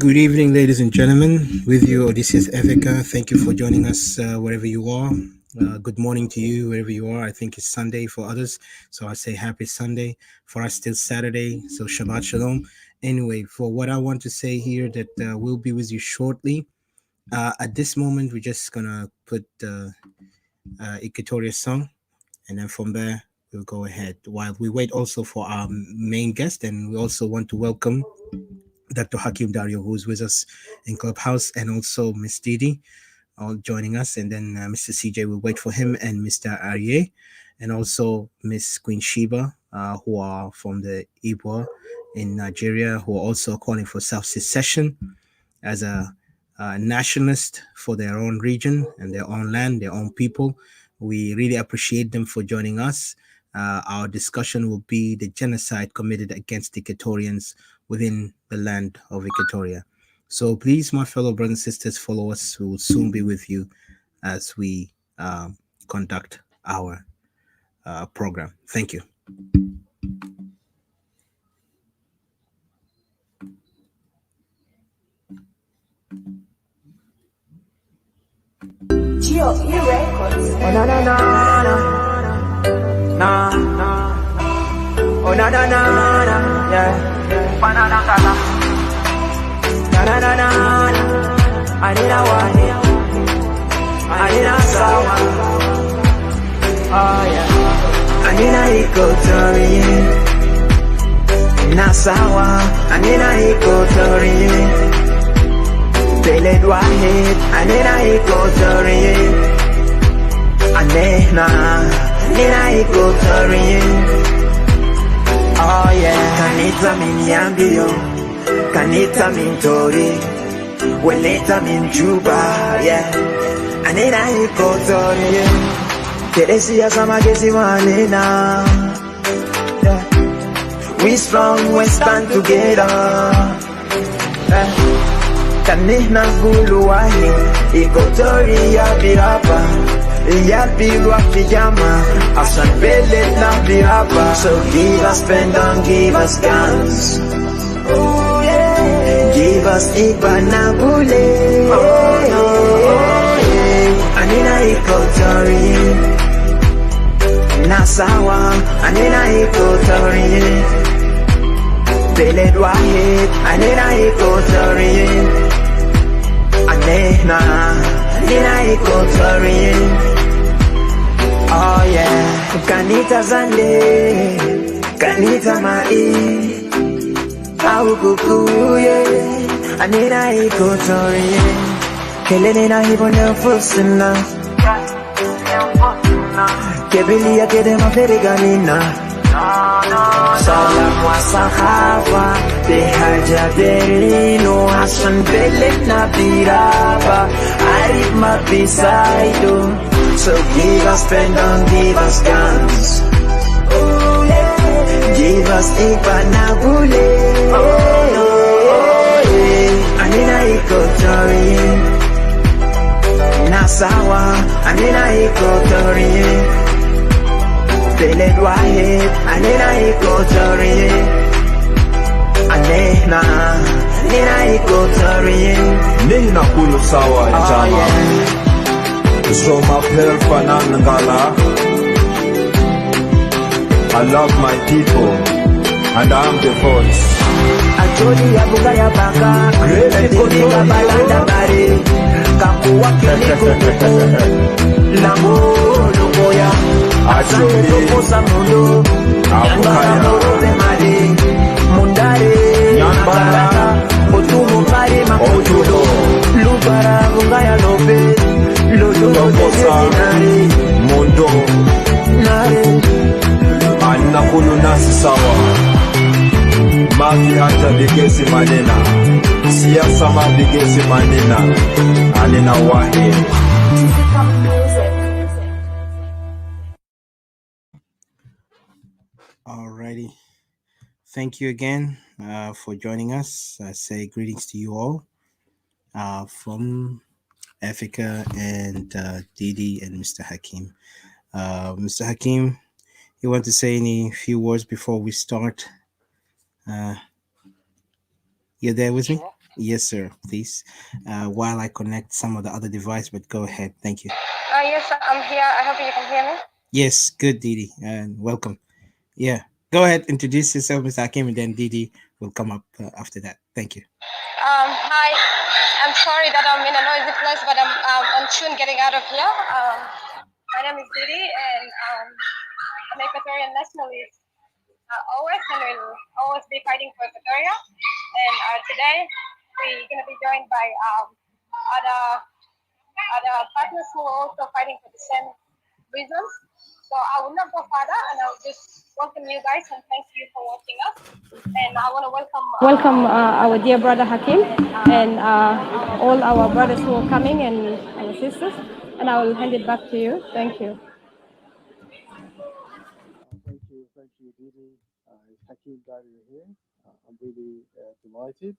Good evening, ladies and gentlemen. With you, Odysseus Ethica. Thank you for joining us wherever you are. Good morning to you, wherever you are. I think it's Sunday for others, so I say happy Sunday. For us, still Saturday, so Shabbat Shalom. Anyway, for what I want to say here, that we'll be with you shortly. At this moment, we're just gonna put Equatoria song, and then from there we'll go ahead. While we wait also for our main guest, and we also want to welcome Dr. Hakim Dario, who's with us in Clubhouse, and also Miss Didi, all joining us. And then Mr. CJ will wait for him, and Mr. Arye, and also Miss Queen Sheba, who are from the Igbo in Nigeria, who are also calling for self-secession as a nationalist for their own region and their own land, their own people. We really appreciate them for joining us. Our discussion will be the genocide committed against the Equatorians within the land of Equatoria. So please, my fellow brothers and sisters, follow us. We will soon be with you as we conduct our program. Thank you. Geo, you records. Oh na na na na na. Oh na na na na, yeah. Banana kala. Na na na na na. Anina wani. Anina sawa. Oh yeah. Anina Equatoria. Na sawa. Anina Equatoria. Beled wahid. Anina Equatoria. Anina Equatoria. Oh yeah, kanita minyambio, kanita mintori, weleta minjuba, yeah. Anina Equatoria, keresia samagesi wanena, yeah. We strong, we stand together, yeah. Kanina gulu wahi, Equatoria birapa. Yapilwa pijama, asan pelet na biraba. So give us pen and give us guns. Oh yeah. Give us Ibanabule. Oh no, oh yeah. Anina Equatoria. Nasawa, Anina Equatoria. Beled wahid, Anina Equatoria. Anina Equatoria. Oh yeah, kanita zande, kanita mai, au kukuye, Anina Equatoria. Kelene na hibo nefusina, kebilia kede maferiganina. Salam wa sahaba, behaja berino, hasan belet na biraba, arif mabisaido. So give us pen and give us guns. Oh yeah. Give us Ibanabule. Oh yeah. Anina Equatoria. Nasawa, Anina Equatoria. Beled wahid, Anina Equatoria. Anina Equatoria. Nina kulu sawa jama. So my Fanangala. I love my people and I am the voice. Ajoli ya buga ya baka, kodi ya balanda bari, kakuwa kili kukuku, lambo lumoya, ajoli tokosa mundo, nyambara morobe mali, mundare, nyambara, otumu mari makojulo, lubara bunga ya lobe, Mondo Anakulu nasi sawa Maki hata bigesi manena Siasa mabigesi manena Anina wahi Alrighty. Thank you again for joining us. I say greetings to you all from Africa and Didi and Mr. Hakim. Mr. Hakim, you want to say any few words before we start? You're there with me? Yes, sir. Please. While I connect some of the other device, but go ahead. Thank you. Yes, I'm here. I hope you can hear me. Yes, good, Didi, and welcome. Yeah, go ahead. Introduce yourself, Mr. Hakim, and then Didi will come up after that. Thank you. Hi. I'm sorry that I'm in a noisy place, but I'm on tune getting out of here. My name is Didi, and I'm Equatorian nationalist. Always and will always be fighting for Equatoria. And today we're going to be joined by other other partners who are also fighting for the same reasons. So I will not go further, and I'll just welcome you guys and thank you for watching us. And I want to welcome our dear brother Hakim and all our brothers who are coming and our sisters. And I will hand it back to you. Thank you. Thank you, Didi. It's Hakeem Dario here. I'm really delighted.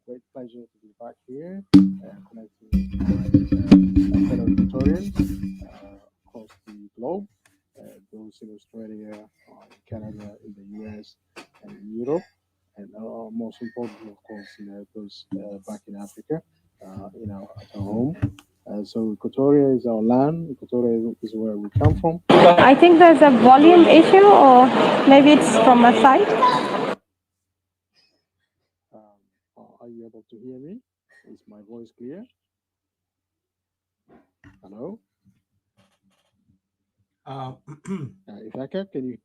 Great pleasure to be back here, connecting with my fellow Equatorians across the globe, those in Australia, Canada, in the US, and in Europe, and most importantly, of course, those back in Africa, at our home. So Equatoria is our land. Equatoria is where we come from. I think there's a volume issue, or maybe it's from my side. Are you able to hear me? Is my voice clear? Hello? Uh, Ifaka, can you?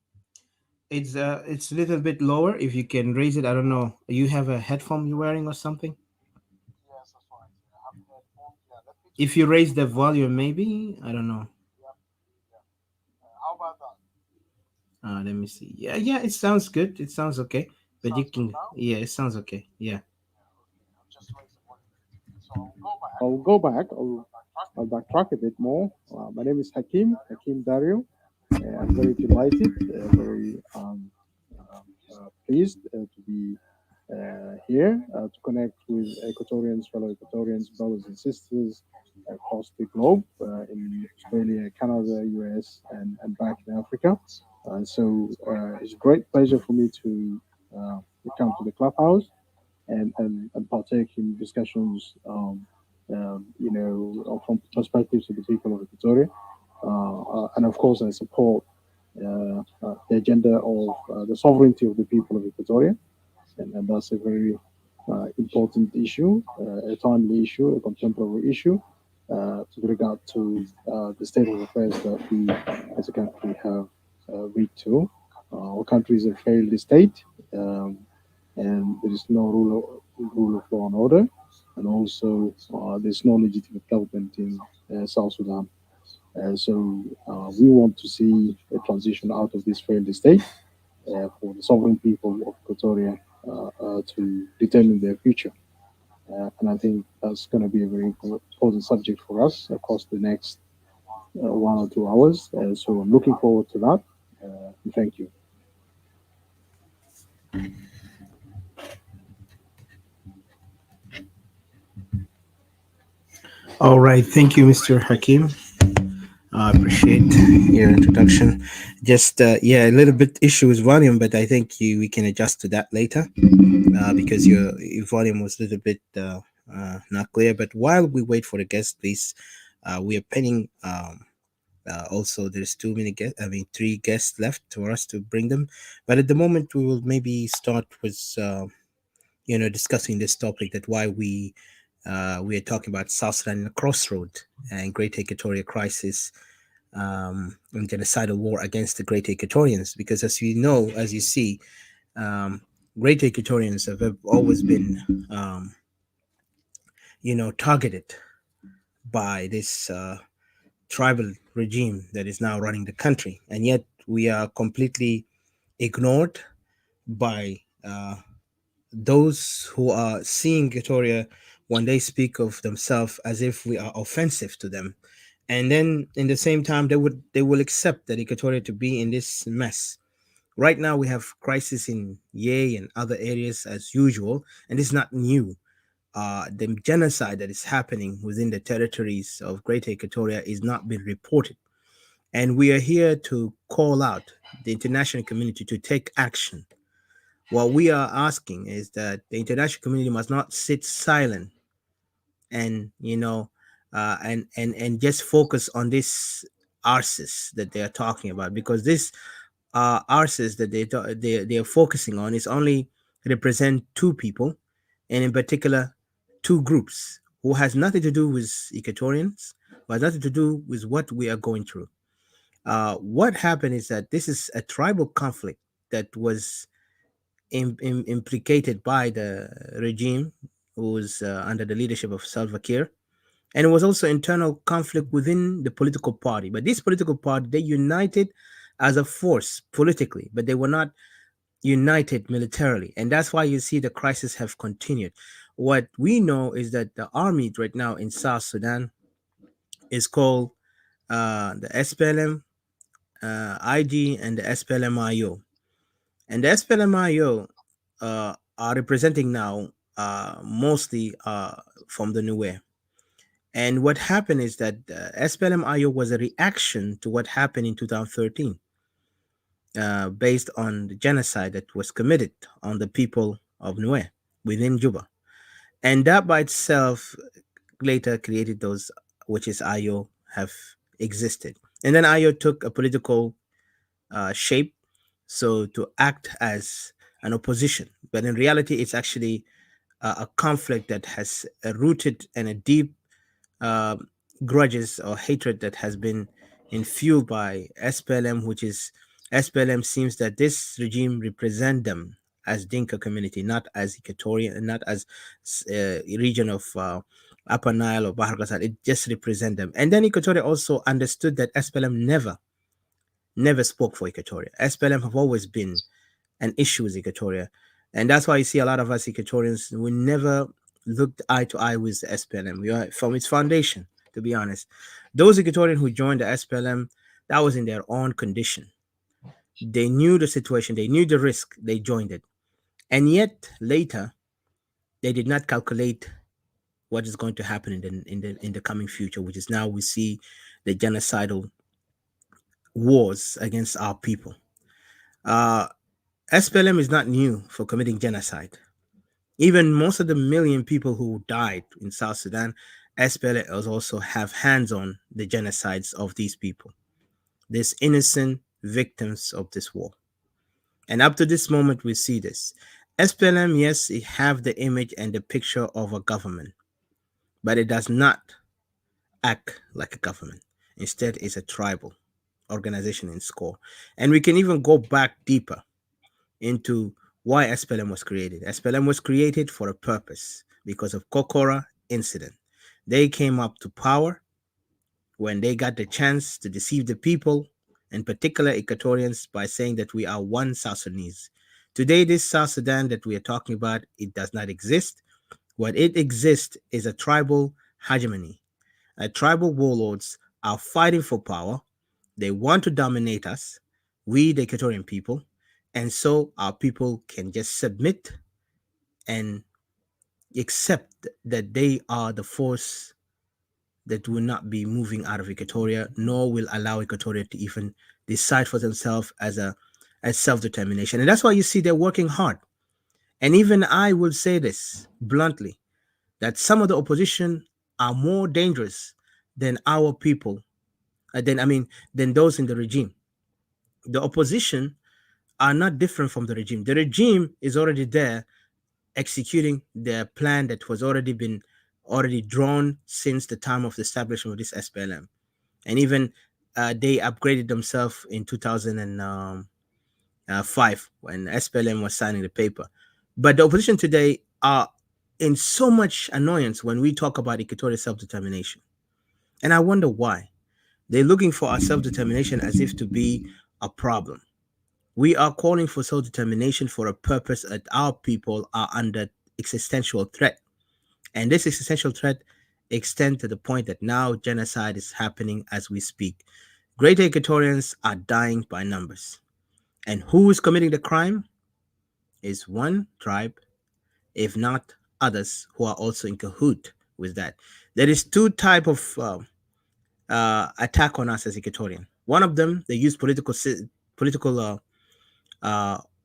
it's a little bit lower. If you can raise it, I don't know. You have a headphone you're wearing or something? Yes, that's fine. I have headphones. Yeah, let me If just. you raise the volume, maybe I don't know. Yeah, yeah. How about that? Let me see. Yeah, yeah, it sounds good. It sounds okay. But you Sounds good can. now? Yeah, it sounds okay. Yeah. Yeah, okay. I'll just raise the volume. So I'll go back. I'll backtrack a bit more. My name is Hakim Dario. I'm very delighted, very pleased to be here to connect with Equatorians, fellow Equatorians, brothers and sisters across the globe in Australia, Canada, US, and back in Africa. It's a great pleasure for me to come to the clubhouse and partake in discussions, from perspectives of the people of Equatoria. And of course, I support the agenda of the sovereignty of the people of Equatoria, and that's a very important issue, a timely issue, a contemporary issue, with regard to the state of affairs that we as a country have reached to. Our country is a failed state, and there is no rule of law and order, and also there's no legitimate government in South Sudan. We want to see a transition out of this failed state for the sovereign people of Equatoria to determine their future. And I think that's going to be a very important subject for us across the next 1 or 2 hours. So I'm looking forward to that. Thank you. All right. Thank you, Mr. Hakim. I appreciate your introduction. Just yeah, a little bit issue with volume, but I think we can adjust to that later because your volume was a little bit not clear. But while we wait for the guest, please, we are pinning. Also, there's too many guests. I mean, three guests left for us to bring them. But at the moment, we will maybe start with discussing this topic, that why we are talking about South Sudan in a crossroad and Great Equatoria Crisis, and genocidal war against the Great Equatorians. Because as you know, as you see, Great Equatorians have always been, targeted by this tribal regime that is now running the country, and yet we are completely ignored by those who are seeing Equatoria when they speak of themselves as if we are offensive to them, and then in the same time they will accept that Equatoria to be in this mess. Right now we have crisis in Yei and other areas as usual, and it's not new. The genocide that is happening within the territories of Greater Equatoria is not being reported, and we are here to call out the international community to take action What we are asking is that the international community must not sit silent and and just focus on this arses that they are talking about, because this arses that they are focusing on is only represent two people, and in particular two groups who has nothing to do with Equatorians, who has nothing to do with what we are going through. What happened is that this is a tribal conflict that was implicated by the regime, who was under the leadership of Salva Kiir, and it was also internal conflict within the political party. But this political party, they united as a force politically, but they were not united militarily, and that's why you see the crisis have continued. What we know is that the army right now in South Sudan is called the SPLM IG and the SPLM-IO, and the SPLM-IO are representing now mostly from the Nuer. And what happened is that SPLM-IO was a reaction to what happened in 2013, based on the genocide that was committed on the people of Nuer within Juba. And that by itself later created those, which is IO, have existed. And then IO took a political shape, so to act as an opposition. But in reality, it's actually a conflict that has a rooted and a deep uh, grudges or hatred that has been infueled by SPLM, which is SPLM seems that this regime represent them as Dinka community, not as Equatoria, not as region of Upper Nile or Bahar Ghazal. It just represent them. And then Equatoria also understood that SPLM never spoke for Equatoria. SPLM have always been an issue with Equatoria. And that's why you see a lot of us Equatorians, we never looked eye to eye with the SPLM. We are from its foundation, to be honest. Those Equatorians who joined the SPLM, that was in their own condition. They knew the situation, they knew the risk, they joined it. And yet later, they did not calculate what is going to happen in the coming future, which is now we see the genocidal wars against our people. SPLM is not new for committing genocide. Even most of the million people who died in South Sudan, SPLM also have hands on the genocides of these people, these innocent victims of this war. And up to this moment, we see this. SPLM, yes, it have the image and the picture of a government, but it does not act like a government. Instead, it's a tribal organization in score. And we can even go back deeper into why SPLM was created. SPLM was created for a purpose because of Kokora incident. They came up to power when they got the chance to deceive the people, in particular Equatorians, by saying that we are one South Sudanese. Today, this South Sudan that we are talking about, it does not exist. What it exists is a tribal hegemony. Tribal warlords are fighting for power. They want to dominate us, we the Equatorian people, and so our people can just submit and accept that they are the force that will not be moving out of Equatoria, nor will allow Equatoria to even decide for themselves as self-determination. And that's why you see they're working hard. And even I will say this bluntly, that some of the opposition are more dangerous than our people, than those in the regime. The opposition are not different from the regime. The regime is already there executing their plan that was already drawn since the time of the establishment of this SPLM. And even they upgraded themselves in 2005 when SPLM was signing the paper. But the opposition today are in so much annoyance when we talk about Equatorial self-determination. And I wonder why. They're looking for our self-determination as if to be a problem. We are calling for self-determination for a purpose that our people are under existential threat. And this existential threat extends to the point that now genocide is happening as we speak. Greater Equatorians are dying by numbers. And who is committing the crime? Is one tribe, if not others who are also in cahoot with that. There is two type of attack on us as Equatorian. One of them, they use political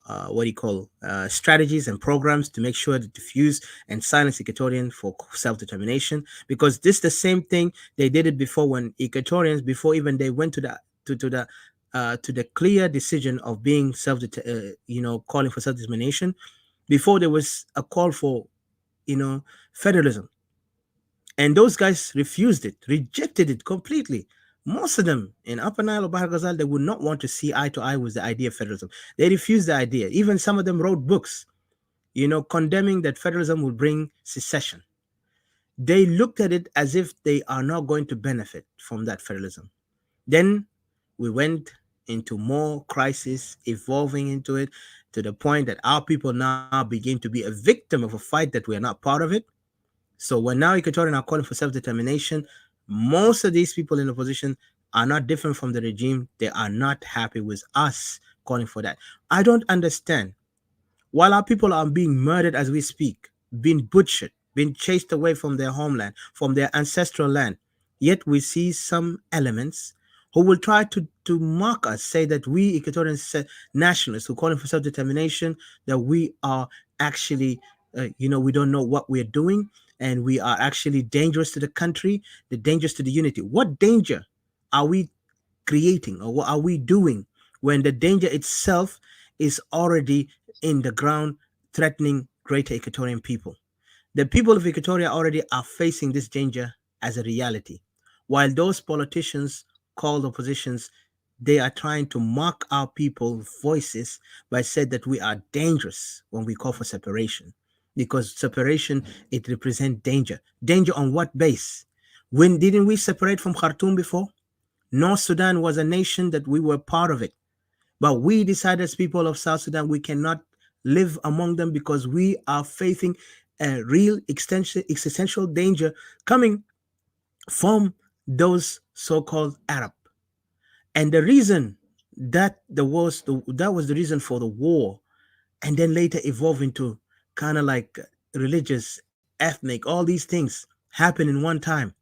what do you call strategies and programs to make sure to diffuse and silence Equatorian for self-determination, because this the same thing they did it before, when Equatorians, before even they went to the to the clear decision of being calling for self-determination, before there was a call for federalism, and those guys refused it, rejected it completely. Most of them in Upper Nile or Bahar Ghazal, they would not want to see eye to eye with the idea of federalism. They refused the idea. Even some of them wrote books, condemning that federalism would bring secession. They looked at it as if they are not going to benefit from that federalism. Then we went into more crisis, evolving into it to the point that our people now begin to be a victim of a fight that we are not part of it. So when now Equatorians are calling for self-determination, most of these people in the position are not different from the regime. They are not happy with us calling for that. I don't understand. While our people are being murdered as we speak, being butchered, being chased away from their homeland, from their ancestral land, yet we see some elements who will try to mock us, say that we Equatorian nationalists who calling for self-determination, that we are actually, we don't know what we're doing, and we are actually dangerous to the country, the dangerous to the unity. What danger are we creating, or what are we doing when the danger itself is already in the ground, threatening greater Equatorian people? The people of Equatoria already are facing this danger as a reality, while those politicians called oppositions, they are trying to mock our people's voices by saying that we are dangerous when we call for separation, because separation, it represents danger. Danger on what base? When didn't we separate from Khartoum before? North Sudan was a nation that we were part of it. But we decided as people of South Sudan, we cannot live among them because we are facing a real existential danger coming from those so-called Arab. And the reason that was the reason for the war, and then later evolved into kind of like religious, ethnic, all these things happen in one time.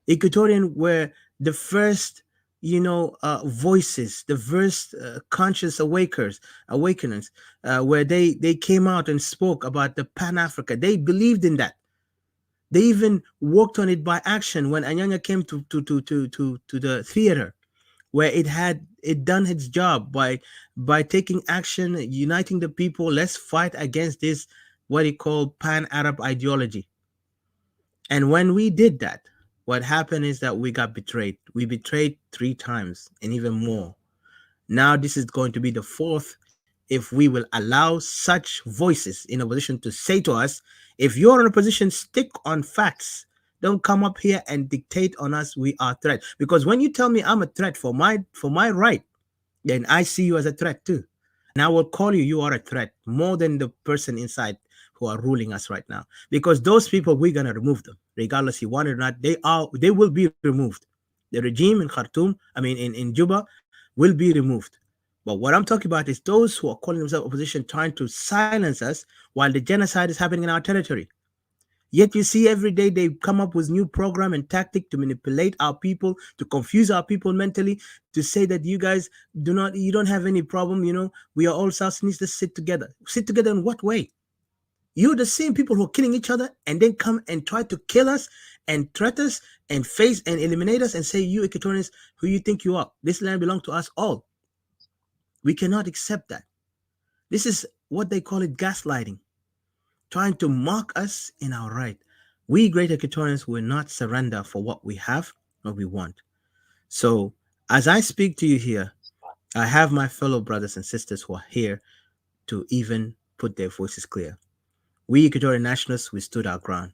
Equatorian were the first, voices, the first conscious awakeners, where they came out and spoke about the Pan Africa. They believed in that. They even worked on it by action when Anyanya came to the theater, where it done its job by taking action, uniting the people. Let's fight against this what he called Pan Arab ideology. And when we did that, what happened is that we got betrayed. We betrayed 3 times and even more. Now this is going to be the fourth, if we will allow such voices in opposition to say to us, if you're in a position, stick on facts. Don't come up here and dictate on us we are a threat. Because when you tell me I'm a threat for my right, then I see you as a threat too. And I will call you are a threat more than the person inside who are ruling us right now. Because those people, we're gonna remove them. Regardless you want it or not, they will be removed. The regime in Khartoum, in Juba, will be removed. But what I'm talking about is those who are calling themselves opposition trying to silence us while the genocide is happening in our territory. Yet you see every day they come up with new program and tactic to manipulate our people, to confuse our people mentally, to say that you guys you don't have any problem, we are all South Sudanese, let's sit together. Sit together in what way? You're the same people who are killing each other and then come and try to kill us and threaten us and face and eliminate us and say, you Equatorians, who you think you are? This land belongs to us all. We cannot accept that. This is what they call it, gaslighting, trying to mock us in our right. We great Equatorians will not surrender for what we have, what we want. So as I speak to you here, I have my fellow brothers and sisters who are here to even put their voices clear. We Equatorian nationalists, we stood our ground,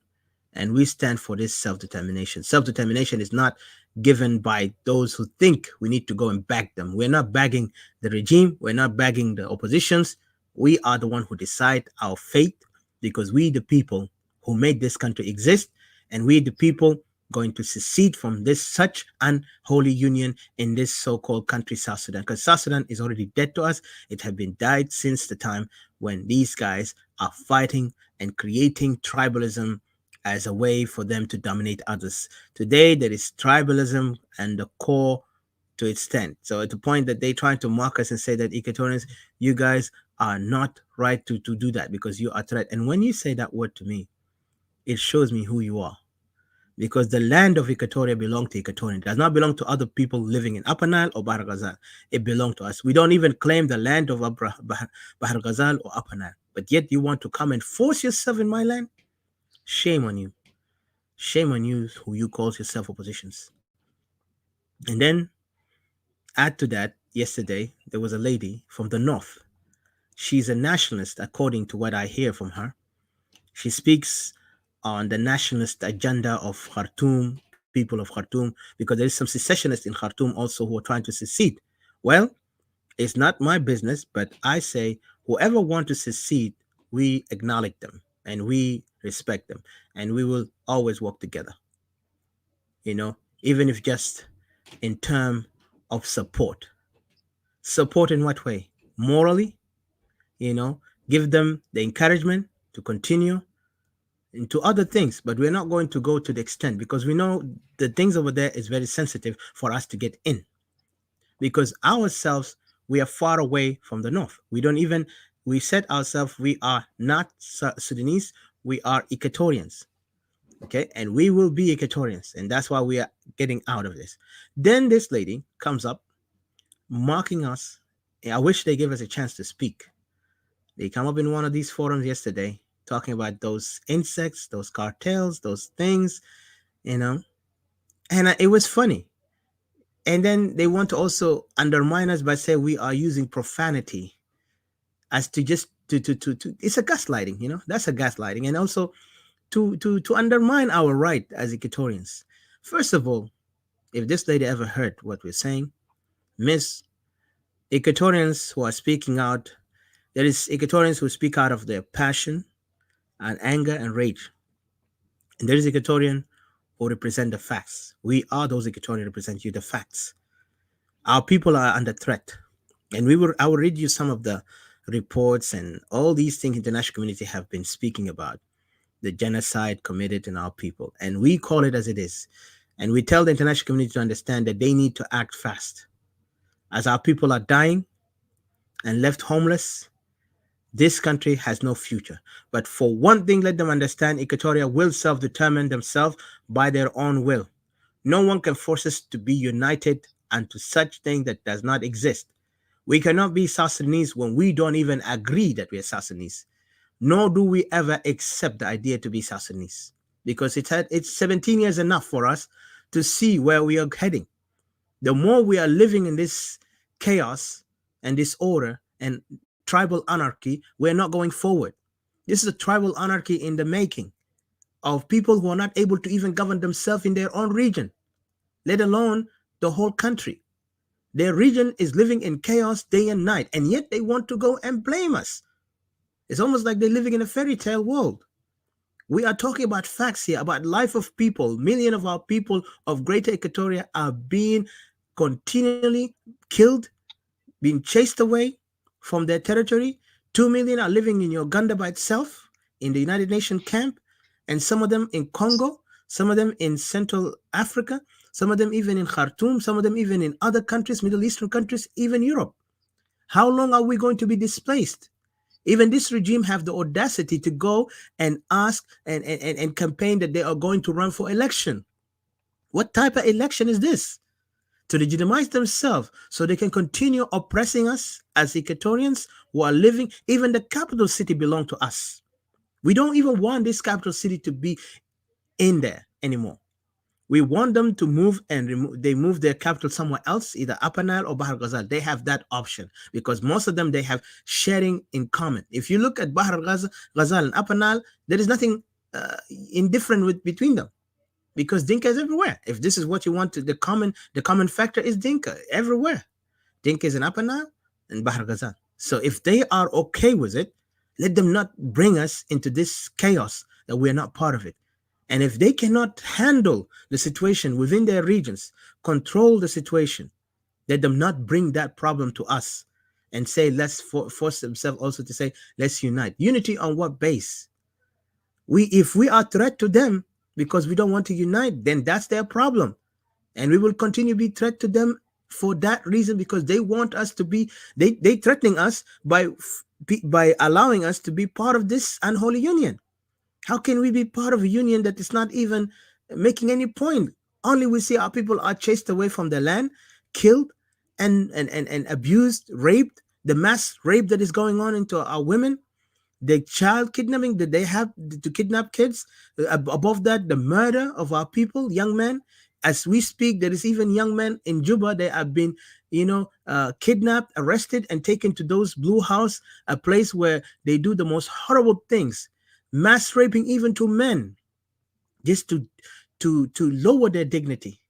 and we stand for this self-determination. Self-determination is not given by those who think we need to go and bag them. We're not bagging the regime. We're not bagging the oppositions. We are the one who decide our fate, because we the people who made this country exist, and we the people going to secede from this such unholy union in this so-called country, South Sudan. Because South Sudan is already dead to us. It had been died since the time when these guys are fighting and creating tribalism as a way for them to dominate others. Today, there is tribalism and the core to its extent. So at the point that they try to mock us and say that Equatorians, you guys are not right to do that because you are a threat. And when you say that word to me, it shows me who you are. Because the land of Equatoria belongs to Equatorian. It does not belong to other people living in Upper Nile or Bahr Ghazal. It belongs to us. We don't even claim the land of Bahr Ghazal or Upper Nile. But yet you want to come and force yourself in my land? Shame on you. Shame on you who you call yourself oppositions. And then add to that, yesterday, there was a lady from the north. She's a nationalist, according to what I hear from her. She speaks on the nationalist agenda of Khartoum, people of Khartoum, because there is some secessionists in Khartoum also who are trying to secede. Well, it's not my business, but I say whoever wants to secede, we acknowledge them and we respect them, and we will always work together. Even if just in terms of support. Support in what way? Morally, give them the encouragement to continue into other things, but we're not going to go to the extent because we know the things over there is very sensitive for us to get in, because ourselves, we are far away from the north. We said ourselves, we are not Sudanese, we are Equatorians. Okay, and we will be Equatorians, and that's why we are getting out of this. Then this lady comes up mocking us. I wish they gave us a chance to speak. They come up in one of these forums yesterday talking about those insects, those cartels, those things, and it was funny. And then they want to also undermine us by saying we are using profanity as to just to it's a gaslighting, that's a gaslighting, and also to undermine our right as Equatorians. First of all, if this lady ever heard what we're saying, Miss Equatorians who are speaking out, there is Equatorians who speak out of their passion and anger and rage. And there is Equatorian who represent the facts. We are those Equatorians who represent you, the facts. Our people are under threat. And I will read you some of the reports and all these things international community have been speaking about. The genocide committed in our people. And we call it as it is. And we tell the international community to understand that they need to act fast. As our people are dying and left homeless, this country has no future. But for one thing, let them understand, Equatoria will self-determine themselves by their own will. No one can force us to be united unto such thing that does not exist. We cannot be South Sudanese when we don't even agree that we are South Sudanese. Nor do we ever accept the idea to be South Sudanese. Because it's 17 years enough for us to see where we are heading. The more we are living in this chaos and disorder and tribal anarchy, we're not going forward. This is a tribal anarchy in the making of people who are not able to even govern themselves in their own region, let alone the whole country. Their region is living in chaos day and night, and yet they want to go and blame us. It's almost like they're living in a fairy tale world. We are talking about facts here, about life of people. Millions of our people of Greater Equatoria are being continually killed, being chased away from their territory. 2 million are living in Uganda by itself, in the United Nations camp, and some of them in Congo, some of them in Central Africa, some of them even in Khartoum, some of them even in other countries, Middle Eastern countries, even Europe. How long are we going to be displaced? Even this regime have the audacity to go and ask and campaign that they are going to run for election. What type of election is this? To legitimize themselves so they can continue oppressing us as Equatorians who are living, even the capital city belongs to us. We don't even want this capital city to be in there anymore. We want them to move and they move their capital somewhere else, either Upper Nile or Bahr Ghazal. They have that option because most of them, they have sharing in common. If you look at Bahr Ghazal and Upper Nile, there is nothing indifferent between them because Dinka is everywhere. If this is what you want, the common factor is Dinka everywhere. Dinka is in Upper Nile and Bahr Ghazal. So if they are okay with it, let them not bring us into this chaos that we're not part of it. And if they cannot handle the situation within their regions, control the situation, let them not bring that problem to us and say, let's force themselves also to say, let's unite. Unity on what base? If we are a threat to them because we don't want to unite, then that's their problem. And we will continue to be a threat to them for that reason, because they want us to be, they threatening us by by allowing us to be part of this unholy union. How can we be part of a union that is not even making any point? Only we see our people are chased away from their land, killed, and abused, raped. The mass rape that is going on into our women, the child kidnapping that they have to kidnap kids. Above that, the murder of our people, young men. As we speak, there is even young men in Juba. They have been, kidnapped, arrested, and taken to those blue house, a place where they do the most horrible things, mass raping even to men, just to lower their dignity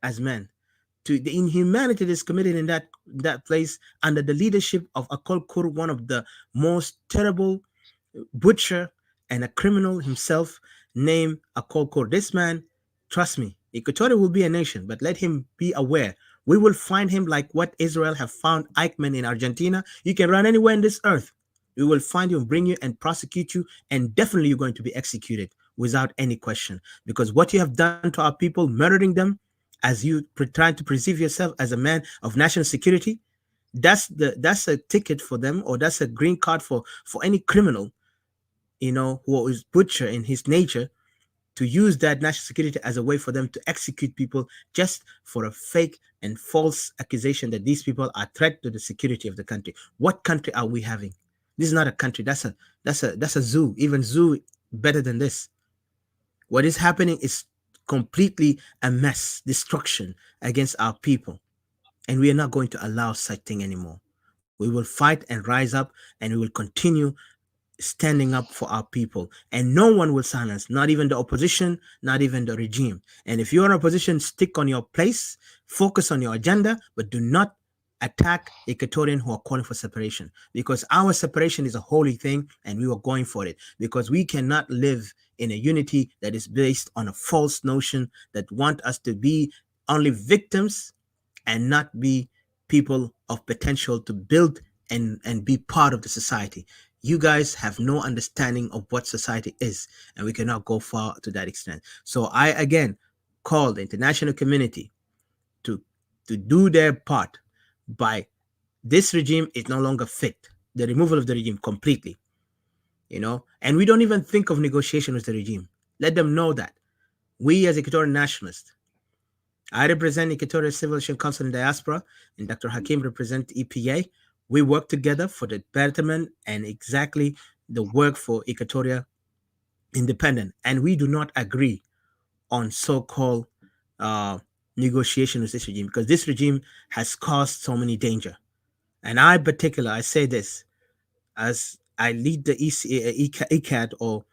as men. To the inhumanity that is committed in that place under the leadership of Akol Kur, one of the most terrible butcher and a criminal himself, named Akol Kor. This man, trust me, Equatoria will be a nation, but let him be aware. We will find him like what Israel have found Eichmann in Argentina. You can run anywhere in this earth. We will find you and bring you and prosecute you, and definitely you're going to be executed without any question. Because what you have done to our people, murdering them, as you trying to perceive yourself as a man of national security, that's a ticket for them, or that's a green card for any criminal, who is butcher in his nature, to use that national security as a way for them to execute people just for a fake and false accusation that these people are threat to the security of the country. What country are we having? This is not a country. That's a zoo. Even zoo better than this. What is happening is completely a mess, destruction against our people, and we are not going to allow such thing anymore. We will fight and rise up, and we will continue standing up for our people, and no one will silence, not even the opposition, not even the regime. And if you're in opposition, stick on your place, focus on your agenda, but do not attack Equatorian who are calling for separation, because our separation is a holy thing and we were going for it, because we cannot live in a unity that is based on a false notion that want us to be only victims and not be people of potential to build and be part of the society. You guys have no understanding of what society is, and we cannot go far to that extent. So I again call the international community to do their part by this regime is no longer fit. The removal of the regime completely, and we don't even think of negotiation with the regime. Let them know that we as Equatorian nationalists, I represent Equatorial Civil Action Council in Diaspora, and Dr. Hakim represents EPA. We work together for the betterment and exactly the work for Equatoria independent. And we do not agree on so-called negotiation with this regime, because this regime has caused so many danger. And I say this, as I lead the ECAD, or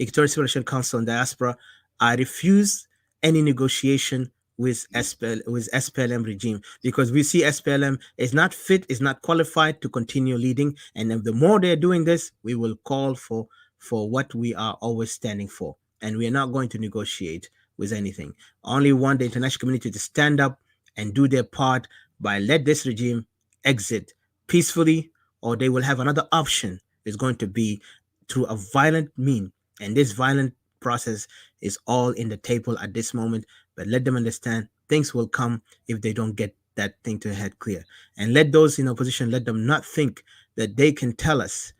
Equatorial Civil Action Council in Diaspora, I refuse any negotiation with SPLM regime, because we see SPLM is not fit, is not qualified to continue leading. And if the more they're doing this, we will call for what we are always standing for. And we are not going to negotiate with anything. Only want the international community to stand up and do their part by let this regime exit peacefully, or they will have another option. Is going to be through a violent mean. And this violent process is all in the table at this moment. But let them understand things will come if they don't get that thing to head clear. And let those in opposition, let them not think that they can tell us,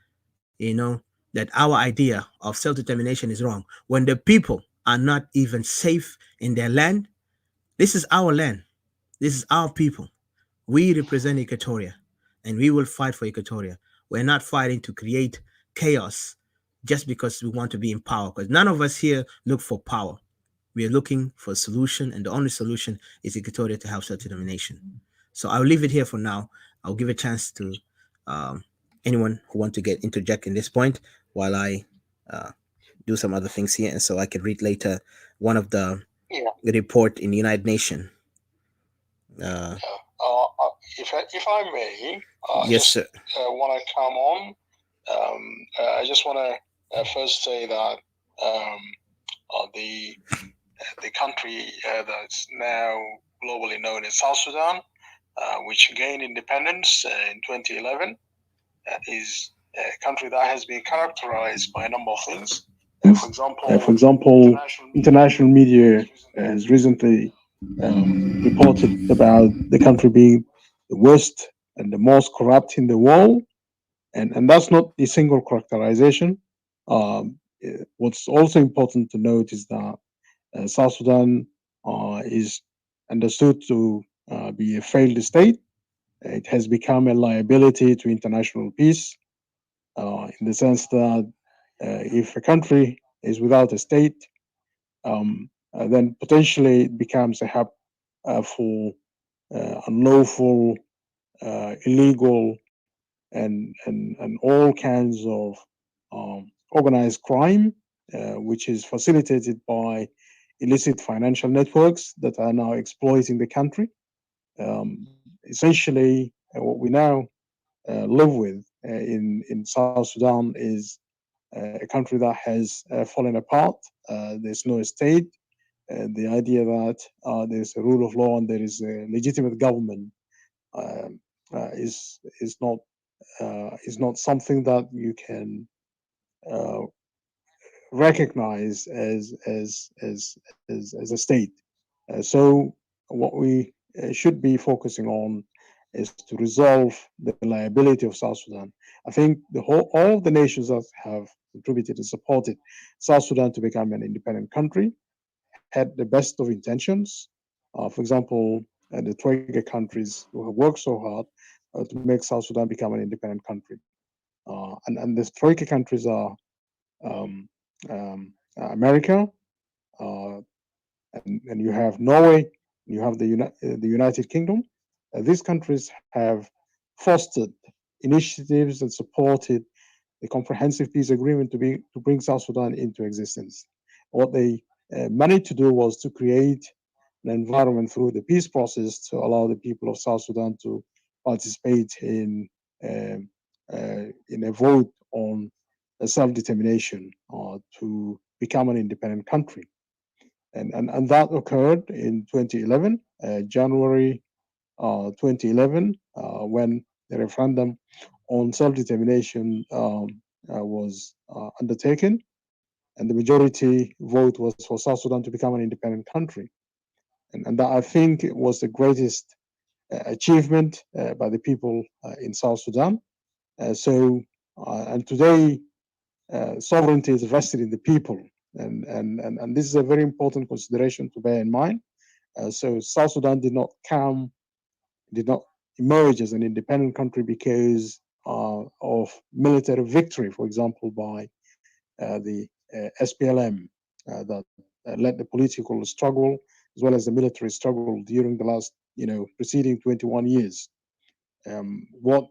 that our idea of self-determination is wrong. When the people are not even safe in their land, this is our land. This is our people. We represent Equatoria, and we will fight for Equatoria. We're not fighting to create chaos just because we want to be in power, because none of us here look for power. We are looking for a solution, and the only solution is Equatoria to have self-determination. So I'll leave it here for now. I'll give a chance to anyone who want to interject in this point while I do some other things here, and so I can read later one of the report in the United Nations. If I may, yes, sir. Want to come on. I just want to first say that the country that's now globally known as South Sudan, which gained independence in 2011, is a country that has been characterized by a number of things. For example, international media has recently reported about the country being the worst and the most corrupt in the world. And that's not a single characterization. What's also important to note is that South Sudan is understood to be a failed state. It has become a liability to international peace in the sense that if a country is without a state, then potentially it becomes a hub for unlawful, illegal, and all kinds of organized crime, which is facilitated by illicit financial networks that are now exploiting the country. Essentially, what we now live with in South Sudan is a country that has fallen apart. There's no state. The idea that there's a rule of law and there is a legitimate government um, is not something that you can uh, recognize as a state. So what we should be focusing on is to resolve the liability of South Sudan. I think all of the nations that have contributed and supported South Sudan to become an independent country had the best of intentions. For example, the Troika countries who have worked so hard to make South Sudan become an independent country. And the Troika countries are um, America, uh, and you have Norway, you have the United Kingdom. These countries have fostered initiatives and supported the comprehensive peace agreement to bring South Sudan into existence. What they managed to do was to create an environment through the peace process to allow the people of South Sudan to participate um, in a vote on self-determination to become an independent country. And that occurred in 2011, January 2011, when the referendum on self-determination was undertaken, and the majority vote was for South Sudan to become an independent country. And that, I think, was the greatest achievement by the people in South Sudan. And today, sovereignty is vested in the people. And this is a very important consideration to bear in mind. So South Sudan did not emerge as an independent country because of military victory, for example, by the SPLM that led the political struggle as well as the military struggle during the last, preceding 21 years. What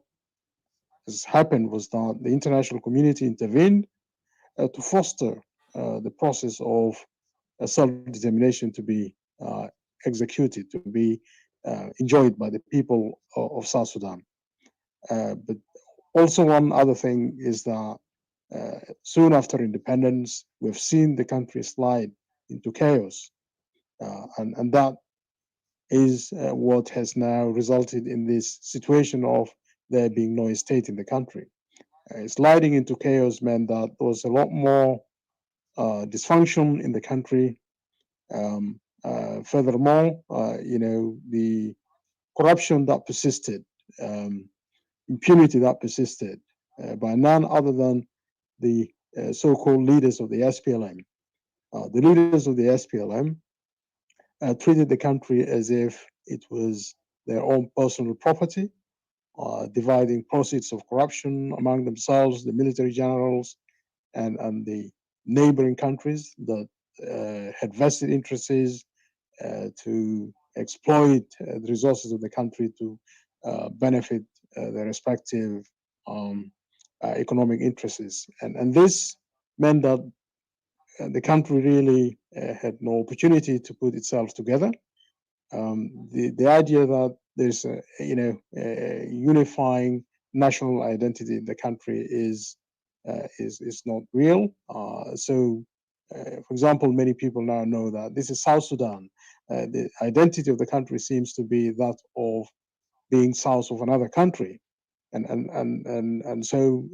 has happened was that the international community intervened to foster the process of self-determination to be executed, to be enjoyed by the people of South Sudan. But also, one other thing is that soon after independence, we've seen the country slide into chaos. And that is what has now resulted in this situation of there being no state in the country. Sliding into chaos meant that there was a lot more dysfunction in the country. Furthermore, the corruption that persisted, impunity that persisted by none other than the so-called leaders of the SPLM. The leaders of the SPLM treated the country as if it was their own personal property, dividing proceeds of corruption among themselves, the military generals, and the neighboring countries that had vested interests to exploit the resources of the country to benefit their respective economic interests. And this meant that the country really had no opportunity to put itself together. The idea that there's a unifying national identity in the country is not real. For example, many people now know that this is South Sudan. The identity of the country seems to be that of being south of another country, and so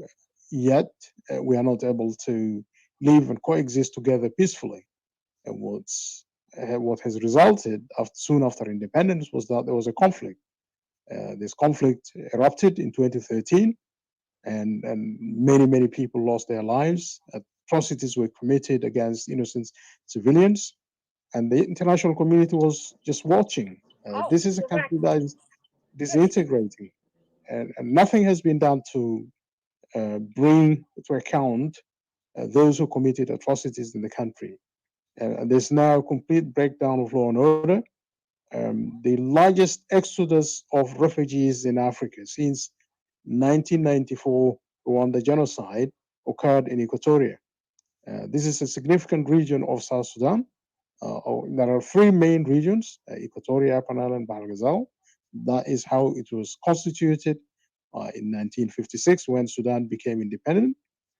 yet we are not able to live and coexist together peacefully. And what has resulted soon after independence was that there was a conflict. This conflict erupted in 2013, and many people lost their lives. Atrocities were committed against innocent civilians, and the international community was just watching. This is a country that is disintegrating, and nothing has been done to bring to account those who committed atrocities in the country. And there's now a complete breakdown of law and order. The largest exodus of refugees in Africa since 1994 Rwanda genocide occurred in Equatoria. This is a significant region of South Sudan. There are three main regions, Equatoria, Upper Nile, and Bahr Ghazal. That is how it was constituted in 1956 when Sudan became independent.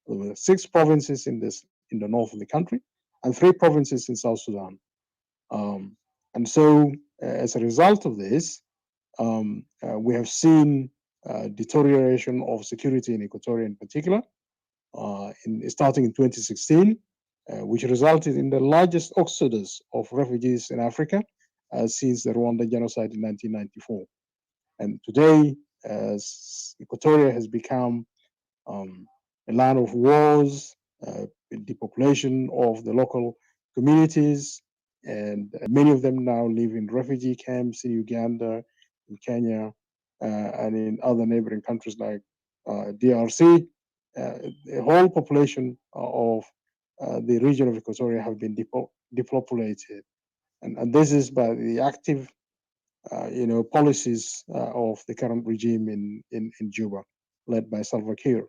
There were 6 provinces in the north of the country and 3 provinces in South Sudan. And so, as a result of this, we have seen deterioration of security in Equatoria in particular, starting in 2016, which resulted in the largest exodus of refugees in Africa since the Rwanda genocide in 1994. And today, Equatoria has become a land of wars, depopulation of the local communities, and many of them now live in refugee camps in Uganda, in Kenya, and in other neighboring countries like DRC. The whole population of the region of Equatoria have been depopulated, and this is by the active, policies of the current regime in Juba, led by Salva Kiir.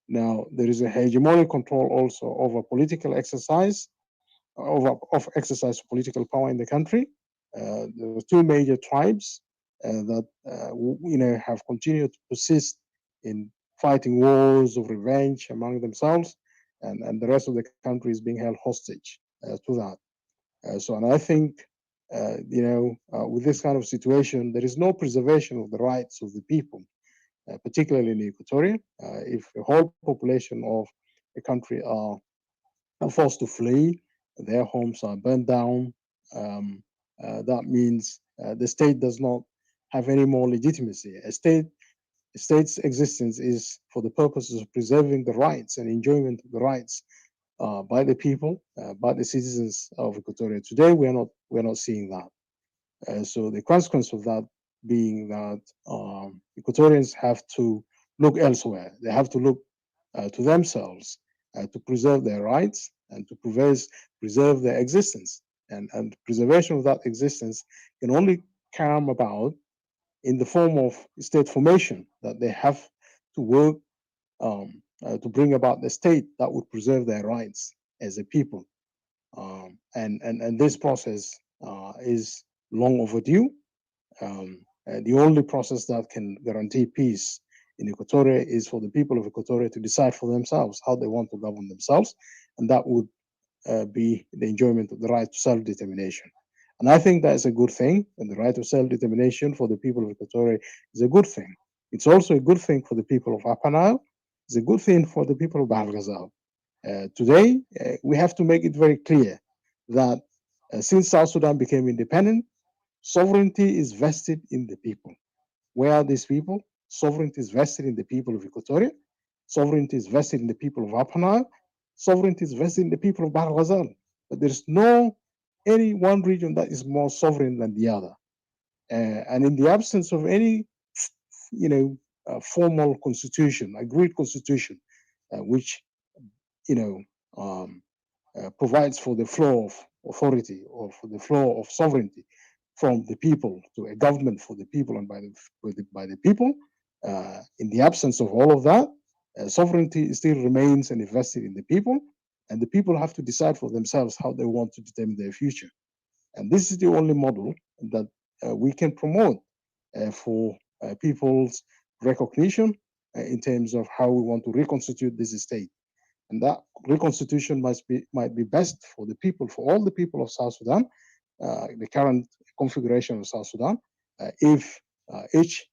Now, there is a hegemonic control also over political exercise, of exercise of political power in the country. There are 2 major tribes that have continued to persist in fighting wars of revenge among themselves, and the rest of the country is being held hostage to that. And I think, with this kind of situation, there is no preservation of the rights of the people, particularly in Equatoria. If the whole population of a country are forced to flee, their homes are burned down, that means the state does not have any more legitimacy. A state's existence is for the purposes of preserving the rights and enjoyment of the rights by the people, by the citizens of Equatoria. Today, we're not seeing that. So the consequence of that being that Equatorians have to look elsewhere. They have to look to themselves to preserve their rights and to preserve their existence. And preservation of that existence can only come about in the form of state formation, that they have to work to bring about the state that would preserve their rights as a people. And this process is long overdue. The only process that can guarantee peace in Equatoria is for the people of Equatoria to decide for themselves how they want to govern themselves, and that would be the enjoyment of the right to self-determination. And I think that's a good thing, and the right of self-determination for the people of Equatoria is a good thing. It's also a good thing for the people of Upper Nile. It's a good thing for the people of Bahr Ghazal. Today, we have to make it very clear that since South Sudan became independent, sovereignty is vested in the people. Where are these people? Sovereignty is vested in the people of Equatoria. Sovereignty is vested in the people of Upper Nile. Sovereignty is vested in the people of Bahr Ghazal. But there's no any one region that is more sovereign than the other. And in the absence of any, formal constitution, agreed constitution, which, provides for the flow of authority or for the flow of sovereignty from the people to a government for the people and by the people. In the absence of all of that, sovereignty still remains and invested in the people, and the people have to decide for themselves how they want to determine their future. And this is the only model that we can promote for people's recognition in terms of how we want to reconstitute this state. And that reconstitution might be best for the people, for all the people of South Sudan, the current configuration of South Sudan, if each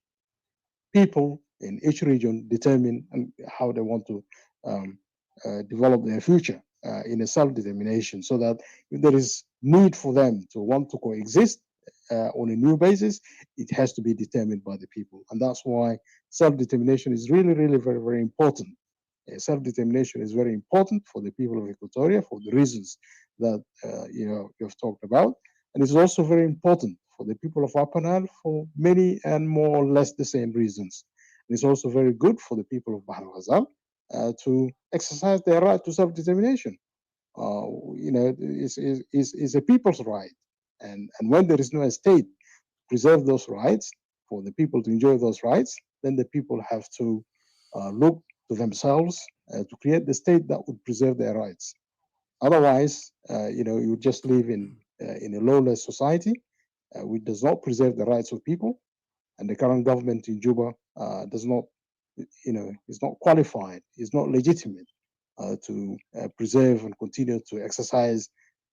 people in each region determine how they want to develop their future in a self-determination, so that if there is need for them to want to coexist on a new basis, it has to be determined by the people. And that's why self-determination is really, really very, very important. Self-determination is very important for the people of Equatoria for the reasons that you've talked about. And it's also very important for the people of Upper Nile for many and more or less the same reasons. And it's also very good for the people of Bahr al-Ghazal to exercise their right to self-determination. It's a people's right. And when there is no state to preserve those rights, for the people to enjoy those rights, then the people have to look to themselves to create the state that would preserve their rights. Otherwise, you would just live in a lawless society which does not preserve the rights of people, and the current government in Juba does not, is not qualified, is not legitimate to preserve and continue to exercise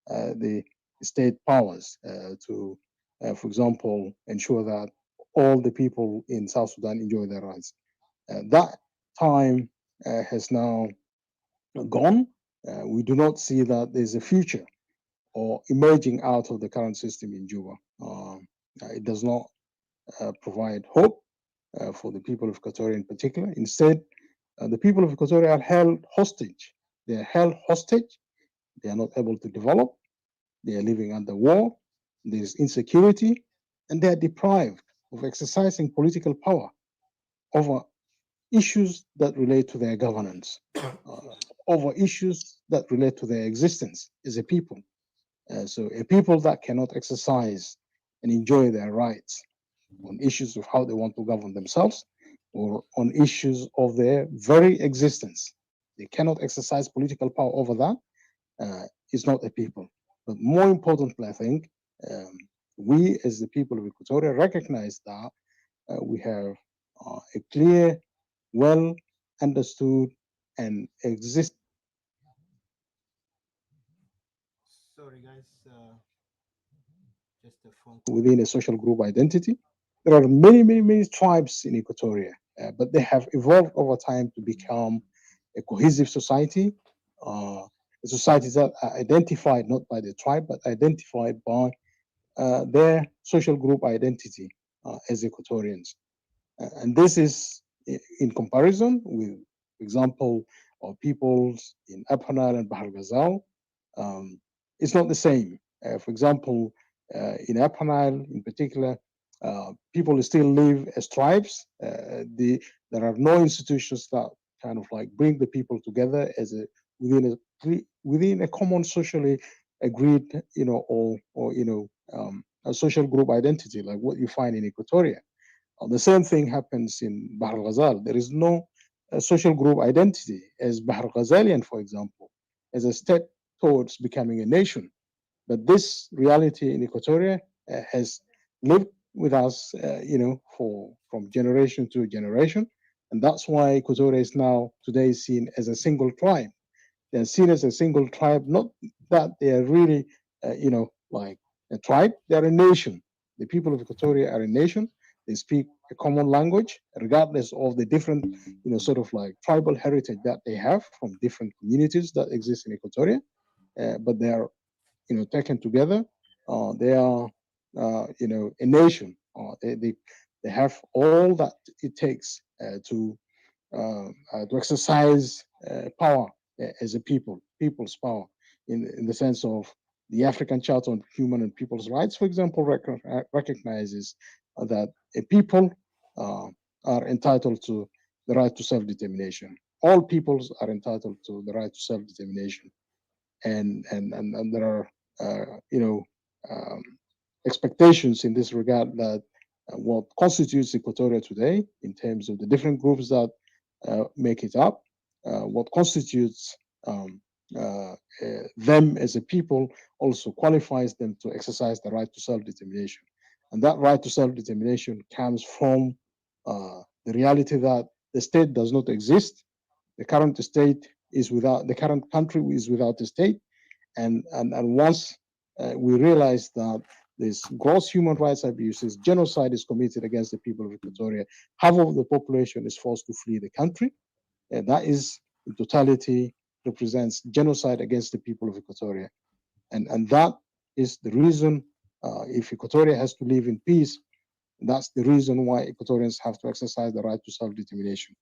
the state powers to, for example, ensure that all the people in South Sudan enjoy their rights. That time has now gone. We do not see that there's a future or emerging out of the current system in Juba. It does not provide hope for the people of Equatoria in particular. Instead, the people of Equatoria are held hostage. They are held hostage. They are not able to develop. They are living under war. There is insecurity, and they are deprived of exercising political power over issues that relate to their governance, over issues that relate to their existence as a people. So a people that cannot exercise and enjoy their rights on issues of how they want to govern themselves or on issues of their very existence. They cannot exercise political power over that. Is not a people. But more importantly, I think we as the people of Equatoria recognize that we have a clear, well understood and exist. Sorry, guys. Just a phone. Within a social group identity. There are many, many, many tribes in Equatoria, but they have evolved over time to become a cohesive society, a society that are identified not by the tribe, but identified by their social group identity as Equatorians. And this is in comparison with, for example, our peoples in Upper Nile and Bahr Ghazal. It's not the same. For example, in Upper Nile in particular, people still live as tribes. There are no institutions that kind of like bring the people together as a within a common socially agreed, a social group identity like what you find in Equatoria. The same thing happens in Bahr al-Ghazal. There is no social group identity as Bahr al-Ghazalian, for example, as a step towards becoming a nation. But this reality in Equatoria has lived with us, from generation to generation. And that's why Equatoria is now today seen as a single tribe. They're seen as a single tribe, not that they are really, like a tribe, they're a nation. The people of Equatoria are a nation. They speak a common language, regardless of the different, sort of like tribal heritage that they have from different communities that exist in Equatoria. But they are, taken together. They are, a nation. They have all that it takes to exercise power as a people, people's power, in the sense of the African Charter on Human and People's Rights, for example, recognizes that a people are entitled to the right to self-determination. All peoples are entitled to the right to self-determination, and there are expectations in this regard that what constitutes Equatoria today, in terms of the different groups that make it up, what constitutes them as a people also qualifies them to exercise the right to self-determination. And that right to self-determination comes from the reality that the state does not exist. The current state is without, the current country is without a state. And once we realize that there's gross human rights abuses, genocide is committed against the people of Equatoria, half of the population is forced to flee the country. And that is, in totality, represents genocide against the people of Equatoria. And that is the reason If Equatoria has to live in peace, that's the reason why Equatorians have to exercise the right to self-determination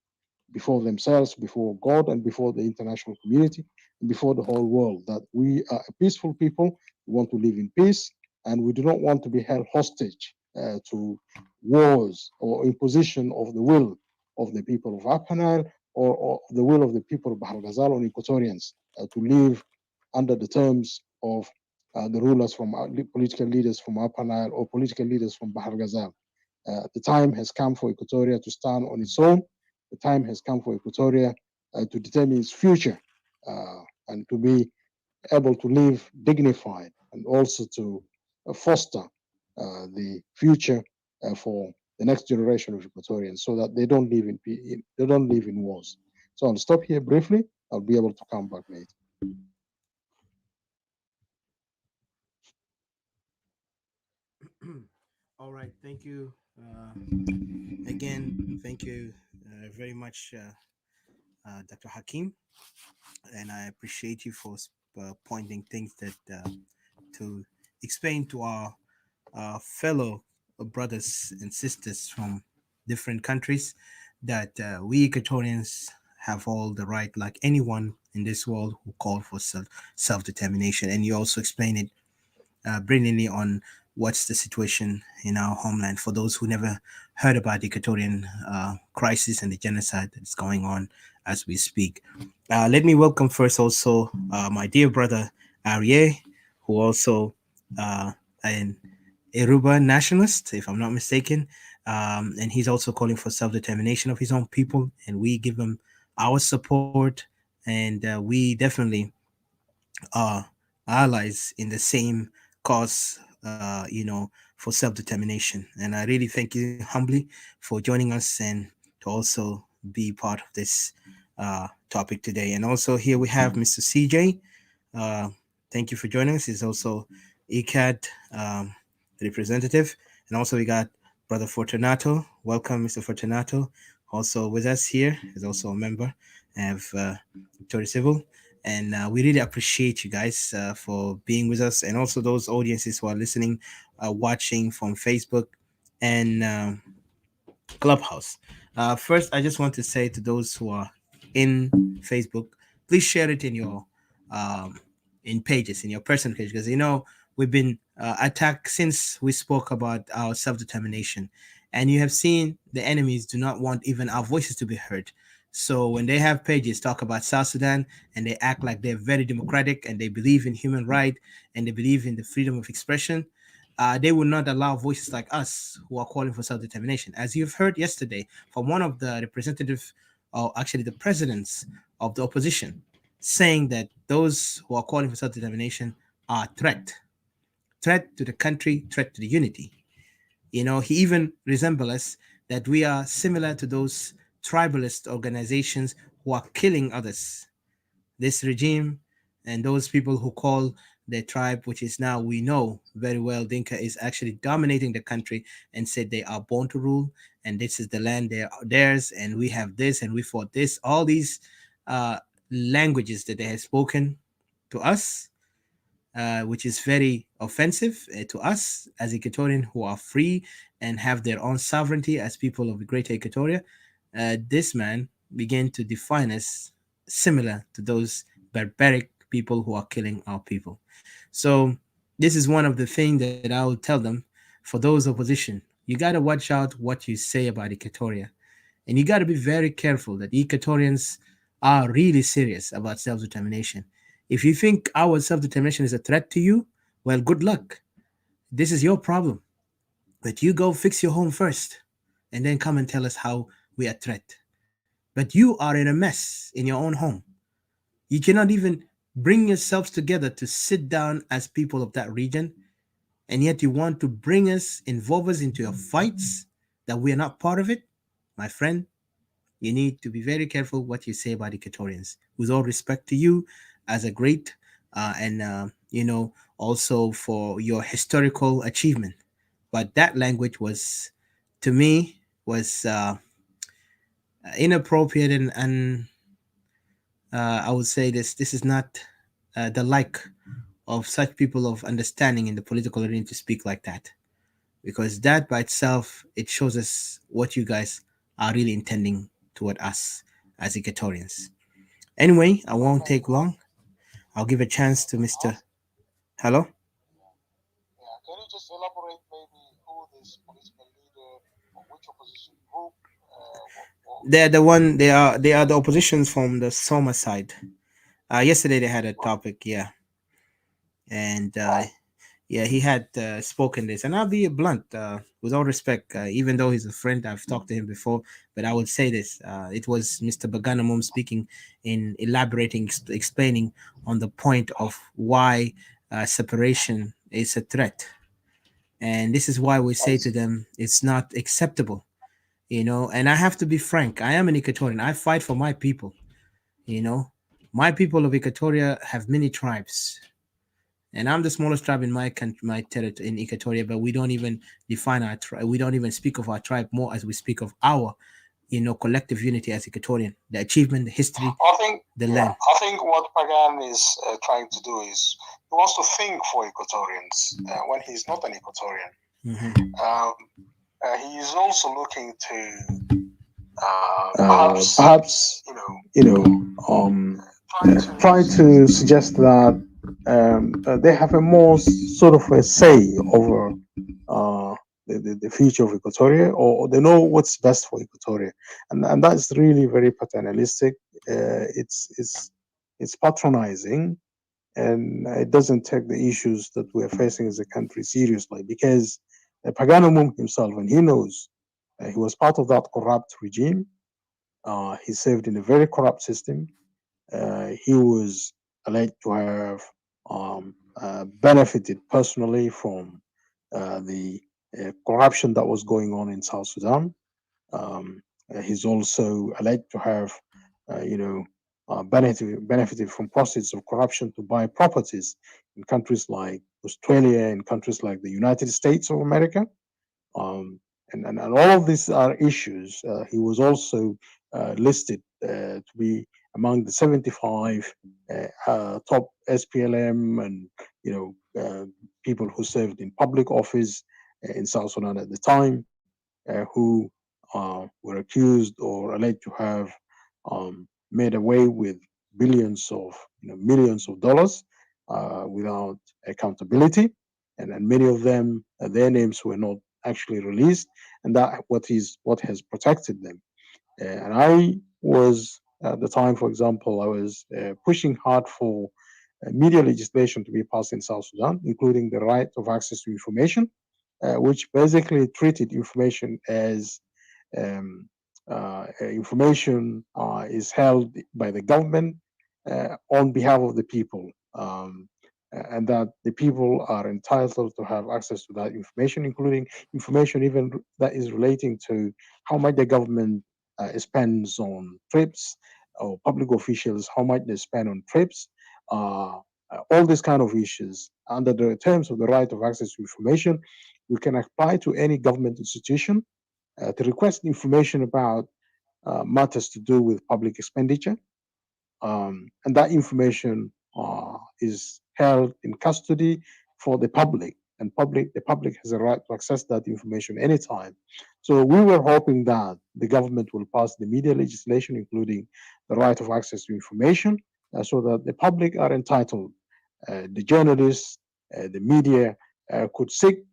before themselves, before God, and before the international community, and before the whole world, that we are a peaceful people. We want to live in peace, and we do not want to be held hostage to wars or imposition of the will of the people of Upper Nile, or the will of the people of Bahr el Ghazal on Equatorians to live under the terms of the rulers from political leaders from Upper Nile or political leaders from Bahr el Ghazal. The time has come for Equatoria to stand on its own. The time has come for Equatoria to determine its future and to be able to live dignified, and also to foster the future for the next generation of Equatorians, so that they don't live in wars. So I'll stop here briefly. I'll be able to come back later. All right, thank you again. Thank you very much, Dr. Hakim, and I appreciate you for pointing things that to explain to our fellow brothers and sisters from different countries that we Equatorians have all the right, like anyone in this world, who call for self determination. And you also explain it brilliantly on what's the situation in our homeland for those who never heard about the Equatorian crisis and the genocide that's going on as we speak. Let me welcome first also my dear brother Arie, who also an Yoruba nationalist, if I'm not mistaken, and he's also calling for self-determination of his own people, and we give him our support, and we definitely are allies in the same cause, for self-determination. And I really thank you humbly for joining us and to also be part of this topic today. And also here we have Mr. CJ. Uh, Thank you for joining us. He's also ECAD representative. And also we got Brother Fortunato. Welcome, Mr. Fortunato. Also with us here is also a member of Victoria Civil. And we really appreciate you guys for being with us, and also those audiences who are listening, watching from Facebook and Clubhouse. First, I just want to say to those who are in Facebook, please share it um, in pages, in your personal page, because we've been attacked since we spoke about our self determination, and you have seen the enemies do not want even our voices to be heard. So when they have pages talk about South Sudan and they act like they're very democratic and they believe in human right and they believe in the freedom of expression, they will not allow voices like us who are calling for self-determination. As you've heard yesterday from one of the representatives, or actually the presidents of the opposition, saying that those who are calling for self-determination are threat to the country, threat to the unity. He even resembles us, that we are similar to those tribalist organizations who are killing others. This regime and those people who call their tribe, which is now, we know very well, Dinka, is actually dominating the country, and said they are born to rule, and this is the land theirs, and we have this, and we fought this. All these uh, languages that they have spoken to us, which is very offensive to us as Equatorian who are free and have their own sovereignty as people of the Greater Equatoria. This man began to define us similar to those barbaric people who are killing our people. So this is one of the things that I will tell them. For those opposition, you got to watch out what you say about Equatoria, and you got to be very careful that Equatorians are really serious about self-determination. If you think our self-determination is a threat to you, well, good luck. This is your problem. But you go fix your home first, and then come and tell us how we are a threat. But you are in a mess in your own home. You cannot even bring yourselves together to sit down as people of that region, and yet you want to bring us, involve us into your fights that we are not part of it. My friend, you need to be very careful what you say about Equatorians. With all respect to you as a great and also for your historical achievement, but that language was, to me, was inappropriate, and I would say this is not the like of such people of understanding in the political arena to speak like that, because that by itself it shows us what you guys are really intending toward us as Equatorians. Anyway, I won't take long. I'll give a chance to Mr. Hello. Yeah, can you just elaborate maybe who this political leader or which opposition group? They're the one. They are the oppositions from the Soma side. Yesterday they had a topic, yeah, and yeah, he had spoken this, and I'll be blunt, with all respect, even though he's a friend, I've talked to him before, but I would say this: it was Mr. Baganamum speaking, in elaborating, explaining on the point of why separation is a threat, and this is why we say to them it's not acceptable, And I have to be frank: I am an Equatorian. I fight for my people, you know. My people of Equatoria have many tribes, and I'm the smallest tribe in my country, my territory in Equatoria. But we don't even define our tribe. We don't even speak of our tribe more as we speak of our, collective unity as Equatorian, the achievement, the history, the land. I think what Pagan is trying to do is he wants to think for Equatorians when he's not an Equatorian. He is also looking to perhaps try to suggest that they have a more sort of a say over the future of Equatoria, or they know what's best for Equatoria, and that's really very paternalistic. It's patronizing, and it doesn't take the issues that we're facing as a country seriously, because Paganamum himself, and he knows, he was part of that corrupt regime. He served in a very corrupt system. He was alleged to have benefited personally from the corruption that was going on in South Sudan. He's also alleged to have, benefited from proceeds of corruption to buy properties in countries like Australia, in countries like the United States of America. And all of these are issues. He was also listed to be among the 75 top SPLM and people who served in public office in South Sudan at the time, who were accused or alleged to have made away with billions of millions of dollars without accountability, and many of them, their names were not actually released, and that what has protected them. And I was at the time, for example, I was pushing hard for media legislation to be passed in South Sudan, including the right of access to information, which basically treated information as information is held by the government on behalf of the people, and that the people are entitled to have access to that information, including information even that is relating to how much the government spends on trips, or public officials, how much they spend on trips, all these kind of issues. Under the terms of the right of access to information, you can apply to any government institution to request information about matters to do with public expenditure, and that information is held in custody for the public, and the public has a right to access that information anytime. So we were hoping that the government will pass the media legislation, including the right of access to information, so that the public are entitled, the journalists, the media could seek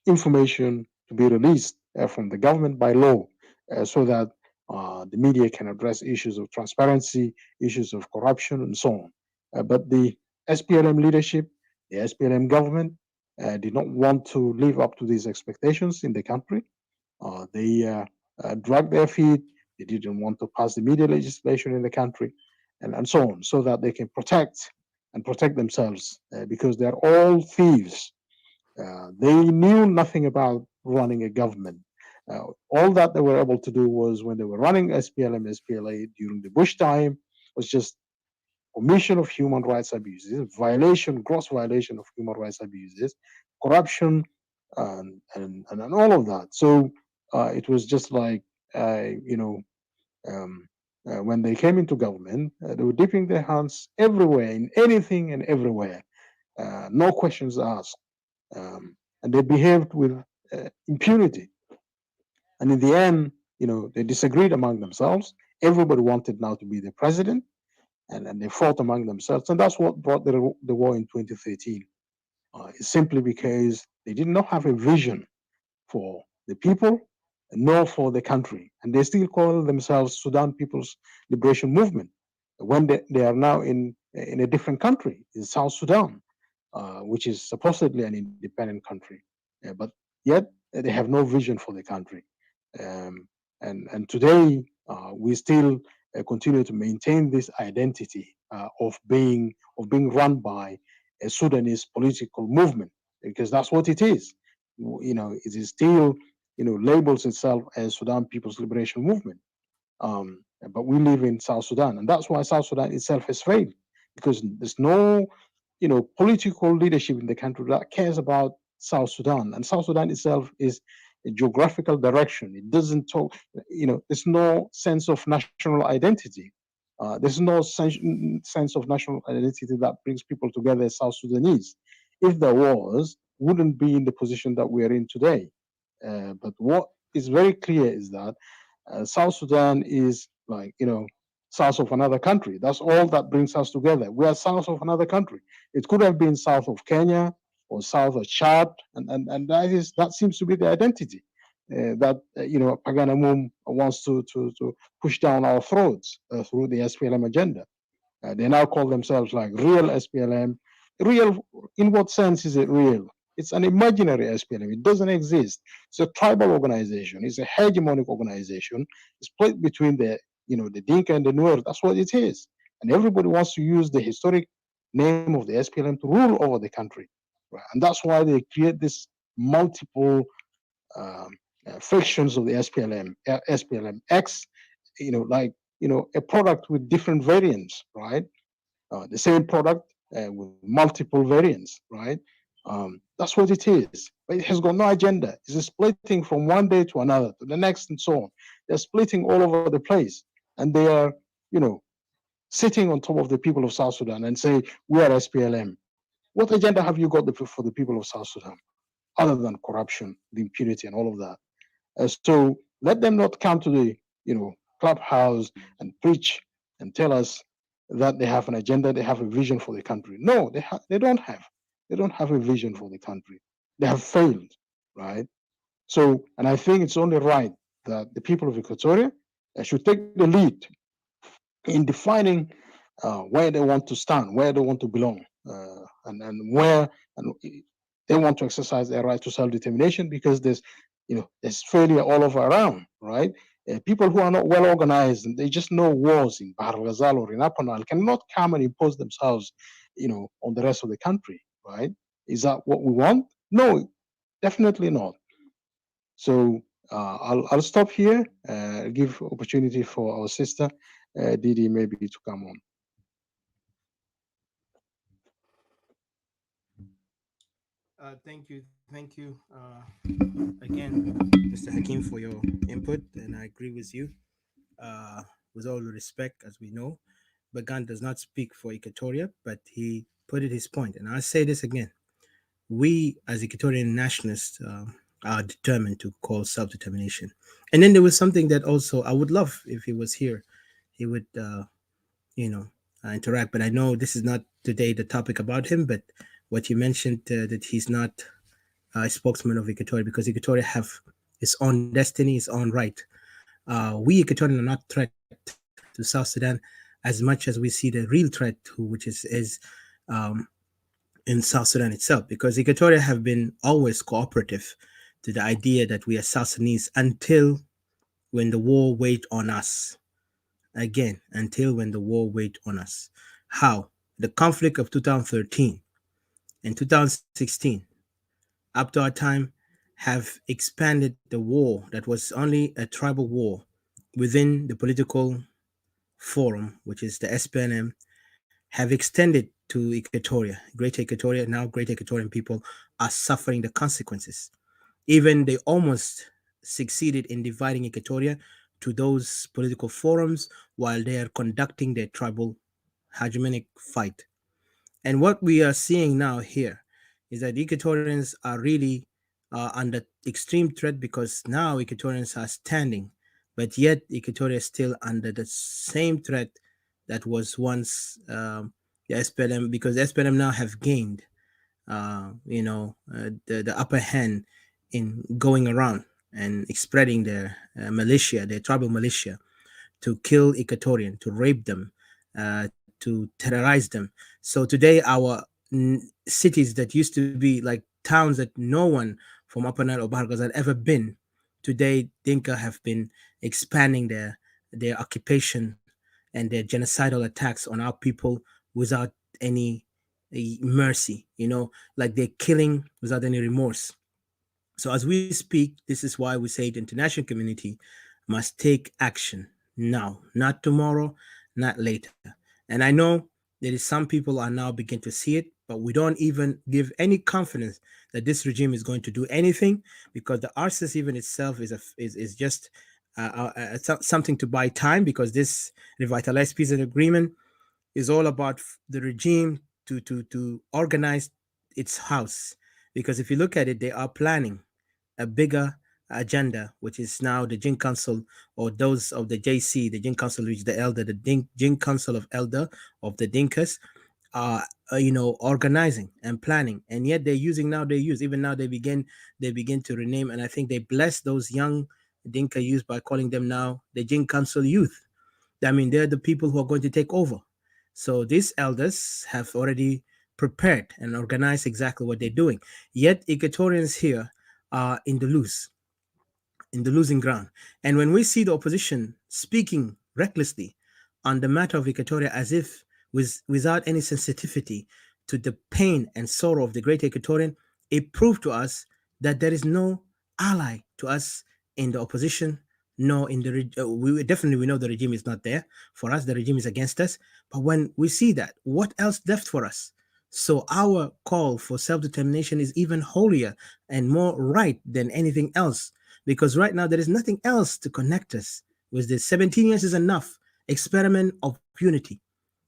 information to be released from the government by law, so that the media can address issues of transparency, issues of corruption, and so on. But the SPLM leadership, the SPLM government, did not want to live up to these expectations in the country. They dragged their feet. They didn't want to pass the media legislation in the country, and so on, so that they can protect themselves, because they're all thieves. They knew nothing about running a government. All that they were able to do was, when they were running SPLM, SPLA during the Bush time, was just commission of human rights abuses, gross violation of human rights abuses, corruption, and all of that. So it was just like, when they came into government, they were dipping their hands everywhere in anything and everywhere. no questions asked, and they behaved with impunity. And in the end, they disagreed among themselves. Everybody wanted now to be the president, and they fought among themselves, and that's what brought the war in 2013. It's simply because they did not have a vision for the people, nor for the country. And they still call themselves Sudan People's Liberation Movement when they are now in a different country, in South Sudan, which is supposedly an independent country. But yet they have no vision for the country. And today we still continue to maintain this identity of being run by a Sudanese political movement, because that's what it is. It is still labels itself as Sudan People's Liberation Movement. But we live in South Sudan, and that's why South Sudan itself has failed, because there's no political leadership in the country that cares about South Sudan, and South Sudan itself is a geographical direction. It doesn't talk, there's no sense of national identity. There's no sense of national identity that brings people together as South Sudanese. If there was, wouldn't be in the position that we are in today. But what is very clear is that South Sudan is like, south of another country. That's all that brings us together. We are south of another country. It could have been south of Kenya or south of Chad, and that seems to be the identity that Paganamum wants to push down our throats through the SPLM agenda. They now call themselves like real SPLM. Real, in what sense is it real? It's an imaginary SPLM. It doesn't exist. It's a tribal organization. It's a hegemonic organization. It's split between the Dinka and the Nuer. That's what it is. And everybody wants to use the historic name of the SPLM to rule over the country. Right? And that's why they create this multiple fractions of the SPLM, SPLM X, a product with different variants, right? The same product with multiple variants, right? That's what it is. But it has got no agenda. It's splitting from one day to another, to the next, and so on. They're splitting all over the place, and they are, sitting on top of the people of South Sudan and say, we are SPLM. What agenda have you got for the people of South Sudan, other than corruption, the impunity, and all of that? So let them not come to the, clubhouse and preach and tell us that they have an agenda, they have a vision for the country. No, they don't have. They don't have a vision for the country. They have failed, right? So, and I think it's only right that the people of Equatoria should take the lead in defining where they want to stand, where they want to belong, and where they want to exercise their right to self-determination, because there's failure all over around, right? People who are not well organized and they just know wars in Bahr al-Ghazal or in Apanal cannot come and impose themselves, on the rest of the country, right? Is that what we want? No, definitely not. So I'll stop here. Give opportunity for our sister Didi maybe to come on. Thank you again, Mr. Hakim, for your input, and I agree with you. With all the respect, as we know, Bagan does not speak for Equatoria, but he put it his point, and I'll say this again: we, as Equatorian nationalists, are determined to call self-determination. And then there was something that also I would love if he was here, he would, interact. But I know this is not today the topic about him. But what you mentioned that he's not a spokesman of Equatoria because Equatoria have its own destiny, its own right. We Equatorians are not threat to South Sudan as much as we see the real threat to, which is in South Sudan itself, because Equatoria have been always cooperative to the idea that we are South Sudanese until when the war weighed on us. Again, until when the war weighed on us. How? The conflict of 2013 and 2016, up to our time, have expanded the war that was only a tribal war within the political forum, which is the SPLM, have extended to Equatoria, Greater Equatoria. Now Greater Equatorian people are suffering the consequences. Even they almost succeeded in dividing Equatoria to those political forums while they are conducting their tribal hegemonic fight. And what we are seeing now here is that Equatorians are really under extreme threat because now Equatorians are standing, but yet Equatoria is still under the same threat that was once the SPLM, because the SPLM now have gained, the upper hand in going around and spreading their militia, their tribal militia, to kill Equatorian, to rape them, to terrorize them. So today, our cities that used to be like towns that no one from Upper Nile or Bargas had ever been, today Dinka have been expanding their occupation and their genocidal attacks on our people without any mercy. Like they're killing without any remorse. So as we speak, this is why we say the international community must take action now, not tomorrow, not later. And I know there is some people are now begin to see it, but we don't even give any confidence that this regime is going to do anything, because the RCS even itself is just something to buy time, because this revitalized peace and agreement is all about the regime to organize its house. Because if you look at it, they are planning a bigger agenda, which is now the Jin Council, or those of the JC, the Jin Council, which is the elder, the Jin Council of Elder of the Dinkas, are organizing and planning, and yet they're using now. They use even now. They begin to rename, and I think they bless those young Dinka youth by calling them now the Jin Council youth. I mean, they're the people who are going to take over. So these elders have already prepared and organized exactly what they're doing. Yet Equatorians here are in the losing ground. And when we see the opposition speaking recklessly on the matter of Equatoria, as if without any sensitivity to the pain and sorrow of the great Equatorian, it proved to us that there is no ally to us in the opposition. No, in the we know the regime is not there for us. The regime is against us. But when we see that, what else left for us? So our call for self-determination is even holier and more right than anything else, because right now there is nothing else to connect us with this. 17 years is enough experiment of unity.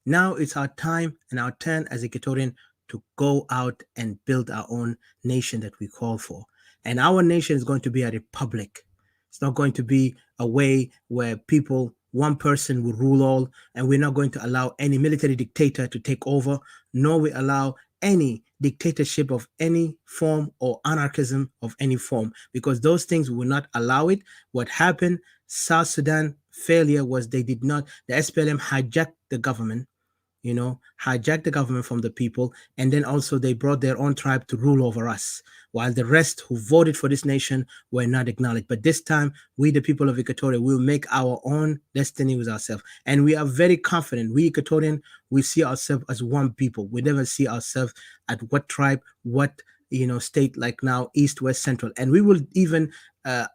Now it's our time and our turn as Equatorian to go out and build our own nation that we call for. And our nation is going to be a republic. It's not going to be a way where people, one person will rule all, and we're not going to allow any military dictator to take over, nor we allow any dictatorship of any form or anarchism of any form, because those things we will not allow it. What happened, South Sudan failure was the SPLM hijacked the government, hijacked the government from the people, and then also they brought their own tribe to rule over us, while the rest who voted for this nation were not acknowledged. But this time, we, the people of Equatoria, will make our own destiny with ourselves. And we are very confident. We Equatorian, we see ourselves as one people. We never see ourselves at what tribe, what state, like now, east, west, central. And we will even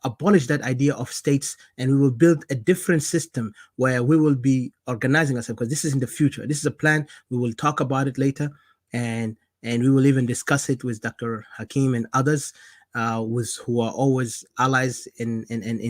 abolish that idea of states, and we will build a different system where we will be organizing ourselves, because this is in the future. This is a plan. We will talk about it later, and we will even discuss it with Dr. Hakim and others, who are always allies in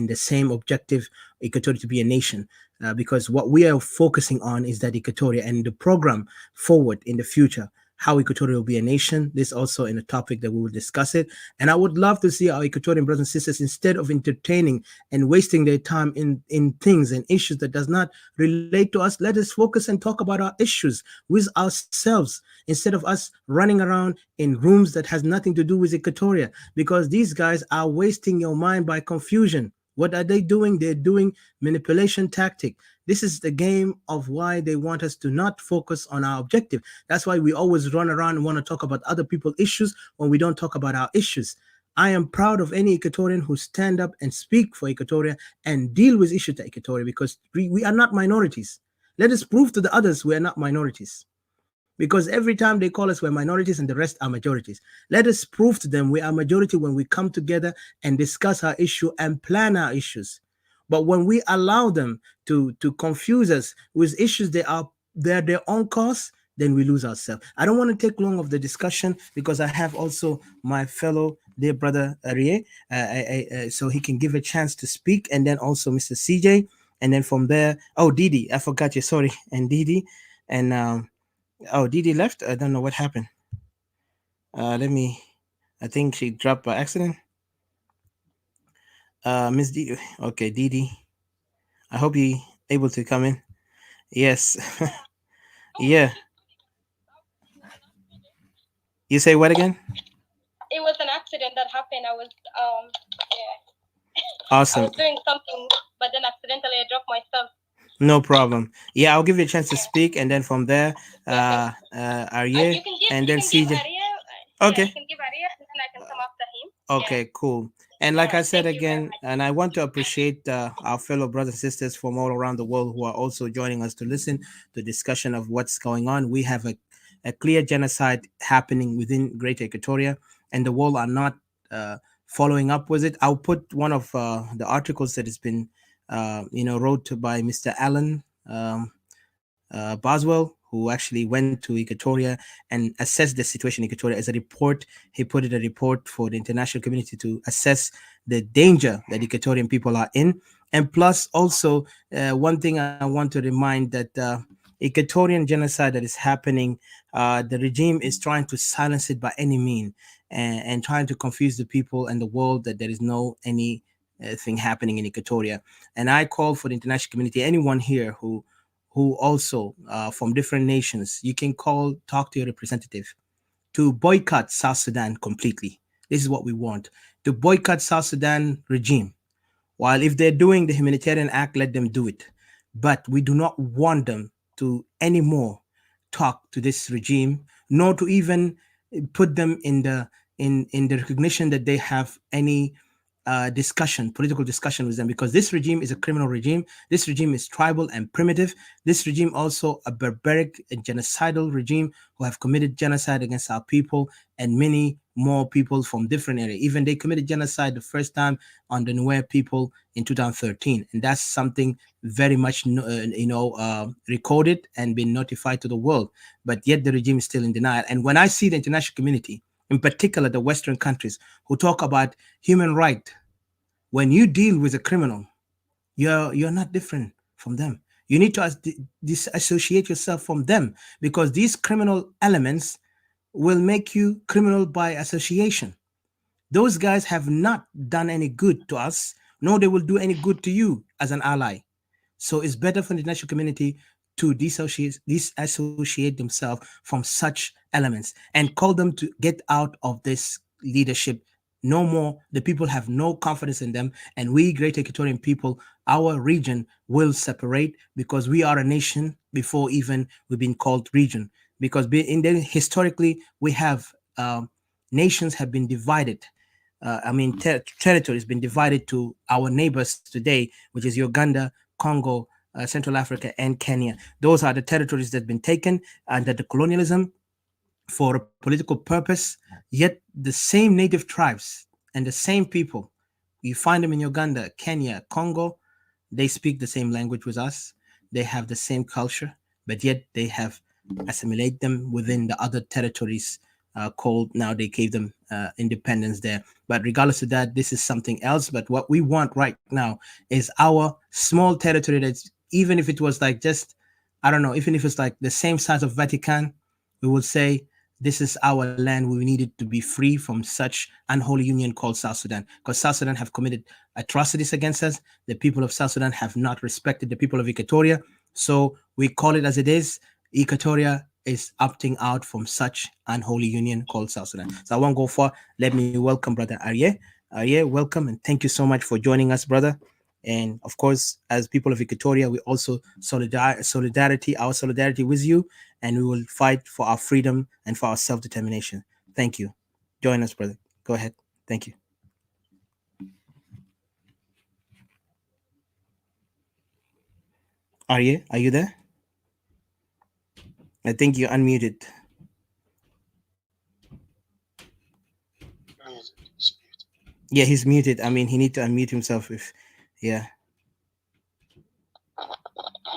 the same objective, Equatoria to be a nation. Because what we are focusing on is that Equatoria, and the program forward in the future, how Equatoria will be a nation. This also in a topic that we will discuss it. And I would love to see our Equatorian brothers and sisters, instead of entertaining and wasting their time in things and issues that does not relate to us, let us focus and talk about our issues with ourselves, instead of us running around in rooms that has nothing to do with Equatoria, because these guys are wasting your mind by confusion. What are they doing? They're doing manipulation tactic. This is the game of why they want us to not focus on our objective. That's why we always run around and want to talk about other people's issues when we don't talk about our issues. I am proud of any Equatorian who stand up and speak for Equatoria and deal with issues to Equatoria, because we are not minorities. Let us prove to the others we are not minorities. Because every time they call us, we're minorities and the rest are majorities. Let us prove to them we are majority when we come together and discuss our issue and plan our issues. But when we allow them to confuse us with issues they're their own cause, then we lose ourselves. I don't want to take long of the discussion, because I have also my fellow dear brother Arie, so he can give a chance to speak, and then also Mr. CJ, and then from there, Didi, I forgot you, sorry, and Didi, and Oh, Didi left. I don't know what happened. Let me. I think she dropped by accident. Miss Didi. Okay, Didi. I hope you able to come in. Yes. Yeah. You say what again? It was an accident that happened. I was yeah. I Awesome. was doing something, but then accidentally I dropped myself. No problem. Yeah, I'll give you a chance to speak, and then from there, You Arye, can give and then Arya. CJ. Yeah, Okay. you can give Arya, and then I can come after him. Okay, cool. And All like I right. said Thank you very again, much. and I want to appreciate our fellow brothers and sisters from all around the world who are also joining us to listen to discussion of what's going on. We have a clear genocide happening within Greater Equatoria, and the world are not following up with it. I'll put one of the articles that has been, wrote by Mr. Alan Boswell, who actually went to Equatoria and assessed the situation in Equatoria as a report. He put it a report for the international community to assess the danger that Equatorian people are in. And plus, also, one thing I want to remind that Equatorian genocide that is happening, the regime is trying to silence it by any mean, and trying to confuse the people and the world that there is no any thing happening in Equatoria. And I call for the international community, anyone here who also from different nations, you can talk to your representative to boycott South Sudan completely. This is what we want, to boycott South Sudan regime. While if they're doing the humanitarian act, let them do it. But we do not want them to anymore talk to this regime, nor to even put them in the recognition that they have any political discussion with them, because this regime is a criminal regime. This regime is tribal and primitive. This regime also a barbaric and genocidal regime who have committed genocide against our people and many more people from different areas. Even they committed genocide the first time on the Nuer people in 2013, and that's something very much recorded and been notified to the world. But yet the regime is still in denial. And when I see the international community, in particular the Western countries, who talk about human right, when you deal with a criminal, you're not different from them. You need to disassociate yourself from them, because these criminal elements will make you criminal by association. Those guys have not done any good to us, nor they will do any good to you as an ally. So it's better for the international community to disassociate themselves from such elements and call them to get out of this leadership. No more. The people have no confidence in them. And we, Great Equatorian people, our region will separate, because we are a nation before even we've been called region. Because historically, we have nations have been divided. Territory has been divided to our neighbors today, which is Uganda, Congo, Central Africa, and Kenya. Those are the territories that have been taken under the colonialism for a political purpose. Yet the same native tribes and the same people, you find them in Uganda, Kenya, Congo, they speak the same language with us. They have the same culture, but yet they have assimilated them within the other territories called, now they gave them independence there. But regardless of that, this is something else. But what we want right now is our small territory, that's, even if it was like just, I don't know, even if it's like the same size of Vatican, we would say this is our land. We need it to be free from such unholy union called South Sudan, because South Sudan have committed atrocities against us. The people of South Sudan have not respected the people of Equatoria. So we call it as it is. Equatoria is opting out from such unholy union called South Sudan. So I won't go far. Let me welcome Brother Arye. Arye, welcome, and thank you so much for joining us, brother. And of course, as people of Equatoria, we also our solidarity with you, and we will fight for our freedom and for our self-determination. Thank you. Join us, brother. Go ahead. Thank you. Are you there? I think you're unmuted. Yeah, he's muted. I mean, he need to unmute himself yeah.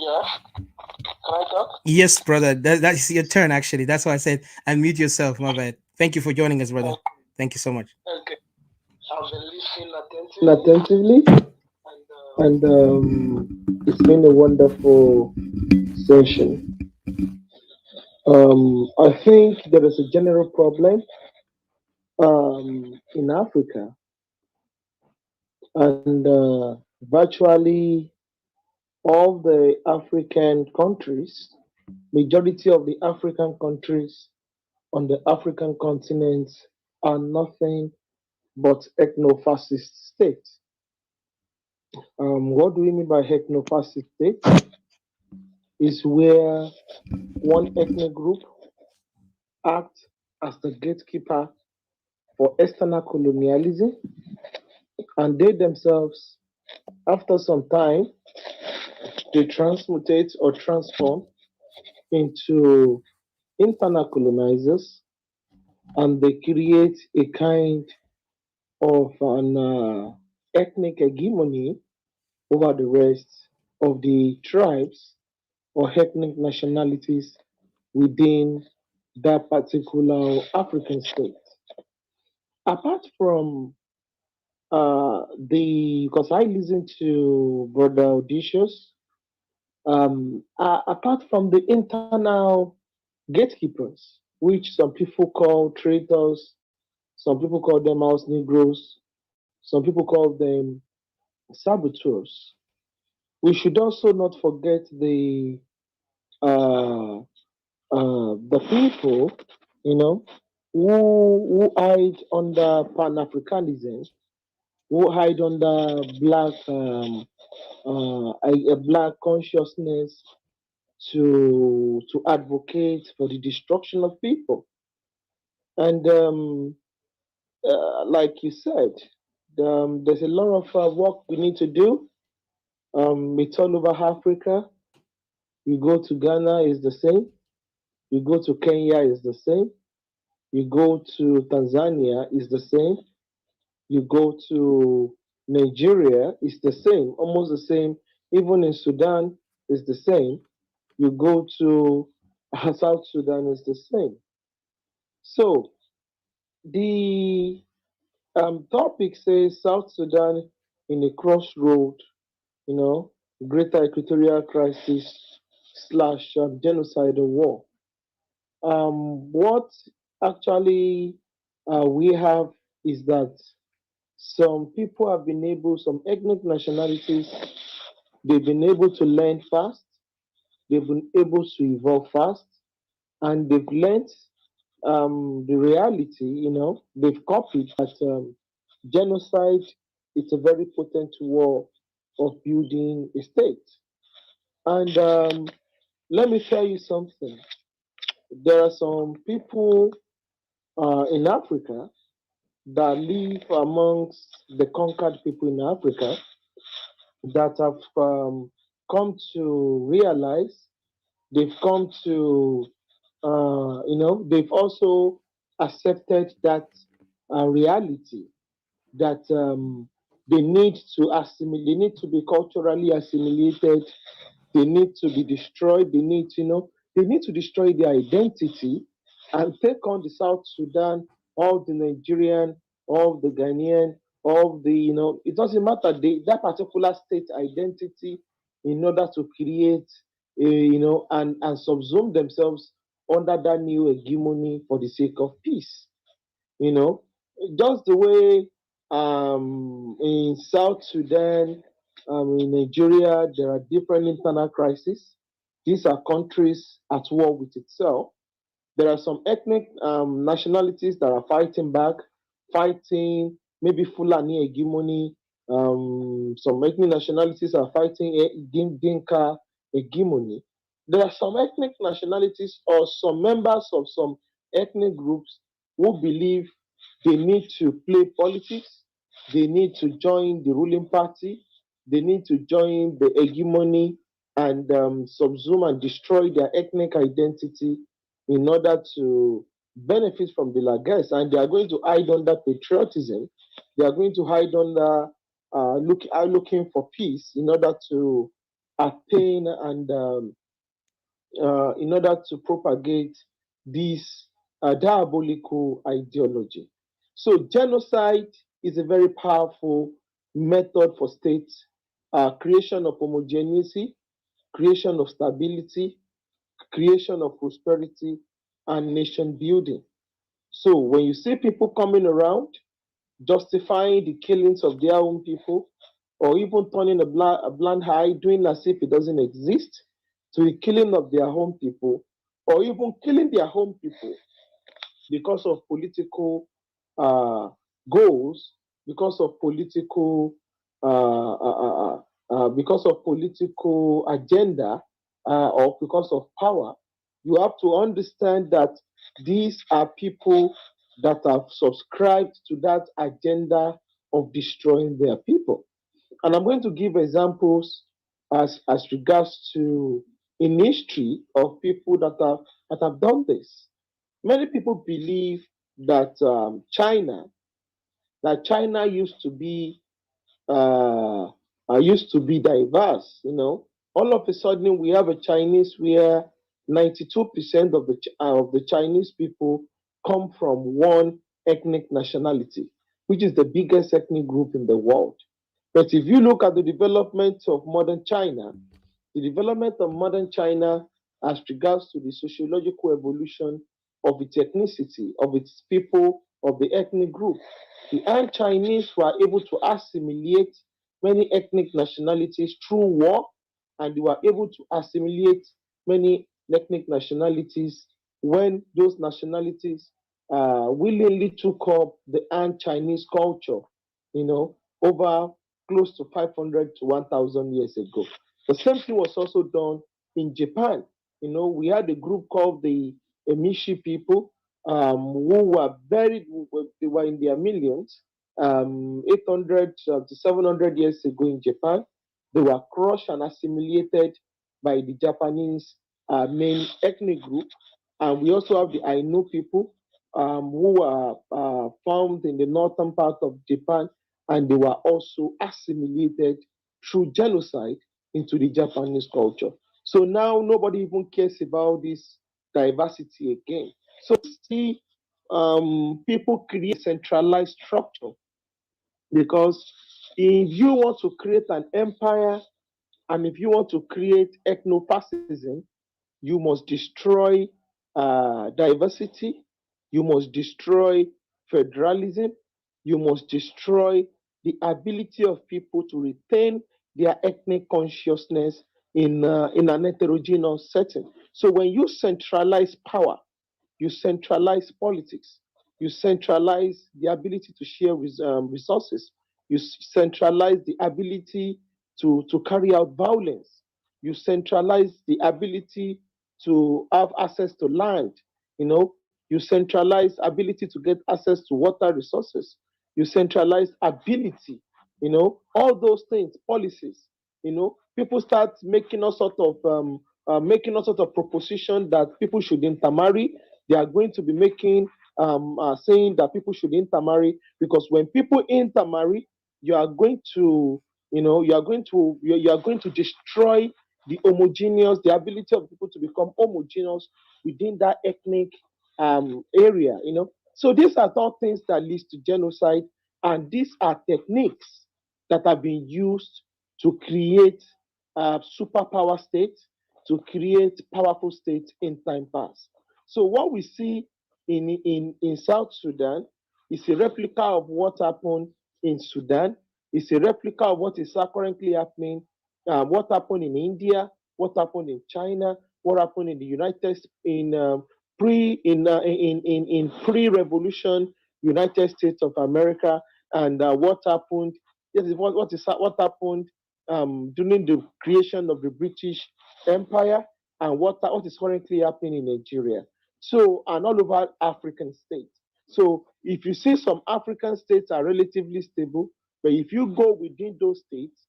Yeah. Can I talk? Yes, brother. That's your turn, actually. That's why I said unmute yourself. My bad. Thank you for joining us, brother. Thank you so much. Okay. I've been listening attentively, and it's been a wonderful session. I think there is a general problem in Africa, and virtually all the African countries, majority of the African countries on the African continent are nothing but ethno-fascist states. What do we mean by ethno-fascist state? Is where one ethnic group acts as the gatekeeper for external colonialism, and they themselves, after some time, they transmutate or transform into internal colonizers, and they create a kind of an ethnic hegemony over the rest of the tribes or ethnic nationalities within that particular African state. Apart from because I listen to Brother Odysseus, apart from the internal gatekeepers, which some people call traitors, some people call them house Negroes, some people call them saboteurs. We should also not forget uh, the people, you know, who hide under Pan Africanism, who hide under a black consciousness to advocate for the destruction of people. And like you said, there's a lot of work we need to do. It's all over Africa. You go to Ghana, is the same. You go to Kenya, is the same. You go to Tanzania, is the same. You go to Nigeria, it's the same, almost the same. Even in Sudan, it's the same. You go to South Sudan, it's the same. So the topic says South Sudan in a crossroad, you know, greater equatorial crisis slash genocidal war. What actually we have is that some people have been able, some ethnic nationalities, they've been able to learn fast, they've been able to evolve fast, and they've learned the reality, you know, they've copied that genocide is a very potent war of building a state. And let me tell you something. There are some people in Africa that live amongst the conquered people in Africa that have come to realize, they've come to, they've also accepted that reality that they need to assimilate, they need to be culturally assimilated, they need to be destroyed, they need, they need to destroy their identity and take on the South Sudan, all the Nigerian, all the Ghanaian, all the, it doesn't matter, that particular state identity in order to create, and subsume themselves under that new hegemony for the sake of peace. You know, just the way in South Sudan, in Nigeria, there are different internal crises. These are countries at war with itself. There are some ethnic nationalities that are fighting back, fighting maybe Fulani hegemony. Some ethnic nationalities are fighting Dinka hegemony. There are some ethnic nationalities or some members of some ethnic groups who believe they need to play politics, they need to join the ruling party, they need to join the hegemony and subsume and destroy their ethnic identity in order to benefit from the largesse. And they are going to hide under patriotism, they are going to hide under looking for peace in order to attain and in order to propagate this diabolical ideology. So, genocide is a very powerful method for states, creation of homogeneity, creation of stability, creation of prosperity and nation building. So when you see people coming around justifying the killings of their own people, or even turning a blind eye, doing as if it doesn't exist, to the killing of their own people, or even killing their own people because of political goals, because of political agenda, or because of power, you have to understand that these are people that have subscribed to that agenda of destroying their people. And I'm going to give examples as regards to in history of people that have done this. Many people believe that China uh, used to be diverse. You know, all of a sudden we have a Chinese where 92% of the Chinese people come from one ethnic nationality, which is the biggest ethnic group in the world. But if you look at the development of modern China, the development of modern China as regards to the sociological evolution of its ethnicity, of its people, of the ethnic group. The Han Chinese were able to assimilate many ethnic nationalities through war, and they were able to assimilate many ethnic nationalities when those nationalities willingly took up the Han Chinese culture, you know, over close to 500 to 1,000 years ago. The same thing was also done in Japan. You know, we had a group called the Emishi people, who were buried, they were in their millions, 800 to 700 years ago in Japan. They were crushed and assimilated by the Japanese main ethnic group. And we also have the Ainu people, who were found in the northern part of Japan, and they were also assimilated through genocide into the Japanese culture. So now nobody even cares about this diversity again. So see, people create centralized structure, because if you want to create an empire and if you want to create ethno-fascism, you must destroy diversity, you must destroy federalism, you must destroy the ability of people to retain their ethnic consciousness in an heterogeneous setting. So when you centralize power, you centralize politics, you centralize the ability to share resources, you centralize the ability to carry out violence, you centralize the ability to have access to land, you know, you centralize ability to get access to water resources, you centralize ability, you know, all those things, policies, you know, people start making all sorts of proposition that people should intermarry. They are going to be making saying that people should intermarry, because when people intermarry, you are going to, you know, you are going to destroy the ability of people to become homogeneous within that ethnic area, you know. So these are all things that leads to genocide, and these are techniques that have been used to create superpower states, to create powerful states in time past. So what we see in South Sudan is a replica of what happened in Sudan. It's a replica of what is currently happening, what happened in India, what happened in China, what happened in the United States in pre-revolution United States of America, and what happened. This is what happened during the creation of the British Empire, and what is currently happening in Nigeria. So, and all over African states. So, if you see some African states are relatively stable, but if you go within those states,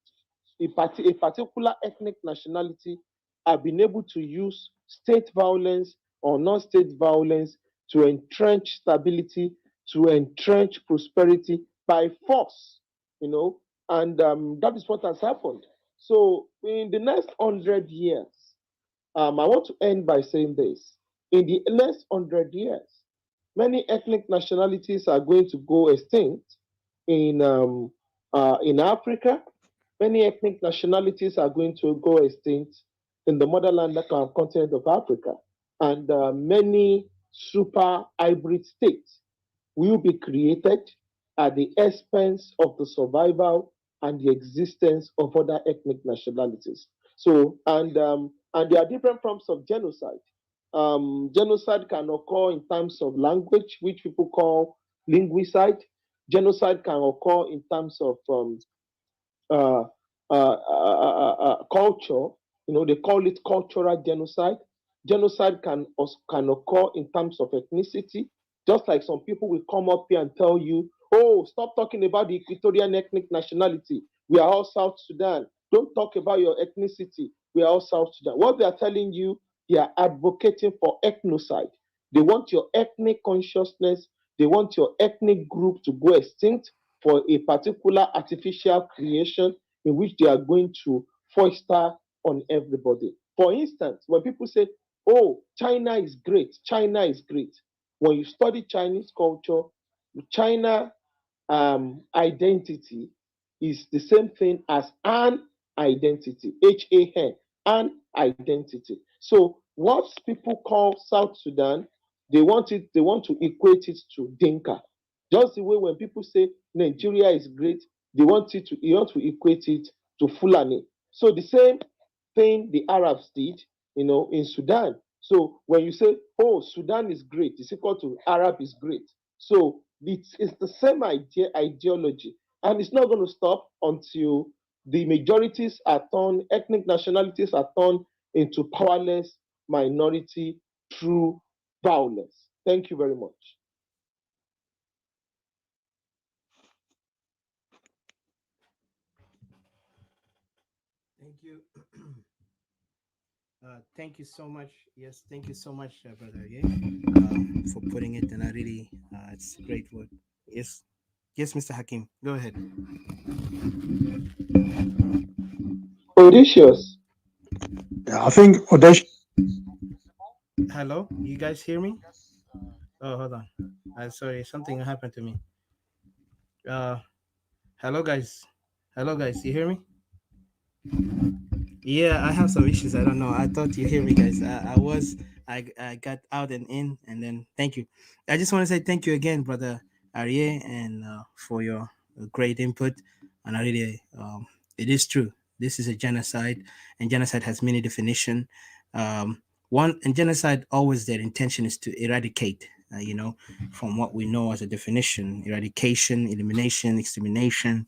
a particular ethnic nationality have been able to use state violence or non-state violence to entrench stability, to entrench prosperity by force, you know, and that is what has happened. So in the next 100 years, I want to end by saying this. In the next 100 years, many ethnic nationalities are going to go extinct in Africa. Many ethnic nationalities are going to go extinct in the motherland continent of Africa, and many super hybrid states will be created at the expense of the survival and the existence of other ethnic nationalities. So, and there are different forms of genocide. Genocide can occur in terms of language, which people call linguicide. Genocide can occur in terms of uh, culture. You know, they call it cultural genocide. Genocide can occur in terms of ethnicity. Just like some people will come up here and tell you, "Oh, stop talking about the Equatorian ethnic nationality. We are all South Sudan. Don't talk about your ethnicity. We are all South Sudan." What they are telling you, they are advocating for ethnocide. They want your ethnic consciousness. They want your ethnic group to go extinct for a particular artificial creation in which they are going to foster on everybody. For instance, when people say, "Oh, China is great, China is great," when you study Chinese culture, China identity is the same thing as an identity, HAN, an identity. So what people call South Sudan, they want to equate it to Dinka. Just the way when people say Nigeria is great, you want to equate it to Fulani. So the same thing the Arabs did, you know, in Sudan. So when you say, "Oh, Sudan is great," it's equal to Arab is great. So it's the same ideology, and it's not going to stop until the majorities are turned, ethnic nationalities are turned into powerless minority through violence. Thank you very much. Thank you. Thank you so much. Yes, thank you so much, brother. Yeah, for putting it. And I really, it's a great word. Yes, yes, Mr. Hakim. Go ahead. Odysseus. Yeah, I think Odesh. Hello, you guys hear me? Oh, hold on. Sorry, something happened to me. Uh, hello, guys. Hello, guys. You hear me? Yeah, I have some issues. I don't know. I thought you hear me, guys. I got out and in, and then thank you. I just want to say thank you again, brother Arie, and for your great input. And I really, it is true. This is a genocide, and genocide has many definition. One and genocide always their intention is to eradicate. From what we know as a definition, eradication, elimination, extermination,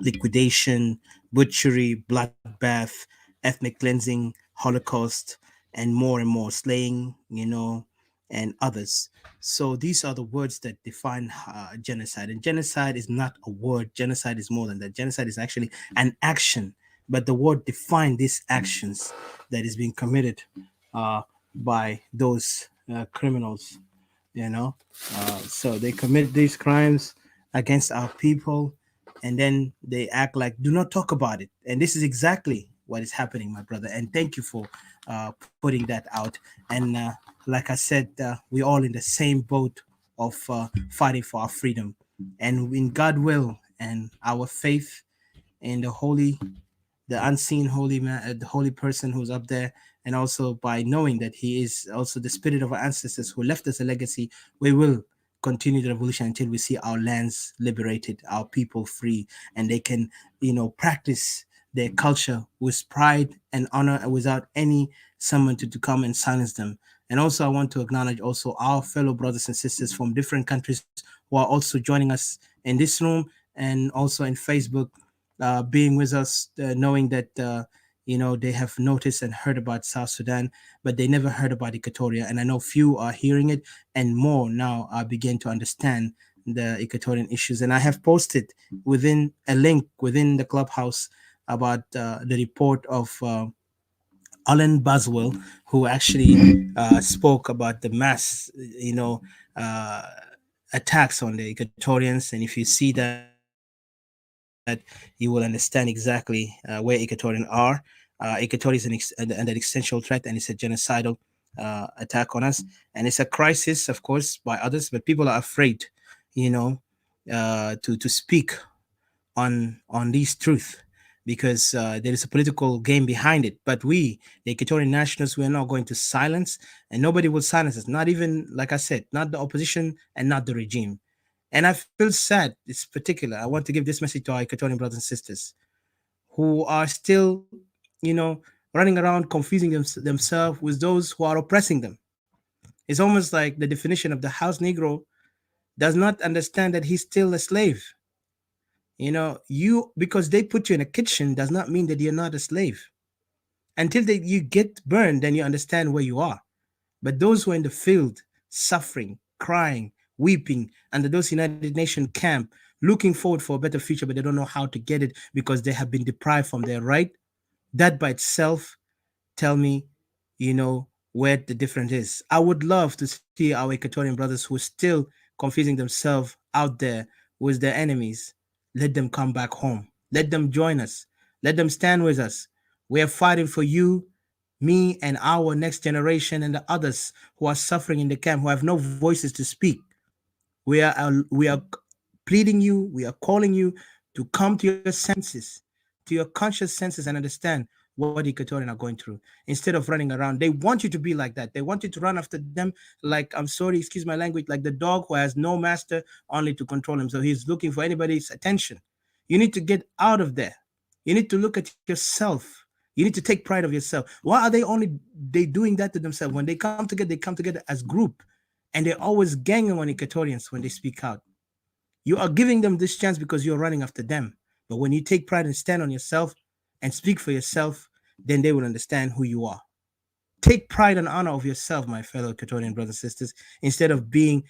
liquidation, butchery, bloodbath, ethnic cleansing, Holocaust, and more, slaying, and others. So these are the words that define genocide. And genocide is not a word. Genocide is more than that. Genocide is actually an action. But the word define these actions that is being committed by those criminals so they commit these crimes against our people, and then they act like do not talk about it. And this is exactly what is happening, my brother. And thank you for putting that out. And like I said, we're all in the same boat of fighting for our freedom, and in God will and our faith in the unseen holy man, the holy person who's up there, and also by knowing that he is also the spirit of our ancestors who left us a legacy, we will continue the revolution until we see our lands liberated, our people free, and they can, practice their culture with pride and honor without any someone to come and silence them. And also, I want to acknowledge also our fellow brothers and sisters from different countries who are also joining us in this room and also in Facebook, being with us, knowing that they have noticed and heard about South Sudan, but they never heard about Equatoria. And I know few are hearing it, and more now are begin to understand the Equatorian issues. And I have posted within a link within the clubhouse about the report of Alan Baswell, who actually spoke about the mass, uh, attacks on the Equatorians. And if you see that, you will understand exactly where Equatorians are. Equatoria is under existential threat, and it's a genocidal attack on us. And it's a crisis, of course, by others, but people are afraid, you know, to speak on these truth because there is a political game behind it. But we, the Equatorian nationals, we are not going to silence, and nobody will silence us. Not even, like I said, not the opposition and not the regime. And I feel sad. It's particular. I want to give this message to our Equatorian brothers and sisters who are still, running around confusing themselves with those who are oppressing them. It's almost like the definition of the house Negro does not understand that he's still a slave. You because they put you in a kitchen does not mean that you're not a slave. Until you get burned, then you understand where you are. But those who are in the field, suffering, crying, weeping, under those United Nations camp, looking forward for a better future, but they don't know how to get it because they have been deprived from their right, that by itself tell me, where the difference is. I would love to see our Equatorian brothers who are still confusing themselves out there with their enemies. Let them come back home. Let them join us. Let them stand with us. We are fighting for you, me, and our next generation and the others who are suffering in the camp, who have no voices to speak. We are pleading you, we are calling you to come to your senses, to your conscious senses, and understand what the Equatorians are going through. Instead of running around, they want you to be like that. They want you to run after them like, I'm sorry, excuse my language, like the dog who has no master, only to control him. So he's looking for anybody's attention. You need to get out of there. You need to look at yourself. You need to take pride of yourself. Why are they doing that to themselves? When they come together, they come together as group, and they're always ganging on Equatorians when they speak out. You are giving them this chance because you're running after them. But when you take pride and stand on yourself and speak for yourself, then they will understand who you are. Take pride and honor of yourself, my fellow Equatorian brothers and sisters, instead of being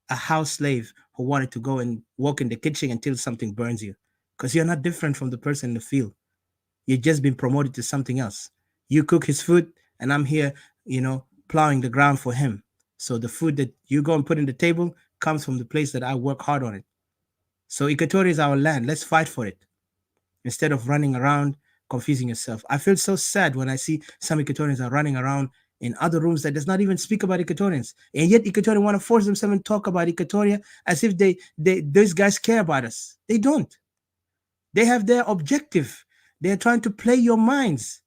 a house slave who wanted to go and walk in the kitchen until something burns you. Because you're not different from the person in the field. You've just been promoted to something else. You cook his food, and I'm here, plowing the ground for him. So the food that you go and put in the table comes from the place that I work hard on it. So Equatoria is our land. Let's fight for it instead of running around confusing yourself. I feel so sad when I see some Equatorians are running around in other rooms that does not even speak about Equatorians, and yet Equatorians want to force themselves and talk about Equatoria as if those guys care about us. They don't. They have their objective. They're trying to play your minds.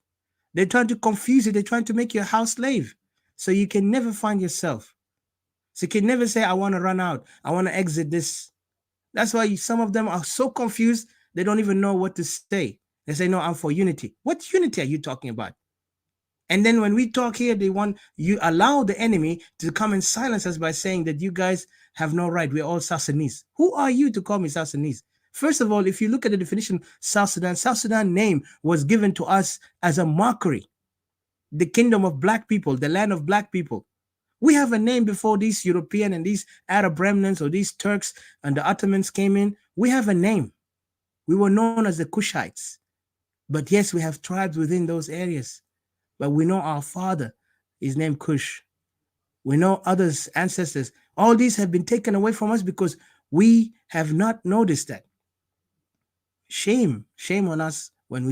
They're trying to confuse you. They're trying to make you a house slave, so you can never find yourself. So you can never say, I want to run out. I want to exit this. That's why some of them are so confused, they don't even know what to say. They say, no, I'm for unity. What unity are you talking about? And then when we talk here, you allow the enemy to come and silence us by saying that you guys have no right. We're all South Sudanese. Who are you to call me South Sudanese? First of all, if you look at the definition, South Sudan name was given to us as a mockery. The kingdom of black people, the land of black people. We have a name before these European and these Arab remnants or these Turks and the Ottomans came in. We have a name. We were known as the Kushites. But yes, we have tribes within those areas. But we know our father is named Kush. We know others, ancestors. All these have been taken away from us because we have not noticed that. Shame on us when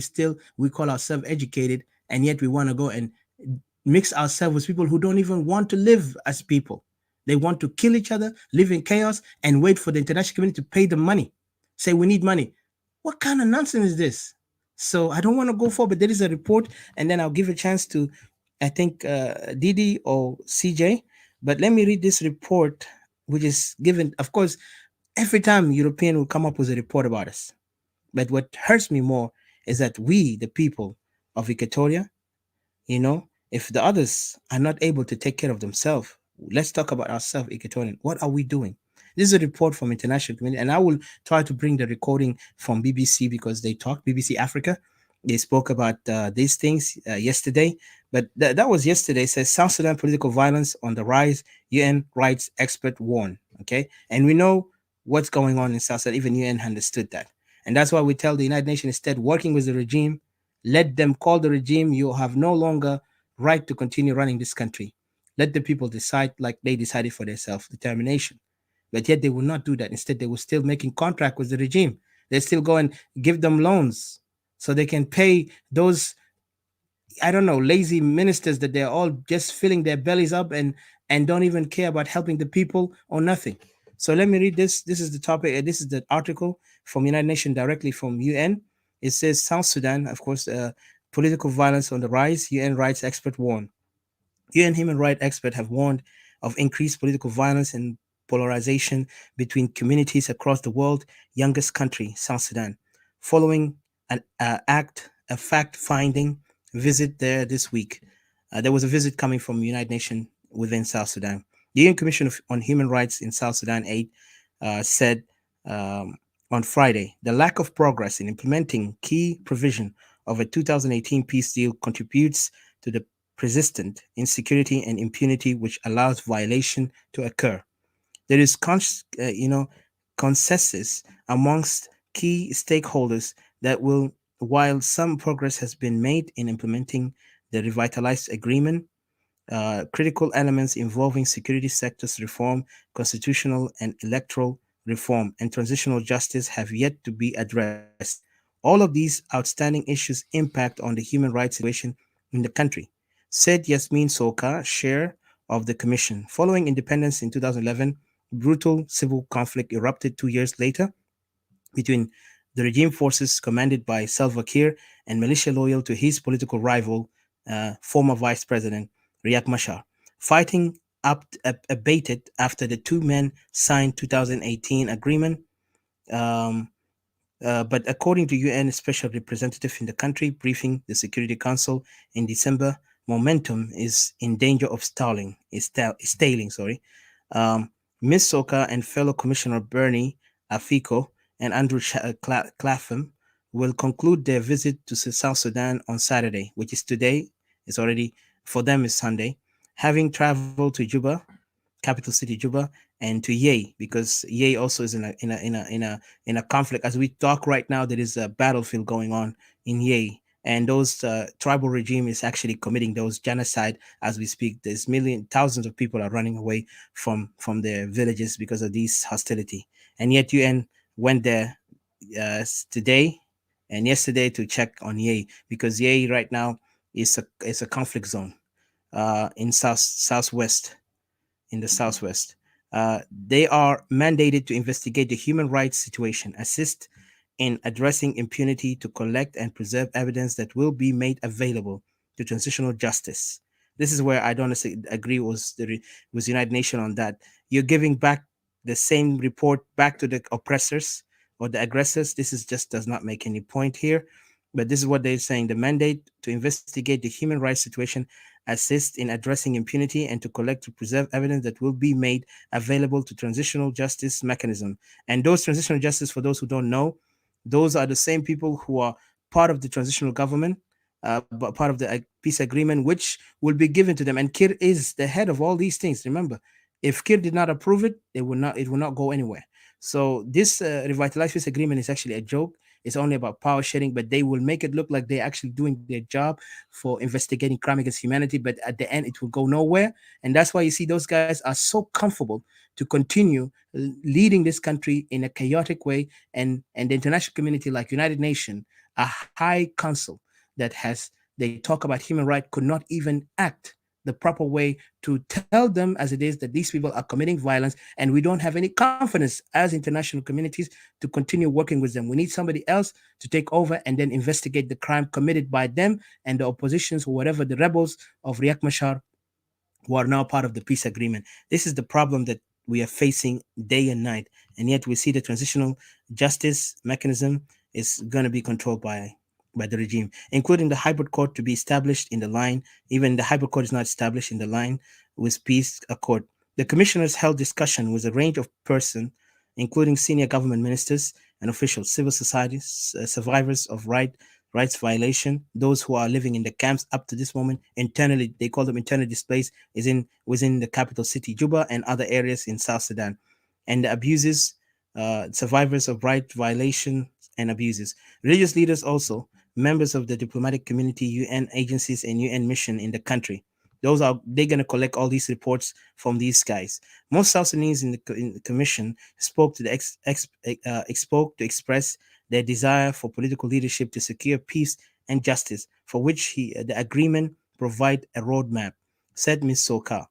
we call ourselves educated, and yet we want to go and mix ourselves with people who don't even want to live as people. They want to kill each other, live in chaos, and wait for the international community to pay them money. Say, we need money. What kind of nonsense is this? So I don't want to go forward, but there is a report, and then I'll give a chance to, I think, Didi or CJ. But let me read this report, which is given, of course, every time European will come up with a report about us. But what hurts me more is that we, the people of Equatoria, if the others are not able to take care of themselves, let's talk about ourselves, Equatorian. What are we doing? This is a report from international community, and I will try to bring the recording from BBC because they talked, BBC Africa. They spoke about these things yesterday, but that was yesterday. It says South Sudan political violence on the rise, UN rights expert warn. Okay, and we know what's going on in South Sudan. Even UN understood that, and that's why we tell the United Nations, instead working with the regime, let them call the regime. You have no longer right to continue running this country. Let the people decide like they decided for their self-determination. But yet they will not do that. Instead, they will still making contract with the regime. They still go and give them loans so they can pay those, I don't know, lazy ministers that they're all just filling their bellies up and don't even care about helping the people or nothing. So let me read this. This is the topic. This is the article from United Nations directly from UN. It says South Sudan, of course, political violence on the rise. UN rights expert warn. UN human rights experts have warned of increased political violence and polarization between communities across the world, youngest country, South Sudan, following a fact-finding visit there this week. There was a visit coming from United Nations within South Sudan. The UN Commission on Human Rights in South Sudan 8 said um, on Friday the lack of progress in implementing key provision of a 2018 peace deal contributes to the persistent insecurity and impunity which allows violation to occur. There is consensus amongst key stakeholders that while some progress has been made in implementing the revitalized agreement, critical elements involving security sectors reform, constitutional and electoral reform, and transitional justice have yet to be addressed. All of these outstanding issues impact on the human rights situation in the country, said Yasmin Soka, chair of the commission. Following independence in 2011, brutal civil conflict erupted 2 years later between the regime forces commanded by Salva Kiir and militia loyal to his political rival, former Vice President Riek Machar. Fighting abated after the two men signed 2018 agreement. Um, but according to UN Special Representative in the country, briefing the Security Council in December, momentum is in danger of stalling. Sorry, Ms. Soka and fellow Commissioner Bernie Afiko and Andrew Clapham will conclude their visit to South Sudan on Saturday, which is today. It's already for them is Sunday. Having traveled to Juba, capital city Juba, and to Yei, because Yei also is in a conflict. As we talk right now, there is a battlefield going on in Yei, and those tribal regime is actually committing those genocide as we speak. There's thousands of people are running away from their villages because of these hostility, and yet UN went there today and yesterday to check on Yei, because Yei right now is a conflict zone in southwest in the southwest. They are mandated to investigate the human rights situation, assist in addressing impunity, to collect and preserve evidence that will be made available to transitional justice. This is where I don't agree with United Nations on that. You're giving back the same report back to the oppressors or the aggressors. This is just does not make any point here. But this is what they're saying: the mandate to investigate the human rights situation, assist in addressing impunity, and to collect to preserve evidence that will be made available to transitional justice mechanism. And those transitional justice, for those who don't know, those are the same people who are part of the transitional government, but part of the peace agreement, which will be given to them. And Kir is the head of all these things. Remember, if Kir did not approve it, it will not go anywhere. So this revitalized peace agreement is actually a joke. It's only about power sharing, but they will make it look like they're actually doing their job for investigating crime against humanity. But at the end, it will go nowhere. And that's why you see those guys are so comfortable to continue leading this country in a chaotic way. And the international community, like United Nations, a high council that they talk about human rights, could not even act the proper way to tell them as it is that these people are committing violence, and we don't have any confidence as international communities to continue working with them. We need somebody else to take over and then investigate the crime committed by them and the oppositions or whatever, the rebels of Riek Machar, who are now part of the peace agreement. This is the problem that we are facing day and night, and yet we see the transitional justice mechanism is going to be controlled by the regime, including the hybrid court to be established in the line. Even the hybrid court is not established in the line with peace accord. The commissioners held discussion with a range of persons, including senior government ministers and officials, civil society, survivors of rights violation, those who are living in the camps up to this moment, internally, they call them internally displaced, within the capital city, Juba, and other areas in South Sudan, and the abuses, survivors of right violation and abuses. Religious leaders also, members of the diplomatic community, UN agencies, and UN mission in the country. They're going to collect all these reports from these guys. Most South Sudanese in the commission spoke to express their desire for political leadership to secure peace and justice, for which the agreement provide a roadmap, said Ms. Soka.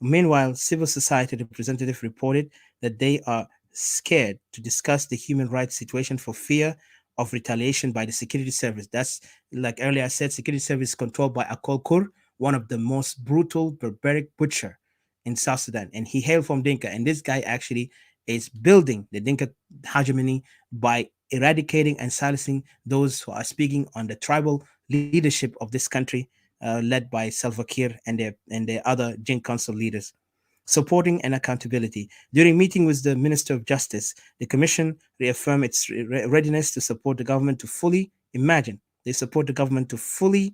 Meanwhile, civil society representatives reported that they are scared to discuss the human rights situation for fear of retaliation by the security service. That's, like earlier I said, security service controlled by Akol Kur, one of the most brutal, barbaric butcher in South Sudan. And he hailed from Dinka. And this guy actually is building the Dinka hegemony by eradicating and silencing those who are speaking on the tribal leadership of this country, led by Salva Kiir and their other Jin Council leaders. Supporting and accountability. During meeting with the Minister of Justice, the Commission reaffirmed its readiness to support the government to fully imagine. They support the government to fully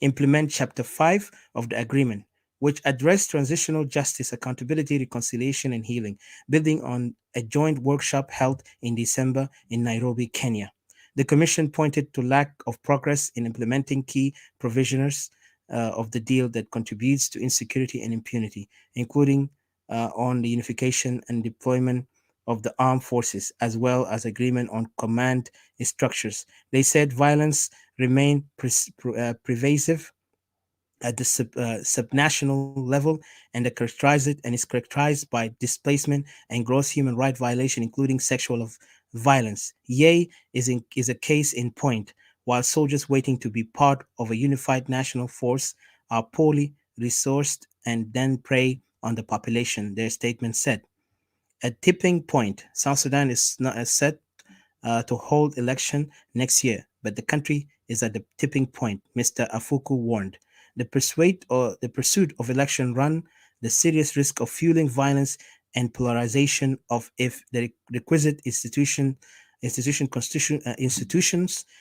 implement Chapter 5 of the agreement, which addressed transitional justice, accountability, reconciliation, and healing, building on a joint workshop held in December in Nairobi, Kenya. The Commission pointed to lack of progress in implementing key provisions of the deal that contributes to insecurity and impunity, including on the unification and deployment of the armed forces, as well as agreement on command structures. They said violence remain pervasive at the subnational level and is characterized by displacement and gross human right violation, including sexual violence. Yei is a case in point. While soldiers waiting to be part of a unified national force are poorly resourced and then prey on the population, their statement said. At tipping point, South Sudan is not set to hold election next year, but the country is at the tipping point, Mr. Afuku warned. The pursuit of election run the serious risk of fueling violence and polarization of if the requisite institutions,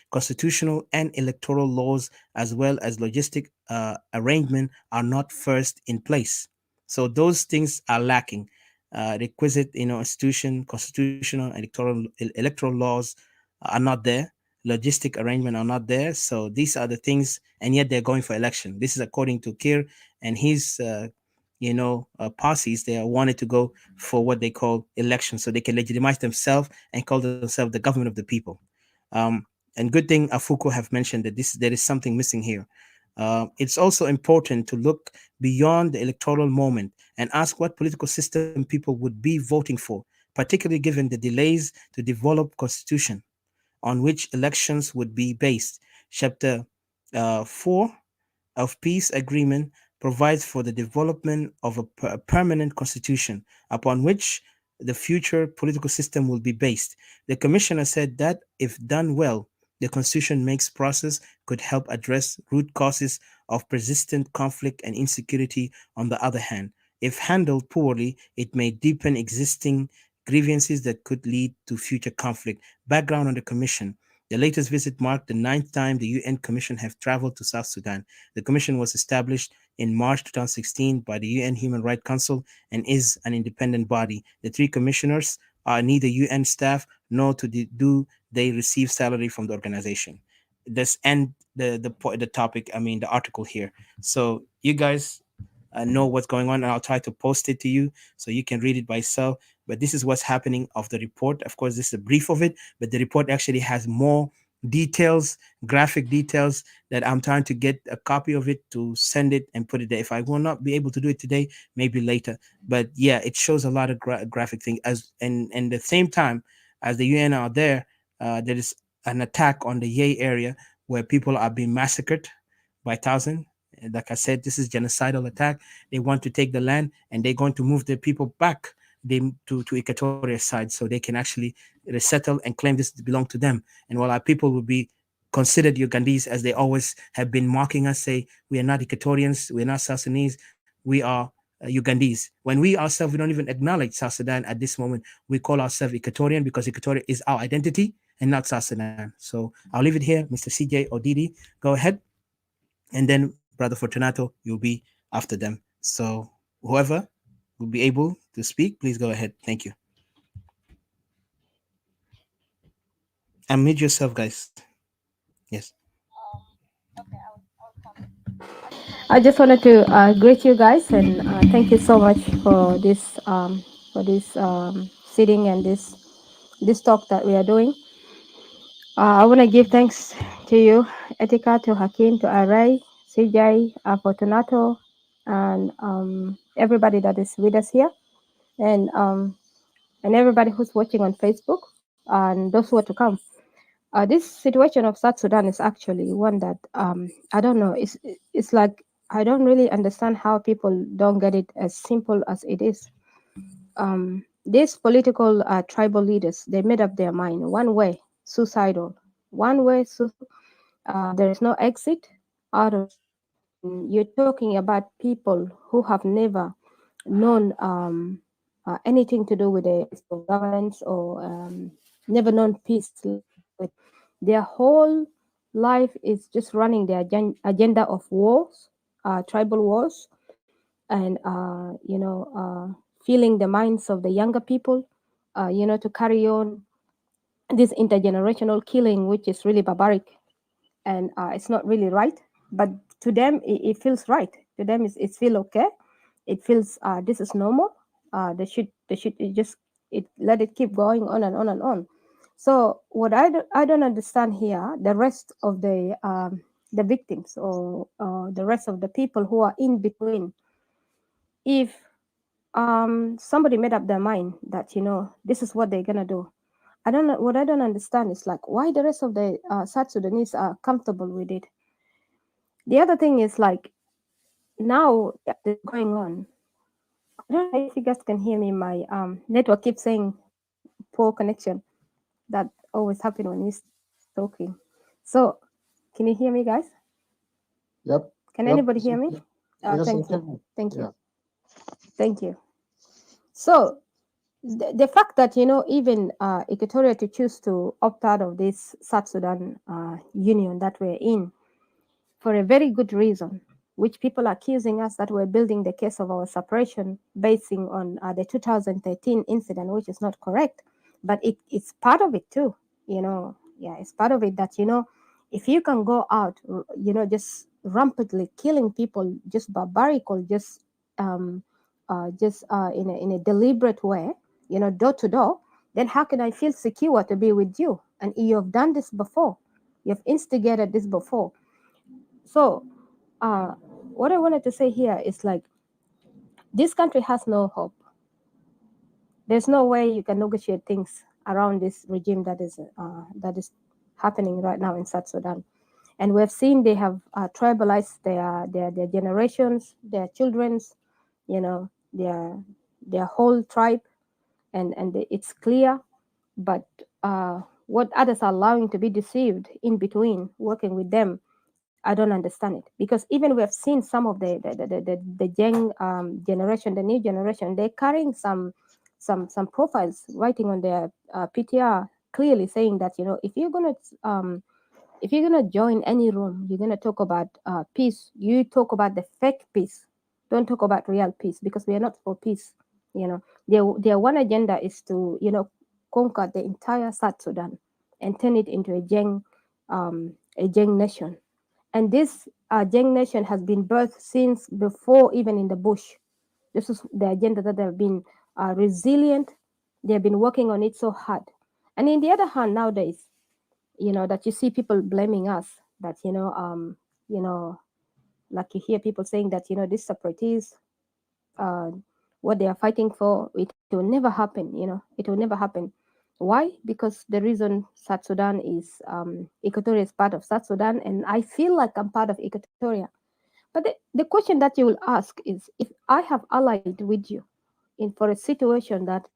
constitutional and electoral laws, as well as logistic arrangement are not first in place. So those things are lacking. Requisite, institution, constitutional, electoral laws are not there. Logistic arrangement are not there. So these are the things, and yet they're going for election. This is according to Kir and his, parties. They wanted to go for what they call election, so they can legitimize themselves and call themselves the government of the people. And good thing Afuko have mentioned that there is something missing here. It's also important to look beyond the electoral moment and ask what political system people would be voting for, particularly given the delays to develop constitution on which elections would be based. Chapter 4 of peace agreement provides for the development of a permanent constitution upon which the future political system will be based. The commissioner said that if done well, the constitution makes process could help address root causes of persistent conflict and insecurity. On the other hand, if handled poorly, it may deepen existing grievances that could lead to future conflict. Background on the commission. The latest visit marked the ninth time the UN Commission have traveled to South Sudan. The Commission was established in March 2016 by the UN Human Rights Council and is an independent body. The three commissioners are neither UN staff nor do they receive salary from the organization. This end the topic. I mean the article here. So you guys know what's going on, and I'll try to post it to you so you can read it by yourself. But this is what's happening of the report. Of course, this is a brief of it, but the report actually has more details, graphic details, that I'm trying to get a copy of it to send it and put it there. If I will not be able to do it today, maybe later. But yeah, it shows a lot of graphic things. And the same time as the UN are there, there is an attack on the Yei area where people are being massacred by thousands. Like I said, this is genocidal attack. They want to take the land and they're going to move the people back to Equatoria side so they can actually resettle and claim this to belong to them. And while our people will be considered Ugandese, as they always have been mocking us, say we are not Equatorians, we are not South Sudanese, we are Ugandese. When we ourselves, we don't even acknowledge South Sudan at this moment. We call ourselves Equatorian because Equatoria is our identity and not South Sudan. So I'll leave it here. Mr. CJ or Didi, go ahead. And then Brother Fortunato, you'll be after them. So whoever will be able to speak, please go ahead. Thank you. And mute yourself, guys. Yes. I just wanted to greet you guys and thank you so much for this sitting and this talk that we are doing. I want to give thanks to you, Etika, to Hakim, to Arai, CJ, Fortunato, and everybody that is with us here, and everybody who's watching on Facebook, and those who are to come. This situation of South Sudan is actually one that I don't know. It's like I don't really understand how people don't get it as simple as it is. These political tribal leaders, they made up their mind one way, suicidal, one way. There is no exit out of it, and you're talking about people who have never known anything to do with the peaceful governance or never known peace. Their whole life is just running the agenda of wars, tribal wars, and feeling the minds of the younger people, to carry on this intergenerational killing, which is really barbaric, and it's not really right. But to them, it feels right. To them, it feel okay. It feels this is normal. They should it let it keep going on and on and on. So what I don't understand here, the rest of the victims, or the rest of the people who are in between, if somebody made up their mind that this is what they're gonna do. I don't know. What I don't understand is like why the rest of the South Sudanese are comfortable with it. The other thing is like now that is going on. I don't know if you guys can hear me. My network keeps saying poor connection. That always happen when he's talking. So can you hear me, guys? Yep. Can Yep. anybody hear me? Yes, Thank I you. can. Thank you. Yeah. Thank you. So the fact that even Equatoria to choose to opt out of this South Sudan union that we're in for a very good reason, which people are accusing us that we're building the case of our separation basing on the 2013 incident, which is not correct, but it's part of it too. Yeah, it's part of it that if you can go out, just rampantly killing people, just barbaric, or just in a deliberate way, door to door, then how can I feel secure to be with you? And you have done this before, you've instigated this before. So what I wanted to say here is like this country has no hope. There's no way you can negotiate things around this regime that is happening right now in South Sudan. And we've seen they have tribalized their generations, their children's, their whole tribe, and it's clear. But what others are allowing to be deceived in between, working with them, I don't understand it. Because even we have seen some of the young generation, the new generation, they're carrying some profiles writing on their PTR, clearly saying that if you're gonna join any room, you're gonna talk about peace. You talk about the fake peace. Don't talk about real peace, because we are not for peace. Their one agenda is to conquer the entire South Sudan and turn it into a Jeng nation. And this Jeng nation has been birthed since before, even in the bush. This is the agenda that they've been resilient. They've been working on it so hard. And in the other hand, nowadays, that you see people blaming us, that you know like you hear people saying that these separatists, uh, what they are fighting for, it will never happen. It will never happen. Why? Because the reason South Sudan is Equatoria is part of South Sudan, and I feel like I'm part of Equatoria. But the question that you will ask is, if I have allied with you in for a situation that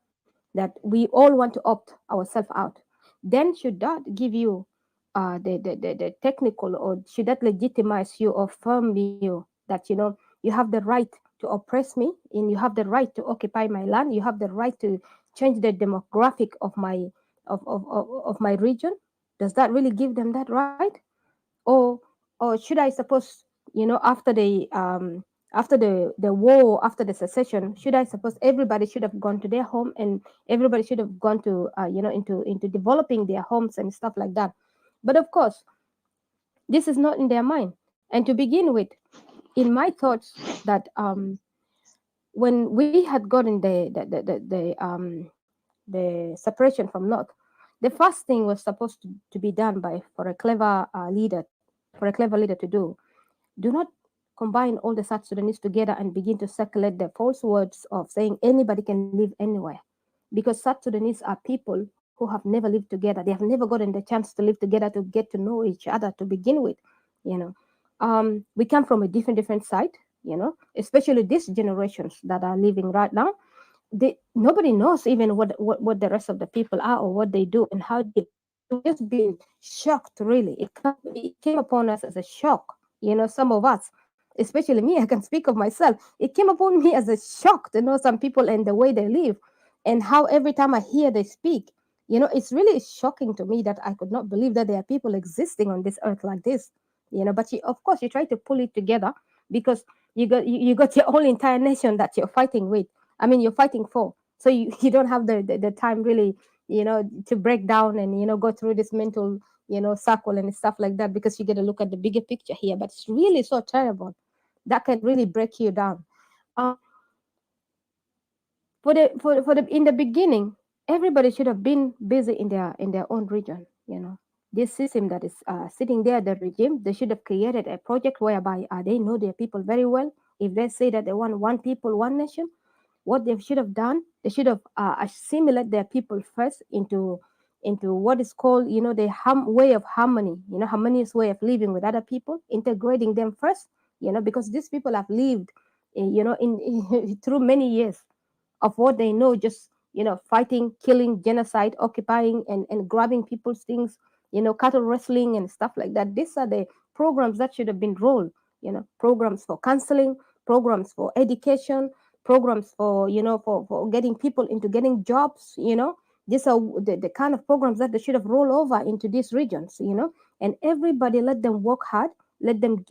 we all want to opt ourselves out, then should that give you the technical, or should that legitimize you or affirm you that you have the right to oppress me, and you have the right to occupy my land, you have the right to change the demographic of my region? Does that really give them that right? or or should I suppose, after the war, after the secession, should I suppose everybody should have gone to their home, and everybody should have gone to into developing their homes and stuff like that? But of course, this is not in their mind. And to begin with, in my thoughts, that when we had gotten the separation from North, the first thing was supposed to be done by for a clever leader to do not combine all the South Sudanese together and begin to circulate the false words of saying anybody can live anywhere. Because South Sudanese are people who have never lived together. They have never gotten the chance to live together, to get to know each other to begin with. You know, we come from a different side. You know, especially these generations that are living right now. Nobody knows even what the rest of the people are or what they do and how they. We've just been shocked. Really, it came upon us as a shock. You know, some of us, especially me, I can speak of myself. It came upon me as a shock to know some people and the way they live, and how every time I hear they speak, you know, it's really shocking to me that I could not believe that there are people existing on this earth like this. You know, but of course, you try to pull it together because you got your own entire nation that you're fighting with. I mean, you're fighting for. So you don't have the time really, you know, to break down and, you know, go through this mental, you know, circle and stuff like that, because you get to look at the bigger picture here. But it's really so terrible that can really break you down. Uh, for the in the beginning, everybody should have been busy in their own region. You know, this system that is sitting there, the regime, they should have created a project whereby they know their people very well. If they say that they want one people, one nation, what they should have done, they should have assimilate their people first into what is called, you know, the way of harmony, you know, harmonious way of living with other people, integrating them first, you know, because these people have lived, you know, in through many years of what they know, just, you know, fighting, killing, genocide, occupying, and grabbing people's things, you know, cattle wrestling and stuff like that. These are the programs that should have been rolled, you know, programs for counseling, programs for education, programs for, you know, for getting people into getting jobs, you know. These are the kind of programs that they should have rolled over into these regions, you know, and everybody let them work hard, let them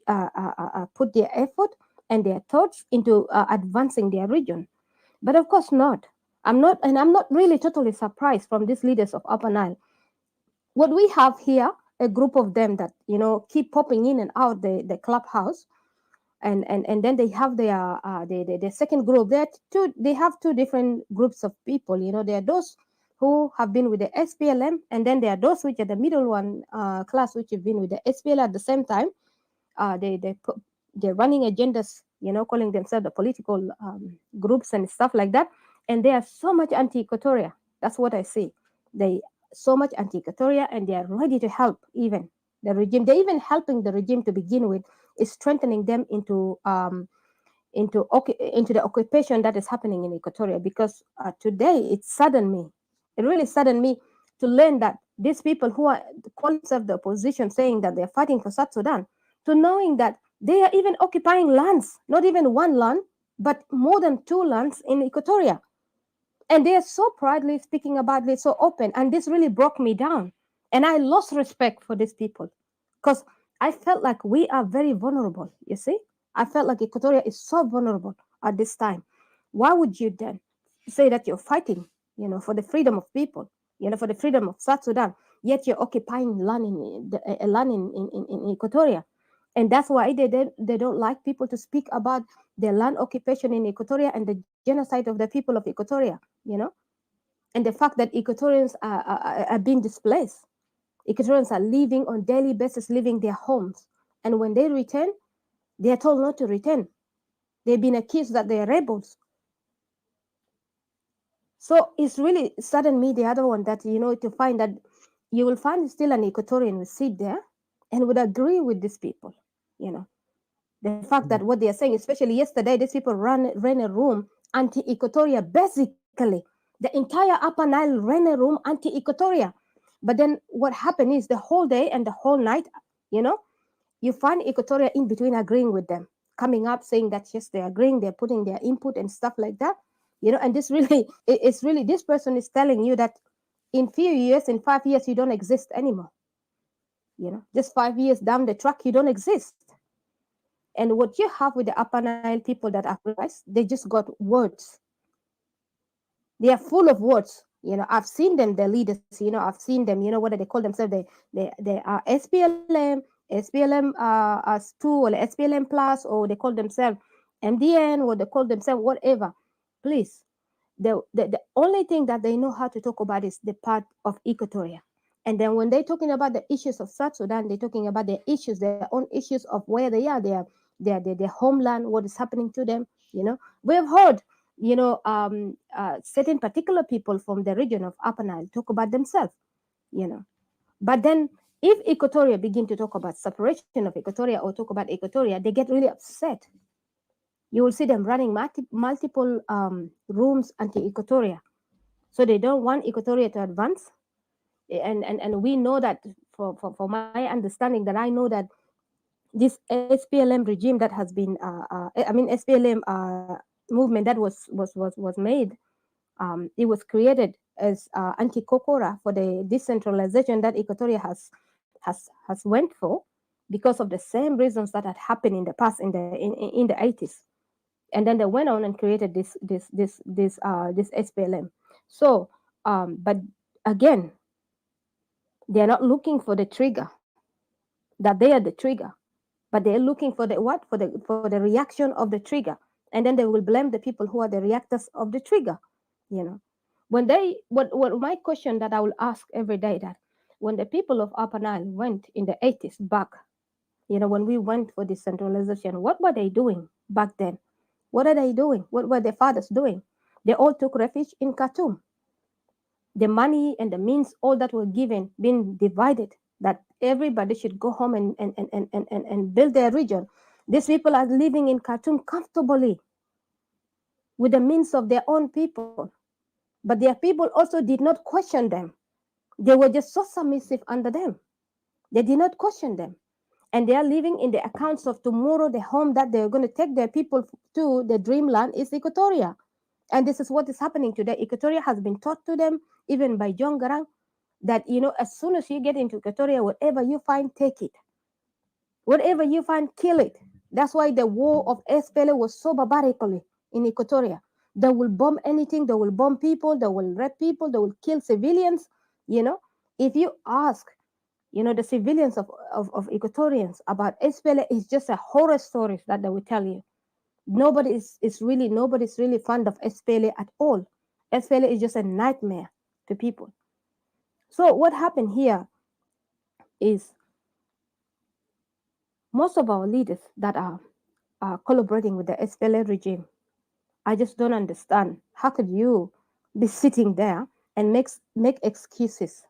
put their effort and their thoughts into advancing their region. But of course not. I'm not really totally surprised from these leaders of Upper Nile. What we have here, a group of them that, you know, keep popping in and out the clubhouse, and then they have the second group. They have two different groups of people. You know, there are those who have been with the SPLM, and then there are those which are the middle one class, which have been with the SPLM at the same time. They're running agendas, you know, calling themselves the political groups and stuff like that. And they are so much anti-Equatoria. That's what I see. They so much anti-Equatoria, and they are ready to help even the regime. They're even helping the regime to begin with, is strengthening them into the occupation that is happening in Equatoria. Because today it saddened me. It really saddened me to learn that these people who are calling themselves the opposition, saying that they're fighting for South Sudan, to knowing that they are even occupying lands, not even one land, but more than two lands in Equatoria. And they are so proudly speaking about it, so open. And this really broke me down. And I lost respect for these people because I felt like we are very vulnerable. You see, I felt like Equatoria is so vulnerable at this time. Why would you then say that you're fighting, you know, for the freedom of people, you know, for the freedom of South Sudan, yet you're occupying land in Equatoria? And that's why they don't like people to speak about the land occupation in Equatoria and the genocide of the people of Equatoria, you know, and the fact that Equatorians are being displaced. Equatorians are living on daily basis, leaving their homes. And when they return, they are told not to return. They've been accused that they are rebels. So it's really saddened me, the other one, that, you know, to find that you will find still an Equatorian will sit there and would agree with these people, you know. The fact that what they are saying, especially yesterday, these people ran a room anti-Equatoria, basically. The entire Upper Nile ran a room anti-Equatoria. But then what happened is the whole day and the whole night, you know, you find Equatoria in between agreeing with them, coming up saying that yes, they're agreeing, they're putting their input and stuff like that, you know. And this really, it's really, this person is telling you that in few years, in 5 years, you don't exist anymore. You know, just 5 years down the track, you don't exist. And what you have with the Upper Nile people that are criminalized, they just got words. They are full of words. You know, I've seen them, the leaders, you know, I've seen them, you know, what do they call themselves? They are SPLM 2 or SPLM plus, or they call themselves MDN, or they call themselves whatever. Please, the only thing that they know how to talk about is the part of Equatoria. And then when they're talking about the issues of South Sudan, they're talking about their issues, their own issues of where they are, their homeland, what is happening to them. You know, we have heard certain particular people from the region of Upper Nile talk about themselves, you know. But then if Equatoria begin to talk about separation of Equatoria or talk about Equatoria, they get really upset. You will see them running multiple rooms anti-Equatoria. So they don't want Equatoria to advance. And we know that for my understanding, that I know that this SPLM regime that has been, SPLM movement that was made, it was created as anti-Kokora for the decentralization that Equatoria has went for, because of the same reasons that had happened in the past in the 80s. And then they went on and created this SPLM. So, but again, they are not looking for the trigger, that they are the trigger, but they're looking for the what, for the reaction of the trigger, and then they will blame the people who are the reactors of the trigger. You know, when they what my question that I will ask every day, that when the people of Upper Nile went in the 80s back, when we went for decentralization, what were they doing back then? What are they doing? What were their fathers doing? They all took refuge in Khartoum. The money and the means, all that were given, being divided, that everybody should go home and build their region. These people are living in Khartoum comfortably with the means of their own people. But their people also did not question them. They were just so submissive under them. They did not question them. And they are living in the accounts of tomorrow. The home that they're going to take their people to, the dreamland, is Equatoria. And this is what is happening today. Equatoria has been taught to them, even by John Garang, that, as soon as you get into Equatoria, whatever you find, take it. Whatever you find, kill it. That's why the war of SPLA was so barbarically in Equatoria. They will bomb anything. They will bomb people. They will rape people. They will kill civilians. If you ask, the civilians of Equatorians about SPLA, is just a horror stories that they will tell you. Nobody's really fond of SPLA at all. SPLA is just a nightmare to people. So what happened here is most of our leaders that are collaborating with the SPLA regime, I just don't understand. How could you be sitting there and make excuse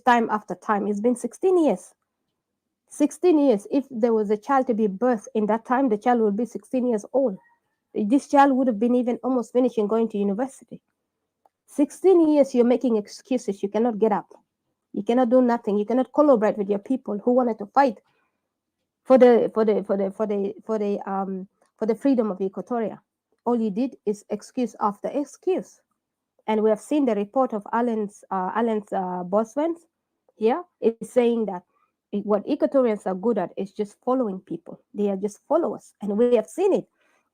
time after time? It's been 16 years. 16 years. If there was a child to be birthed in that time, the child would be 16 years old. This child would have been even almost finishing going to university. 16 years you're making excuses. You cannot get up. You cannot do nothing. You cannot collaborate with your people who wanted to fight for the freedom of Equatoria. All you did is excuse after excuse. And we have seen the report of Alan's Boswell here is saying that what Equatorians are good at is just following people. They are just followers, and we have seen it.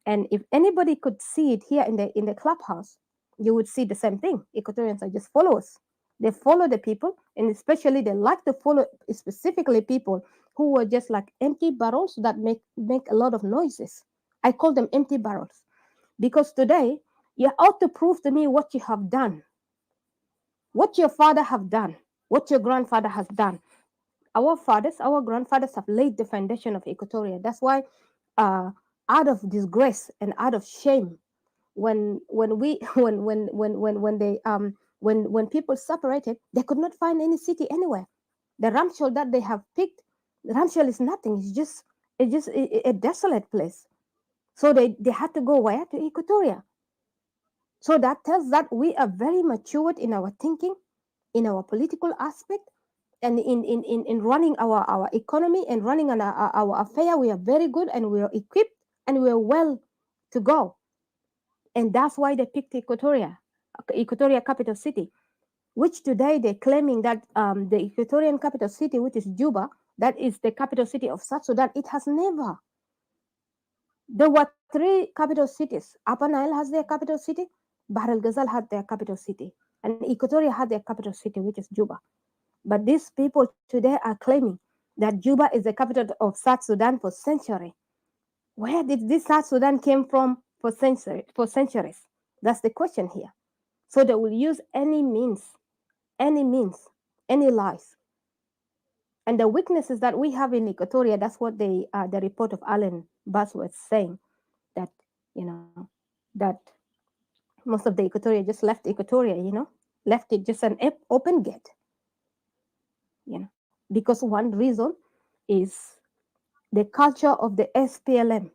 And if anybody could see it here in the clubhouse, you would see the same thing. Equatorians are just followers. They follow the people, and especially they like to follow specifically people who were just like empty barrels that make a lot of noises. I call them empty barrels because today you ought to prove to me what you have done, what your father have done, what your grandfather has done. Our fathers, our grandfathers have laid the foundation of Equatoria. That's why, out of disgrace and out of shame, when people separated, they could not find any city anywhere. The Ramshell that they have picked, Ramshell is nothing. It's just a desolate place. So they had to go where? To Equatoria. So that tells that we are very matured in our thinking, in our political aspect, and in running our economy and running on our affair. We are very good, and we are equipped, and we are well to go. And that's why they picked Equatoria capital city, which today they're claiming that the Equatorian capital city, which is Juba, that is the capital city of South Sudan. It has never. There were 3 capital cities. Upper Nile has their capital city, Bahr el Ghazal had their capital city, and Equatoria had their capital city, which is Juba. But these people today are claiming that Juba is the capital of South Sudan for centuries. Where did this South Sudan came from for centuries? That's the question here. So they will use any means, any lies. And the weaknesses that we have in Equatoria, that's what the report of Alan Bass was saying, that, that most of the Equatoria just left Equatoria, left it just an open gate, because one reason is the culture of the SPLM.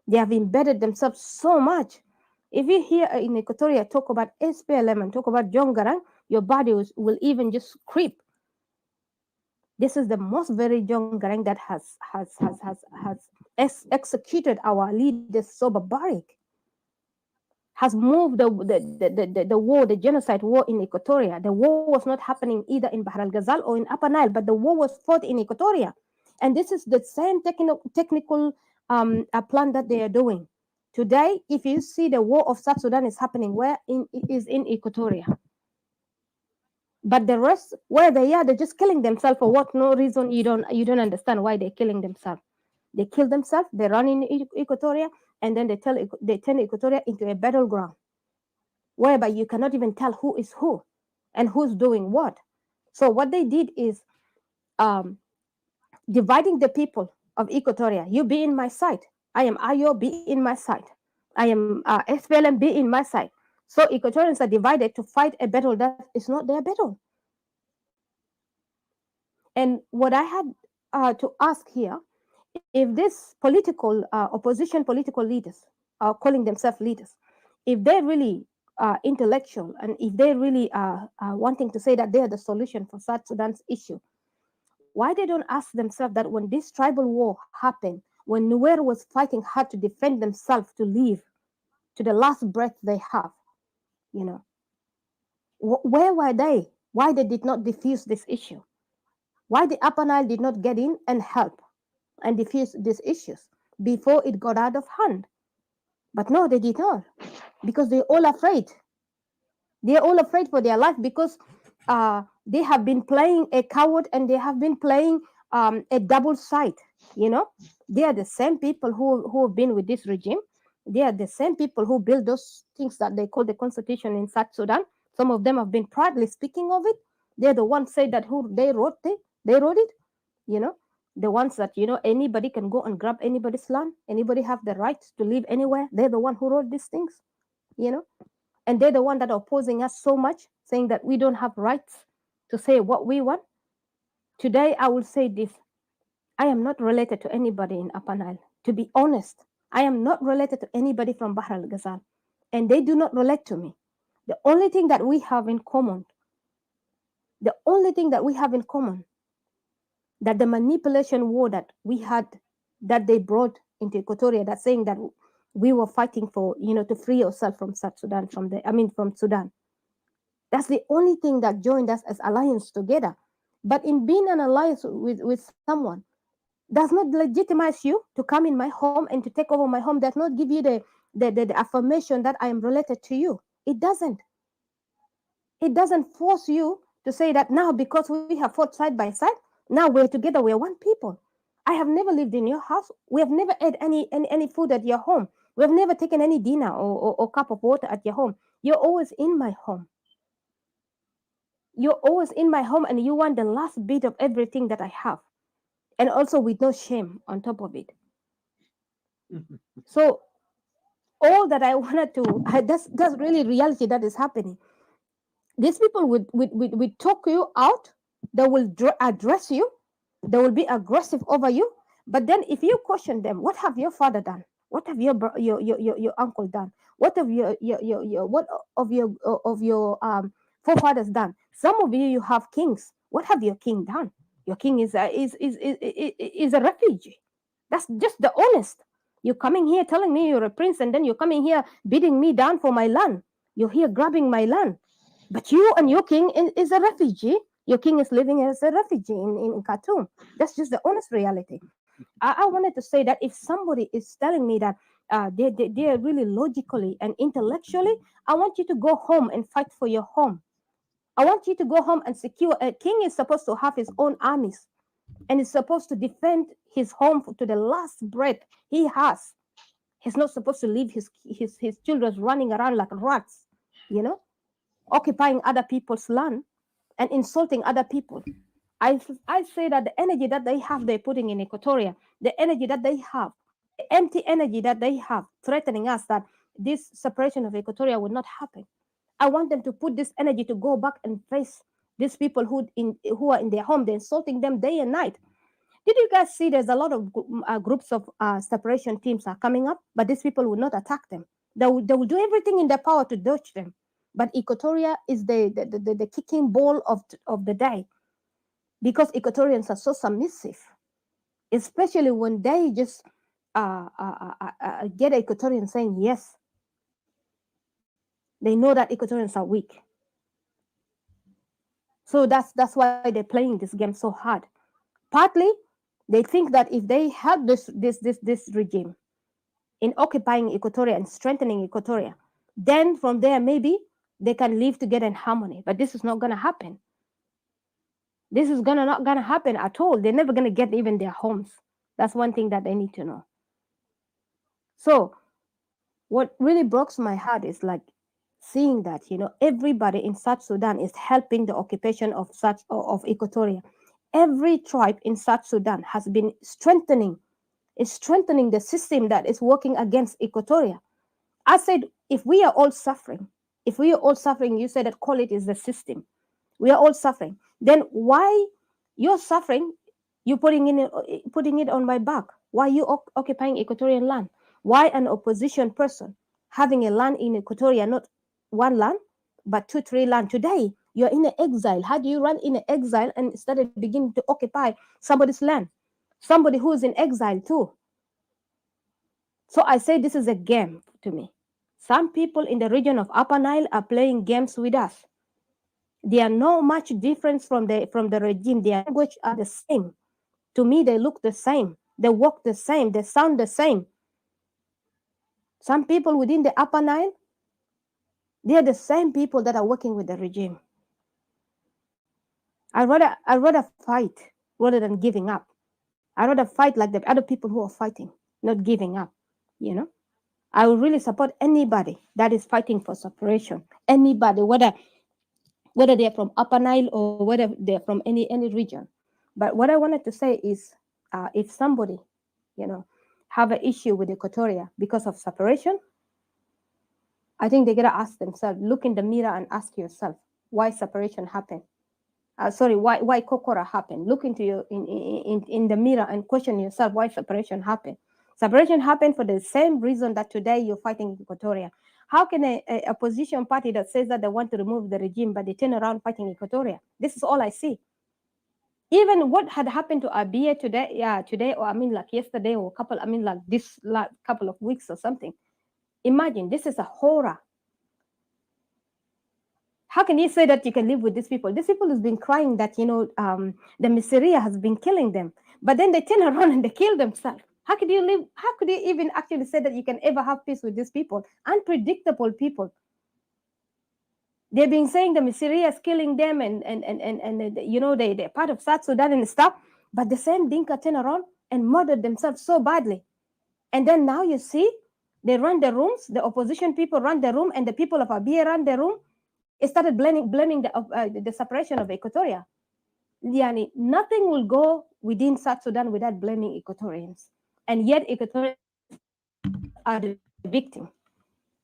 They have embedded themselves so much. If you hear in Equatoria talk about SPLM and talk about John Garang, your body will even just creep. This is the most very John Garang that has executed our leaders so barbaric, has moved the war, the genocide war in Equatoria. The war was not happening either in Bahr al-Ghazal or in Upper Nile, but the war was fought in Equatoria. And this is the same technical plan that they are doing. Today, if you see the war of South Sudan is happening, is in Equatoria. But the rest, where they are, they're just killing themselves for what no reason. You don't understand why they're killing themselves. They kill themselves, they run in Equatoria, and then they turn Equatoria into a battleground, whereby you cannot even tell who is who and who's doing what. So what they did is dividing the people of Equatoria. You be in my side. I am Ayo, be in my side. I am SPLM, be in my side. So Equatorians are divided to fight a battle that is not their battle. And what I had to ask here, if this political opposition political leaders are calling themselves leaders, if they're really intellectual and if they really are wanting to say that they are the solution for South Sudan's issue, why they don't ask themselves that when this tribal war happened, when Nuer was fighting hard to defend themselves to live to the last breath they have, where were they? Why they did not diffuse this issue? Why the Upper Nile did not get in and help and diffuse these issues before it got out of hand? But no, they did not, because they're all afraid. They're all afraid for their life because they have been playing a coward and they have been playing a double side. They are the same people who have been with this regime. They are the same people who build those things that they call the constitution in South Sudan. Some of them have been proudly speaking of it. They're the ones say that they wrote it. The ones that anybody can go and grab anybody's land, anybody have the right to live anywhere. They're the one who wrote these things, and they're the one that are opposing us so much, saying that we don't have rights to say what we want. Today I will say this: I am not related to anybody in Upper Nile. To be honest, I am not related to anybody from Bahr al-Ghazal, and they do not relate to me. The only thing that we have in common, that the manipulation war that we had, that they brought into Equatoria, that saying that we were fighting for, to free ourselves from South Sudan, from Sudan. That's the only thing that joined us as alliance together. But in being an alliance with someone does not legitimize you to come in my home and to take over my home, does not give you the affirmation that I am related to you. It doesn't. It doesn't force you to say that now because we have fought side by side, now we're together, we're one people. I have never lived in your house. We have never had any food at your home. We have never taken any dinner or cup of water at your home. You're always in my home. You're always in my home, and you want the last bit of everything that I have. And also with no shame on top of it. So all that I wanted to, that's really reality that is happening. These people would talk you out. They will address you. They will be aggressive over you. But then if you question them, what have your father done? What have your uncle done? What have your forefathers done? Some of you have kings. What have your king done? Your king is a refugee. That's just the honest. You're coming here telling me you're a prince, and then you're coming here beating me down for my land. You're here grabbing my land. But you and your king is a refugee. Your king is living as a refugee in Khartoum. That's just the honest reality. I wanted to say that if somebody is telling me that they are really logically and intellectually, I want you to go home and fight for your home. I want you to go home and secure. A king is supposed to have his own armies and is supposed to defend his home to the last breath he has. He's not supposed to leave his children running around like rats, occupying other people's land and insulting other people. I say that the energy that they have, they're putting in Equatoria, the energy that they have, the empty energy that they have, threatening us that this separation of Equatoria will not happen. I want them to put this energy to go back and face these people who are in their home. They're insulting them day and night. Did you guys see there's a lot of groups of separation teams are coming up, but these people will not attack them. They will do everything in their power to dodge them. But Equatoria is the kicking ball of the day, because Equatorians are so submissive, especially when they just get Equatorian saying yes. They know that Equatorians are weak. So that's why they're playing this game so hard. Partly, they think that if they help this regime in occupying Equatoria and strengthening Equatoria, then from there maybe they can live together in harmony. But this is not going to happen. This is not going to happen at all. They're never going to get even their homes. That's one thing that they need to know. So what really breaks my heart is like seeing that, everybody in South Sudan is helping the occupation of Equatoria. Every tribe in South Sudan has been strengthening the system that is working against Equatoria. I said, if we are all suffering, you said that call it is the system. We are all suffering. Then why you're suffering, you're putting it on my back? Why you occupying Equatorian land? Why an opposition person having a land in Equatoria, not one land, but 2, 3 land? Today, you're in an exile. How do you run in an exile and started beginning to occupy somebody's land? Somebody who is in exile too. So I say this is a game to me. Some people in the region of Upper Nile are playing games with us. They are no much difference from the regime. Their language are the same. To me, they look the same. They walk the same. They sound the same. Some people within the Upper Nile, they are the same people that are working with the regime. I rather fight rather than giving up. I rather fight like the other people who are fighting, not giving up. I will really support anybody that is fighting for separation. Anybody, whether they're from Upper Nile or whether they're from any region. But what I wanted to say is, if somebody, have an issue with Equatoria because of separation, I think they gotta ask themselves, look in the mirror and ask yourself, why separation happened? Why Kokora happened? Look into in the mirror and question yourself why separation happened. Separation happened for the same reason that today you're fighting Equatoria. How can a opposition party that says that they want to remove the regime, but they turn around fighting Equatoria? This is all I see. Even what had happened to Abiy today, or like yesterday, or this couple of weeks or something. Imagine, this is a horror. How can you say that you can live with these people? These people have been crying that, the Miseria has been killing them. But then they turn around and they kill themselves. How could you live? How could you even actually say that you can ever have peace with these people? Unpredictable people. They've been saying the Miseria is killing them and they're part of South Sudan and stuff. But the same Dinka turn around and murdered themselves so badly. And then now you see, they run the rooms, the opposition people run the room, and the people of Abiy run the room. It started blaming the separation of Equatoria. Yani, nothing will go within South Sudan without blaming Equatorians. And yet Equatorians are the victim.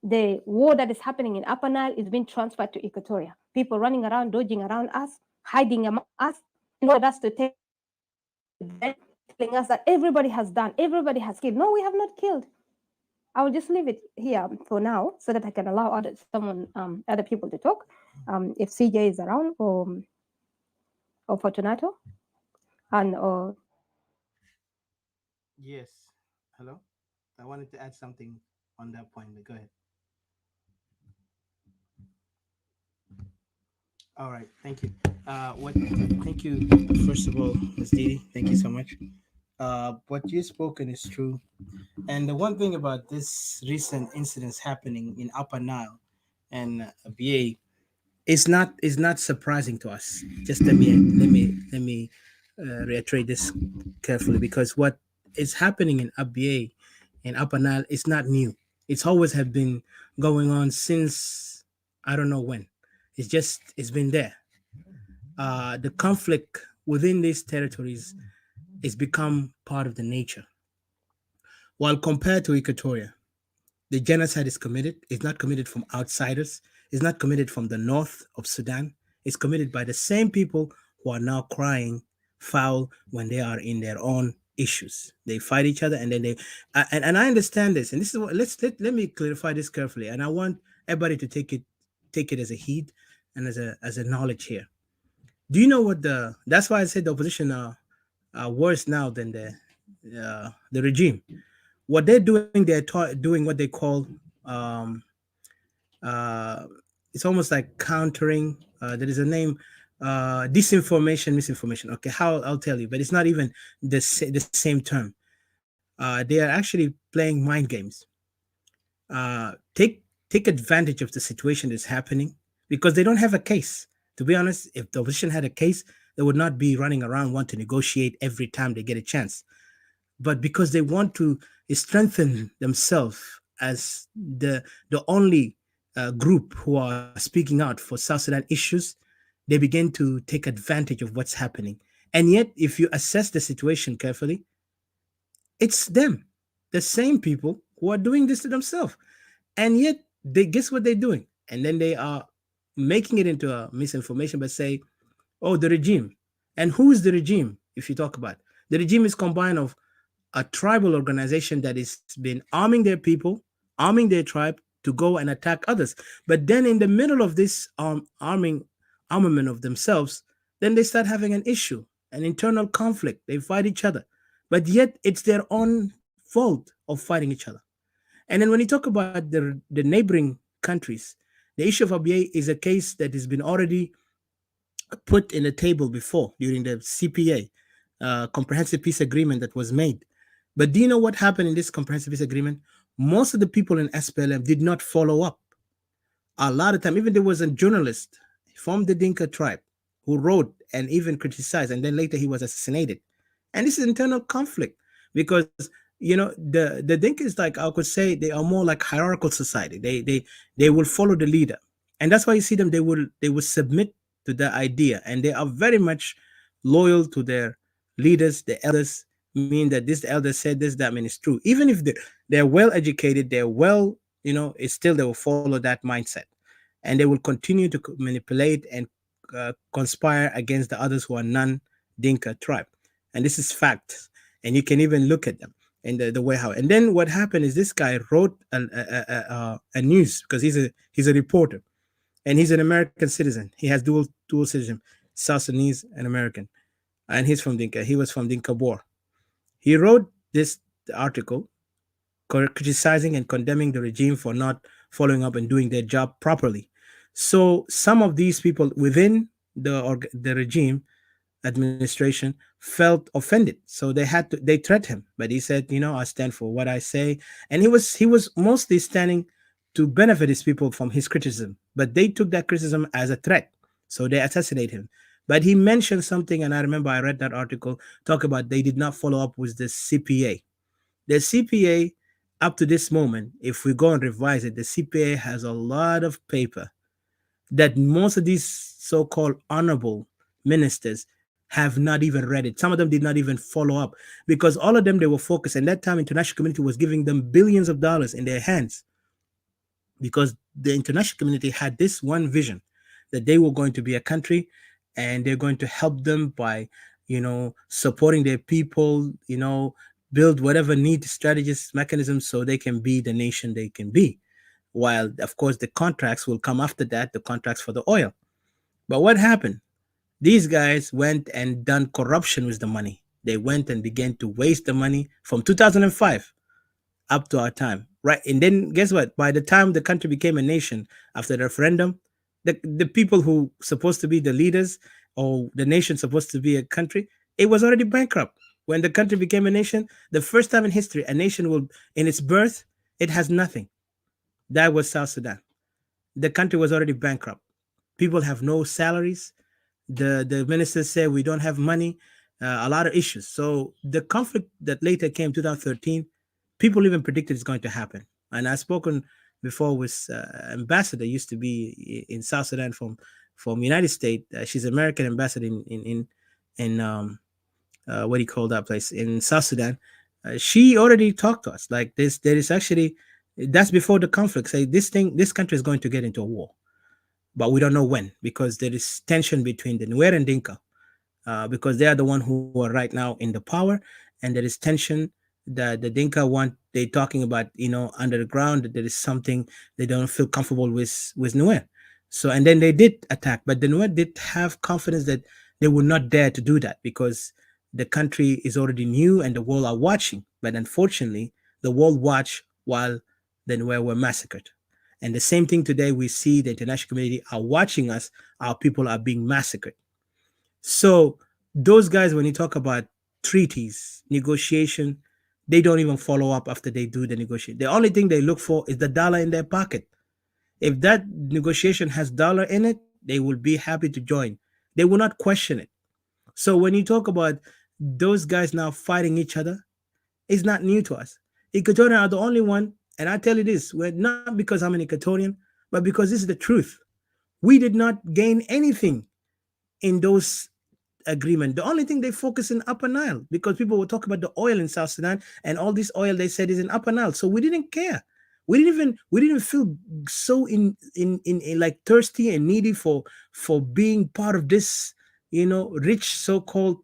The war that is happening in Upper Nile is being transferred to Equatoria. People running around, dodging around us, hiding among us, in order us to take them, telling us that everybody has killed. No, we have not killed. I will just leave it here for now so that I can allow other people to talk. If CJ is around or Fortunato, and Yes. Hello. I wanted to add something on that point, but go ahead. All right. Thank you. Thank you. First of all, Ms. Didi, thank you so much. What you've spoken is true. And the one thing about this recent incidents happening in Upper Nile and VA is not surprising to us. Just let me reiterate this carefully, because what is happening in Abyei and Upper Nile is not new. It's always have been going on since I don't know when. It's been there. The conflict within these territories is become part of the nature. While compared to Equatoria, the genocide is committed. It's not committed from outsiders. It's not committed from the north of Sudan. It's committed by the same people who are now crying foul when they are in their own issues. They fight each other, and then and I understand this. And this is what let me clarify this carefully. And I want everybody to take it as a heed and as a knowledge here. Do you know what the? That's why I said the opposition are worse now than the regime. What they're doing, doing what they call um, uh, it's almost like countering. There is a name, disinformation, misinformation. Okay, how I'll tell you, but it's not even the same term. They are actually playing mind games. Take advantage of the situation that's happening because they don't have a case. To be honest, if the opposition had a case, they would not be running around wanting to negotiate every time they get a chance. But because they want to strengthen themselves as the only group who are speaking out for South Sudan issues, they begin to take advantage of what's happening. And yet, if you assess the situation carefully, it's them, the same people who are doing this to themselves. And yet, they guess what they're doing, and then they are making it into a misinformation, but say, "Oh, the regime." And who is the regime? If you talk about the regime, is combined of a tribal organization that has been arming their people, arming their tribe to go and attack others. But then, in the middle of this armament of themselves, then they start having an issue, an internal conflict. They fight each other, but yet it's their own fault of fighting each other. And then when you talk about the neighboring countries, the issue of Abyei is a case that has been already put in the table before during the CPA, comprehensive peace agreement that was made. But do you know what happened in this comprehensive peace agreement? Most of the people in SPLM did not follow up. A lot of time, even there was a journalist from the Dinka tribe who wrote and even criticized, and then later he was assassinated. And this is internal conflict because the Dinka is, like I could say, they are more like hierarchical society. They will follow the leader, and that's why you see them. They will submit to the idea, and they are very much loyal to their leaders. The elders mean that this the elder said this, that means it's true. Even if they're well educated, they're well, it's still they will follow that mindset, and they will continue to manipulate and conspire against the others who are non-Dinka tribe. And this is fact, and you can even look at them and the way how. And then what happened is this guy wrote a news because he's a reporter, and he's an American citizen. He has dual citizenship, South Sudanese and American, and he's from Dinka. He was from Dinka Bor. He wrote this article criticizing and condemning the regime for not following up and doing their job properly. So some of these people within the regime administration felt offended, so they threatened him. But he said, I stand for what I say, and he was mostly standing to benefit his people from his criticism. But they took that criticism as a threat, so they assassinated him. But he mentioned something, and I remember I read that article talk about they did not follow up with the CPA. The CPA, up to this moment, if we go and revise it, the CPA has a lot of paper that most of these so-called honorable ministers have not even read it. Some of them did not even follow up because all of them, they were focused. And that time, international community was giving them billions of dollars in their hands because the international community had this one vision that they were going to be a country and they're going to help them by, supporting their people, build whatever need strategies, mechanisms so they can be the nation they can be. While, of course, the contracts will come after that, the contracts for the oil. But what happened? These guys went and done corruption with the money. They went and began to waste the money from 2005 up to our time, right? And then guess what? By the time the country became a nation after the referendum, the people who supposed to be the leaders or the nation supposed to be a country, it was already bankrupt. When the country became a nation, the first time in history, a nation will, in its birth, it has nothing. That was South Sudan. The country was already bankrupt. People have no salaries. The ministers say we don't have money. A lot of issues. So the conflict that later came 2013, people even predicted it's going to happen. And I've spoken before with ambassador used to be in South Sudan from United States. She's American ambassador in what do you call that place in South Sudan. She already talked to us like this. There is actually That's before the conflict. Say this country is going to get into a war, but we don't know when because there is tension between the Nuer and Dinka, because they are the one who are right now in the power, and there is tension that the Dinka want. They talking about under the ground that there is something they don't feel comfortable with Nuer. So and then they did attack, but the Nuer did have confidence that they would not dare to do that because the country is already new and the world are watching. But unfortunately, the world watch while the Nuer were massacred. And the same thing today, we see the international community are watching us. Our people are being massacred. So those guys, when you talk about treaties, negotiation, they don't even follow up after they do the negotiation. The only thing they look for is the dollar in their pocket. If that negotiation has dollar in it, they will be happy to join. They will not question it. So when you talk about those guys now fighting each other, it's not new to us. Equatorians are the only one, and I tell you this, we're not because I'm an Equatorian, but because this is the truth. We did not gain anything in those agreement. The only thing they focus in Upper Nile because people will talk about the oil in South Sudan and all this oil they said is in Upper Nile. So we didn't care. We didn't feel so in like thirsty and needy for being part of this, rich so-called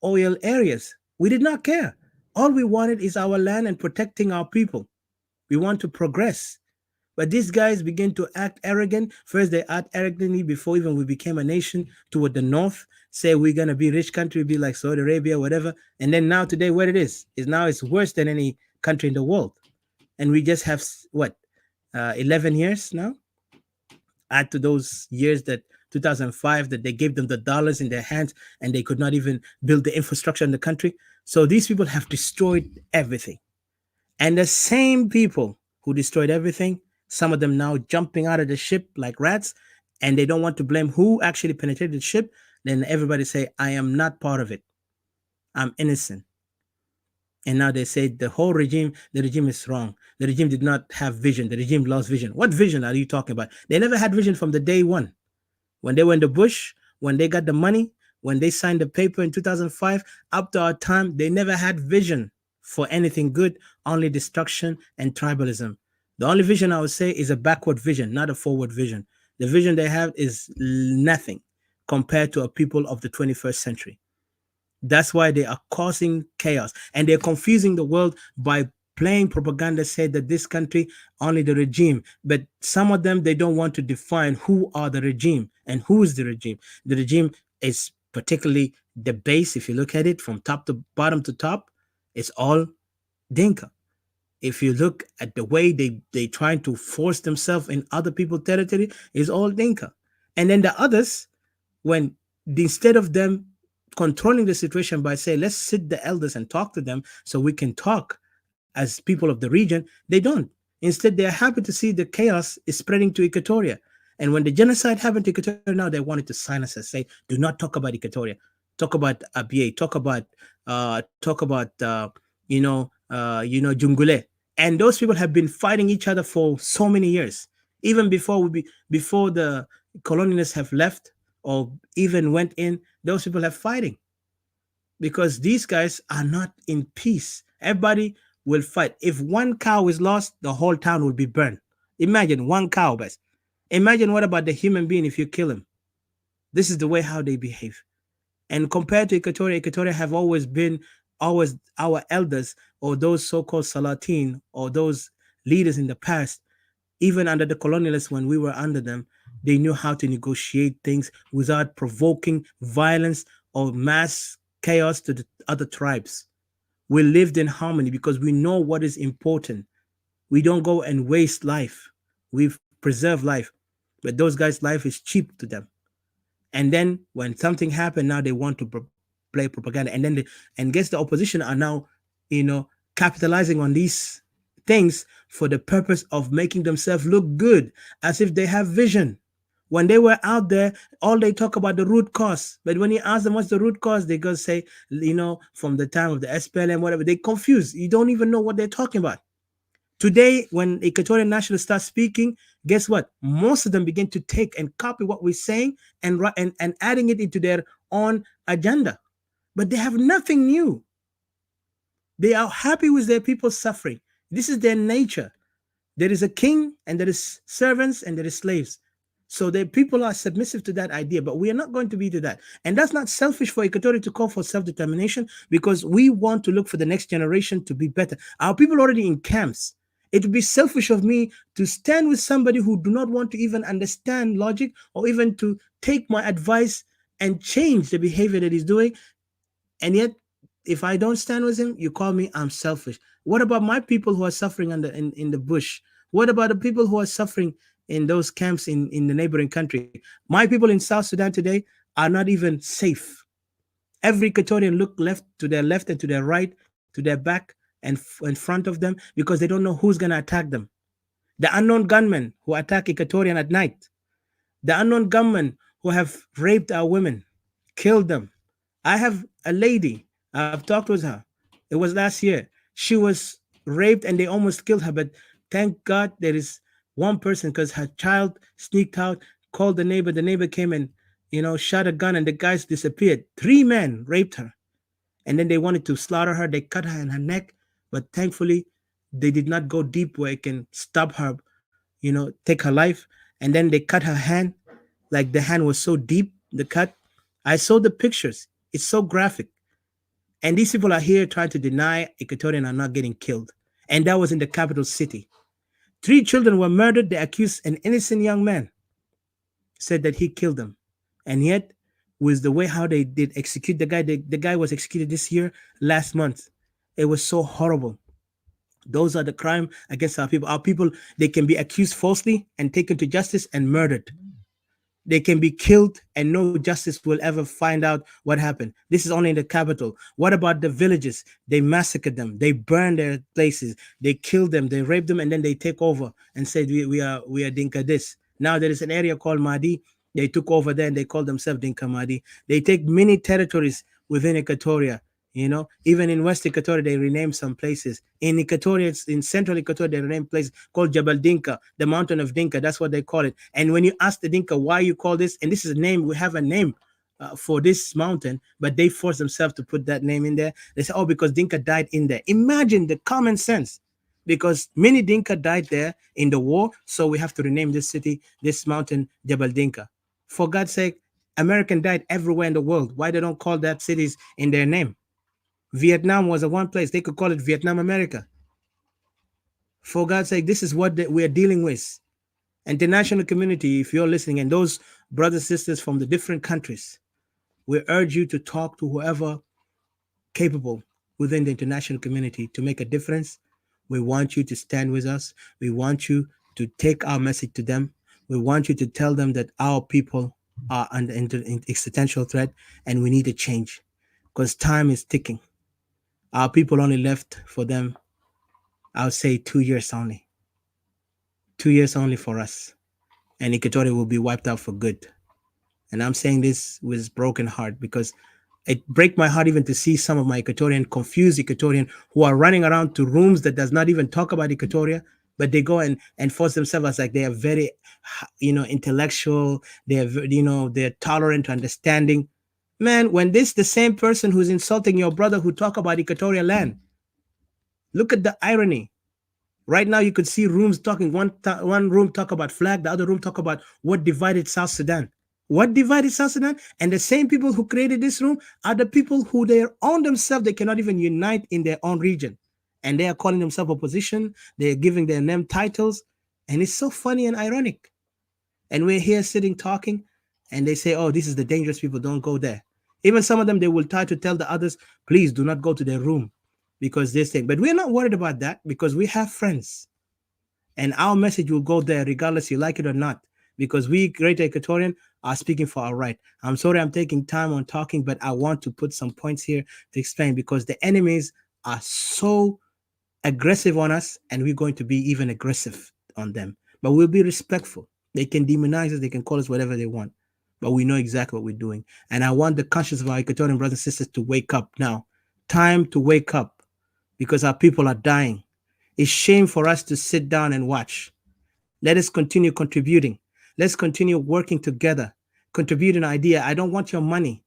oil areas. We did not care. All we wanted is our land and protecting our people. We want to progress. But these guys begin to act arrogant. First, they act arrogantly before even we became a nation toward the north, say we're going to be a rich country, be like Saudi Arabia, whatever. And then now today, what it is now it's worse than any country in the world. And we just have, 11 years now? Add to those years that 2005, that they gave them the dollars in their hands and they could not even build the infrastructure in the country. So these people have destroyed everything. And the same people who destroyed everything, some of them now jumping out of the ship like rats, and they don't want to blame who actually penetrated the ship. Then everybody say, I am not part of it. I'm innocent. And now they say the regime is wrong. The regime did not have vision. The regime lost vision. What vision are you talking about? They never had vision from the day one. When they were in the bush, when they got the money, when they signed the paper in 2005, up to our time, they never had vision for anything good, only destruction and tribalism. The only vision I would say is a backward vision, not a forward vision. The vision they have is nothing compared to a people of the 21st century. That's why they are causing chaos and they're confusing the world by playing propaganda, said that this country, only the regime. But some of them, they don't want to define who are the regime and who is the regime. The regime is particularly the base. If you look at it from top to bottom to top, it's all Dinka. If you look at the way they trying to force themselves in other people's territory, it's all Dinka. And then the others, when instead of them controlling the situation by saying, let's sit the elders and talk to them so we can talk as people of the region, they don't. Instead, they are happy to see the chaos is spreading to Equatoria. And when the genocide happened to Equatoria, now they wanted to silence us, say, do not talk about Equatoria. Talk about Abyei, talk about Jungule. And those people have been fighting each other for so many years. Even before the colonialists have left or even went in, those people have fighting. Because these guys are not in peace. Everybody will fight. If one cow is lost, the whole town will be burned. Imagine one cow, best. Imagine what about the human being if you kill him? This is the way how they behave. And compared to Equatoria have always our elders or those so-called Salatin or those leaders in the past, even under the colonialists when we were under them, they knew how to negotiate things without provoking violence or mass chaos to the other tribes. We lived in harmony because we know what is important. We don't go and waste life. We've preserved life. But those guys' life is cheap to them. And then when something happened, now they want to play propaganda. And then guess the opposition are now, capitalizing on these things for the purpose of making themselves look good, as if they have vision. When they were out there, all they talk about the root cause. But when you ask them what's the root cause, they go say, from the time of the SPLM, whatever, they confused. You don't even know what they're talking about. Today, when Equatorian nationalists start speaking, guess what? Most of them begin to take and copy what we're saying and adding it into their own agenda. But they have nothing new. They are happy with their people suffering. This is their nature. There is a king, and there is servants, and there is slaves. So the people are submissive to that idea, but we are not going to be to that. And that's not selfish for Equatoria to call for self-determination, because we want to look for the next generation to be better. Our people already in camps. It would be selfish of me to stand with somebody who do not want to even understand logic or even to take my advice and change the behavior that he's doing. And yet, if I don't stand with him, you call me I'm selfish. What about my people who are suffering in the bush? What about the people who are suffering in those camps in the neighboring country? My people in South Sudan today are not even safe. Every Equatorian look to their left and to their right, to their back and in front of them, because they don't know who's going to attack them. The unknown gunmen who attack Equatorian at night. The unknown gunmen who have raped our women, killed them. I have a lady, I've talked with her. It was last year. She was raped and they almost killed her, but thank God there is one person, because her child sneaked out, called the neighbor. The neighbor came and, shot a gun, and the guys disappeared. 3 men raped her. And then they wanted to slaughter her. They cut her in her neck, but thankfully they did not go deep where it can stop her, take her life. And then they cut her hand, like the hand was so deep, the cut. I saw the pictures. It's so graphic. And these people are here trying to deny Equatorians are not getting killed. And that was in the capital city. 3 children were murdered. They accused an innocent young man, said that he killed them. And yet, with the way how they did execute the guy was executed this year, last month. It was so horrible. Those are the crime against our people. Our people, they can be accused falsely and taken to justice and murdered. They can be killed and no justice will ever find out what happened. This is only in the capital. What about the villages? They massacred them. They burned their places. They killed them. They raped them, and then they take over and said, we are Dinka this. Now there is an area called Mahdi. They took over there and they call themselves Dinka Mahdi. They take many territories within Equatoria. Even in West Equatoria, they rename some places. In Equatoria, in Central Equatoria, they rename places called Jabal Dinka, the mountain of Dinka. That's what they call it. And when you ask the Dinka why you call this, and this is a name, we have a name for this mountain, but they force themselves to put that name in there. They say, oh, because Dinka died in there. Imagine the common sense. Because many Dinka died there in the war, so we have to rename this city, this mountain, Jabal Dinka. For God's sake, American died everywhere in the world. Why they don't call that cities in their name? Vietnam was a one place. They could call it Vietnam America. For God's sake, this is what we're dealing with. International community, if you're listening, and those brothers and sisters from the different countries, we urge you to talk to whoever capable within the international community to make a difference. We want you to stand with us. We want you to take our message to them. We want you to tell them that our people are under existential threat and we need a change, because time is ticking. Our people only left for them, I would say 2 years only. 2 years only for us. And Equatoria will be wiped out for good. And I'm saying this with broken heart, because it breaks my heart even to see some of my confused Equatorian who are running around to rooms that does not even talk about Equatoria, but they go and force themselves as like they are very, intellectual. They are, they're tolerant, understanding. Man, when this the same person who's insulting your brother who talk about Equatorial land, look at the irony. Right now, you could see rooms talking. One room talk about flag, the other room talk about what divided South Sudan. What divided South Sudan? And the same people who created this room are the people who they own themselves. They cannot even unite in their own region. And they are calling themselves opposition. They are giving their name titles. And it's so funny and ironic. And we're here sitting talking, and they say, oh, this is the dangerous people. Don't go there. Even some of them, they will try to tell the others, please do not go to their room, because this thing. But we're not worried about that, because we have friends. And our message will go there regardless you like it or not, because we, Greater Equatorian, are speaking for our right. I'm sorry I'm taking time on talking, but I want to put some points here to explain, because the enemies are so aggressive on us, and we're going to be even aggressive on them. But we'll be respectful. They can demonize us. They can call us whatever they want. But we know exactly what we're doing. And I want the conscience of our Equatorian brothers and sisters to wake up now. Time to wake up, because our people are dying. It's shame for us to sit down and watch. Let us continue contributing. Let's continue working together, contribute an idea. I don't want your money.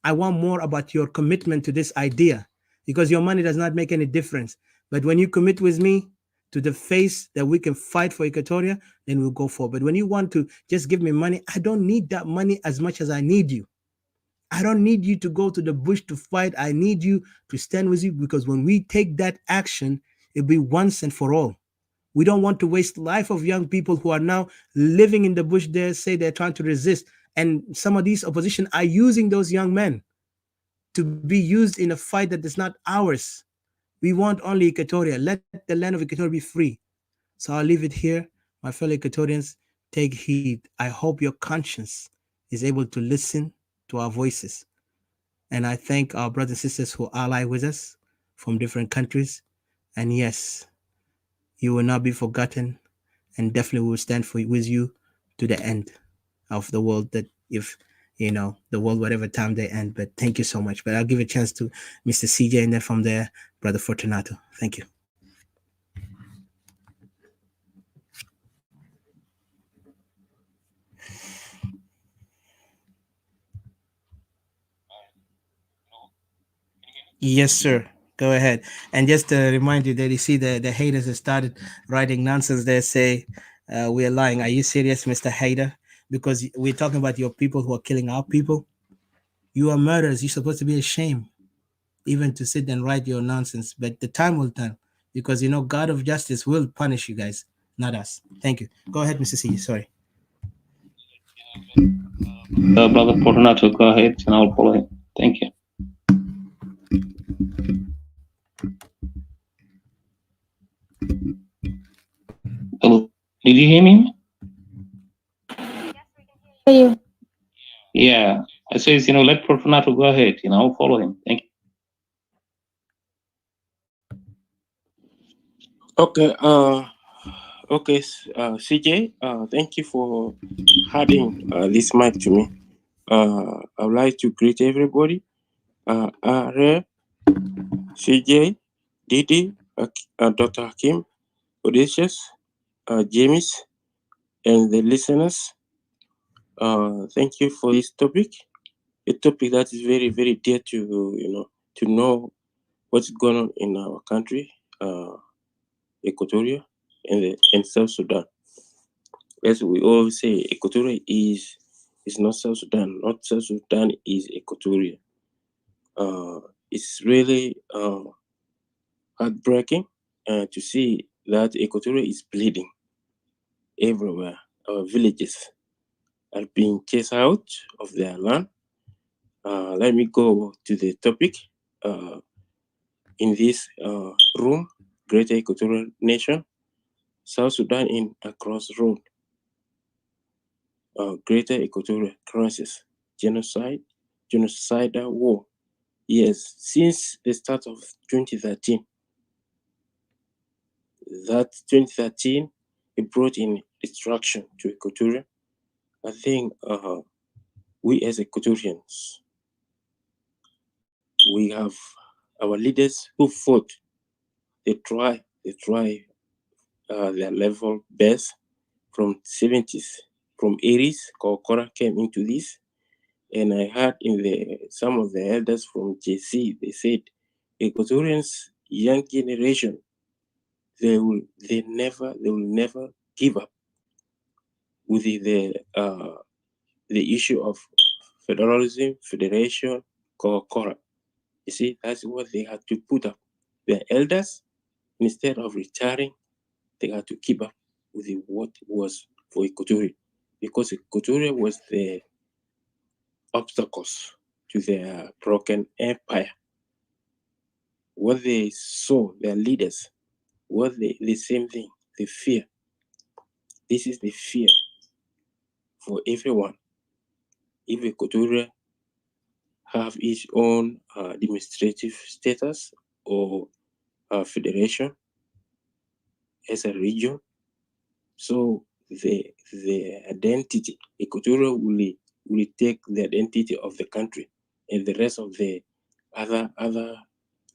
I want more about your commitment to this idea, because your money does not make any difference. But when you commit with me, to the face that we can fight for Equatoria, then we'll go for. But when you want to just give me money, I don't need that money as much as I need you. I don't need you to go to the bush to fight. I need you to stand with you, because when we take that action, it'll be once and for all. We don't want to waste life of young people who are now living in the bush there, say they're trying to resist. And some of these opposition are using those young men to be used in a fight that is not ours. We want only Equatoria. Let the land of Equatoria be free. So I'll leave it here. My fellow Equatorians, take heed. I hope your conscience is able to listen to our voices. And I thank our brothers and sisters who ally with us from different countries. And yes, you will not be forgotten, and definitely will stand with you to the end of the world, that if the world, whatever time they end. But thank you so much. But I'll give a chance to Mr. CJ, and then from there, Brother Fortunato. Thank you. Yes, sir. Go ahead. And just to remind you that you see the haters have started writing nonsense there, say we're lying. Are you serious, Mr. Hater? Because we're talking about your people who are killing our people. You are murderers. You're supposed to be ashamed even to sit and write your nonsense. But the time will tell, because God of justice will punish you guys, not us. Thank you. Go ahead, Mr. C. Sorry. Brother Fortunato, go ahead and I'll follow him. Thank you. Hello, did you hear me? You. Yeah, I says, let Fortunato go ahead, I'll follow him. Thank you. Okay, CJ, thank you for having this mic to me. I would like to greet everybody. Are CJ, Didi, Dr. Hakim, Odysseus, James, and the listeners. Thank you for this topic. A topic that is very, very dear to to know what's going on in our country, Equatoria, and South Sudan. As we always say, Equatoria is not South Sudan. Not South Sudan is Equatoria. It's really heartbreaking to see that Equatoria is bleeding everywhere. Our villages are being chased out of their land. Let me go to the topic. In this room, Greater Equatorial Nation, South Sudan in a crossroad. Greater Equatorial Crisis, genocidal war. Yes, since the start of 2013, it brought in destruction to Equatoria. I think we as Equatorians, we have our leaders who fought. They try their level best from 70s. From 80s, Kokora came into this, and I heard in some of the elders from JC, they said, Equatorians, young generation, they will never give up with the issue of federalism, federation, Kokora. You see, that's what they had to put up. Their elders, instead of retiring, they had to keep up with what was for Equatoria, because Equatoria was the obstacles to their broken empire. What they saw, their leaders, was the same thing, the fear. This is the fear for everyone. If Equatoria have its own administrative status or federation as a region, so the identity, Equatoria will take the identity of the country, and the rest of the other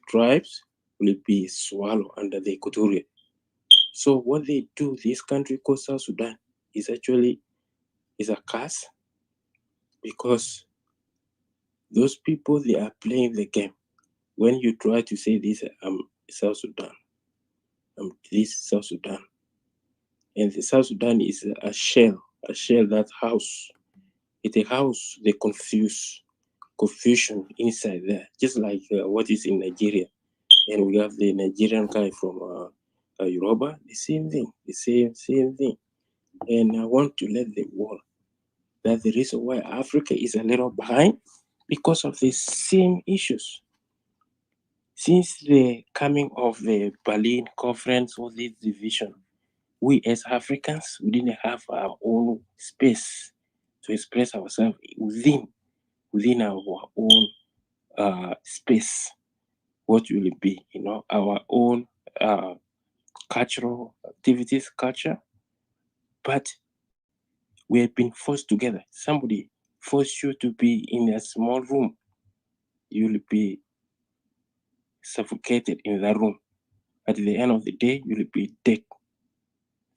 tribes will be swallowed under the Equatoria. So what they do, this country called South Sudan, is actually a curse, because those people, they are playing the game. When you try to say this, South Sudan, this South Sudan. And the South Sudan is a shell that it house the confusion inside there, just like what is in Nigeria. And we have the Nigerian guy from Yoruba, the same thing, the same thing. And I want to let the world that the reason why Africa is a little behind because of the same issues. Since the coming of the Berlin Conference or this division, we as Africans, we didn't have our own space to express ourselves within our own space. What will it be? Our own cultural activities, culture. But we have been forced together. Somebody forced you to be in a small room. You'll be suffocated in that room. At the end of the day, you'll be dead.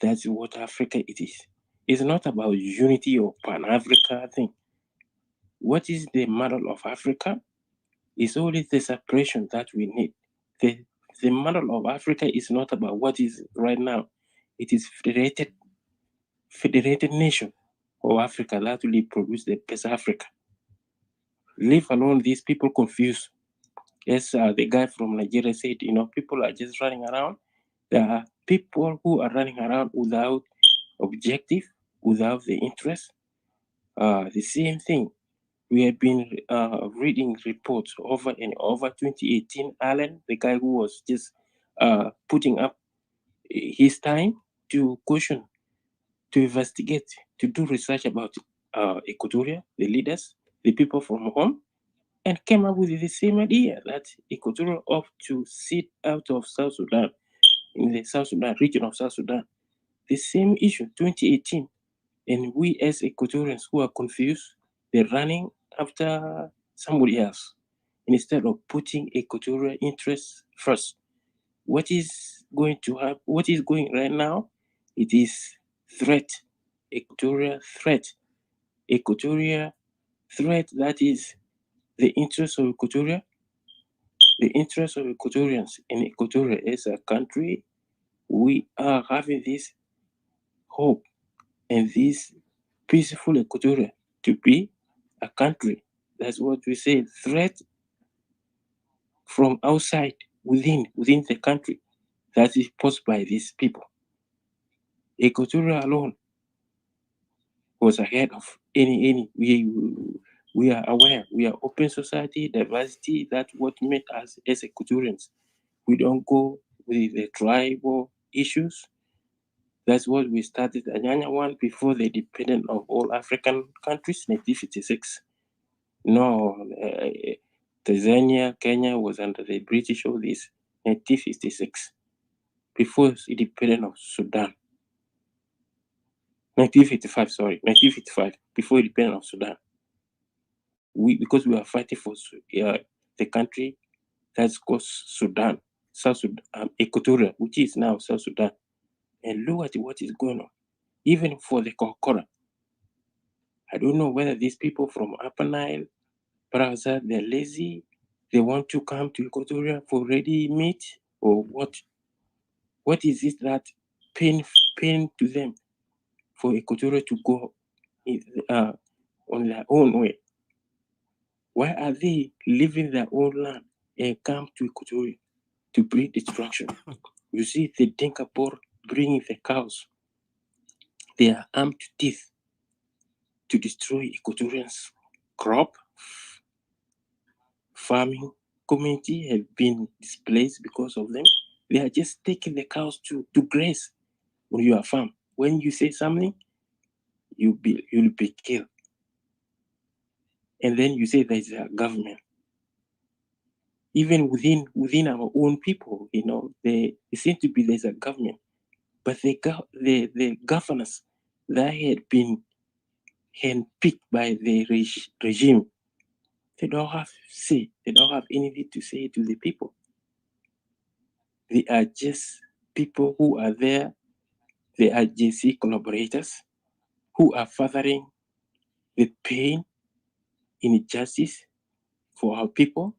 That's what Africa it is. It's not about unity or Pan-Africa thing. What is the model of Africa? It's only the separation that we need. The model of Africa is not about what is right now. It is federated nation of Africa that will produce the best Africa. Leave alone these people confused. Yes, the guy from Nigeria said, people are just running around. There are people who are running around without objective, without the interest. The same thing. We have been reading reports over and over. 2018, Allen, the guy who was just putting up his time to question, to investigate, to do research about Equatoria, the leaders, the people from home, and came up with the same idea that Equatoria ought to sit out of South Sudan, in the South Sudan, region of South Sudan. The same issue, 2018. And we as Equatorians who are confused, they're running after somebody else instead of putting Equatorial interests first. What is going to happen? What is going right now? It is threat, Equatorial threat, Equatorial threat. That is the interest of Equatoria, the interest of Equatorians in Equatoria as a country. We are having this hope and this peaceful Equatoria to be a country. That's what we say. Threat from outside, within the country, that is posed by these people. Equatoria alone was ahead of any. We are aware. We are open society, diversity. That's what made us as Equatorians. We don't go with the tribal issues. That's what we started Anyanya one before the independence of all African countries, 1956. No, Tanzania, Kenya was under the British all this, 1956, before independence of Sudan. 1955, before independence of Sudan. Because we are fighting for the country that's called Sudan, South Sudan, Equatoria, which is now South Sudan. And look at what is going on. Even for the Kokora, I don't know whether these people from Upper Nile, perhaps they're lazy, they want to come to Equatoria for ready meat, or what? What is it that pain to them for Equatoria to go on their own way? Why are they leaving their own land and come to Equatoria to bring destruction? You see the Dinka poor bringing the cows. They are armed to teeth to destroy Equatorians' crop. Farming community have been displaced because of them. They are just taking the cows to graze on your farm. When you say something, you'll be killed. And then you say there's a government. Even within our own people, they seem to be there's a government. But the governors that had been handpicked by the regime, they don't have say. They don't have anything to say to the people. They are just people who are there. They are JC collaborators who are furthering the pain, injustice for our people,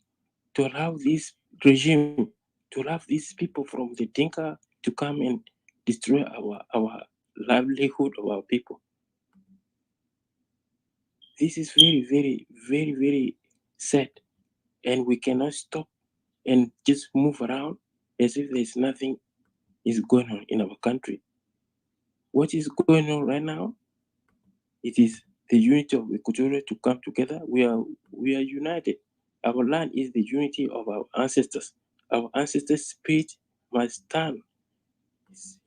to allow this regime, to allow these people from the Dinka to come and destroy our livelihood of our people. This is very, very, very, very sad, and we cannot stop and just move around as if there's nothing is going on in our country. What is going on right now? It is the unity of Equatoria to come together. We are united. Our land is the unity of our ancestors. Our ancestors' spirit must stand.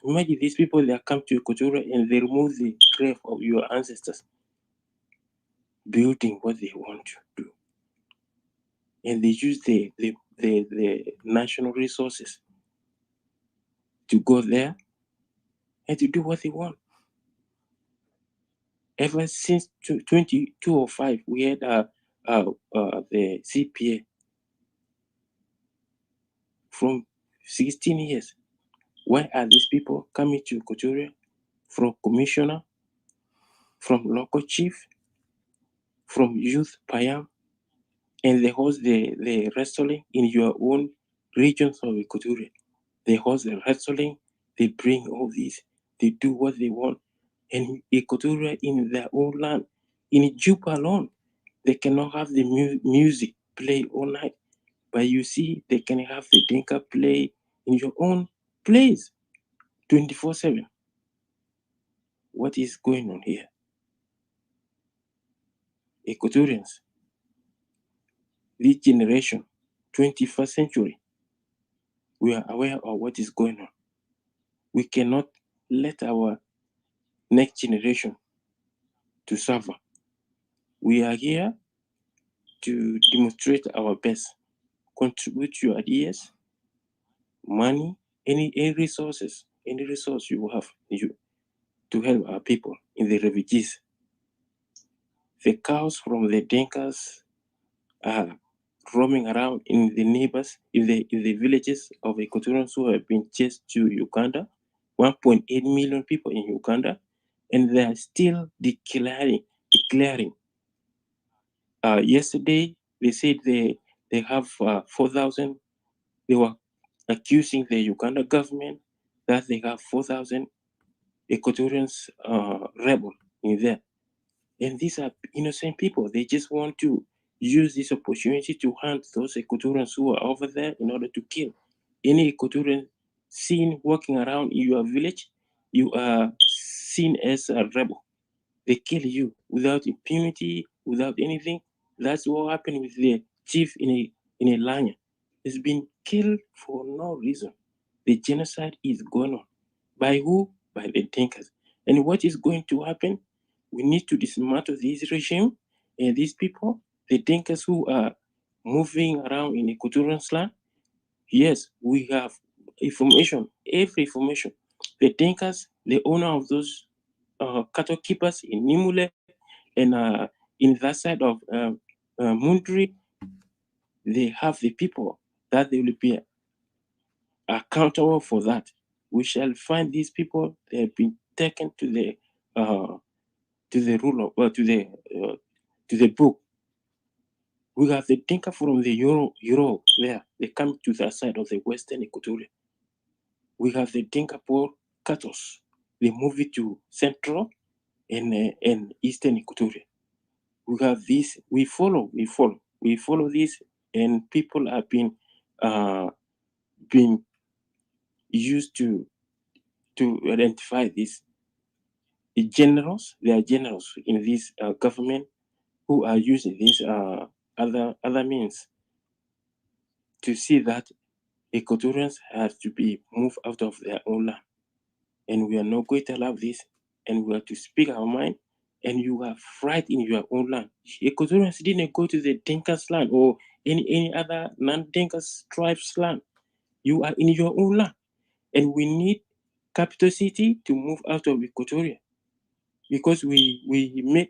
Imagine these people, they come to Equatoria and they remove the grave of your ancestors, building what they want to do. And they use the national resources to go there and to do what they want. Ever since 2005, we had the CPA from 16 years. Why are these people coming to Equatoria? From commissioner, from local chief, from youth Payam, and they host the wrestling in your own regions of Equatoria. They host the wrestling, they bring all these, they do what they want. And Equatoria in their own land, in Juba alone, they cannot have the music play all night. But you see, they can have the Dinka play in your own place 24/7. What is going on here? Equatorians, this generation, 21st century, we are aware of what is going on. We cannot let our next generation to suffer. We are here to demonstrate our best, contribute your ideas, money, any resources, any resource you have to help our people in the refugees. The cows from the Dinkas are roaming around in the neighbors, in the villages of Equatorians who have been chased to Uganda, 1.8 million people in Uganda, and they are still declaring. Yesterday, they said they have 4,000. They were accusing the Uganda government that they have 4,000 Equatorians rebel in there. And these are innocent people. They just want to use this opportunity to hunt those Equatorians who are over there in order to kill. Any Equatorian seen walking around in your village, you are seen as a rebel. They kill you without impunity, without anything. That's what happened with the chief in a Lanya. He's been killed for no reason. The genocide is going on. By who? By the Dinkas. And what is going to happen? We need to dismantle this regime and these people, the Dinkas who are moving around in Equatorian land. Yes, we have information, every information. The Dinkas, the owner of those cattle keepers in Nimule and in that side of Mundri, they have the people that they will be accountable for that. We shall find these people. They have been taken to the rule of to the book. We have the Dinka from the Euro there. They come to the side of the Western Equatoria. We have the Dinka poor cattle. They move it to Central and Eastern Equatoria. We have this. We follow this, and people have been used to identify this. They are generals in this government who are using these other means to see that Equatorians have to be moved out of their own land. And we are not going to allow this, and we have to speak our mind, and you have right in your own land. Equatorians didn't go to the Dinkas land or any other non-Dinkas tribes land. You are in your own land. And we need capital city to move out of Equatoria. Because we made,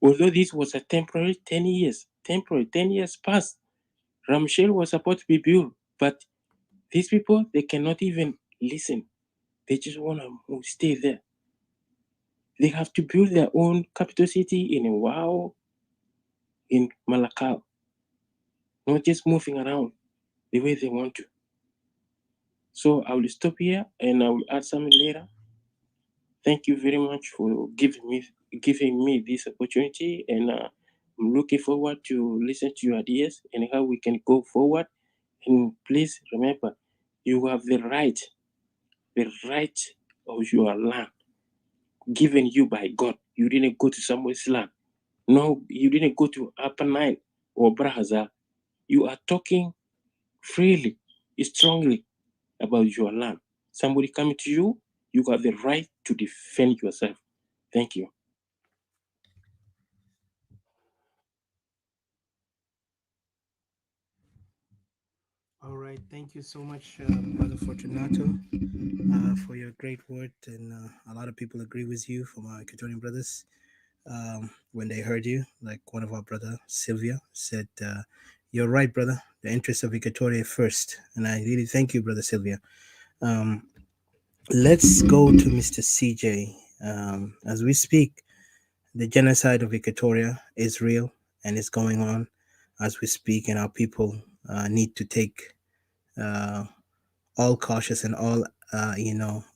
although this was a temporary 10 years passed. Ramshell was supposed to be built, but these people, they cannot even listen. They just want to stay there. They have to build their own capital city in Wau, in Malakal, not just moving around the way they want to. So I will stop here and I will add something later. Thank you very much for giving me this opportunity, and I'm looking forward to listen to your ideas and how we can go forward. And please remember, you have the right of your land given you by God. You didn't go to somebody's land. No, you didn't go to Upper Nile or Brahaza. You are talking freely, strongly about your land. Somebody coming to you, you have the right to defend yourself. Thank you. All right, thank you so much, Brother Fortunato, for your great word. And a lot of people agree with you from our Equatorian brothers when they heard you. Like one of our brother, Sylvia, said, "You're right, brother. The interests of Equatoria first." And I really thank you, brother Sylvia. Um, let's go to Mr. CJ. As we speak, the genocide of Equatoria is real and it's going on as we speak, and our people need to take uh, all cautious and all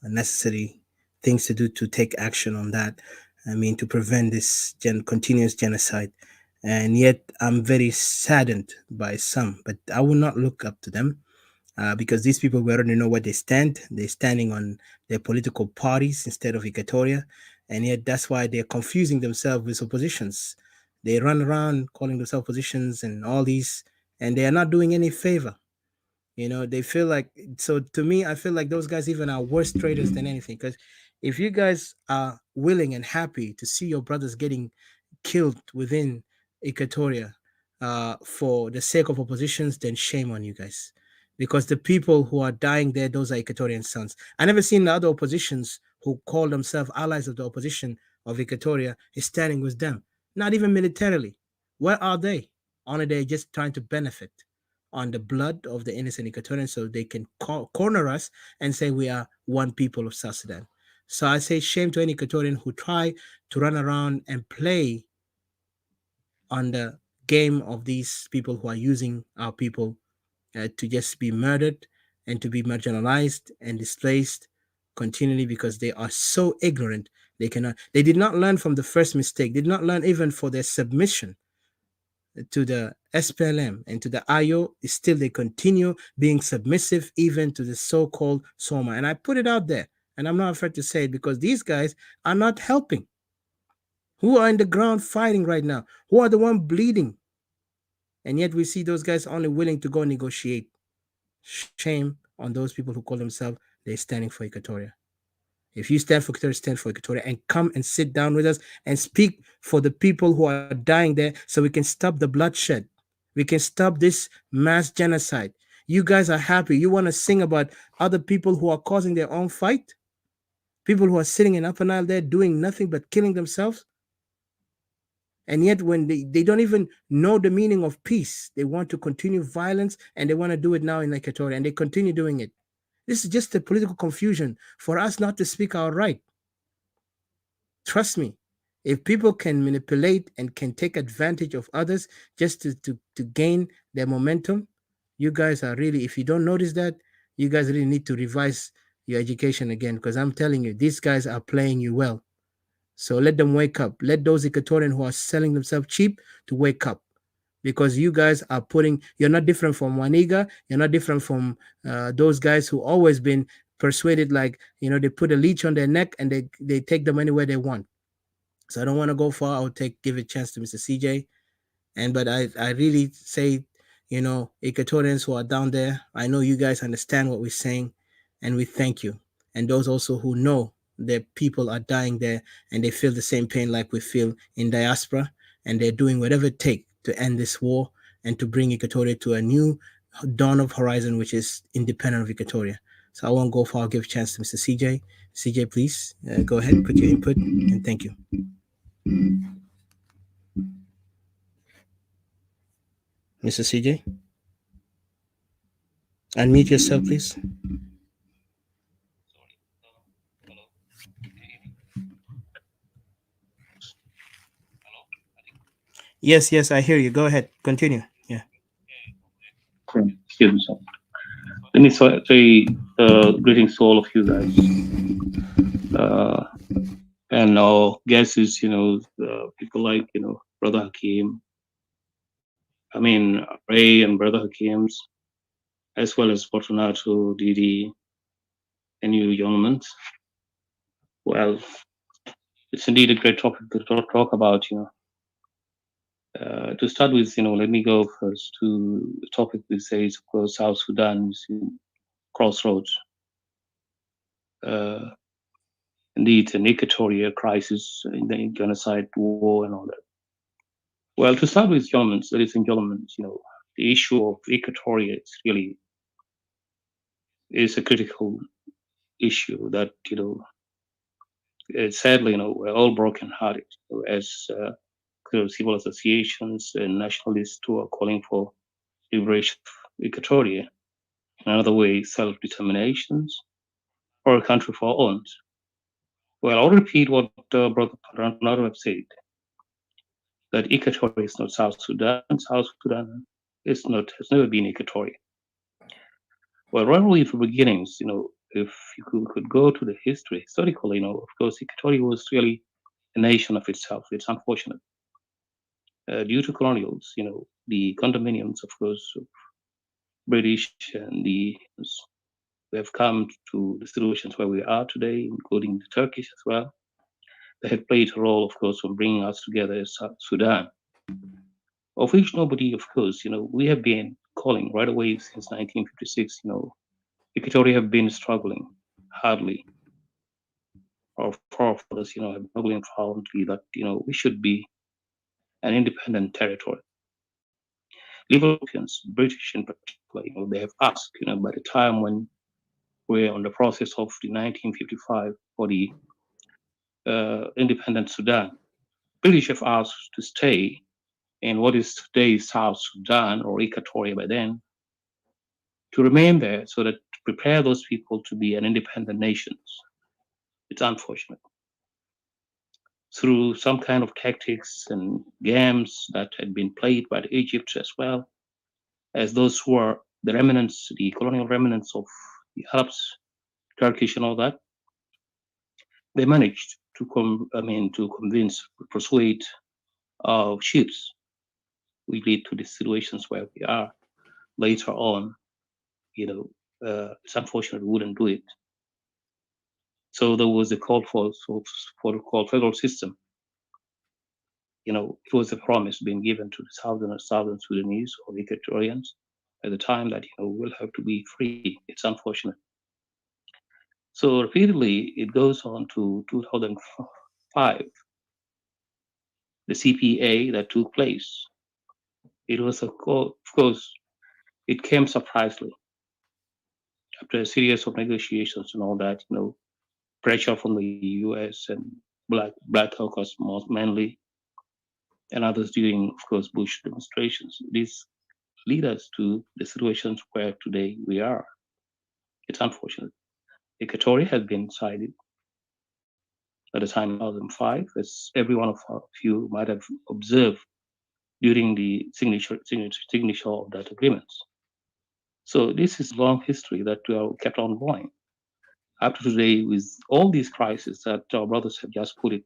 necessary things to do to take action on that. I mean, to prevent this continuous genocide. And yet I'm very saddened by some, but I will not look up to them, because these people, we already know what they stand. They're standing on their political parties instead of Equatoria, and yet that's why they're confusing themselves with oppositions. They run around calling themselves oppositions and all these, and they are not doing any favor. They feel like, so to me, I feel like those guys even are worse traitors than anything. Because if you guys are willing and happy to see your brothers getting killed within Equatoria for the sake of oppositions, then shame on you guys. Because the people who are dying there, those are Equatorian sons. I never seen the other oppositions who call themselves allies of the opposition of Equatoria is standing with them. Not even militarily. Where are they? Only they're just trying to benefit on the blood of the innocent Equatorians so they can corner us and say we are one people of South Sudan. So I say shame to any Equatorian who try to run around and play on the game of these people who are using our people to just be murdered and to be marginalized and displaced continually because they are so ignorant. They did not learn from the first mistake. They did not learn even for their submission to the SPLM and to the IO. Still they continue being submissive even to the so-called Soma. And I put it out there, and I'm not afraid to say it, because these guys are not helping. Who are in the ground fighting right now? Who are the one bleeding? And yet we see those guys only willing to go negotiate. Shame on those people who call themselves they're standing for Equatoria. If you stand for Equatoria, stand for Equatoria, and come and sit down with us and speak for the people who are dying there so we can stop the bloodshed. We can stop this mass genocide. You guys are happy. You want to sing about other people who are causing their own fight? People who are sitting in Upper Nile there doing nothing but killing themselves? And yet when they don't even know the meaning of peace, they want to continue violence, and they want to do it now in Equatoria, and they continue doing it. This is just a political confusion for us not to speak our right. Trust me, if people can manipulate and can take advantage of others just to gain their momentum, you guys are really, if you don't notice that, you guys really need to revise your education again, because I'm telling you, these guys are playing you well. So let them wake up. Let those Equatorians who are selling themselves cheap to wake up, because you guys are you're not different from Waniga. You're not different from those guys who always been persuaded, like, they put a leech on their neck and they take them anywhere they want. So I don't want to go far. I'll give a chance to Mr. CJ. But I really say, Equatorians who are down there, I know you guys understand what we're saying, and we thank you. And those also who know that people are dying there and they feel the same pain like we feel in diaspora, and they're doing whatever it takes to end this war and to bring Equatoria to a new dawn of horizon, which is independent of Equatoria. So I won't go far. I'll give a chance to Mr. CJ. CJ, please go ahead, put your input, and thank you. Mr. CJ? Unmute yourself, please. Yes, I hear you. Go ahead. Continue. Yeah. Excuse me, sir. Let me say greetings to all of you guys. And our guests, people like, Brother Hakim, Ray and Brother Hakim's, as well as Fortunato, Didi, and you gentlemen. Well, it's indeed a great topic to talk about, To start with, let me go first to the topic we say is, of course, South Sudan is in crossroads. Indeed, an Equatoria crisis, in the genocide, war, and all that. Well, to start with, ladies and gentlemen, the issue of Equatoria is a critical issue that, sadly, we're all brokenhearted as civil associations and nationalists who are calling for liberation of Equatoria, in another way, self-determinations, or a country for our own. Well, I'll repeat what Brother Paranaro have said, that Equatoria is not South Sudan. South Sudan has never been Equatoria. Well, right away from beginnings, if you could go to the history, historically, of course, Equatoria was really a nation of itself. It's unfortunate. Due to colonials, the condominiums, of course, of British and we have come to the situations where we are today, including the Turkish as well. They have played a role, of course, of bringing us together as Sudan, of which nobody, of course, we have been calling right away since 1956, Equatoria have been struggling hardly. Our forefathers, have struggling proudly that, we should be an independent territory. Europeans, British in particular, they have asked, by the time when we're on the process of the 1955 for the independent Sudan, British have asked to stay in what is today South Sudan or Equatoria by then, to remain there so that to prepare those people to be an independent nation. It's unfortunate. Through some kind of tactics and games that had been played by Egypt as well, as those who are the remnants, the colonial remnants of the Arabs, Turkish and all that, they managed to convince, persuade our chiefs. We lead to the situations where we are later on. It's unfortunate we wouldn't do it. So there was a call for the called federal system. It was a promise being given to the southern Sudanese or Equatorians at the time that we'll have to be free. It's unfortunate. So repeatedly, it goes on to 2005, the CPA that took place. It was, of course, it came surprisingly after a series of negotiations and all that. Pressure from the U.S. and Black Caucus most mainly, and others during, of course, Bush demonstrations. This lead us to the situations where today we are. It's unfortunate. Equatoria has been decided at the time of 2005, as every one of you might have observed during the signature of that agreement. So this is long history that we have kept on going. Up to today, with all these crises that our brothers have just put it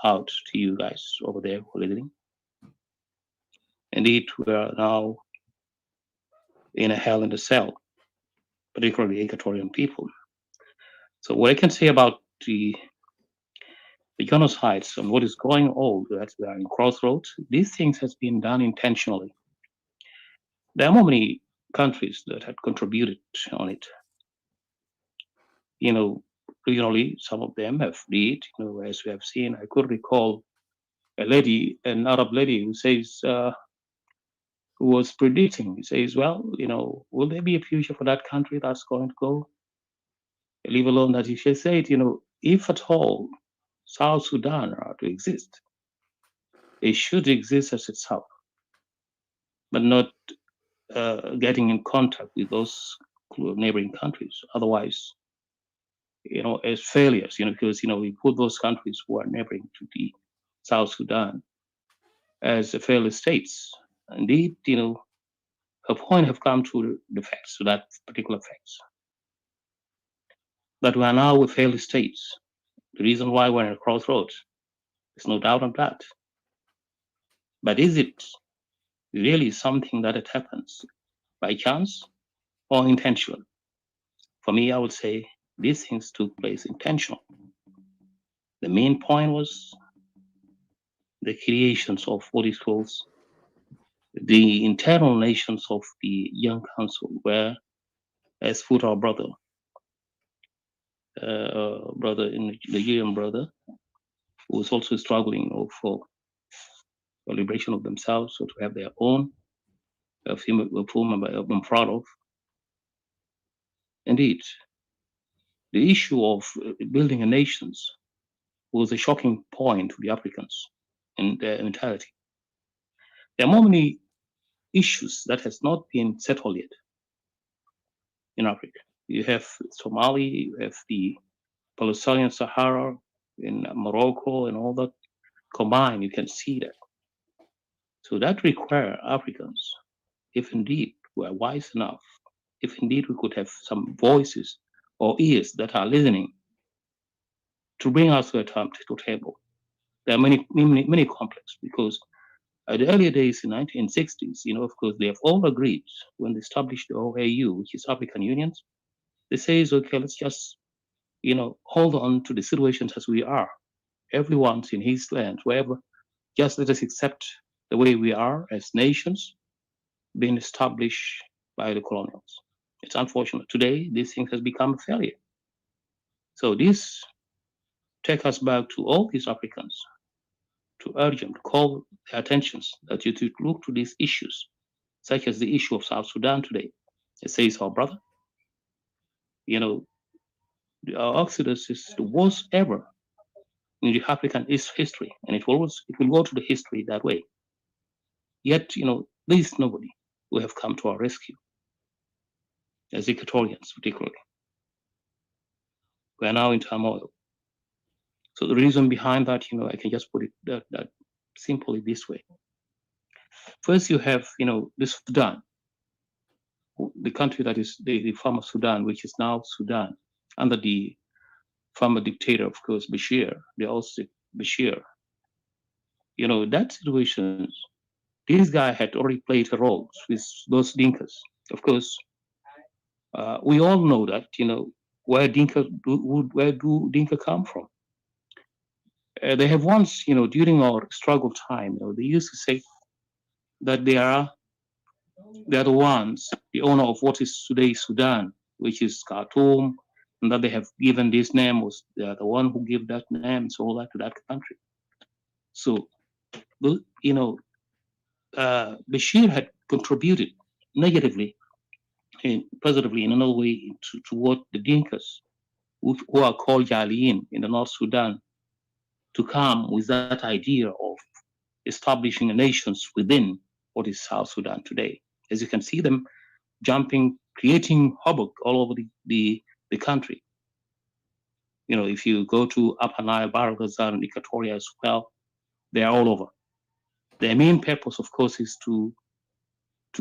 out to you guys over there who are listening. Indeed, we are now in a hell in a cell, particularly Equatorian people. So what I can say about the genocides and what is going on, that we are in Crossroads, these things has been done intentionally. There are many countries that had contributed on it. Regionally, some of them have did, as we have seen. I could recall an Arab lady who says, who was predicting, he says, well, will there be a future for that country that's going to go? Leave alone that she said, if at all South Sudan are to exist, it should exist as itself, but not getting in contact with those neighboring countries. Otherwise, as failures, because, we put those countries who are neighboring to the South Sudan as failed states. Indeed, her point have come to the facts, to that particular facts, that we are now a failed states. The reason why we're in a crossroads, there's no doubt on that. But is it really something that it happens by chance or intentional? For me, I would say these things took place intentional. The main point was the creations of what is called the internal nations of the Young Council, where, as put our brother in the Nigerian brother, who was also struggling for liberation of themselves, or to have their own, of whom I'm proud of. Indeed, the issue of building a nation was a shocking point to the Africans in their entirety. There are many issues that has not been settled yet in Africa. You have Somali, you have the Palestinian Sahara in Morocco, and all that combined, you can see that. So that require Africans, if indeed we're wise enough, if indeed we could have some voices or ears that are listening, to bring us to the table. There are many conflicts, because at the earlier days in 1960s, of course, they have all agreed when they established the OAU, which is African Unions. They say, okay, let's just, hold on to the situations as we are. Everyone's in his land, wherever. Just let us accept the way we are as nations being established by the colonials. It's unfortunate. Today, this thing has become a failure. So this takes us back to all these Africans, to urge them, to call their attentions, that you to look to these issues, such as the issue of South Sudan today. It says, our brother, our exodus is the worst ever in the African history, and it will go to the history that way. Yet, there is nobody who have come to our rescue, as Equatorians particularly. We are now in turmoil. So the reason behind that, I can just put it that simply this way. First, you have, the Sudan, the country that is the former Sudan, which is now Sudan, under the former dictator, of course, Bashir, the also Bashir. That situation, this guy had already played a role with those Dinkas. Of course, we all know that, where do Dinka come from? They have once, during our struggle time, they used to say that they are the ones, the owner of what is today Sudan, which is Khartoum, and that they have given this name, was the one who gave that name, so all that to that country. So, Bashir had contributed negatively and positively in another way to what the Dinkas, who are called Jaliin in the North Sudan, to come with that idea of establishing a nations within what is South Sudan today. As you can see them jumping, creating havoc all over the country. If you go to Upper Nile, Barghazal, and Equatoria as well, they are all over. Their main purpose, of course, is to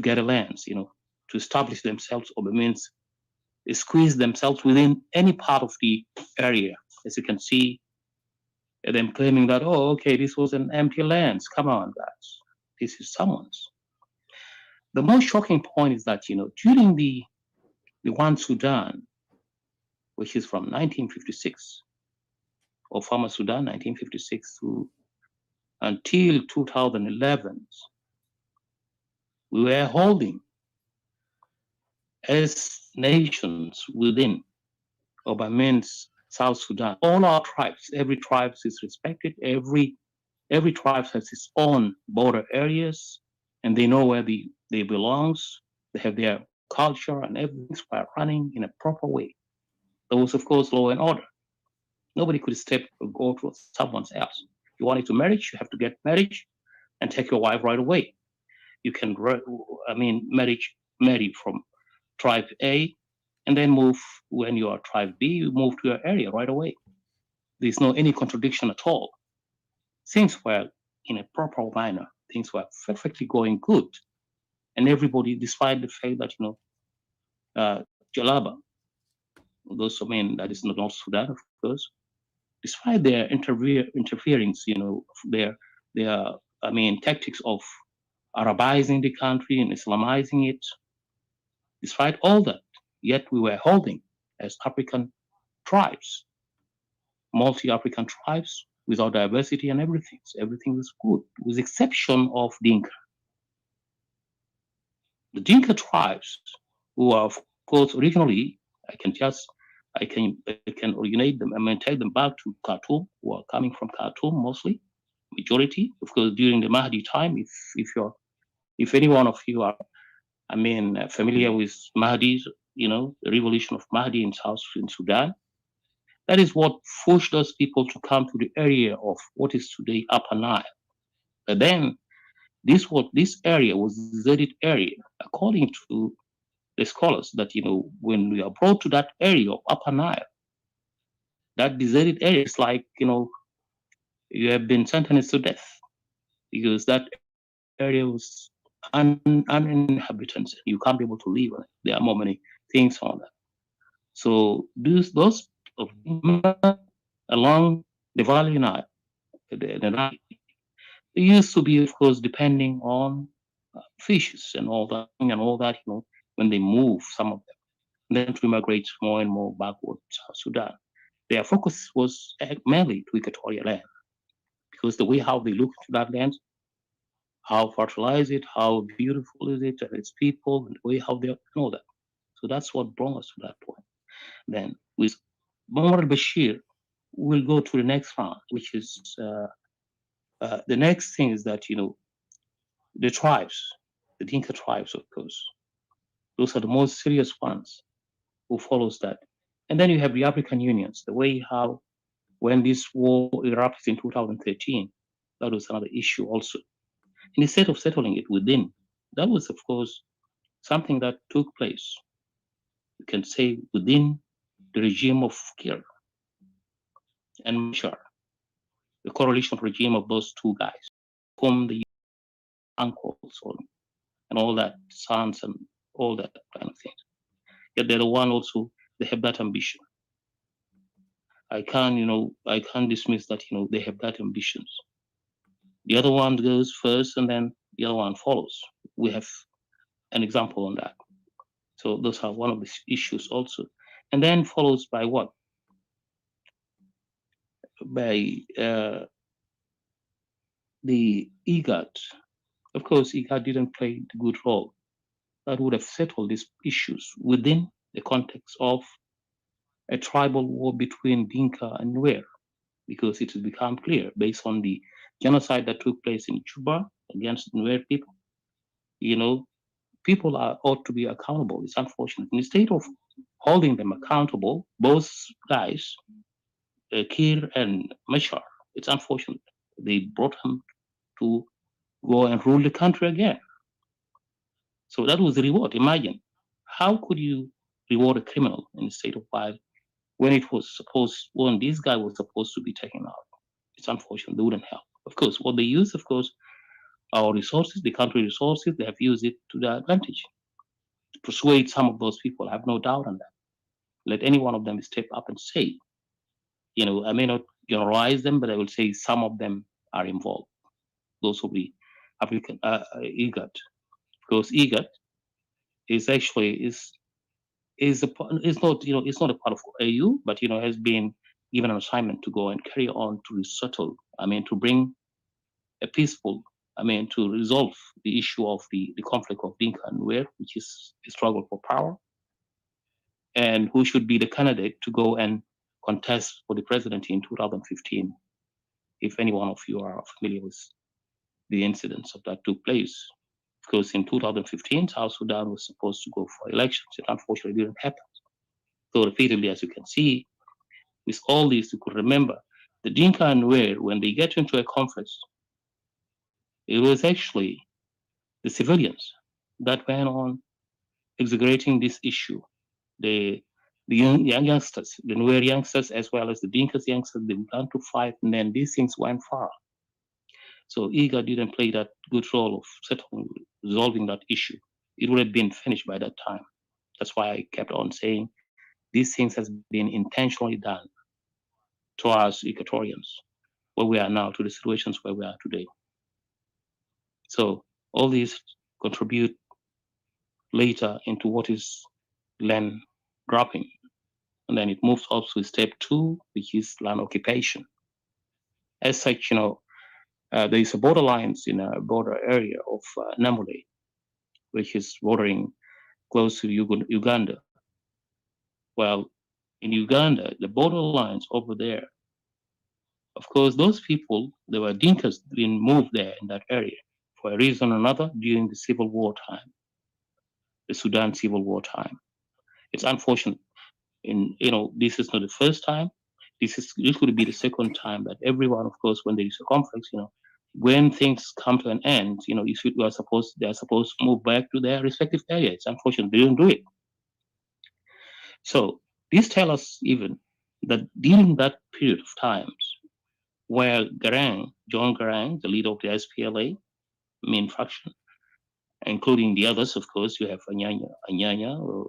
get a lands, to establish themselves, or means squeeze themselves within any part of the area. As you can see, them claiming that, oh, okay, this was an empty land. Come on, guys, this is someone's. The most shocking point is that, during the One Sudan, which is from 1956, or former Sudan, 1956 through until 2011, we were holding as nations within, or by means South Sudan, all our tribes, every tribe is respected, every tribe has its own border areas, and they know where they belongs, they have their culture, and everything's running in a proper way. There was, of course, law and order. Nobody could step or go to someone else. You wanted to marry, you have to get married and take your wife right away. You can, marry from tribe A, and then move, when you are tribe B, you move to your area right away. There's no any contradiction at all. Things were in a proper manner. Things were perfectly going good. And everybody, despite the fact that, Jalaba, those, that is not North Sudan, of course, despite their interference, their tactics of Arabizing the country and Islamizing it, despite all that, yet we were holding as African tribes, multi-African tribes, with our diversity and everything. So everything was good, with the exception of Dinka. The Dinka tribes, who are, of course, originally, I can originate them, take them back to Khartoum, who are coming from Khartoum mostly, majority. Of course, during the Mahdi time, if any one of you are, familiar with Mahdi's, the revolution of Mahdi in Sudan, that is what pushed those people to come to the area of what is today Upper Nile. But then this area was a deserted area, according to the scholars, that when we are brought to that area of Upper Nile, that deserted area is like you have been sentenced to death, because that area was uninhabited. You can't be able to live on it. There are more many things on that. So those along the Valley Nile, the Nile, it used to be, of course, depending on fishes and all that, when they move, some of them, then to migrate more and more backward to South Sudan. Their focus was mainly to Equatoria land, because the way how they look to that land, how fertilized it, how beautiful is it, and its people, and the way how they know that. So that's what brought us to that point. Then with Muammar al-Bashir, we'll go to the next round, which is the next thing is that the tribes, the Dinka tribes, of course, those are the most serious ones who follows that. And then you have the African unions, the way how when this war erupted in 2013, that was another issue also. And instead of settling it within, that was, of course, something that took place, you can say, within the regime of Kir and Mashar, the coalition regime of those two guys, whom the uncles and all that, sons and all that kind of things. Yet they're the one also, they have that ambition. I can't dismiss that, they have that ambitions. The other one goes first and then the other one follows. We have an example on that. So those are one of the issues also. And then follows by what? By the IGAD. Of course, IGAD didn't play the good role. That would have settled these issues within the context of a tribal war between Dinka and Nuer, because it has become clear based on the genocide that took place in Juba against Nuer people. People ought to be accountable. It's unfortunate. Instead of holding them accountable, both guys, Kir and Mashar, it's unfortunate. They brought him to go and rule the country again. So that was the reward. Imagine, how could you reward a criminal in the state of life when this guy was supposed to be taken out? It's unfortunate. They wouldn't help. Of course, what they use, of course, our resources, the country resources, they have used it to their advantage. To persuade some of those people, I have no doubt on that. Let any one of them step up and say, I may not generalize them, but I will say some of them are involved. Those will be African IGAD, because IGAD is actually it's not a part of AU, but has been given an assignment to go and carry on to settle. To bring a peaceful. To resolve the issue of the conflict of Dinka and Nuer, which is a struggle for power, and who should be the candidate to go and contest for the presidency in 2015, if any one of you are familiar with the incidents that took place. Because in 2015, South Sudan was supposed to go for elections. It unfortunately didn't happen. So repeatedly, as you can see, with all this, you could remember the Dinka and Nuer, when they get into a conference, it was actually the civilians that went on exaggerating this issue. The young youngsters, the Nuer youngsters, as well as the Dinkas youngsters, they began to fight, and then these things went far. So IGA didn't play that good role of resolving that issue. It would have been finished by that time. That's why I kept on saying these things has been intentionally done to us Equatorians, where we are now, to the situations where we are today. So all these contribute later into what is land grabbing. And then it moves up to step 2, which is land occupation. As such, there is a border lines in a border area of Namule, which is bordering close to Uganda. Well, in Uganda, the border lines over there, of course, those people, they were Dinkas being moved there in that area for a reason or another during the civil war time, the Sudan civil war time. It's unfortunate. This is not the first time. This could be the second time that everyone, of course, when there is a conflict, when things come to an end, they are supposed to move back to their respective areas. It's unfortunate they didn't do it. So this tells us even that during that period of times, where John Garang, the leader of the SPLA, main faction, including the others, of course, you have Anyanya,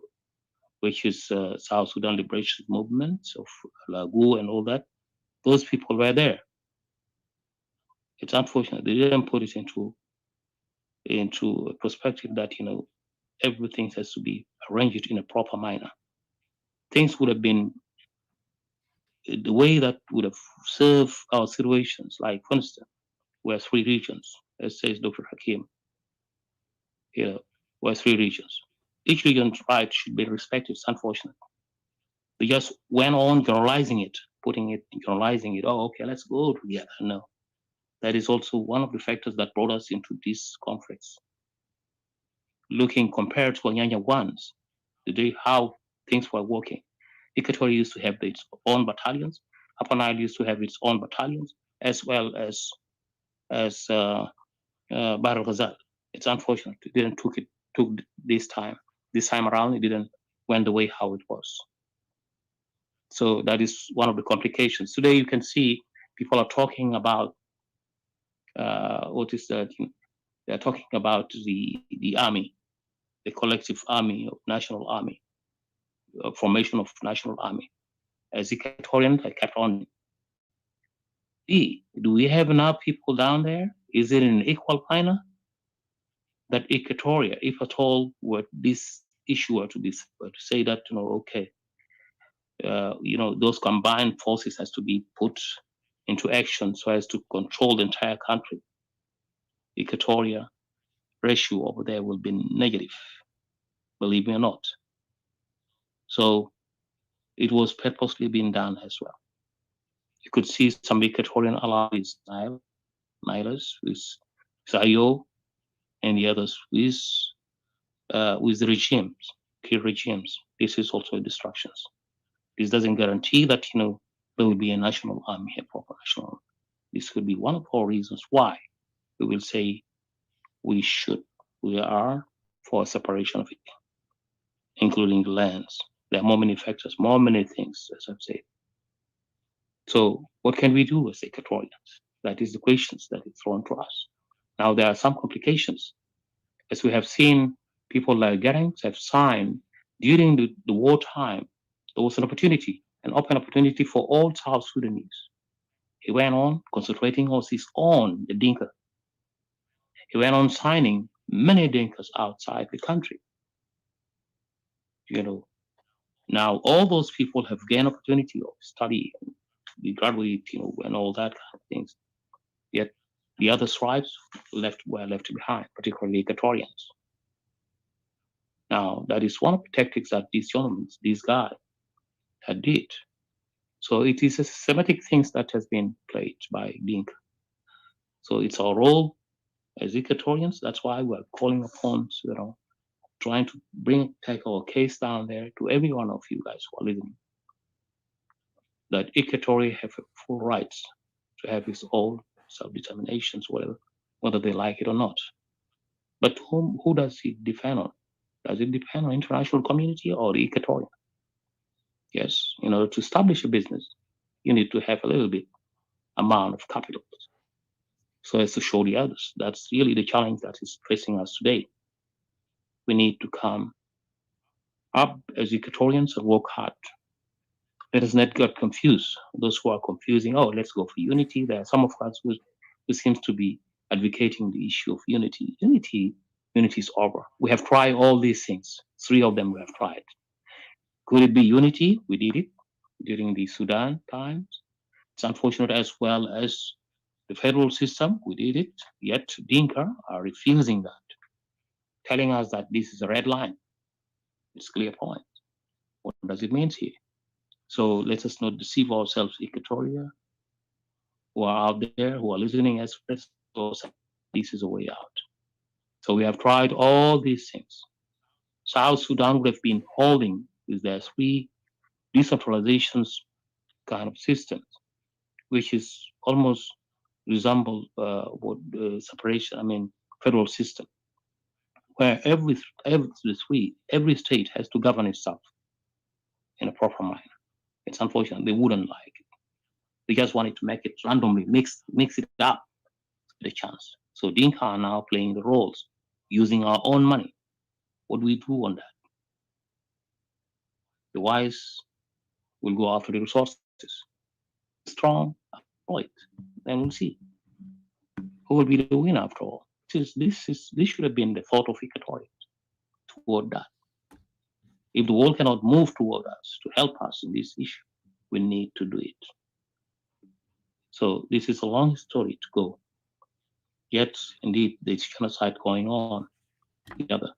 which is South Sudan Liberation Movement of Lagu and all that. Those people were there. It's unfortunate they didn't put it into a perspective that everything has to be arranged in a proper manner. Things would have been the way that would have served our situations. Like, for instance, we have 3 regions, as says Dr. Hakim. We have 3 regions. Each region's right should be respected. It's unfortunate. They just went on generalizing it. Oh, okay, let's go together. No. That is also one of the factors that brought us into these conflicts. Looking compared to Anyanya ones, how things were working. Equatoria used to have its own battalions. Upper Nile used to have its own battalions, as well as Bahr al Ghazal. It's unfortunate it didn't took this time. This time around, it didn't went the way how it was. So that is one of the complications. Today, you can see people are talking about what is that? They're talking about the army, the collective army of national army, formation of national army. As Equatorian, I kept on. Do we have enough people down there? Is it in equal manner that Equatoria, if at all, were this issue were to say that okay, those combined forces has to be put into action so as to control the entire country. Equatoria ratio over there will be negative, believe me or not. So it was purposely being done as well. You could see some Equatorian allies, Nilers, with Zayo, and the others with the regimes, key regimes. This is also distractions. This doesn't guarantee that there will be a national army, a proper national army. This could be one of our reasons why we will say we are for a separation of it, including the lands. There are many factors, many things, as I've said. So what can we do as Equatorians? That is the questions that is thrown to us. Now there are some complications. As we have seen, people like Gerings have signed during the wartime. There was an open opportunity for all South Sudanese. He went on concentrating on his own, the Dinka. He went on signing many Dinkas outside the country. Now all those people have gained opportunity of study, and graduate, and all that kind of things. Yet the other tribes were left behind, particularly Equatorians. Now that is one of the tactics that these guys had did. So it is a systematic things that has been played by Dinka. So it's our role as Equatorians. That's why we're calling upon, trying to take our case down there to every one of you guys who are listening, that Equatoria have full rights to have its own self-determinations, whether they like it or not. But who does it depend on? Does it depend on international community or the Equatorian? Yes, to establish a business, you need to have a little bit amount of capital. so as to show the others. That's really the challenge that is facing us today. We need to come up as Equatorians and work hard. Let us not get confused. Those who are confusing, oh, let's go for unity. There are some of us who seems to be advocating the issue of unity. Unity is over. We have tried all these things. 3 of them we have tried. Could it be unity? We did it during the Sudan times. It's unfortunate as well as the federal system. We did it. Yet Dinka are refusing that, telling us that this is a red line. It's a clear point. What does it mean here? So let us not deceive ourselves, Equatoria, who are out there, who are listening as this is a way out. So we have tried all these things. South Sudan would have been holding with their 3 decentralizations kind of systems, which is almost resemble what separation, federal system, where every state has to govern itself in a proper manner. It's unfortunate they wouldn't like it. They just wanted to make it randomly, mix it up with a chance. So Dinka are now playing the roles, using our own money. What do we do on that? The wise will go after the resources. Strong, right? Then we'll see who will be the winner after all. This should have been the thought of Equatoria toward that. If the world cannot move toward us to help us in this issue, we need to do it. So this is a long story to go. Yet, indeed, there's genocide going on together.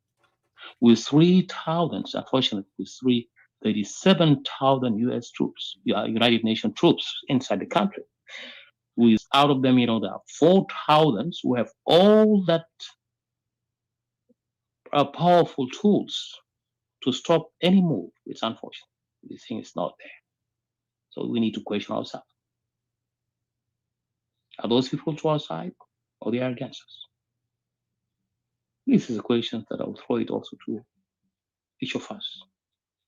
With 3,000, unfortunately, with 37,000 US troops, United Nations troops inside the country. With out of them, there are 4,000 who have all that powerful tools to stop any move. It's unfortunate. This thing is not there. So we need to question ourselves. Are those people to our side or they are against us? This is a question that I'll throw it also to each of us,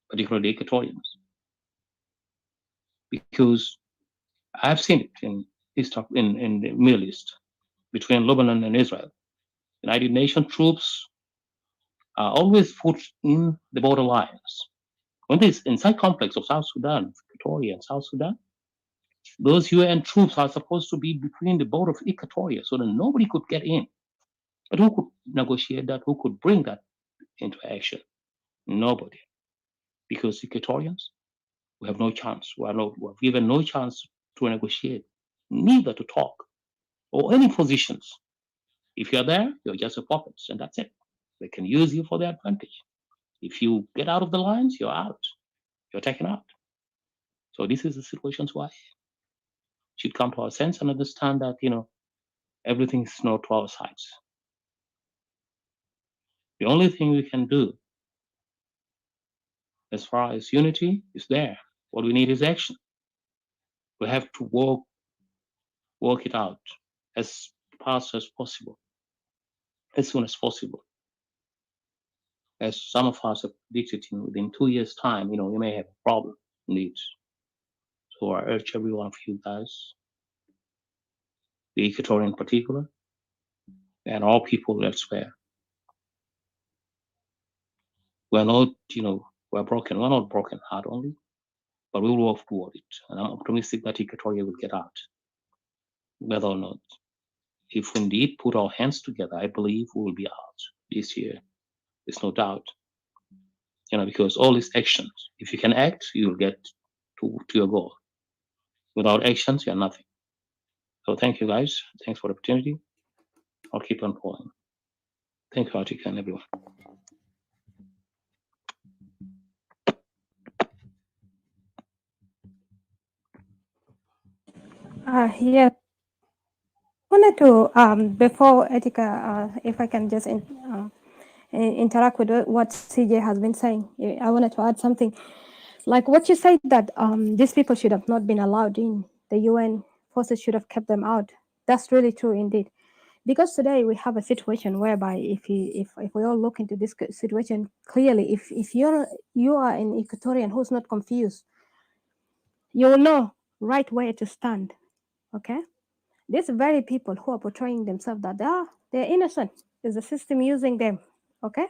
particularly the Equatorians. Because I've seen it in the Middle East, between Lebanon and Israel. United Nations troops are always put in the border lines. When this inside complex of South Sudan, Equatoria and South Sudan, those UN troops are supposed to be between the border of Equatoria so that nobody could get in. But who could negotiate that? Who could bring that into action? Nobody. Because Equatorians, we have no chance. We have given no chance to negotiate, neither to talk, or any positions. If you're there, you're just a puppet, and that's it. They can use you for their advantage. If you get out of the lines, you're out. You're taken out. So this is the situation why should come to our sense and understand that, everything is not to our sides. The only thing we can do as far as unity is there. What we need is action. We have to work it out as fast as possible, as soon as possible. As some of us have predicted, within 2 years' time, we may have a problem indeed. So I urge every one of you guys, the Equatorian in particular, and all people elsewhere. We're not, we're broken. We're not broken heart only, but we will work toward it. And I'm optimistic that Equatoria will get out, whether or not. If we indeed put our hands together, I believe we will be out this year. There's no doubt. Because all these actions, if you can act, you will get to your goal. Without actions, you're nothing. So thank you, guys. Thanks for the opportunity. I'll keep on going. Thank you, Artika, and everyone. Yeah. Wanted to before Etika, if I can just interact with what CJ has been saying. I wanted to add something. Like what you said that these people should have not been allowed in. The UN forces should have kept them out. That's really true indeed. Because today we have a situation whereby if we all look into this situation clearly, if you are an Equatorian who's not confused, you will know right where to stand. Okay. These very people who are portraying themselves that they're innocent, is the system using them. Okay,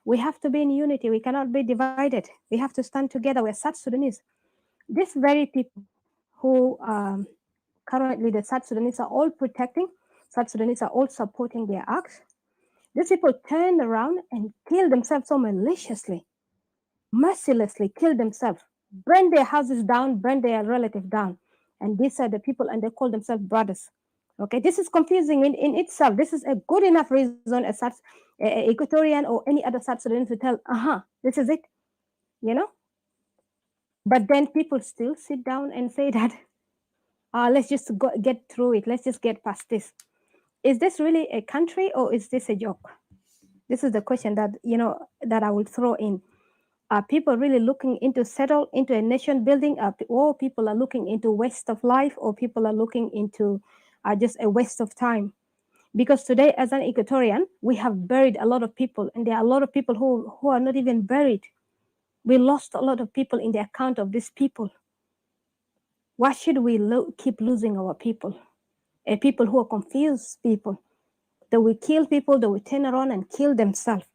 we have to be in unity. We cannot be divided. We have to stand together. We're South Sudanese. These very people who currently the South Sudanese are all protecting, South Sudanese are all supporting their acts. These people turn around and kill themselves so maliciously, mercilessly kill themselves, burn their houses down, burn their relative down. And these are the people, and they call themselves brothers. Okay, this is confusing in itself. This is a good enough reason as such Equatorian or any other South Sudanese to tell, this is it, you know. But then people still sit down and say that, let's just get through it. Let's just get past this. Is this really a country or is this a joke? This is the question that, that I will throw in. Are people really looking into settle into a nation building? Or people are looking into waste of life, or people are looking into just a waste of time? Because today, as an Equatorian, we have buried a lot of people, and there are a lot of people who are not even buried. We lost a lot of people in the account of these people. Why should we keep losing our people? People who are confused people. They will kill people, they will turn around and kill themselves.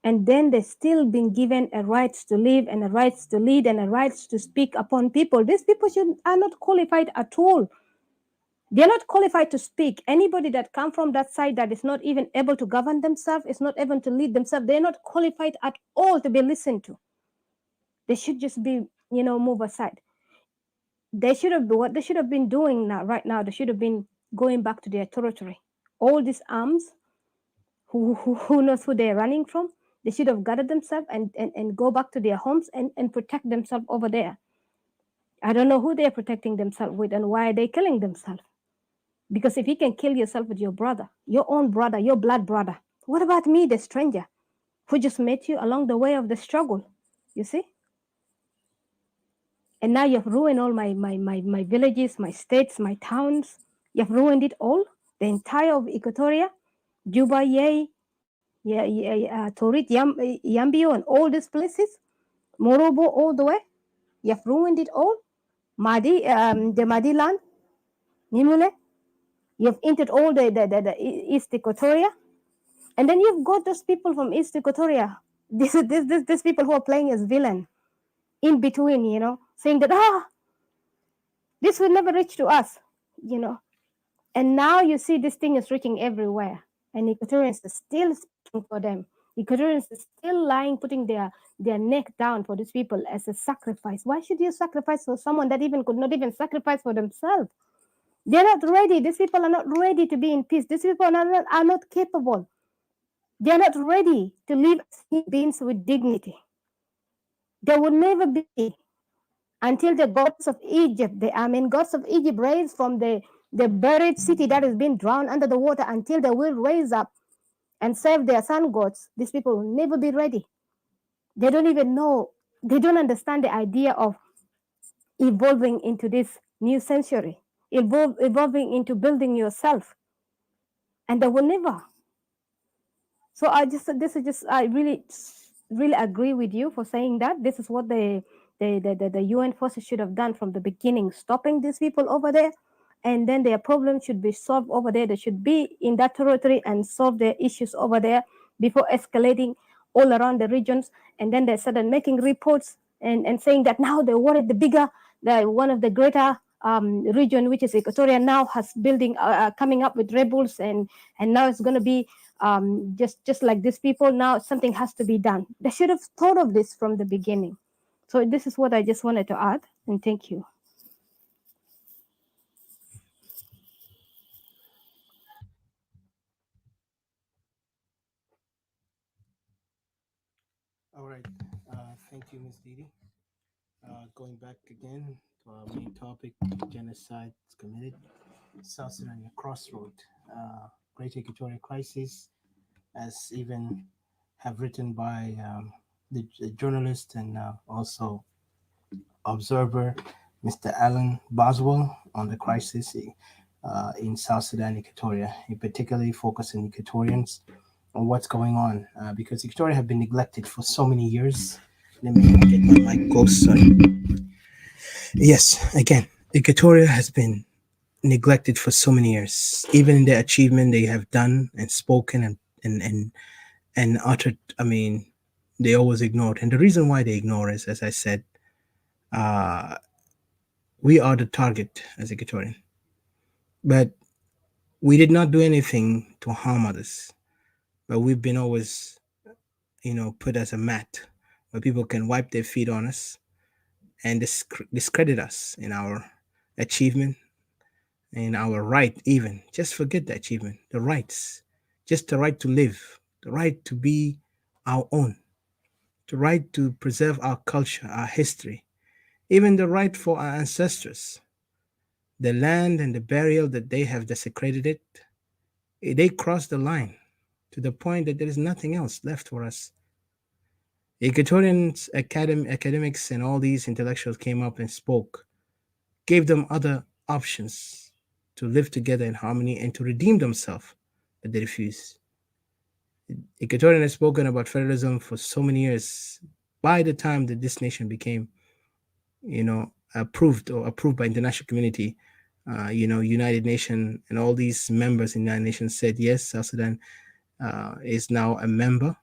And then they're still being given a right to live and a right to lead and a right to speak upon people. These people are not qualified at all. They're not qualified to speak. Anybody that come from that side that is not even able to govern themselves, is not able to lead themselves, they're not qualified at all to be listened to. They should just be, move aside. They should have what they should have been doing right now. They should have been going back to their territory. All these arms, who knows who they're running from? They should have gathered themselves and go back to their homes and protect themselves over there. I don't know who they're protecting themselves with and why are they killing themselves. Because if you can kill yourself with your brother, your own brother, your blood brother, what about me, the stranger, who just met you along the way of the struggle? You see? And now you've ruined all my villages, my states, my towns. You've ruined it all. The entire of Equatoria, Juba, Yei, Torit, Yambio, and all these places, Morobo, all the way. You've ruined it all. The Madi land, Nimule. You've entered all the East Equatoria. And then you've got those people from East Equatoria. These people who are playing as villain in between, saying that, this will never reach to us, And now you see this thing is reaching everywhere. And Equatorians are still speaking for them. Equatorians are still lying, putting their neck down for these people as a sacrifice. Why should you sacrifice for someone that could not even sacrifice for themselves? They're not ready. These people are not ready to be in peace. These people are not capable. They're not ready to live as human beings with dignity. They will never be until the gods of Egypt, gods of Egypt raise from the buried city that has been drowned under the water, until they will raise up and serve their sun gods. These people will never be ready. They don't even know, they don't understand the idea of evolving into this new century, evolving into building yourself. And they will never. So I really agree with you for saying that. This is what the UN forces should have done from the beginning, stopping these people over there. And then their problems should be solved over there. They should be in that territory and solve their issues over there before escalating all around the regions. And then they started making reports and saying that now they wanted one of the greater region, which is Equatoria, now has coming up with rebels, and now it's going to be just like these people. Now something has to be done. They should have thought of this from the beginning. So this is what I just wanted to add, and thank you. All right. Thank you, Ms. Didi. Going back again to our main topic, genocide is committed. South Sudan, a crossroad. Great Equatorial Crisis, as even have written by the journalist and also observer, Mr. Alan Boswell, on the crisis in South Sudan, Equatoria, in particularly focusing Equatorians on what's going on, because Equatoria have been neglected for so many years. Let me get my mic close, sorry. Yes, again, Equatoria has been neglected for so many years. Even in their achievement, they have done and spoken and uttered. I mean, they always ignored. And the reason why they ignore is, as I said, uh, we are the target as Equatorian. But we did not do anything to harm others. But we've been always, put as a mat where people can wipe their feet on us and discredit us in our achievement, in our right, even. Just forget the achievement, the rights, just the right to live, the right to be our own, the right to preserve our culture, our history, even the right for our ancestors, the land and the burial that they have desecrated it. They crossed the line to the point that there is nothing else left for us. Equatorians, academics, and all these intellectuals came up and spoke, gave them other options to live together in harmony and to redeem themselves, but they refused. Equatorian has spoken about federalism for so many years. By the time that this nation became, approved by international community, United Nations and all these members in United Nations said yes, South Sudan is now a member,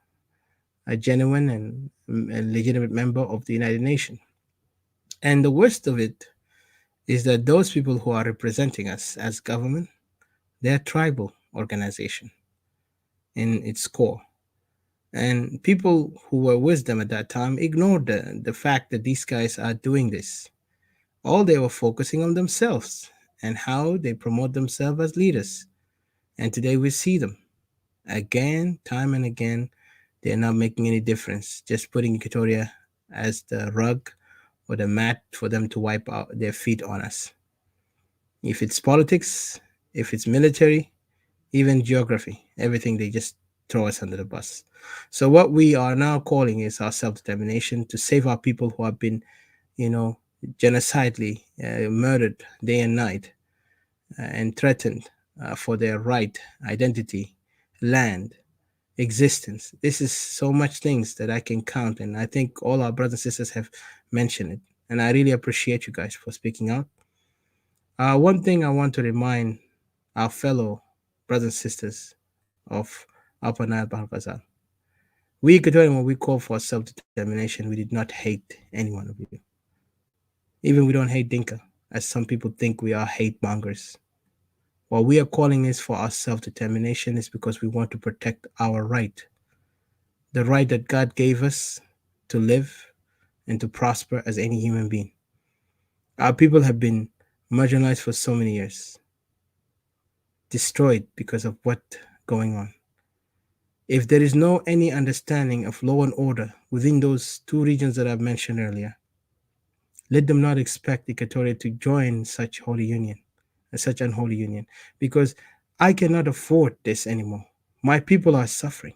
a genuine and a legitimate member of the United Nations. And the worst of it is that those people who are representing us as government, they're tribal organization in its core. And people who were with them at that time ignored the fact that these guys are doing this. All they were focusing on themselves and how they promote themselves as leaders. And today we see them again, time and again. They're not making any difference, just putting Equatoria as the rug or the mat for them to wipe out their feet on us. If it's politics, if it's military, even geography, everything, they just throw us under the bus. So what we are now calling is our self-determination to save our people who have been, genocidally murdered day and night and threatened for their right, identity, land, existence. This is so much things that I can count, and I think all our brothers and sisters have mentioned it. And I really appreciate you guys for speaking out. One thing I want to remind our fellow brothers and sisters of Upper Nile Bahr we Equatorians, when we call for self-determination, we did not hate any one of you. Even we don't hate Dinka, as some people think we are hate mongers. What we are calling is for our self-determination is because we want to protect our right, the right that God gave us to live and to prosper as any human being. Our people have been marginalized for so many years, destroyed because of what going on. If there is no any understanding of law and order within those two regions that I've mentioned earlier, let them not expect Equatoria to join such holy union, such unholy union, because I cannot afford this anymore. My people are suffering.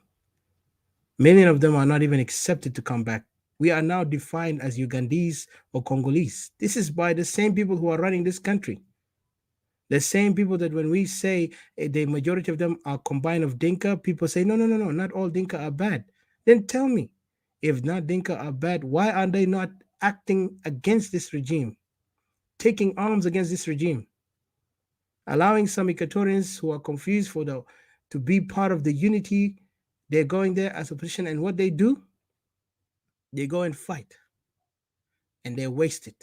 Many of them are not even accepted to come back. We are now defined as Ugandese or Congolese. This is by the same people who are running this country. The same people that when we say the majority of them are combined of Dinka, people say, no, not all Dinka are bad. Then tell me, if not Dinka are bad, why are they not acting against this regime, taking arms against this regime, allowing some Equatorians who are confused to be part of the unity? They're going there as opposition, and what they do, they go and fight, and they're wasted.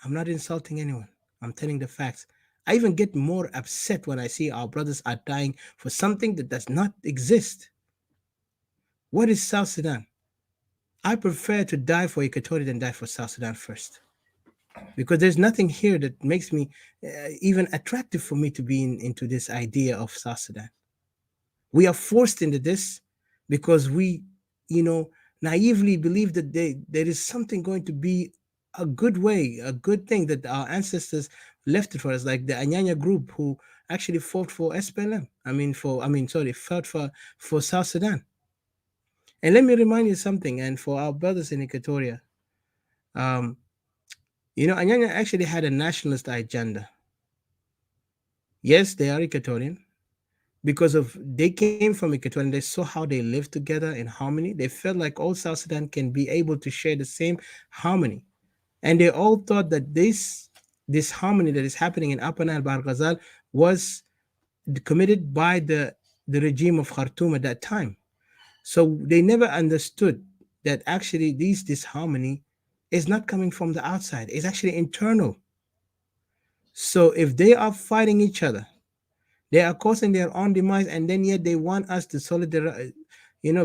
I'm not insulting anyone. I'm telling the facts. I even get more upset when I see our brothers are dying for something that does not exist. What is South Sudan? I prefer to die for Equatoria than die for South Sudan first. Because there's nothing here that makes me even attractive for me to be into this idea of South Sudan. We are forced into this because we, naively believe that there is something going to be a good way, a good thing that our ancestors left it for us, like the Anyanya group who actually fought for SPLM. Fought for South Sudan. And let me remind you something, and for our brothers in Equatoria, Anyanya actually had a nationalist agenda. Yes, they are Equatorian. Because they came from Equatoria and they saw how they lived together in harmony. They felt like all South Sudan can be able to share the same harmony. And they all thought that this this harmony that is happening in Upper Nile Bahr Ghazal was committed by the regime of Khartoum at that time. So they never understood that actually this disharmony is not coming from the outside, it's actually internal. So if they are fighting each other, they are causing their own demise, and then yet they want us to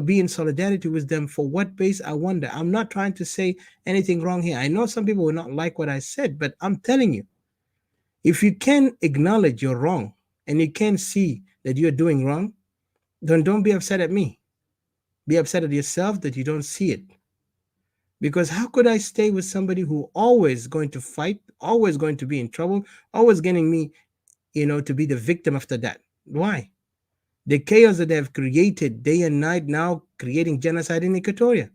be in solidarity with them. For what base, I wonder. I'm not trying to say anything wrong here. I know some people will not like what I said, but I'm telling you, if you can acknowledge you're wrong and you can see that you're doing wrong, then don't be upset at me. Be upset at yourself that you don't see it. Because how could I stay with somebody who always going to fight, always going to be in trouble, always getting me, to be the victim after that? Why? The chaos that they have created day and night, now creating genocide in Equatoria.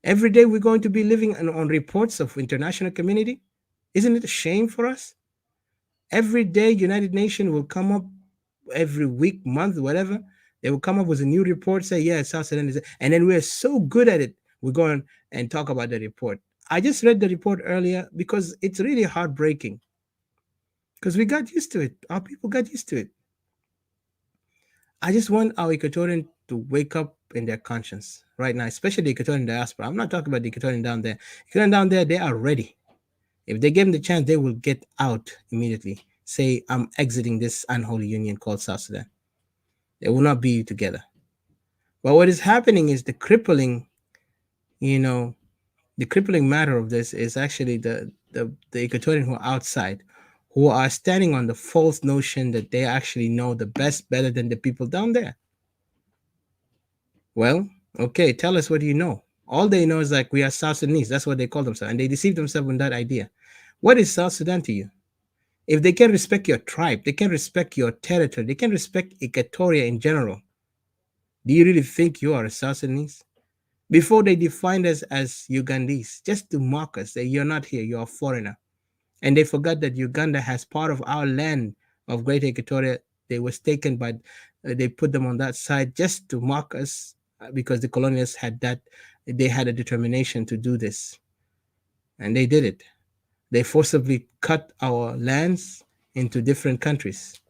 Every day we're going to be living on reports of international community. Isn't it a shame for us? Every day United Nations will come up, every week, month, whatever, they will come up with a new report, say, yeah, South Sudan is, and then we're so good at it, we go on and talk about the report. I just read the report earlier because it's really heartbreaking, because we got used to it. Our people got used to it. I just want our Equatorian to wake up in their conscience right now, especially the Equatorian diaspora. I'm not talking about the Equatorian down there. Equatorian down there, they are ready. If they give them the chance, they will get out immediately. Say, I'm exiting this unholy union called South Sudan. They will not be together. But what is happening is the crippling matter of this is actually the Equatorian who are outside, who are standing on the false notion that they actually know the best better than the people down there. Well, okay, tell us what you know. All they know is like, we are South Sudanese. That's what they call themselves. And they deceive themselves in that idea. What is South Sudan to you? If they can respect your tribe, they can respect your territory, they can respect Equatoria in general, do you really think you are a South Sudanese? Before they defined us as Ugandese, just to mock us, that you're not here, you're a foreigner. And they forgot that Uganda has part of our land of Greater Equatoria. They was taken by, they put them on that side just to mock us, because the colonialists had that, they had a determination to do this. And they did it. They forcibly cut our lands into different countries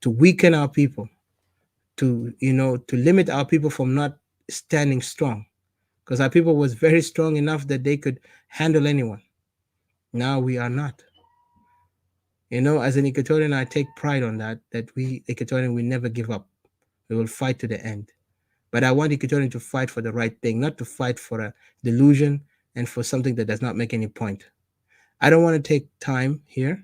to weaken our people, to limit our people from not standing strong, because our people was very strong enough that they could handle anyone. Now we are not. As an Equatorian, I take pride on that we Equatorian, we never give up. We will fight to the end. But I want Equatorian to fight for the right thing, not to fight for a delusion and for something that does not make any point. I don't want to take time here,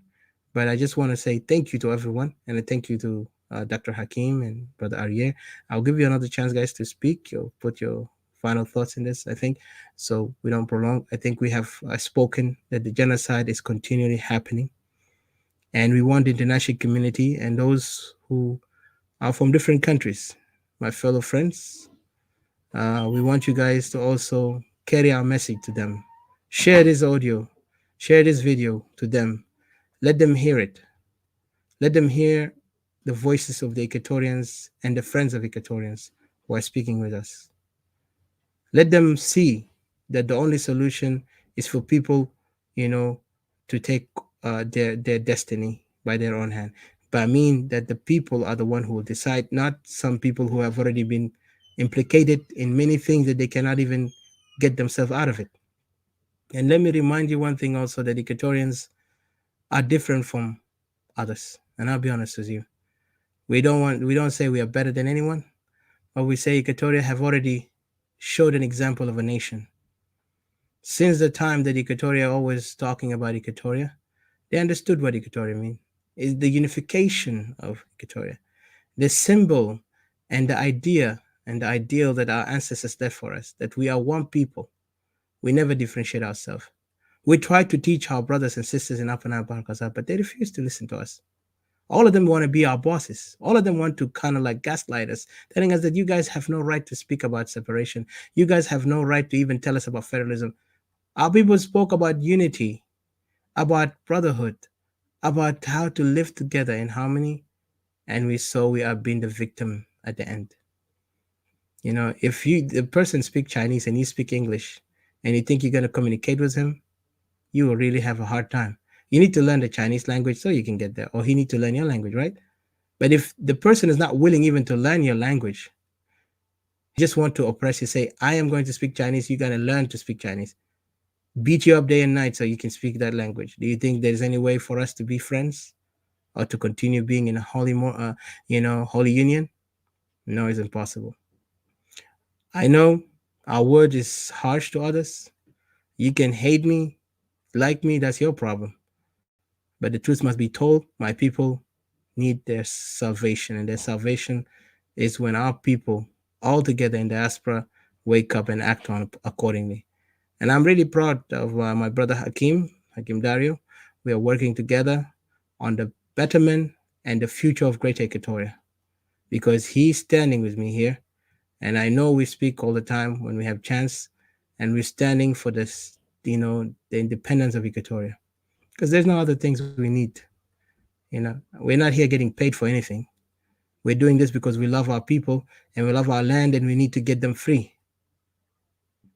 but I just want to say thank you to everyone, and a thank you to Dr. Hakim and Brother Arye. I'll give you another chance, guys, to speak. You'll put your final thoughts in this, I think, so we don't prolong. I think we have spoken that the genocide is continually happening, and we want the international community and those who are from different countries, my fellow friends, we want you guys to also carry our message to them. Share this audio, share this video to them. Let them hear it. Let them hear the voices of the Equatorians and the friends of Equatorians who are speaking with us. Let them see that the only solution is for people, to take their destiny by their own hand. But I mean that the people are the one who will decide, not some people who have already been implicated in many things that they cannot even get themselves out of it. And let me remind you one thing also, that Equatorians are different from others. And I'll be honest with you. We don't say we are better than anyone, but we say Equatoria have already showed an example of a nation. Since the time that Equatoria always talking about Equatoria, they understood what Equatoria means. It's the unification of Equatoria, the symbol and the idea and the ideal that our ancestors left for us, that we are one people. We never differentiate ourselves. We try to teach our brothers and sisters in Upper Nile Bahr Ghazal, but they refuse to listen to us. All of them want to be our bosses. All of them want to kind of like gaslight us, telling us that you guys have no right to speak about separation. You guys have no right to even tell us about federalism. Our people spoke about unity, about brotherhood, about how to live together in harmony, and we saw we are being the victim at the end. If the person speak Chinese and you speak English, and you think you're going to communicate with him, you will really have a hard time. You need to learn the Chinese language so you can get there, or he need to learn your language, right? But if the person is not willing even to learn your language, he just want to oppress you, say, I am going to speak Chinese, you gotta learn to speak Chinese. Beat you up day and night so you can speak that language. Do you think there's any way for us to be friends or to continue being in a holy union? No, it's impossible. I know our word is harsh to others. You can hate me, like me, that's your problem. But the truth must be told. My people need their salvation, and their salvation is when our people, all together in diaspora, wake up and act on accordingly. And I'm really proud of my brother Hakim Dario. We are working together on the betterment and the future of Greater Equatoria because he's standing with me here. And I know we speak all the time when we have chance, and we're standing for this, the independence of Equatoria. Because there's no other things we need. We're not here getting paid for anything. We're doing this because we love our people and we love our land, and we need to get them free.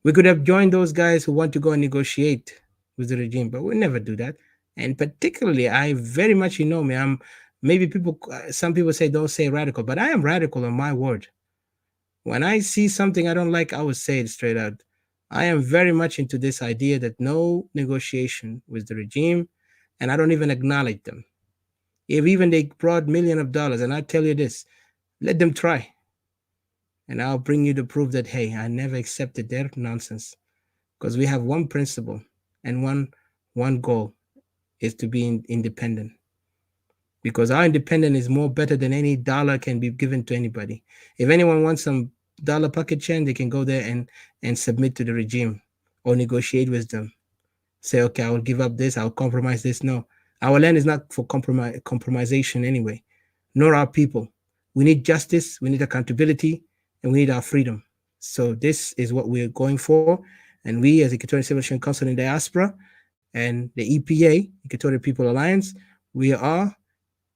We could have joined those guys who want to go and negotiate with the regime, but we'll never do that. And particularly, I very much, me, some people say don't say radical, but I am radical on my word. When I see something I don't like, I will say it straight out. I am very much into this idea that no negotiation with the regime, and I don't even acknowledge them. If even they brought millions of dollars, and I tell you this, let them try. And I'll bring you the proof that, hey, I never accepted their nonsense. Because we have one principle and one goal is to be independent. Because our independence is more better than any dollar can be given to anybody. If anyone wants some dollar pocket change, they can go there and submit to the regime or negotiate with them. Say, okay, I will give up this, I'll compromise this. No, our land is not for compromisation anyway, nor our people. We need justice, we need accountability, and we need our freedom. So this is what we're going for. And we as Equatorial Civilization Council in Diaspora and the EPA, Equatorial People Alliance, we are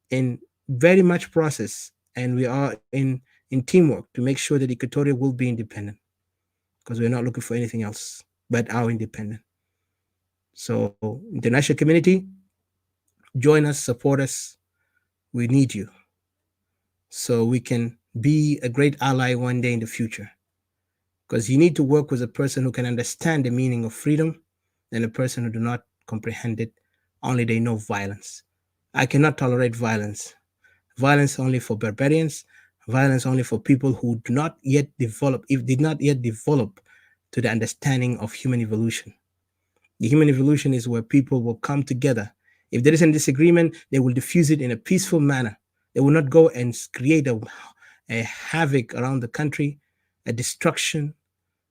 in very much process, and we are in teamwork to make sure that Equatoria will be independent, because we're not looking for anything else but our independence. So international community, join us, support us. We need you so we can be a great ally one day in the future. Because you need to work with a person who can understand the meaning of freedom and a person who do not comprehend it. Only they know violence. I cannot tolerate violence. Violence only for barbarians, violence only for people who did not yet develop to the understanding of human evolution. The human evolution is where people will come together. If there is a disagreement, they will diffuse it in a peaceful manner. They will not go and create a havoc around the country, a destruction,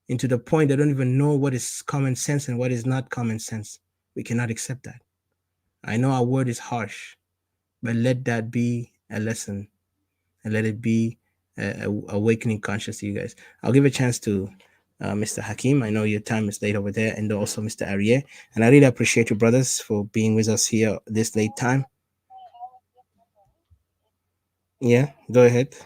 into the point they don't even know what is common sense and what is not common sense. We cannot accept that. I know our word is harsh, but let that be a lesson, and let it be awakening conscience to you guys. I'll give a chance to Mr. Hakim. I know your time is late over there, and also Mr. Arieh. And I really appreciate you, brothers, for being with us here this late time. Yeah, go ahead.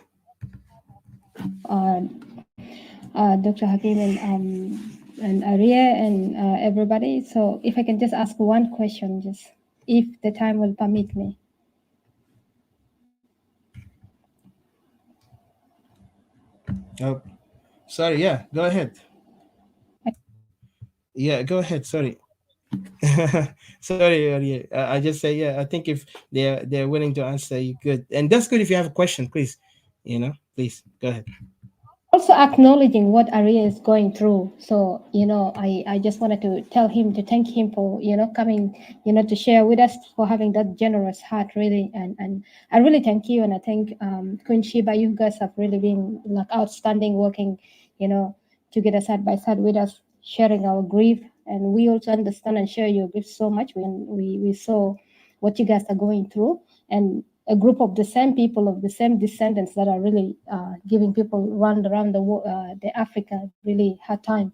Dr. Hakim and Arieh and everybody. So if I can just ask one question, just if the time will permit me. Oh, sorry. Yeah, go ahead. Yeah, go ahead. Sorry. Sorry, Arieh. I just say, yeah, I think if they're willing to answer, you good. And that's good if you have a question, please. Please go ahead. Also acknowledging what Arieh is going through. So, I just wanted to thank him for, coming, to share with us, for having that generous heart, really. And I really thank you. And I thank Queen Sheba. You guys have really been like outstanding working, together side by side with us, sharing our grief. And we also understand and share your grief so much when we saw what you guys are going through. And a group of the same people, of the same descendants, that are really giving people around the Africa really hard time.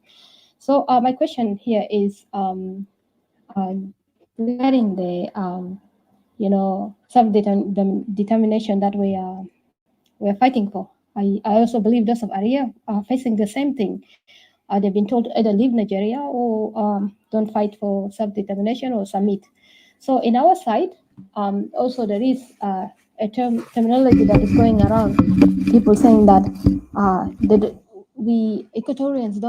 So my question here is regarding the self-determination that we're fighting for. I also believe those of Arieh are facing the same thing. They've been told to either leave Nigeria or don't fight for self-determination or submit. So in our side, also there is a terminology that is going around. People saying that we Equatorians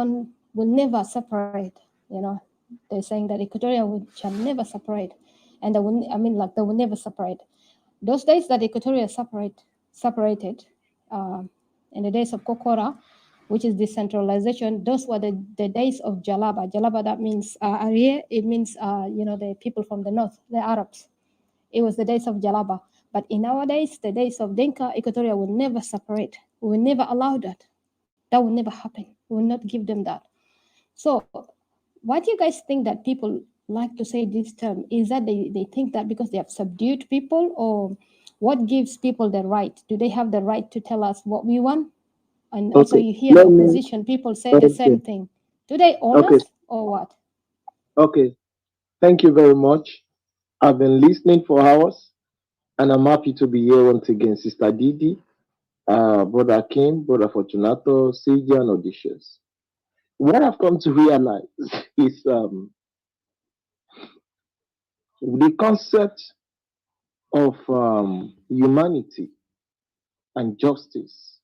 will never separate. You know, they're saying that Equatoria shall never separate, and they will never separate. Those days that Equatoria separated, in the days of Kokora, which is decentralization, those were the days of Jalaba. Jalaba, that means Arie, it means, the people from the north, the Arabs. It was the days of Jalaba. But in our days, the days of Dinka, Equatoria will never separate. We will never allow that. That will never happen. We will not give them that. So why do you guys think that people like to say this term? Is that they think that because they have subdued people, or what gives people the right? Do they have the right to tell us what we want? And also Okay. you hear the opposition people say the same thing. Do they own Okay. us or what? Okay. Thank you very much. I've been listening for hours, and I'm happy to be here once again, Sister Didi, Brother Kim, Brother Fortunato, Sigi, and Odysseus. What I've come to realize is the concept of humanity and justice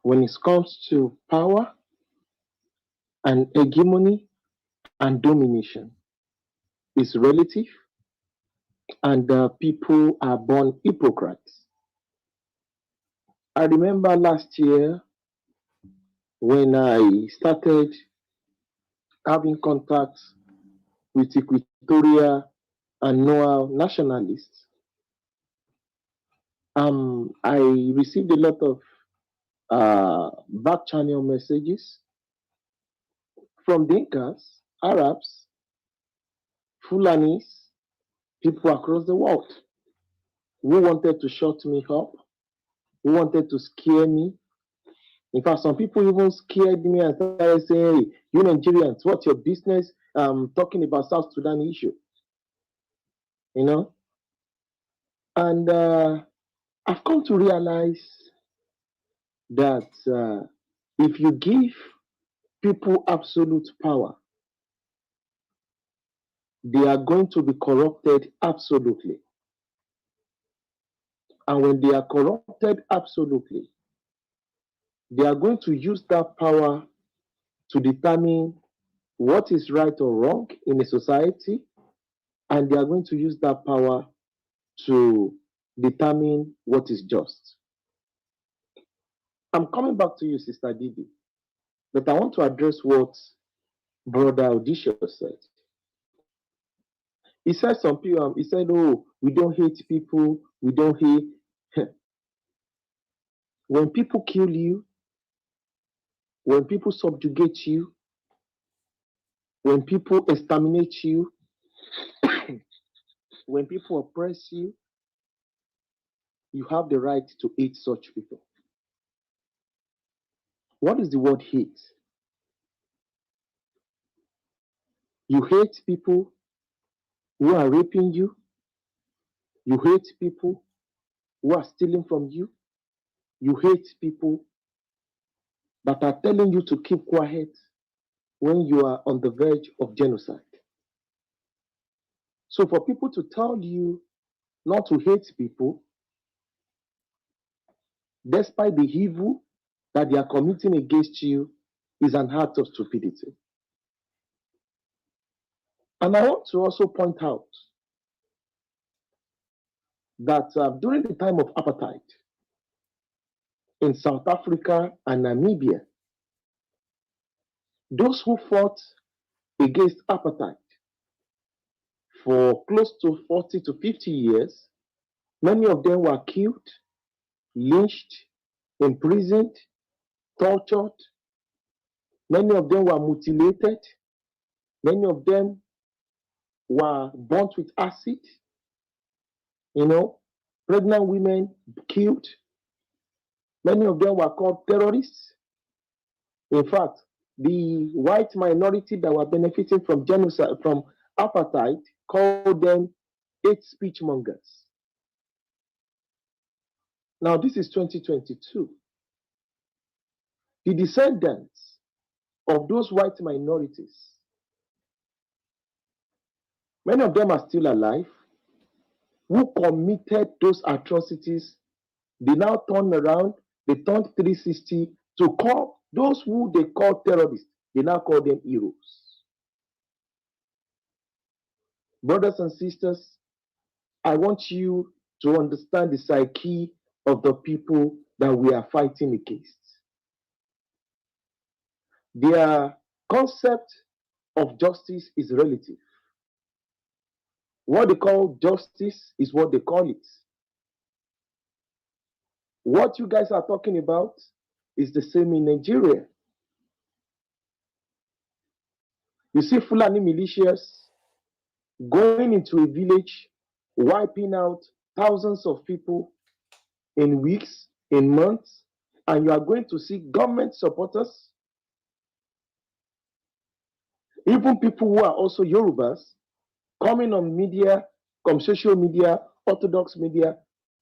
when it comes to power and hegemony and domination is relative, and people are born hypocrites. I remember last year when I started having contact with Equatoria and Noah nationalists, I received a lot of back channel messages from Dinkas, Arabs, Fulanis, people across the world who wanted to shut me up, who wanted to scare me. In fact, some people even scared me and started saying, hey, you Nigerians, what's your business talking about South Sudan issue? You know? And I've come to realize that if you give people absolute power, they are going to be corrupted absolutely. And when they are corrupted absolutely, they are going to use that power to determine what is right or wrong in a society, and they are going to use that power to determine what is just. I'm coming back to you, Sister Didi, but I want to address what Brother Odysseus said. He said some people, he said, oh, we don't hate people, we don't hate. When people kill you, when people subjugate you, when people exterminate you, when people oppress you, you have the right to hate such people. What is the word hate? You hate people who are raping you. You hate people who are stealing from you. You hate people that are telling you to keep quiet when you are on the verge of genocide. So for people to tell you not to hate people, despite the evil that they are committing against you, is an act of stupidity. And I want to also point out that during the time of apartheid in South Africa and Namibia, those who fought against apartheid for close to 40 to 50 years, many of them were killed, lynched, imprisoned, tortured. Many of them were mutilated. Many of them were burnt with acid. You know, pregnant women killed. Many of them were called terrorists. In fact, the white minority that were benefiting from genocide, from apartheid, called them hate speech mongers. Now, this is 2022. The descendants of those white minorities Many of them are still alive, who committed those atrocities. They now turn around, they turned 360 to call those who they call terrorists, they now call them heroes. Brothers and sisters, I want you to understand the psyche of the people that we are fighting against. Their concept of justice is relative. What they call justice is what they call it. What you guys are talking about is the same in Nigeria. You see Fulani militias going into a village, wiping out thousands of people in weeks, in months, and you are going to see government supporters, even people who are also Yorubas, coming on media, come social media, orthodox media,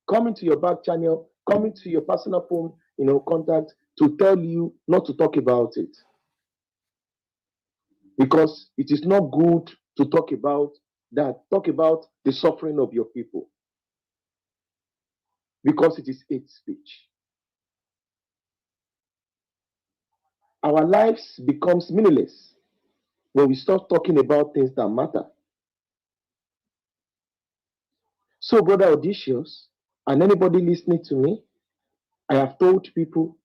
coming to your back channel, coming to your personal phone, contact to tell you not to talk about it. Because it is not good to talk about that. Talk about the suffering of your people. Because it is hate speech. Our lives becomes meaningless when we start talking about things that matter. So, Brother Odysseus, and anybody listening to me, I have told people,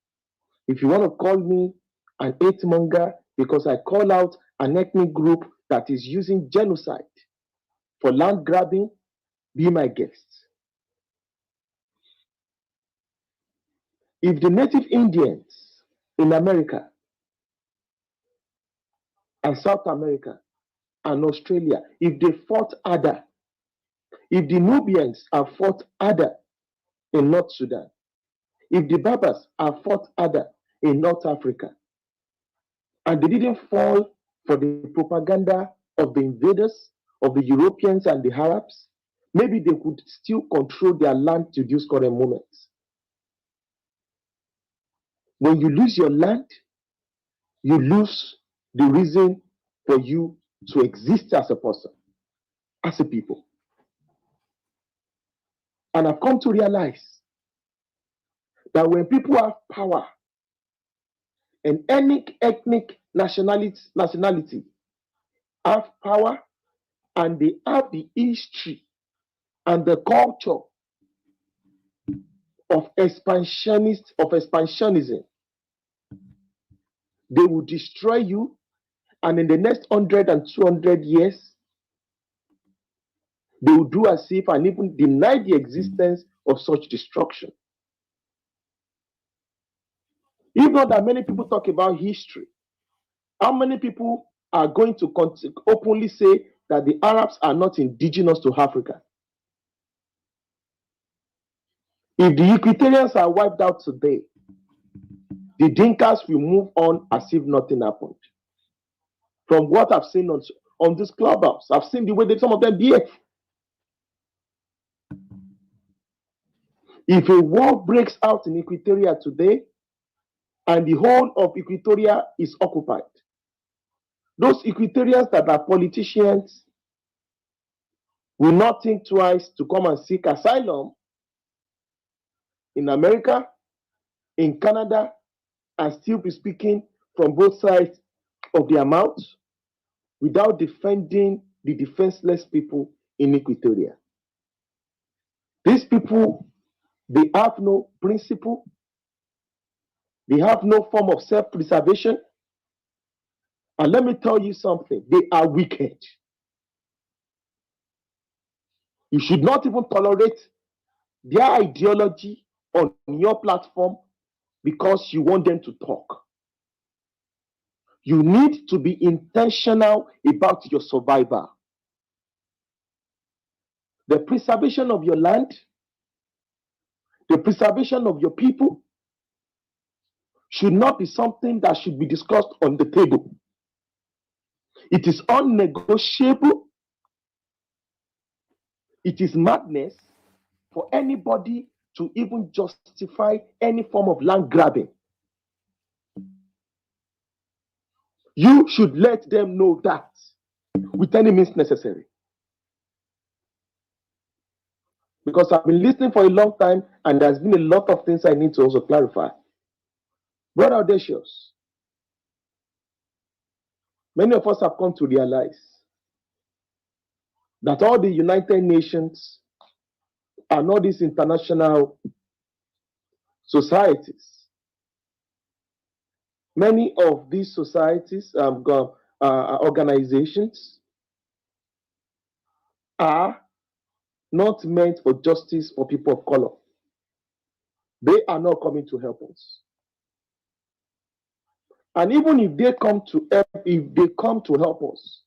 if you want to call me an hate monger because I call out an ethnic group that is using genocide for land grabbing, be my guest. If the native Indians in America and South America and Australia, if they fought harder, if the Nubians have fought harder in North Sudan, if the Berbers have fought harder in North Africa, and they didn't fall for the propaganda of the invaders, of the Europeans and the Arabs, maybe they could still control their land to this current moment. When you lose your land, you lose the reason for you to exist as a person, as a people. And I've come to realize that when people have power and any ethnic nationality have power and they have the history and the culture of expansionism, they will destroy you, and in the next 100 and 200 years, they will do as if and even deny the existence of such destruction. If not that many people talk about history, how many people are going to openly say that the Arabs are not indigenous to Africa? If the Equatorians are wiped out today, the Dinkas will move on as if nothing happened. From what I've seen on this clubhouse, I've seen the way that some of them behave. If a war breaks out in Equatoria today, and the whole of Equatoria is occupied, those Equatorians that are politicians will not think twice to come and seek asylum in America, in Canada, and still be speaking from both sides of their mouths without defending the defenseless people in Equatoria. These people, they have no principle. They have no form of self-preservation. And let me tell you something, they are wicked. You should not even tolerate their ideology on your platform because you want them to talk. You need to be intentional about your survival. The preservation of your land, the preservation of your people should not be something that should be discussed on the table. It is unnegotiable. It is madness for anybody to even justify any form of land grabbing. You should let them know that with any means necessary. because I've been listening for a long time and there's been a lot of things I need to also clarify. Brother Audacious, many of us have come to realize that all the United Nations and all these international societies, many of these societies, organizations, are not meant for justice for people of color. They are not coming to help us. And even if they come to help us,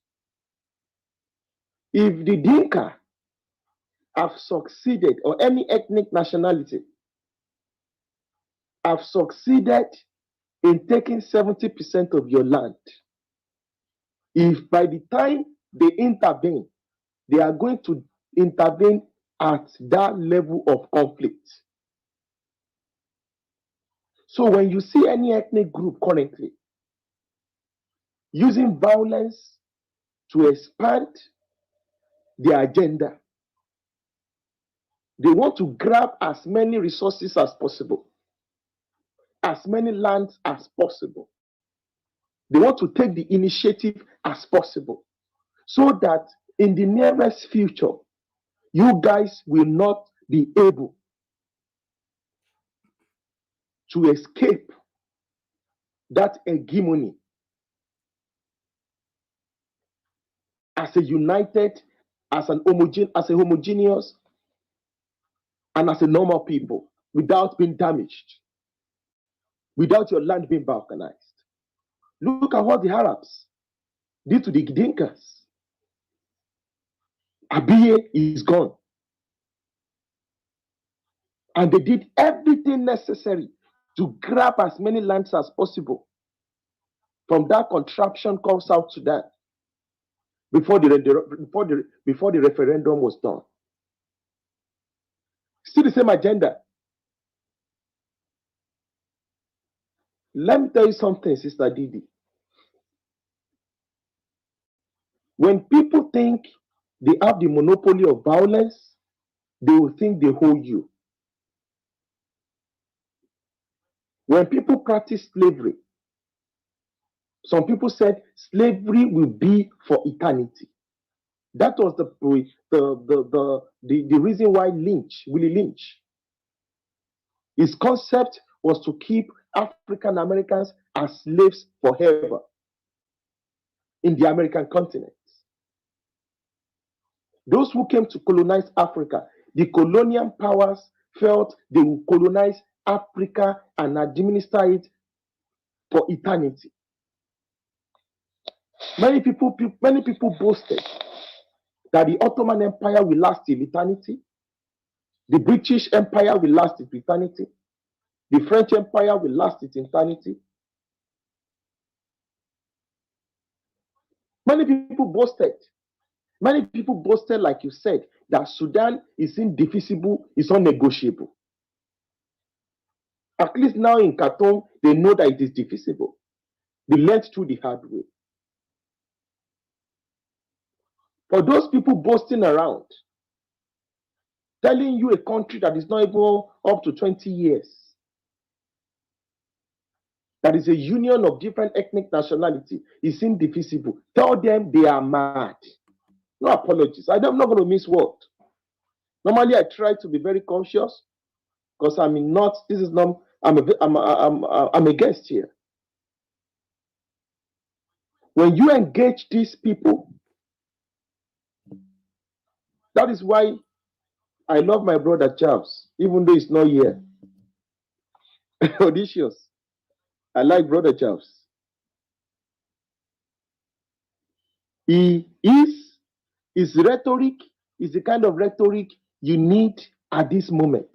if the Dinka have succeeded, or any ethnic nationality have succeeded in taking 70% of your land, if by the time they intervene, they are going to intervene at that level of conflict. So when you see any ethnic group currently using violence to expand their agenda, they want to grab as many resources as possible, as many lands as possible. They want to take the initiative as possible, so that in the nearest future, you guys will not be able to escape that hegemony as a united, as a homogeneous, and as a normal people, without being damaged, without your land being balkanized. Look at what the Arabs did to the Dinkas. Abiy is gone. And they did everything necessary to grab as many lands as possible from that contraption called South Sudan before the referendum was done. Still the same agenda. Let me tell you something, Sister Didi. When people think they have the monopoly of violence, they will think they hold you. When people practice slavery, some people said slavery will be for eternity. That was the reason why Willie Lynch, his concept was to keep African Americans as slaves forever in the American continent. Those who came to colonize Africa, the colonial powers felt they would colonize Africa and administer it for eternity. Many people boasted that the Ottoman Empire will last till eternity, the British Empire will last till eternity, the French Empire will last till eternity. Many people boasted, like you said, that Sudan is indefeasible, is unnegotiable. At least now in Khartoum, they know that it is defeasible. They learned through the hard way. For those people boasting around, telling you a country that is not even up to 20 years, that is a union of different ethnic nationality, is indefeasible, tell them they are mad. No apologies. I'm not going to miss word. Normally, I try to be very conscious because I'm a guest here. When you engage these people, that is why I love my brother Charles, even though he's not here. Odysseus. I like brother Charles. His rhetoric is the kind of rhetoric you need at this moment.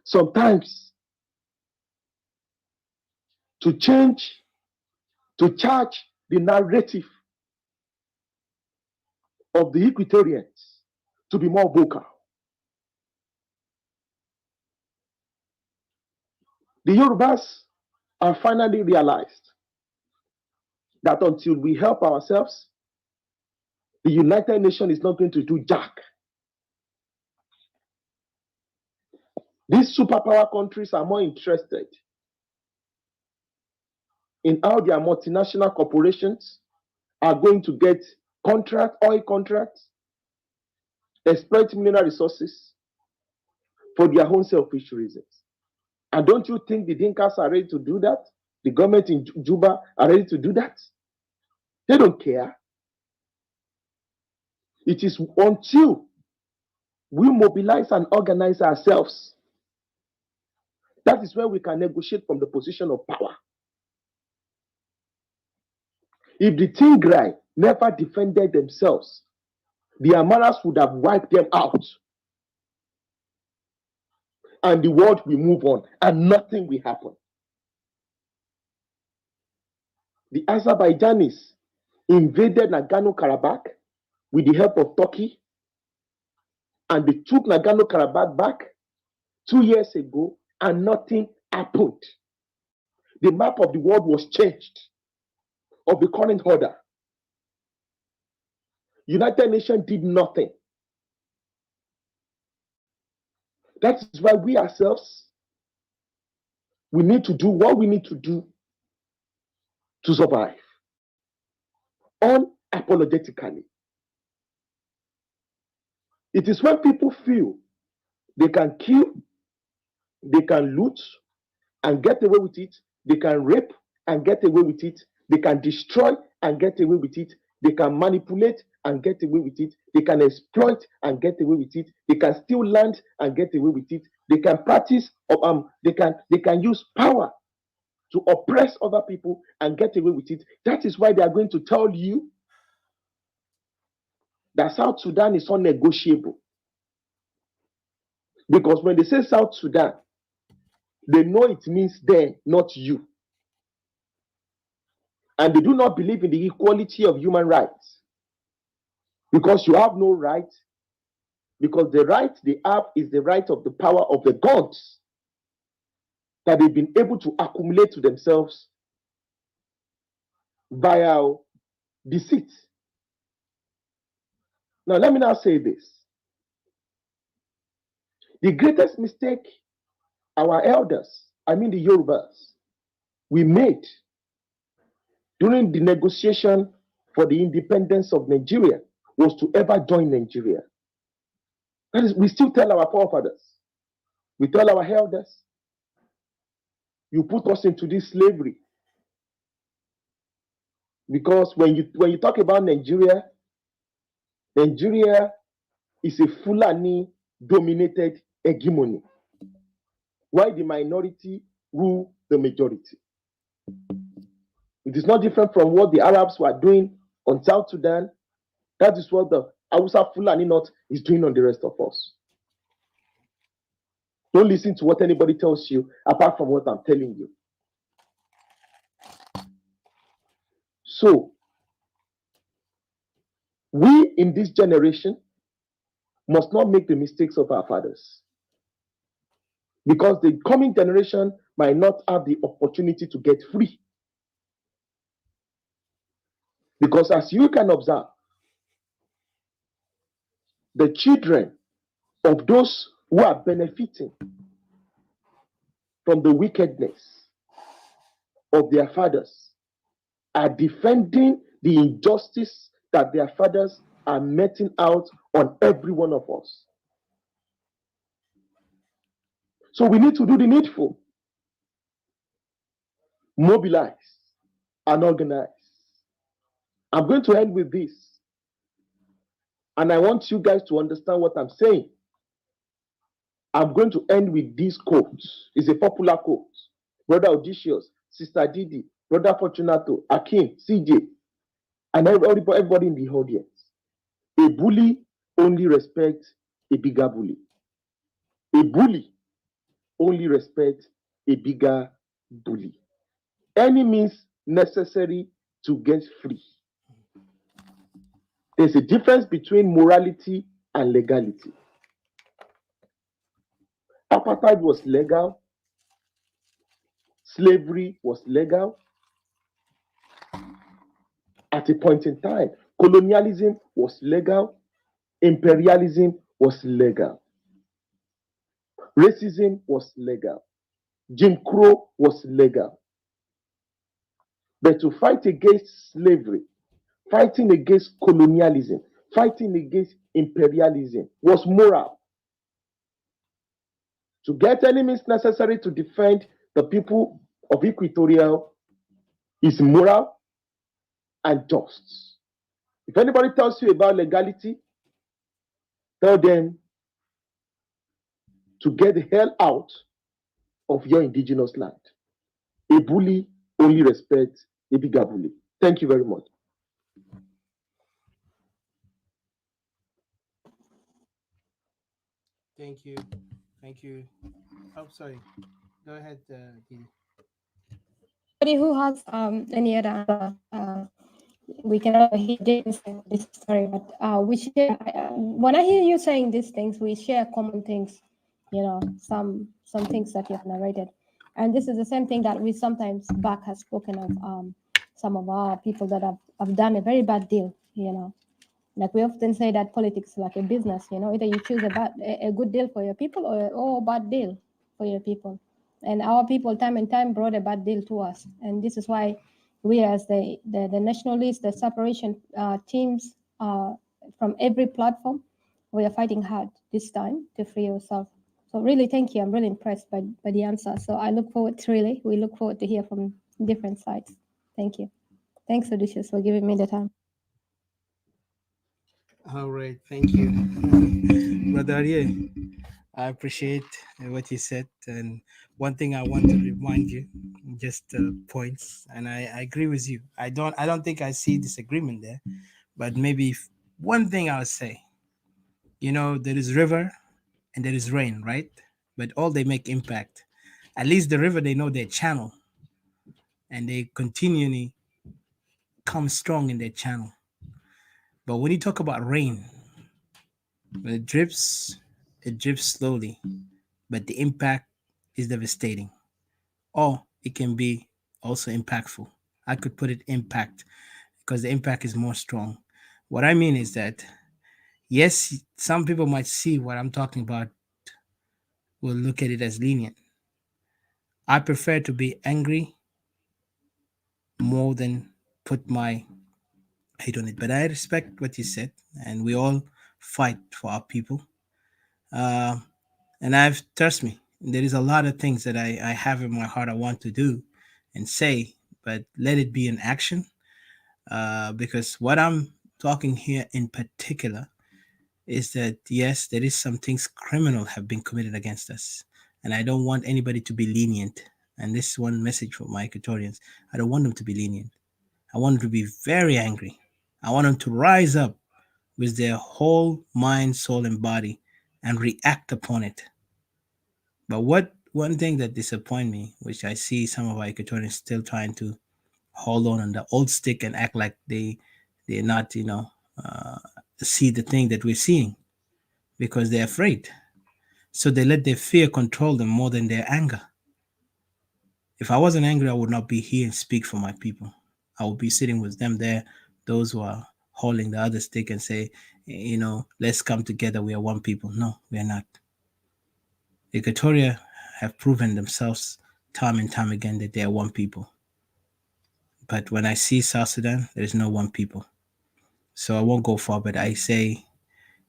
Sometimes to charge the narrative of the Equatorians to be more vocal. The Yorubas have finally realized that until we help ourselves, the United Nations is not going to do jack. These superpower countries are more interested in how their multinational corporations are going to get oil contracts, exploit mineral resources for their own selfish reasons. And don't you think the Dinkas are ready to do that? The government in Juba are ready to do that? They don't care. It is until we mobilize and organize ourselves that is where we can negotiate from the position of power. If the Tigray never defended themselves, the Amaras would have wiped them out. And the world will move on and nothing will happen. The Azerbaijanis invaded Nagorno-Karabakh with the help of Turkey, and they took Nagorno-Karabakh back 2 years ago and nothing happened. The map of the world was changed of the current order. United Nations did nothing. That is why we ourselves, we need to do what we need to do to survive unapologetically. It is when people feel they can kill, they can loot and get away with it, they can rape and get away with it, they can destroy and get away with it, they can manipulate and get away with it, they can exploit and get away with it, they can steal land and get away with it, they can practice, they can use power to oppress other people and get away with it. That is why they are going to tell you that South Sudan is unnegotiable. Because when they say South Sudan, they know it means them, not you. And they do not believe in the equality of human rights. Because you have no right, because the right they have is the right of the power of the gods that they've been able to accumulate to themselves via deceit. Now, let me now say this. The greatest mistake our elders, I mean the Yorubas, we made during the negotiation for the independence of Nigeria was to ever join Nigeria. That is, we still tell our forefathers, we tell our elders, you put us into this slavery. Because when you talk about Nigeria, Nigeria is a Fulani-dominated hegemony, while the minority rule the majority. It is not different from what the Arabs were doing on South Sudan. That is what the Hausa Fulani North is doing on the rest of us. Don't listen to what anybody tells you apart from what I'm telling you. So, we in this generation must not make the mistakes of our fathers. Because the coming generation might not have the opportunity to get free. Because as you can observe, the children of those who are benefiting from the wickedness of their fathers are defending the injustice that their fathers are meting out on every one of us. So we need to do the needful. Mobilize and organize. I'm going to end with this. And I want you guys to understand what I'm saying. I'm going to end with this quote. It's a popular quote. Brother Odysseus, Sister Didi, Brother Fortunato, Akin, CJ, and everybody in the audience. A bully only respects a bigger bully. A bully only respects a bigger bully. Any means necessary to get free. There's a difference between morality and legality. Apartheid was legal. Slavery was legal. At a point in time, colonialism was legal. Imperialism was legal. Racism was legal. Jim Crow was legal. But to fight against slavery, fighting against colonialism, fighting against imperialism was moral. To get any means necessary to defend the people of Equatoria is moral and just. If anybody tells you about legality, tell them to get the hell out of your indigenous land. A bully only respects a bigger bully. Thank you very much. Thank you. Thank you. Oh, sorry. Go ahead, Didi. Anybody who has any other answer, we can hear James saying this story, but we share. When I hear you saying these things, we share common things. You know, some things that you have narrated, and this is the same thing that we sometimes back has spoken of. Some of our people that have done a very bad deal. You know, like we often say that politics is like a business. You know, either you choose a good deal for your people or a bad deal for your people. And our people time and time brought a bad deal to us. And this is why we as the nationalists, the separation teams from every platform, we are fighting hard this time to free ourselves. So really, thank you. I'm really impressed by the answer. So I look forward to we look forward to hear from different sides. Thank you. Thanks, Odysseus, for giving me the time. All right. Thank you. Brother Arye, I appreciate what you said. And one thing I want to remind you, just points, and I agree with you. I don't think I see disagreement there, but maybe one thing I'll say, there is river and there is rain, right? But all they make impact. At least the river, they know their channel, and they continually come strong in their channel. But when you talk about rain, when it drips slowly, but the impact is devastating. Or it can be also impactful. I could put it impact because the impact is more strong. What I mean is that, yes, some people might see what I'm talking about, will look at it as lenient. I prefer to be angry more than put my hate on it. But I respect what you said, and we all fight for our people. Uh, and trust me, there is a lot of things that I have in my heart I want to do and say, but let it be in action. Because what I'm talking here in particular is that, yes, there is some things criminal have been committed against us, and I don't want anybody to be lenient. And this is one message for my Equatorians. I don't want them to be lenient. I want them to be very angry. I want them to rise up with their whole mind, soul, and body and react upon it. But one thing that disappoints me, which I see some of our Equatorians still trying to hold on the old stick and act like they're not, see the thing that we're seeing because they're afraid. So they let their fear control them more than their anger. If I wasn't angry, I would not be here and speak for my people. I would be sitting with them there, those who are holding the other stick and say, let's come together. We are one people. No, we are not. Equatoria have proven themselves time and time again that they are one people. But when I see South Sudan, there is no one people. So I won't go far, but I say,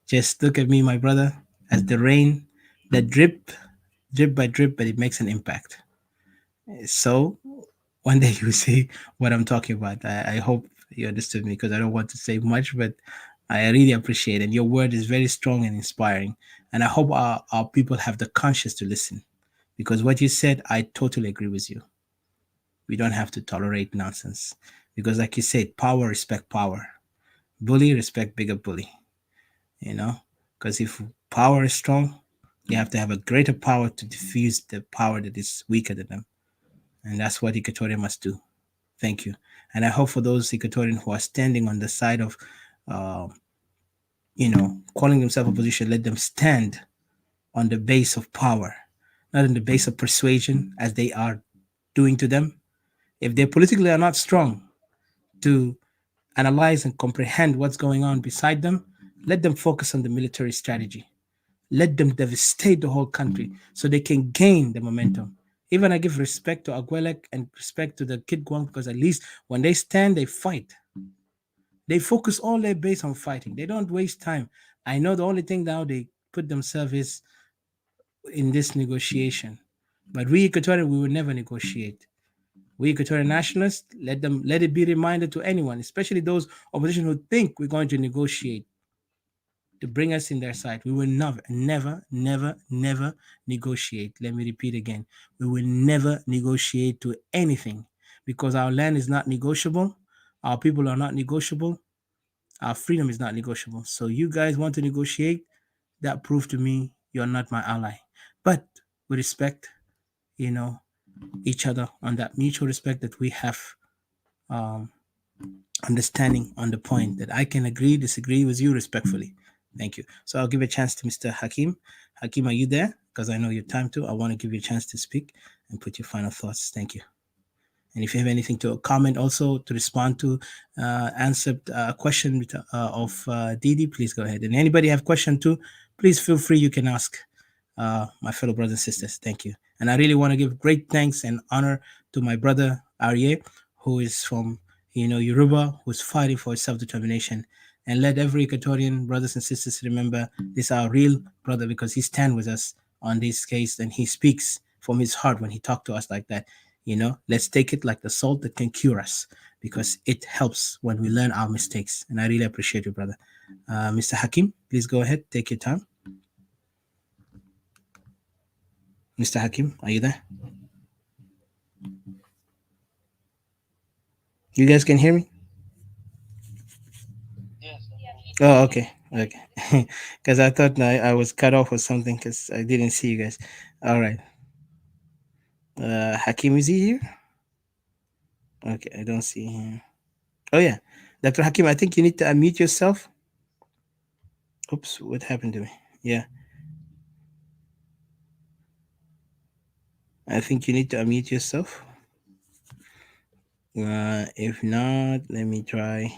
just look at me, my brother, as the rain that drip by drip, but it makes an impact. So one day you see what I'm talking about. I hope you understood me because I don't want to say much, but I really appreciate it. And your word is very strong and inspiring. And I hope our people have the conscience to listen because what you said, I totally agree with you. We don't have to tolerate nonsense because, like you said, power respect power. Bully respect bigger bully. Because if power is strong, you have to have a greater power to diffuse the power that is weaker than them. And that's what Equatoria must do. Thank you. And I hope for those Equatorians who are standing on the side of, calling themselves opposition, let them stand on the base of power, not on the base of persuasion as they are doing to them. If they politically are not strong to analyze and comprehend what's going on beside them, let them focus on the military strategy. Let them devastate the whole country so they can gain the momentum. Even I give respect to Aguelek and respect to the Kid Guang, because at least when they stand, they fight. They focus all their base on fighting. They don't waste time. I know the only thing now they put themselves is in this negotiation. But we Equatorian, we will never negotiate. We Equatorian nationalists, let it be reminded to anyone, especially those opposition who think we're going to negotiate to bring us in their side. We will never, never, never, never negotiate. Let me repeat again. We will never negotiate to anything because our land is not negotiable. Our people are not negotiable. Our freedom is not negotiable. So you guys want to negotiate? That proved to me you're not my ally. But we respect, each other on that mutual respect that we have um, understanding on the point that I can agree, disagree with you respectfully. Thank you. So I'll give a chance to Mr. Hakim. Hakim, are you there? Because I know your time too. I want to give you a chance to speak and put your final thoughts. Thank you. And if you have anything to comment also to respond to, answer a question of Didi, please go ahead. And anybody have question too, please feel free. You can ask my fellow brothers and sisters. Thank you. And I really want to give great thanks and honor to my brother Arye, who is from Yoruba, who's fighting for self-determination. And let every Equatorian brothers and sisters remember this our real brother because he stand with us on this case and he speaks from his heart when he talk to us like that. Let's take it like the salt that can cure us because it helps when we learn our mistakes. And I really appreciate you, brother. Mr. Hakim, please go ahead. Take your time. Mr. Hakim, are you there? You guys can hear me? Oh, okay. Okay. Because I thought I was cut off or something because I didn't see you guys. All right. Hakim, is he here? Okay, I don't see him. Oh, yeah. Dr. Hakim, I think you need to unmute yourself. Oops, what happened to me? Yeah. I think you need to unmute yourself. If not, let me try.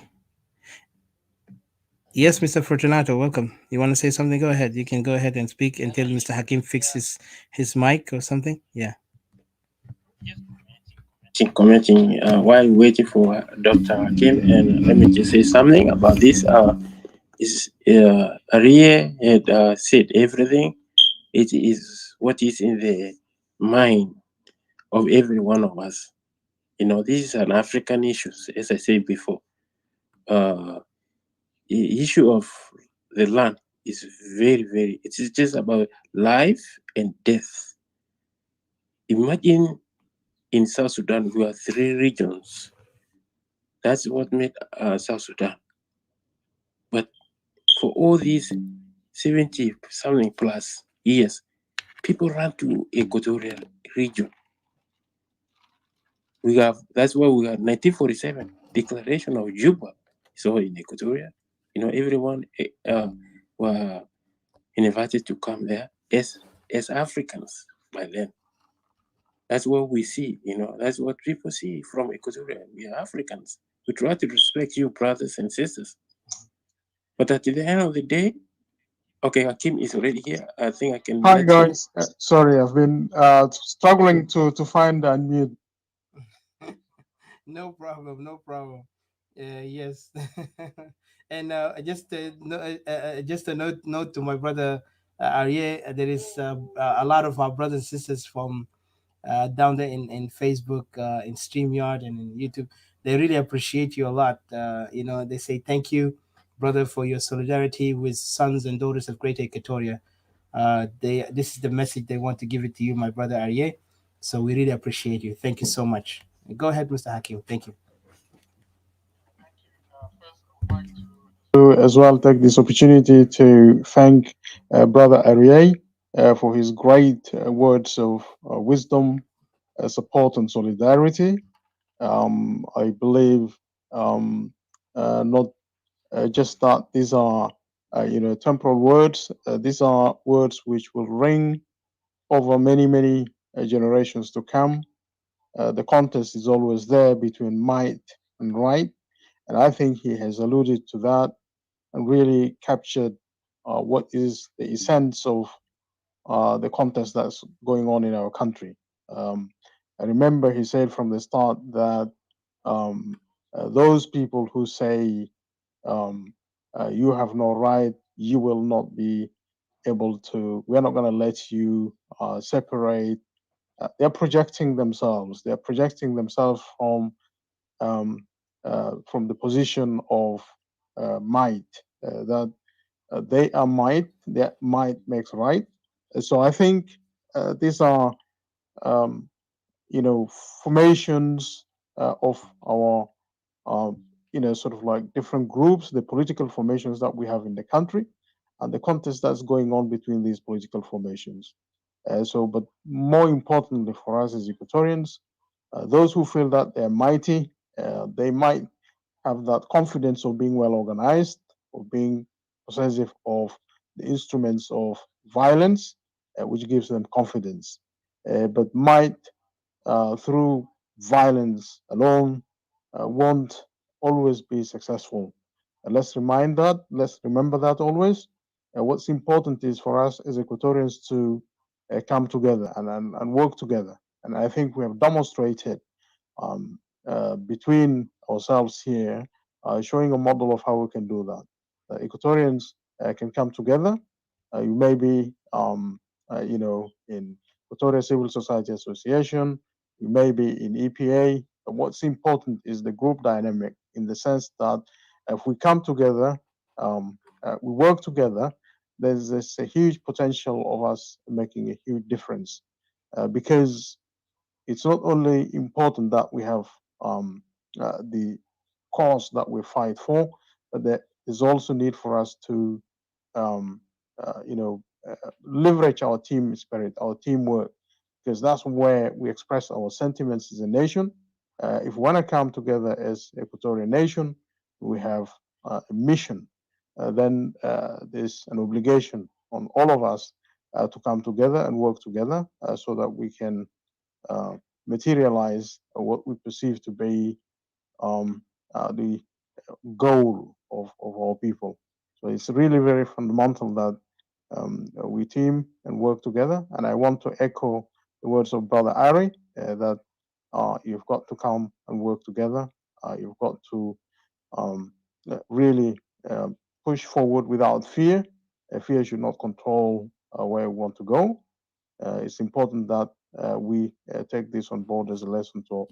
Yes, Mr. Fortunato, welcome. You want to say something? Go ahead. You can go ahead and speak until Mr. Hakim fixes his mic or something. Yeah. Commenting while waiting for Dr. Hakim, and let me just say something about this. Arie had said everything. It is what is in the mind of every one of us. This is an African issue, as I said before. The issue of the land is very, very, it is just about life and death. Imagine in South Sudan, we have 3 regions. That's what made South Sudan. But for all these 70 something plus years, people run to Equatorial region. That's why we have 1947 Declaration of Juba. So in Equatoria, everyone were invited to come there as Africans by then. That's what we see, that's what people see from Equatoria. We are Africans. We try to respect you, brothers and sisters. But at the end of the day, okay, Hakim is already here. I think I can. Hi guys, sorry, I've been struggling to find unmute. No problem, no problem. Yes. And just a note to my brother Arye, there is a lot of our brothers and sisters from down there in Facebook, in StreamYard, and in YouTube. They really appreciate you a lot. They say thank you, brother, for your solidarity with sons and daughters of Greater Equatoria. This is the message they want to give it to you, my brother Arye. So we really appreciate you. Thank you so much. Go ahead, Mr. Hakim. Thank you. To as well take this opportunity to thank Brother Ariel for his great words of wisdom, support, and solidarity. I believe not just that these are temporal words. These are words which will ring over many generations to come. The contest is always there between might and right, and I think he has alluded to that and really captured what is the essence of the contest that's going on in our country. I remember he said from the start that those people who say you have no right, you will not be able to, we're not going to let you separate. They're projecting themselves. They're projecting themselves from the position of might, that they are might, that might makes right. So I think these are, um, formations of our, sort of like different groups, the political formations that we have in the country, and the contest that's going on between these political formations. But more importantly for us as Equatorians, those who feel that they're mighty, they might have that confidence of being well organized, of being possessive of the instruments of violence, which gives them confidence. But might, through violence alone, won't always be successful. Let's remember that always. What's important is for us as Equatorians to come together and work together. And I think we have demonstrated um, between ourselves here, showing a model of how we can do that. Equatorians can come together. You may be, in Equatorial Civil Society Association, you may be in EPA. But what's important is the group dynamic in the sense that if we come together, we work together, there's this a huge potential of us making a huge difference because it's not only important that we have the cause that we fight for, but there is also need for us to, um, leverage our team spirit, our teamwork, because that's where we express our sentiments as a nation. If we want to come together as Equatorial nation, we have a mission. Then there's an obligation on all of us to come together and work together so that we can uh, materialize what we perceive to be the goal of our people. So it's really very fundamental that we team and work together. And I want to echo the words of Brother Ari that you've got to come and work together. You've got to really push forward without fear. Fear should not control where we want to go. It's important that we take this on board as a lesson for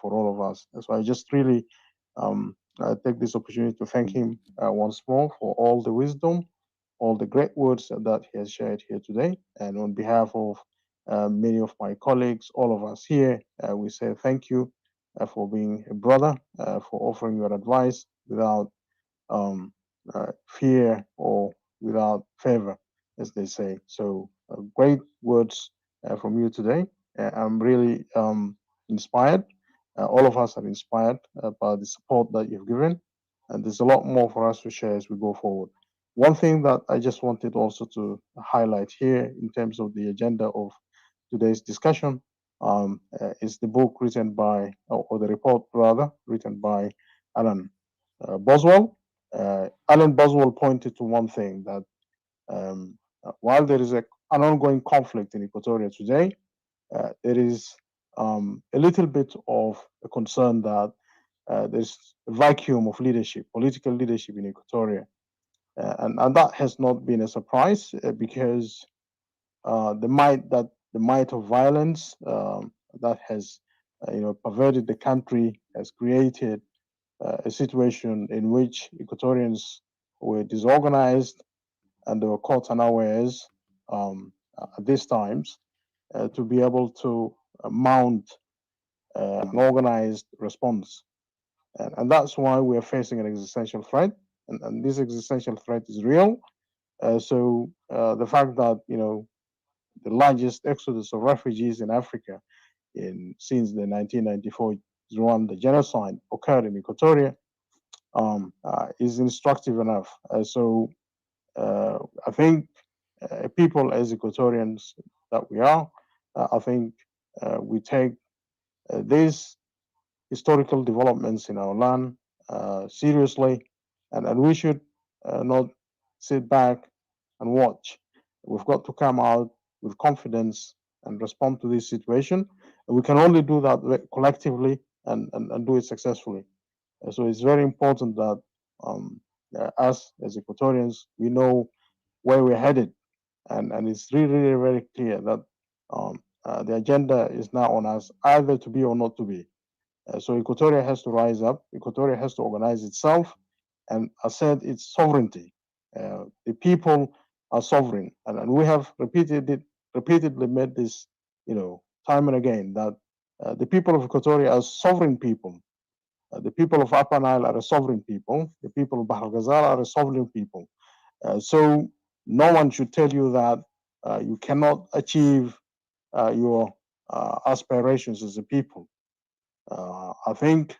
all of us. So I just really take this opportunity to thank him once more for all the wisdom, all the great words that he has shared here today. And on behalf of many of my colleagues, all of us here, we say thank you for being a brother, for offering your advice without um, fear or without favor, as they say. So great words from you today. I'm really inspired. All of us are inspired by the support that you've given, and there's a lot more for us to share as we go forward. One thing that I just wanted also to highlight here in terms of the agenda of today's discussion is the book written by, or the report rather, written by Alan Boswell. Alan Boswell pointed to one thing that while there is an ongoing conflict in Equatoria today, there is a little bit of a concern that there's a vacuum of leadership, political leadership in Equatoria. And that has not been a surprise because the might of violence that has perverted the country has created a situation in which Equatorians were disorganized and they were caught unawares at these times to be able to mount an organized response. And that's why we are facing an existential threat. And this existential threat is real. The fact that, the largest exodus of refugees in Africa since the 1994 Rwanda genocide occurred in Equatoria is instructive enough. I think people as Equatorians that we are, I think we take these historical developments in our land seriously, and we should not sit back and watch. We've got to come out with confidence and respond to this situation. And we can only do that collectively and do it successfully. So it's very important that us as Equatorians, we know where we're headed. And it's really, really very clear that the agenda is now on us either to be or not to be. So Equatoria has to rise up. Equatoria has to organize itself and assert its sovereignty. The people are sovereign, and we have repeatedly made this, time and again, that the people of Equatoria are sovereign people. The people of Upper Nile are a sovereign people. The people of Bahr Ghazal are a sovereign people. So no one should tell you that you cannot achieve your aspirations as a people. I think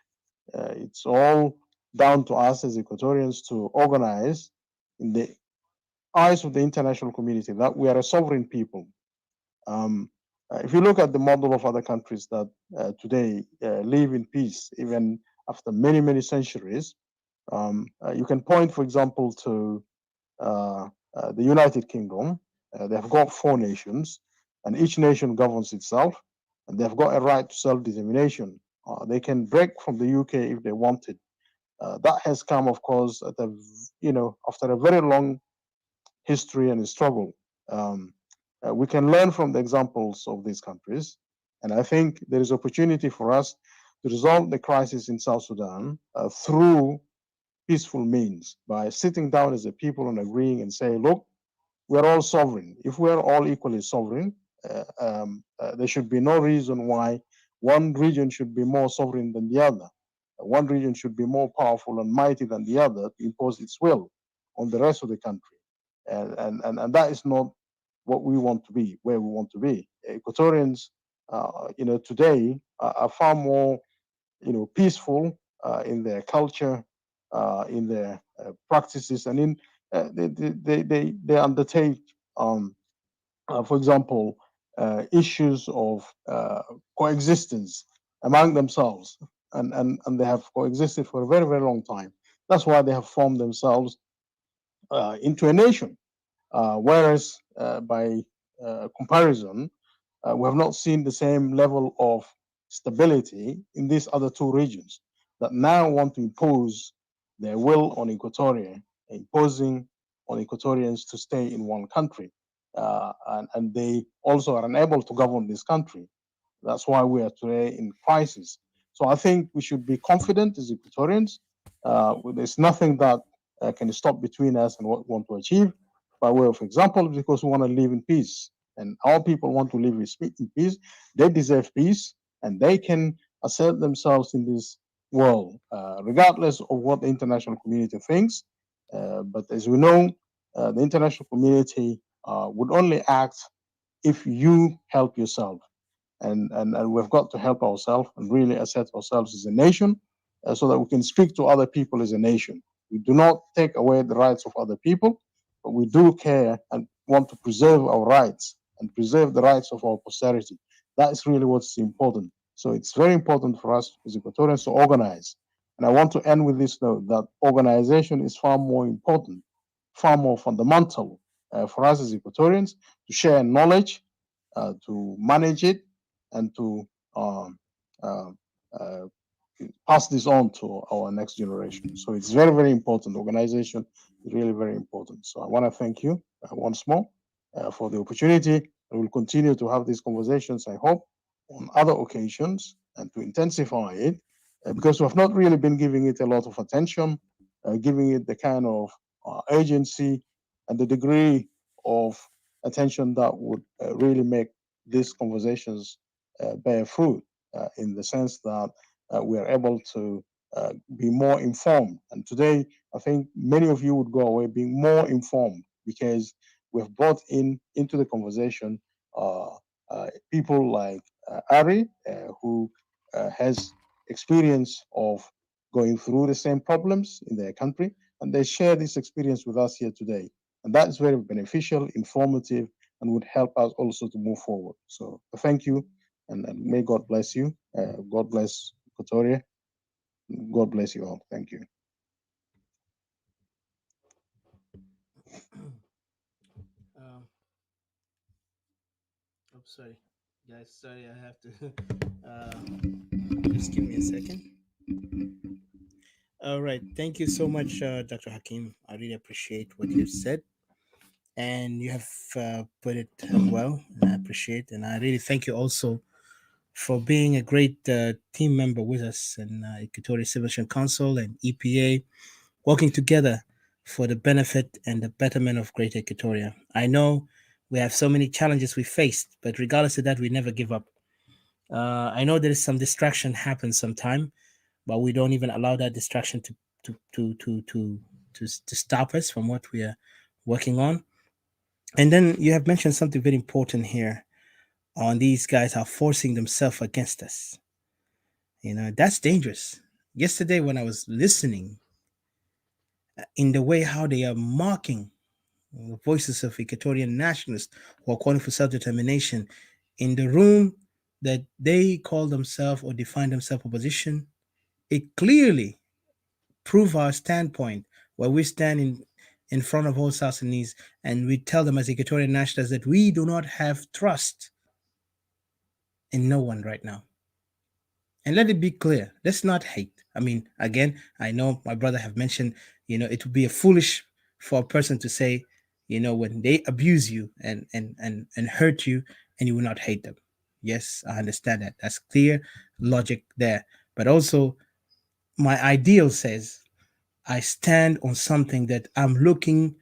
it's all down to us as Equatorians to organize in the eyes of the international community that we are a sovereign people. If you look at the model of other countries that today live in peace, even after many, many centuries, you can point, for example, to the United Kingdom. They have got 4 nations, and each nation governs itself, and they've got a right to self-determination. They can break from the UK if they wanted. That has come, of course, at after a very long history and a struggle. We can learn from the examples of these countries, and I think there is opportunity for us to resolve the crisis in South Sudan through peaceful means, by sitting down as a people and agreeing and saying, look, we're all sovereign. If we're all equally sovereign, there should be no reason why one region should be more sovereign than the other. One region should be more powerful and mighty than the other to impose its will on the rest of the country. And that is not what we want to be, where we want to be. Equatorians, today are far more, peaceful in their culture, in their practices, and in they undertake, for example, issues of coexistence among themselves, and they have coexisted for a very, very long time. That's why they have formed themselves into a nation. Whereas by comparison, we have not seen the same level of stability in these other 2 regions that now want to impose their will on Equatoria, imposing on Equatorians to stay in one country. And they also are unable to govern this country. That's why we are today in crisis. So I think we should be confident as Equatorians. There's nothing that can stop between us and what we want to achieve. By way of example, because we want to live in peace, and our people want to live in peace. They deserve peace, and they can assert themselves in this world, regardless of what the international community thinks. But as we know, the international community would only act if you help yourself. And we've got to help ourselves and really assert ourselves as a nation so that we can speak to other people as a nation. We do not take away the rights of other people, but we do care and want to preserve our rights and preserve the rights of our posterity. That is really what's important. So it's very important for us as Equatorians to organize. And I want to end with this note that organization is far more important, far more fundamental for us as Equatorians to share knowledge, to manage it, and to pass this on to our next generation. So it's very, very important. Organization is really very important. So I want to thank you once more for the opportunity. I will continue to have these conversations, I hope, on other occasions and to intensify it because we have not really been giving it a lot of attention, giving it the kind of urgency and the degree of attention that would really make these conversations bear fruit in the sense that we are able to be more informed. And today, I think many of you would go away being more informed because we've brought into the conversation people like Ari, who has experience of going through the same problems in their country, and they share this experience with us here today. And that is very beneficial, informative, and would help us also to move forward. So thank you, and may God bless you. God bless Equatoria. God bless you all. Thank you. Sorry, guys. Sorry, I have to. Just give me a second. All right. Thank you so much, Dr. Hakim. I really appreciate what you've said, and you have put it well. And I appreciate, and I really thank you also for being a great team member with us in Equatorial Civilization Council and EPA, working together for the benefit and the betterment of Great Equatoria. I know we have so many challenges we faced, but regardless of that, we never give up. I know there is some distraction happens sometime, but we don't even allow that distraction to stop us from what we are working on. And then you have mentioned something very important here on these guys are forcing themselves against us. That's dangerous. Yesterday, when I was listening in the way how they are mocking the voices of Equatorian nationalists who are calling for self-determination in the room that they call themselves or define themselves opposition, it clearly prove our standpoint where we stand in front of all South Sudanese, and we tell them as Equatorian nationalists that we do not have trust in no one right now. And let it be clear, let's not hate. I mean, again, I know my brother have mentioned, it would be a foolish for a person to say, when they abuse you and hurt you, and you will not hate them. Yes, I understand that. That's clear logic there. But also, my ideal says I stand on something that I'm looking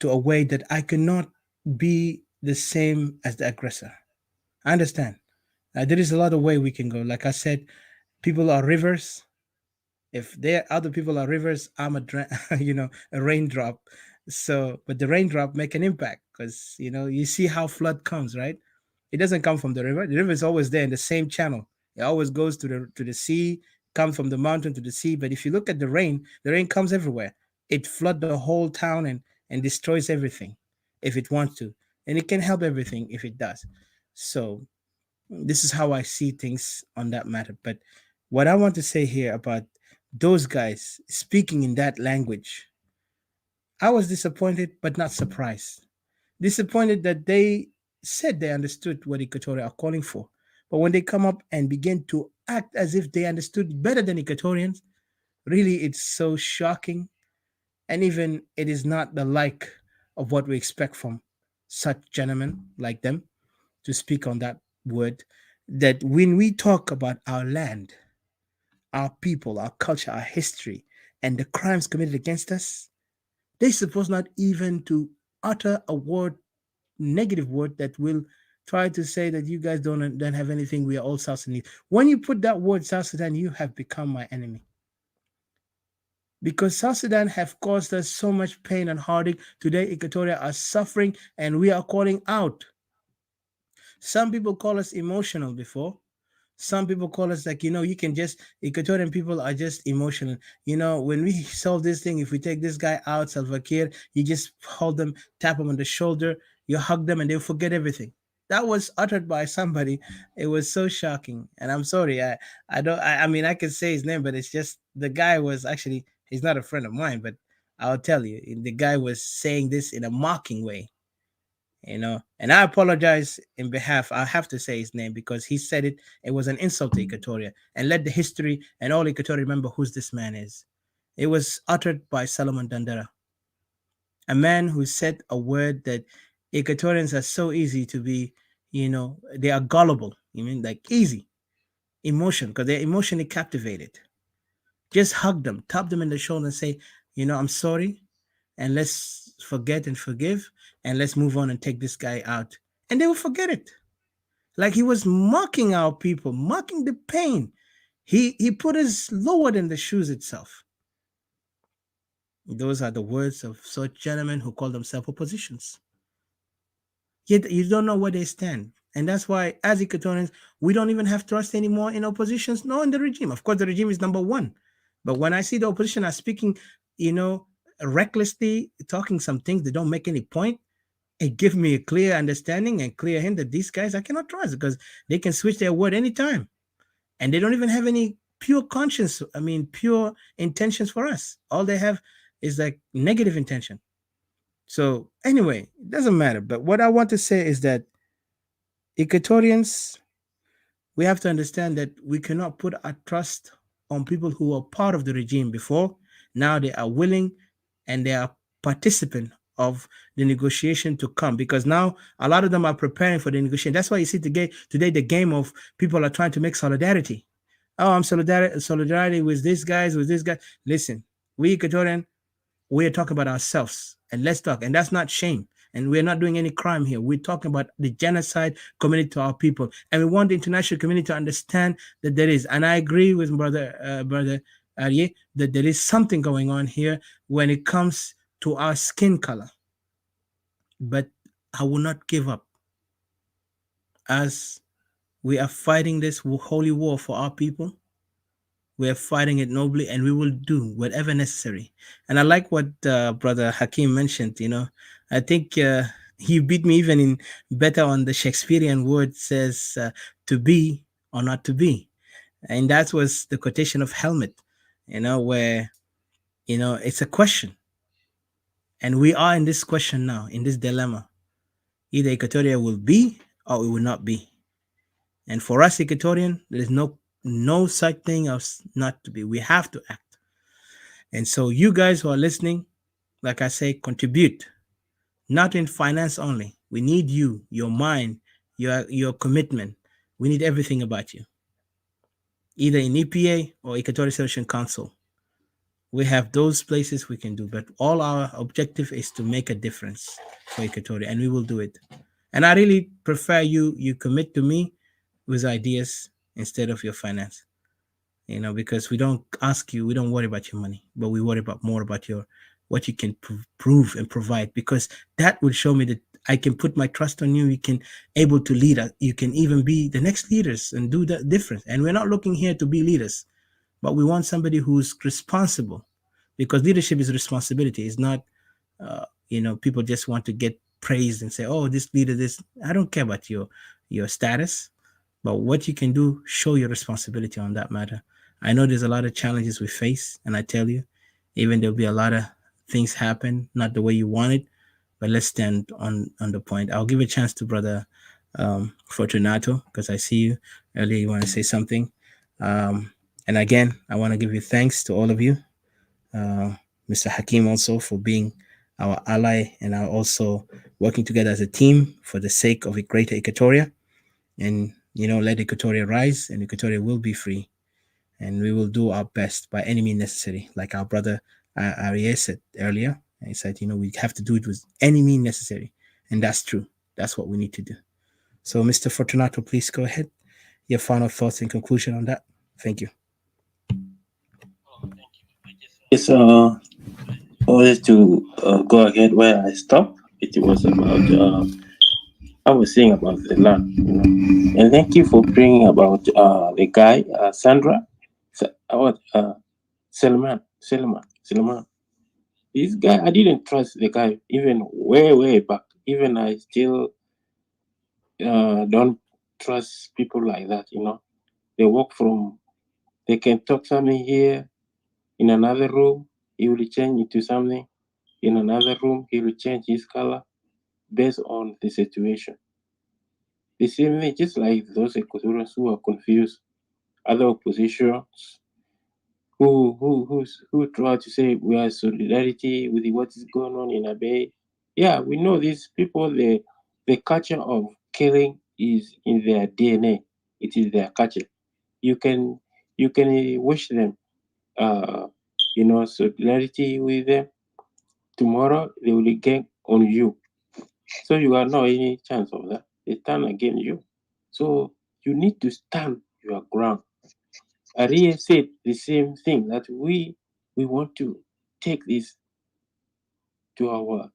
to a way that I cannot be the same as the aggressor. I understand. There is a lot of way we can go. Like I said, people are rivers. If there other people are rivers, I'm a raindrop. So, but the raindrop make an impact because you see how flood comes, right? It doesn't come from the river. The river is always there in the same channel. It always goes to the sea, comes from the mountain to the sea. But if you look at the rain comes everywhere. It flood the whole town and destroys everything if it wants to, and it can help everything if it does. So this is how I see things on that matter. But what I want to say here about those guys speaking in that language, I was disappointed but not surprised. Disappointed that they said they understood what Equatoria are calling for. But when they come up and begin to act as if they understood better than Equatorians, really it's so shocking. And even it is not the like of what we expect from such gentlemen like them to speak on that word. That when we talk about our land, our people, our culture, our history, and the crimes committed against us, they supposed not even to utter a word, negative word that will try to say that you guys don't have anything. We are all South Sudanese. When you put that word South Sudan, you have become my enemy. Because South Sudan have caused us so much pain and heartache. Today, Equatoria are suffering, and we are calling out. Some people call us emotional before. Some people call us like, you can just, Equatorian people are just emotional. When we solve this thing, if we take this guy out, Salva Kiir, you just hold them, tap them on the shoulder, you hug them, and they'll forget everything. That was uttered by somebody. It was so shocking. And I'm sorry. I mean, I could say his name, but it's just, the guy was actually, he's not a friend of mine, but I'll tell you, the guy was saying this in a mocking way. And I apologize in behalf, I have to say his name because he said it was an insult to Equatoria, and let the history and all Equatoria remember who this man is. It was uttered by Solomon Dandara, a man who said a word that Equatorians are so easy to be, they are gullible. Like easy emotion because they're emotionally captivated. Just hug them, tap them in the shoulder and say, I'm sorry, and let's forget and forgive, and let's move on and take this guy out. And they will forget it. Like he was mocking our people, mocking the pain. He put us lower than the shoes itself. Those are the words of such gentlemen who call themselves oppositions. Yet you don't know where they stand. And that's why, as Equatorians, we don't even have trust anymore in oppositions, nor in the regime. Of course, the regime is number one. But when I see the opposition are speaking, recklessly, talking some things that don't make any point, it gives me a clear understanding and clear hint that these guys I cannot trust because they can switch their word anytime. And they don't even have any pure conscience, pure intentions for us. All they have is like negative intention. So anyway, it doesn't matter. But what I want to say is that Equatorians, we have to understand that we cannot put our trust on people who were part of the regime before. Now they are willing and they are participant of the negotiation to come, because now a lot of them are preparing for the negotiation. That's why you see today the game of people are trying to make solidarity. Oh, I'm solidarity with these guys, with this guy. Listen, we Equatorian, we're talking about ourselves, and let's talk. And that's not shame. And we're not doing any crime here. We're talking about the genocide committed to our people, and we want the international community to understand that there is. And I agree with brother Arye that there is something going on here when it comes to our skin color. But I will not give up, as we are fighting this holy war for our people. We are fighting it nobly, and we will do whatever necessary. And I like what Brother Hakim mentioned. I think he beat me even in better on the Shakespearean word, says to be or not to be. And that was the quotation of Helmet, where, it's a question. And we are in this question now, in this dilemma. Either Equatoria will be or it will not be. And for us, Equatorian, there is no such thing as not to be. We have to act. And so you guys who are listening, like I say, contribute, not in finance only. We need you, your mind, your commitment. We need everything about you, either in EPA or Equatorial Solution Council. We have those places we can do, but all our objective is to make a difference for Equatoria, and we will do it. And I really prefer you commit to me with ideas instead of your finance. Because we don't worry about your money, but we worry about more about what you can prove and provide, because that will show me that I can put my trust on you. You can able to lead us. You can even be the next leaders and do the difference. And we're not looking here to be leaders, but we want somebody who's responsible, because leadership is responsibility. It's not, people just want to get praised and say, oh, this leader, this. I don't care about your status, but what you can do, show your responsibility on that matter. I know there's a lot of challenges we face, and I tell you, even there'll be a lot of things happen not the way you want it, but let's stand on the point. I'll give a chance to Brother Fortunato, because I see you earlier. You want to say something, and again, I want to give you thanks to all of you, Mr. Hakim also for being our ally and our also working together as a team for the sake of a greater Equatoria, and let Equatoria rise, and Equatoria will be free. And we will do our best by any means necessary. Like our brother Ariel said earlier, he said, we have to do it with any means necessary. And that's true. That's what we need to do. So, Mr. Fortunato, please go ahead. Your final thoughts and conclusion on that. Thank you. Yes, always to go ahead where I stopped. It was about I was saying about the land, and thank you for bringing about the guy Sandra, Selman. This guy, I didn't trust the guy even way back. Even I still don't trust people like that. They can talk something here, in another room, he will change into something. In another room, he will change his color based on the situation. The same way, just like those Equatorians who are confused, other oppositions who try to say we are solidarity with what is going on in Abe. Yeah, we know these people. The culture of killing is in their DNA. It is their culture. You can wish them, solidarity with them. Tomorrow they will get on you. So you have no any chance of that. They turn against you. So you need to stand your ground. Ariel said the same thing, that we want to take this to our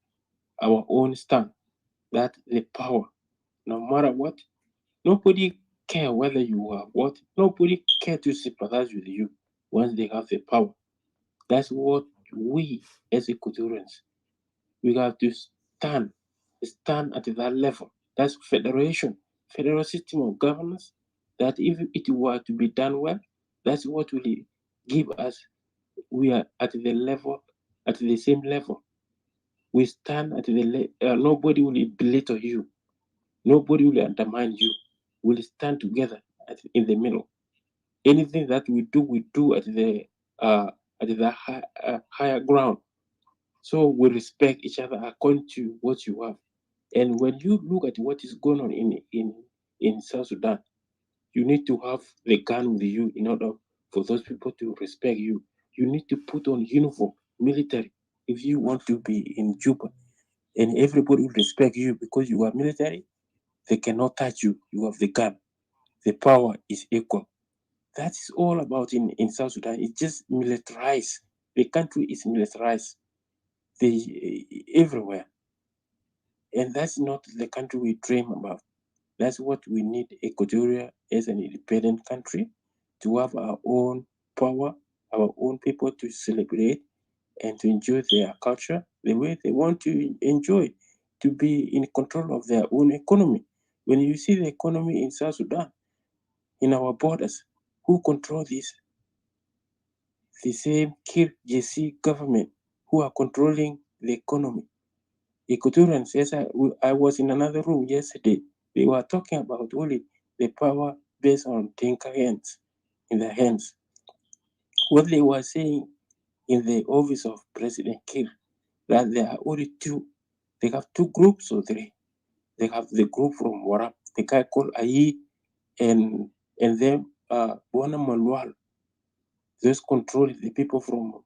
own stand. That the power, no matter what, nobody care whether you are what, nobody care to sympathize with you once they have the power. That's what we as Equatorians, we have to stand at that level. That's federal system of governance, that if it were to be done well, that's what will give us, we are at the same level. We stand at nobody will belittle you. Nobody will undermine you. We'll stand together in the middle. Anything that we do at the higher ground. So we respect each other according to what you have. And when you look at what is going on in South Sudan, you need to have the gun with you in order for those people to respect you. You need to put on uniform, military, if you want to be in Juba. And everybody will respect you because you are military. They cannot touch you. You have the gun. The power is equal. That is all about in South Sudan. It's just militarized. The country is militarized. Everywhere. And that's not the country we dream about. That's what we need Equatoria as an independent country, to have our own power, our own people to celebrate and to enjoy their culture the way they want to enjoy, to be in control of their own economy. When you see the economy in South Sudan, in our borders, who control this? The same Kir JC government who are controlling the economy. Equatorians, yes, I was in another room yesterday. They were talking about only the power based on Dinka hands, in their hands. What they were saying in the office of President Kir, that there are only two. They have two groups or three. They have the group from Warap, the guy called Ayi, and then Buana Manual. Those control the people from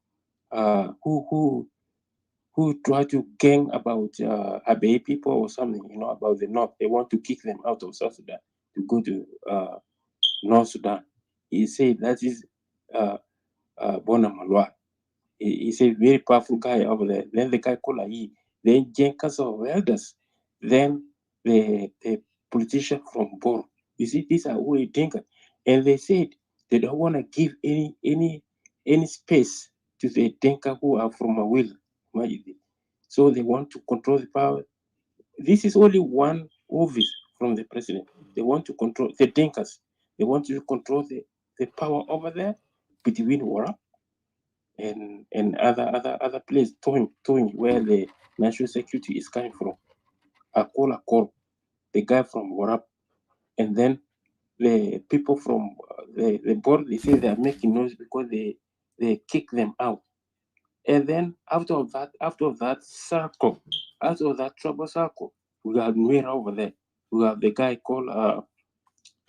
who try to gang about Abe people or something, about the North. They want to kick them out of South Sudan to go to North Sudan. He said that is Bona Malwa. He's a very powerful guy over there. Then the guy called Ayi. Then Jen Council of Elders. Then the politician from Bor. You see, these are all Dinka. And they said they don't want to give any space to the Dinka who are from Awil. So they want to control the power. This is only one office from the president. They want to control the Dinkas. They want to control the power over there between Warap and other places, Towing, where the national security is coming from. Akol, the guy from Warap, and then the people from the board, they say they are making noise because they kick them out. And then after that circle, after that trouble circle, we have Nuer over there. We have the guy called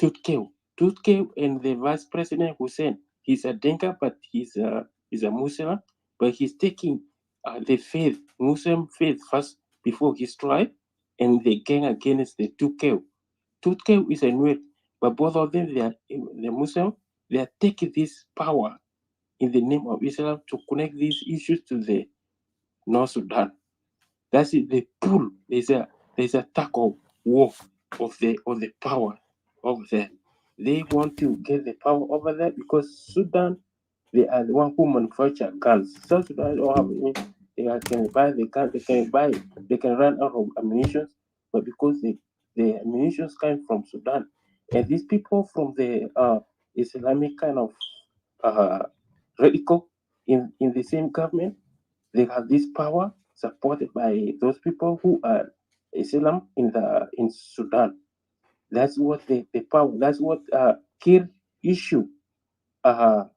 Tutkeo. Tutkeo and the vice president Hussein. He's a Dinka, but he's a Muslim, but he's taking the faith, Muslim faith first before his tribe, and the gang against the Tutkeo. Tutkeo is a Nuer, but both of them, they are Muslim. They are taking this power in the name of Islam to connect these issues to the North Sudan. That's it. They pull. There's a tug of war of the power over there. They want to get the power over there because Sudan, they are the one who manufacture guns. South Sudan don't have any. They can buy the gun. They can run out of ammunition, but because the ammunition come from Sudan, and these people from the Islamic kind of radical in the same government, they have this power supported by those people who are Islam in Sudan. That's what the power. That's what Kir issue a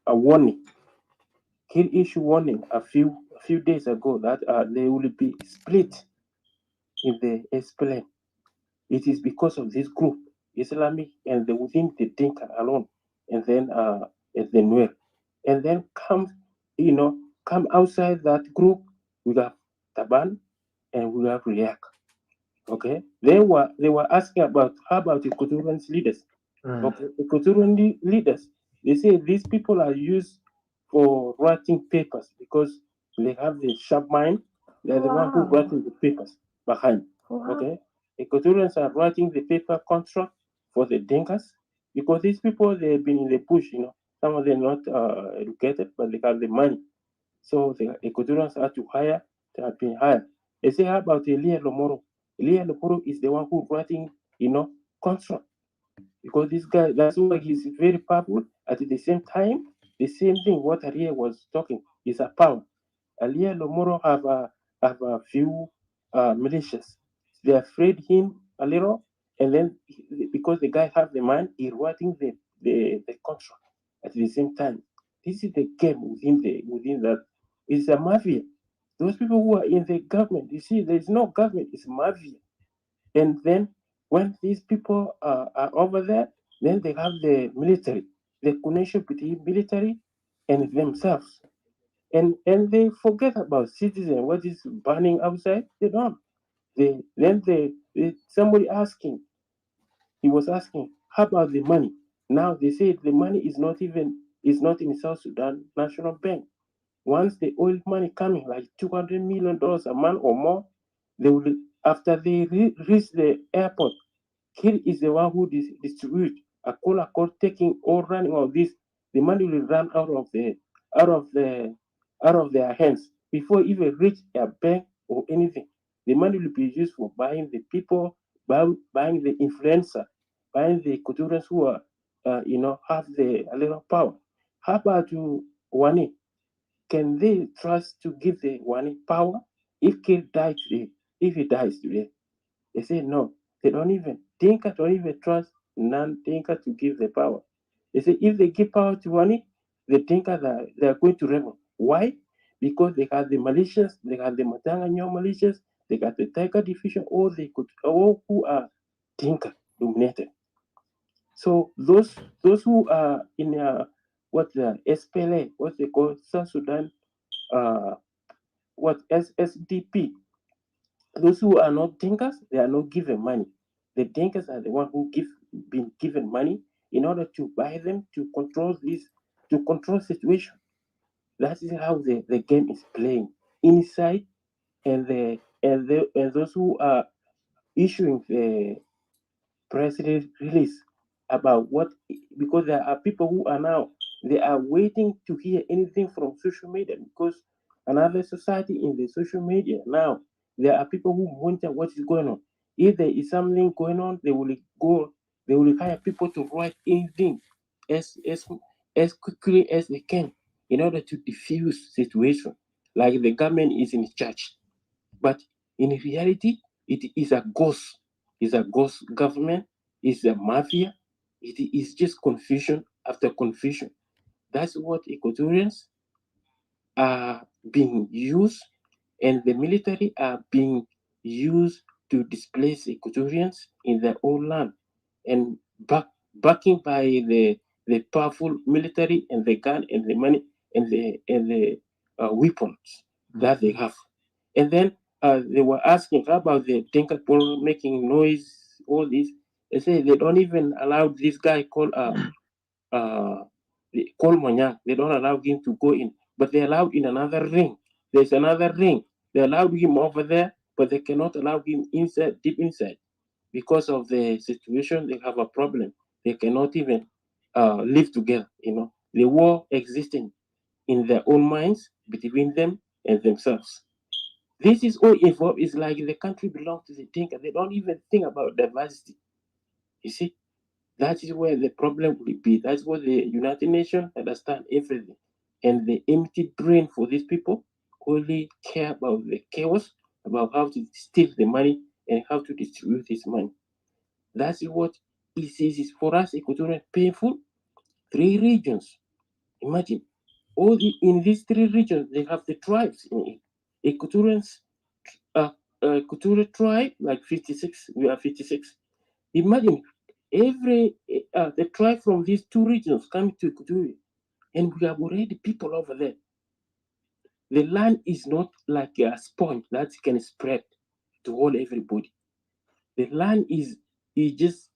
warning. Kir issue warning a few days ago that they will be split in the SPLM. It is because of this group, Islamic, and within the Dinka alone, and then Nuer, and then come outside that group, we have Taban and we have Riak. Okay, they were asking about how about Equatorian leaders. Okay, Equatorian leaders, they say these people are used for writing papers because they have the sharp mind. They're the one who writing the papers behind. Okay, Equatorians are writing the paper contract for the Dinkas because these people, they've been in the bush. Some of them not educated, but they have the money. So the Equatorians are to hire. They have been hired. They say how about Elia Lomoro? Elia Lomoro is the one who writing contract because this guy, that's why he's very powerful. At the same time, the same thing what Aria was talking is a power. Alia Lomoro have have a few militias. They afraid him a little, and then because the guy have the man, he writing the contract at the same time. This is the game within that. It's a mafia. Those people who are in the government, you see, there is no government. It's mafia. And then when these people are over there, then they have the military, the connection between military and themselves. And they forget about citizen, what is burning outside. They don't. Somebody asking, he was asking, how about the money? Now they say the money is not in South Sudan National Bank. Once the oil money coming like $200 million a month or more, they will, after they reach the airport, Kir is the one who distribute a call accord, taking or running all this. The money will run out of the out of their hands before even reach a bank or anything. The money will be used for buying the people, buying the influencer, buying the Equatorians who are have a little power. How about you, Wani? Can they trust to give the Wani power? If Kir died today, if he dies today, they say no. They don't even Dinka don't even trust non-Dinka to give the power. They say if they give power to Wani, the Dinka they are going to rebel. Why? Because they have the militias, they have the Matanganyo militias, they got the Tiger division, all who are Dinka dominated. So those who are in what the SPLA, what they call South Sudan, what SSDP, those who are not Dinkas, they are not given money. The Dinkas are the one who been given money in order to buy them to control situation. That is how the game is playing inside, and those who are issuing the press release about what, because there are people who are now they are waiting to hear anything from social media, because another society in the social media now, there are people who wonder what is going on. If there is something going on, they will hire people to write anything as as as quickly as they can in order to diffuse situation, like the government is in charge. But in reality, it is a ghost. It's a ghost government. It's a mafia. It is just confusion after confusion. That's what Equatorians are being used, and the military are being used to displace Equatorians in their own land, and backing by the powerful military and the gun and the money and the weapons that they have. And then they were asking about the Dinka people making noise, all this. They say they don't even allow this guy called Monyang. They don't allow him to go in, but they allowed in another ring. There's another ring. They allowed him over there, but they cannot allow him inside, deep inside, because of the situation. They have a problem. They cannot even live together. The war existing in their own minds between them and themselves. This is all involved. It's like the country belongs to the Dinka. They don't even think about diversity. You see, that is where the problem will be. That's what the United Nations understand everything. And the empty brain for these people only care about the chaos, about how to steal the money and how to distribute this money. That's what is for us, Equatorial, painful. 3 regions. Imagine, in these 3 regions, they have the tribes in it. Equatorians, Equatorial tribe, like 56, we are 56. Imagine the tribe from these 2 regions coming to Equatoria, and we have already people over there. The land is not like a sponge that can spread to all everybody. The land is just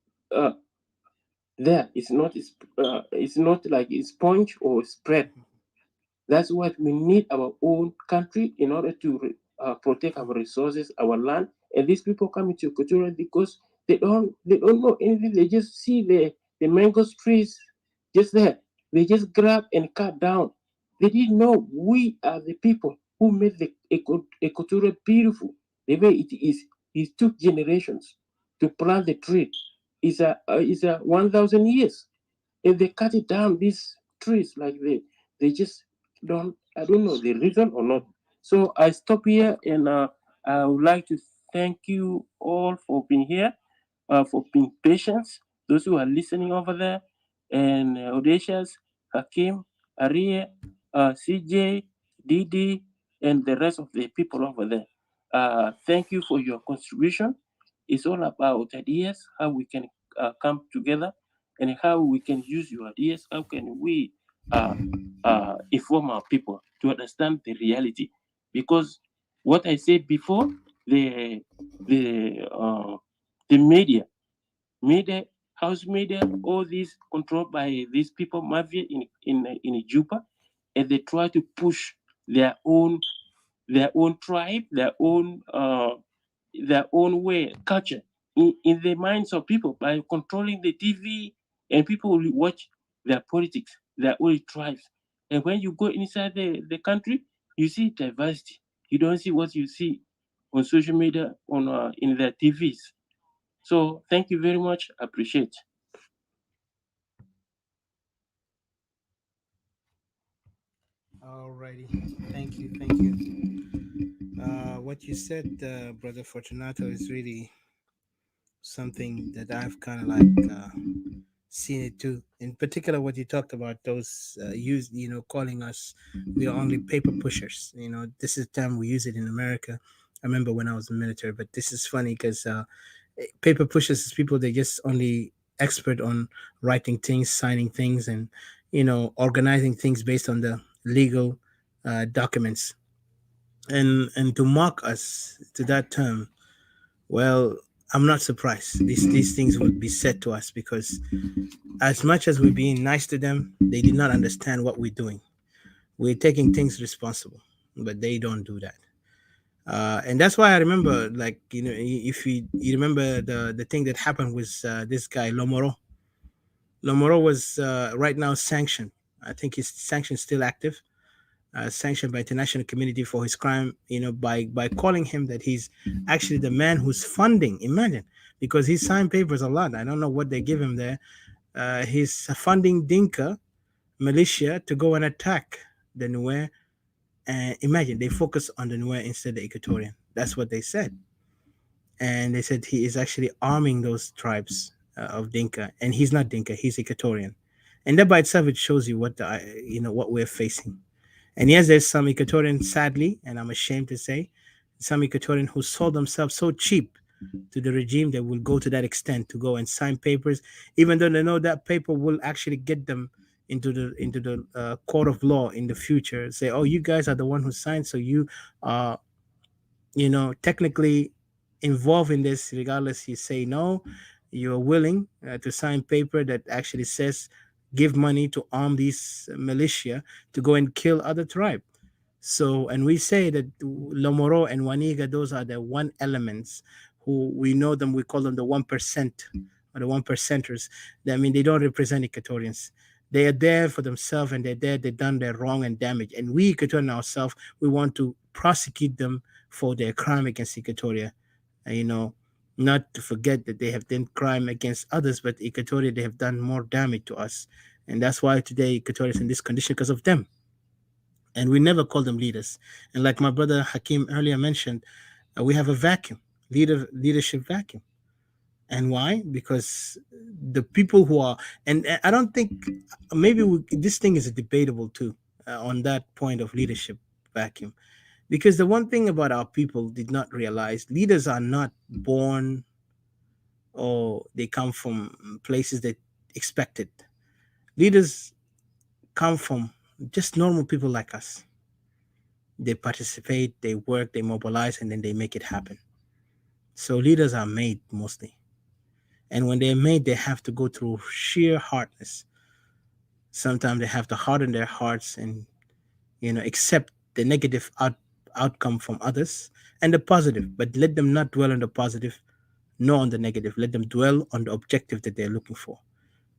there. It's not like a sponge or spread. That's what we need our own country in order to protect our resources, our land. And these people come into Equatoria because they don't know anything. They just see the mango trees just there. They just grab and cut down. They didn't know we are the people who made the Equatoria beautiful the way it is. It took generations to plant the tree. It's a 1,000 years. If they cut it down, these trees, like they just I don't know the reason or not. So I stop here, and I would like to thank you all for being here, for being patient, those who are listening over there, and Audacious, Hakim, Aria, CJ, Didi, and the rest of the people over there. Thank you for your contribution. It's all about ideas, how we can come together, and how we can use your ideas. How can we inform our people to understand the reality? Because what I said before, the the media, house media, all these controlled by these people, mafia in Juba, and they try to push their own tribe, their own way, culture in the minds of people by controlling the TV, and people will watch their politics, their own tribes. And when you go inside the country, you see diversity. You don't see what you see on social media, on in their TVs. So thank you very much. I appreciate. Alrighty, thank you, thank you. What you said, Brother Fortunato, is really something that I've kind of like seen it too. In particular, what you talked about, those calling us, we are only paper pushers. This is the term we use it in America. I remember when I was in the military, but this is funny because paper pushers is people they just only expert on writing things, signing things, and organizing things based on the legal documents. And to mock us to that term, well, I'm not surprised. These things would be said to us because as much as we're being nice to them, they did not understand what we're doing. We're taking things responsible, but they don't do that. And that's why I remember, like, if you remember the thing that happened with this guy Lomoro. Lomoro was right now sanctioned. I think his sanction still active, sanctioned by international community for his crime. By calling him that he's actually the man who's funding. Imagine, because he signed papers a lot. I don't know what they give him there. He's funding Dinka militia to go and attack the Nuer. And imagine they focus on the Nuer instead of the Equatorian. That's what they said. And they said he is actually arming those tribes of Dinka, and he's not Dinka, he's Equatorian. And that by itself, it shows you what we're facing. And yes, there's some Equatorian, sadly, and I'm ashamed to say, some Equatorian who sold themselves so cheap to the regime that will go to that extent to go and sign papers, even though they know that paper will actually get them into the court of law in the future. Say, oh, you guys are the one who signed, so you are, technically involved in this. Regardless, you say no, you're willing to sign paper that actually says give money to arm these militia to go and kill other tribe. So, and we say that Lomoro and Waniga, those are the one elements who we know them, we call them the 1% or the 1%ers. I mean, they don't represent Equatorians. They are there for themselves, and they've done their wrong and damage. And we, Equatorian ourselves, we want to prosecute them for their crime against Equatoria. Not to forget that they have done crime against others, but Equatoria, they have done more damage to us. And that's why today Equatoria is in this condition because of them. And we never call them leaders. And like my brother Hakim earlier mentioned, we have a vacuum, leadership vacuum. And why? Because the people who are, and I don't think, maybe this thing is debatable too, on that point of leadership vacuum. Because the one thing about our people did not realize, leaders are not born or they come from places that expected. Leaders come from just normal people like us. They participate, they work, they mobilize, and then they make it happen. So leaders are made mostly. And when they're made, they have to go through sheer hardness. Sometimes they have to harden their hearts and, accept the negative outcome from others and the positive, but let them not dwell on the positive, nor on the negative. Let them dwell on the objective that they're looking for.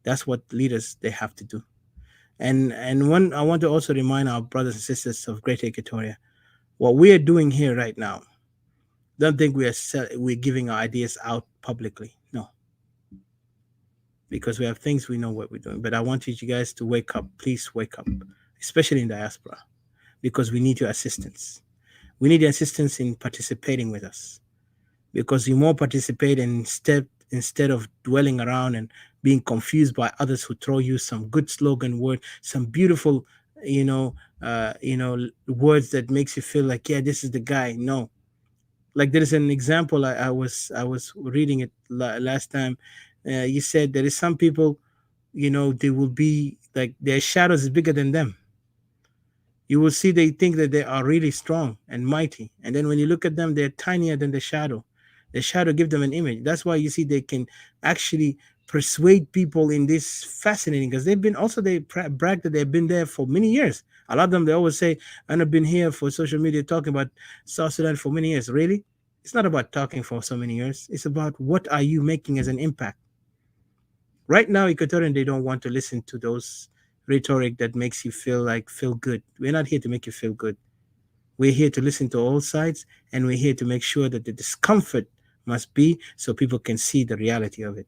That's what leaders, they have to do. And one, I want to also remind our brothers and sisters of Greater Equatoria, what we are doing here right now, don't think we're giving our ideas out publicly. No. Because we have things, we know what we're doing. But I want you guys to wake up. Please wake up, especially in diaspora, because we need your assistance. We need assistance in participating with us, because you more participate, and instead of dwelling around and being confused by others who throw you some good slogan word, some beautiful, you know, words that makes you feel like, yeah, this is the guy. No, like there is an example. I was reading it last time. You said there is some people, they will be like their shadows is bigger than them. You will see they think that they are really strong and mighty, and then when you look at them, they're tinier than the shadow. The shadow give them an image. That's why you see they can actually persuade people in this fascinating, because they've been also, they brag that they've been there for many years. A lot of them, they always say, I've been here for social media talking about South Sudan for many years. Really, it's not about talking for so many years. It's about what are you making as an impact. Right now, Equatorian, they don't want to listen to those rhetoric that makes you feel good. We're not here to make you feel good. We're here to listen to all sides, and we're here to make sure that the discomfort must be so people can see the reality of it.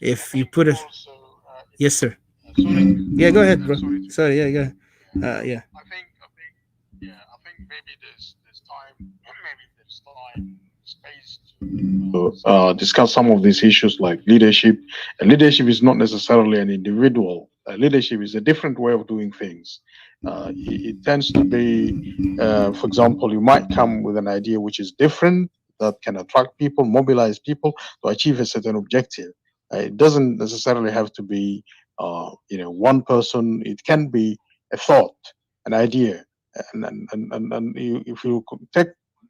If you put a Also, yes, sir. sorry, Yeah, go ahead, bro. sorry to Sorry, yeah, yeah, yeah. yeah. I think maybe there's time, maybe there's time, space to discuss some of these issues like leadership. And leadership is not necessarily an individual. Leadership is a different way of doing things. It tends to be, for example, you might come with an idea which is different that can attract people, mobilize people to achieve a certain objective. It doesn't necessarily have to be, one person. It can be a thought, an idea, and if you take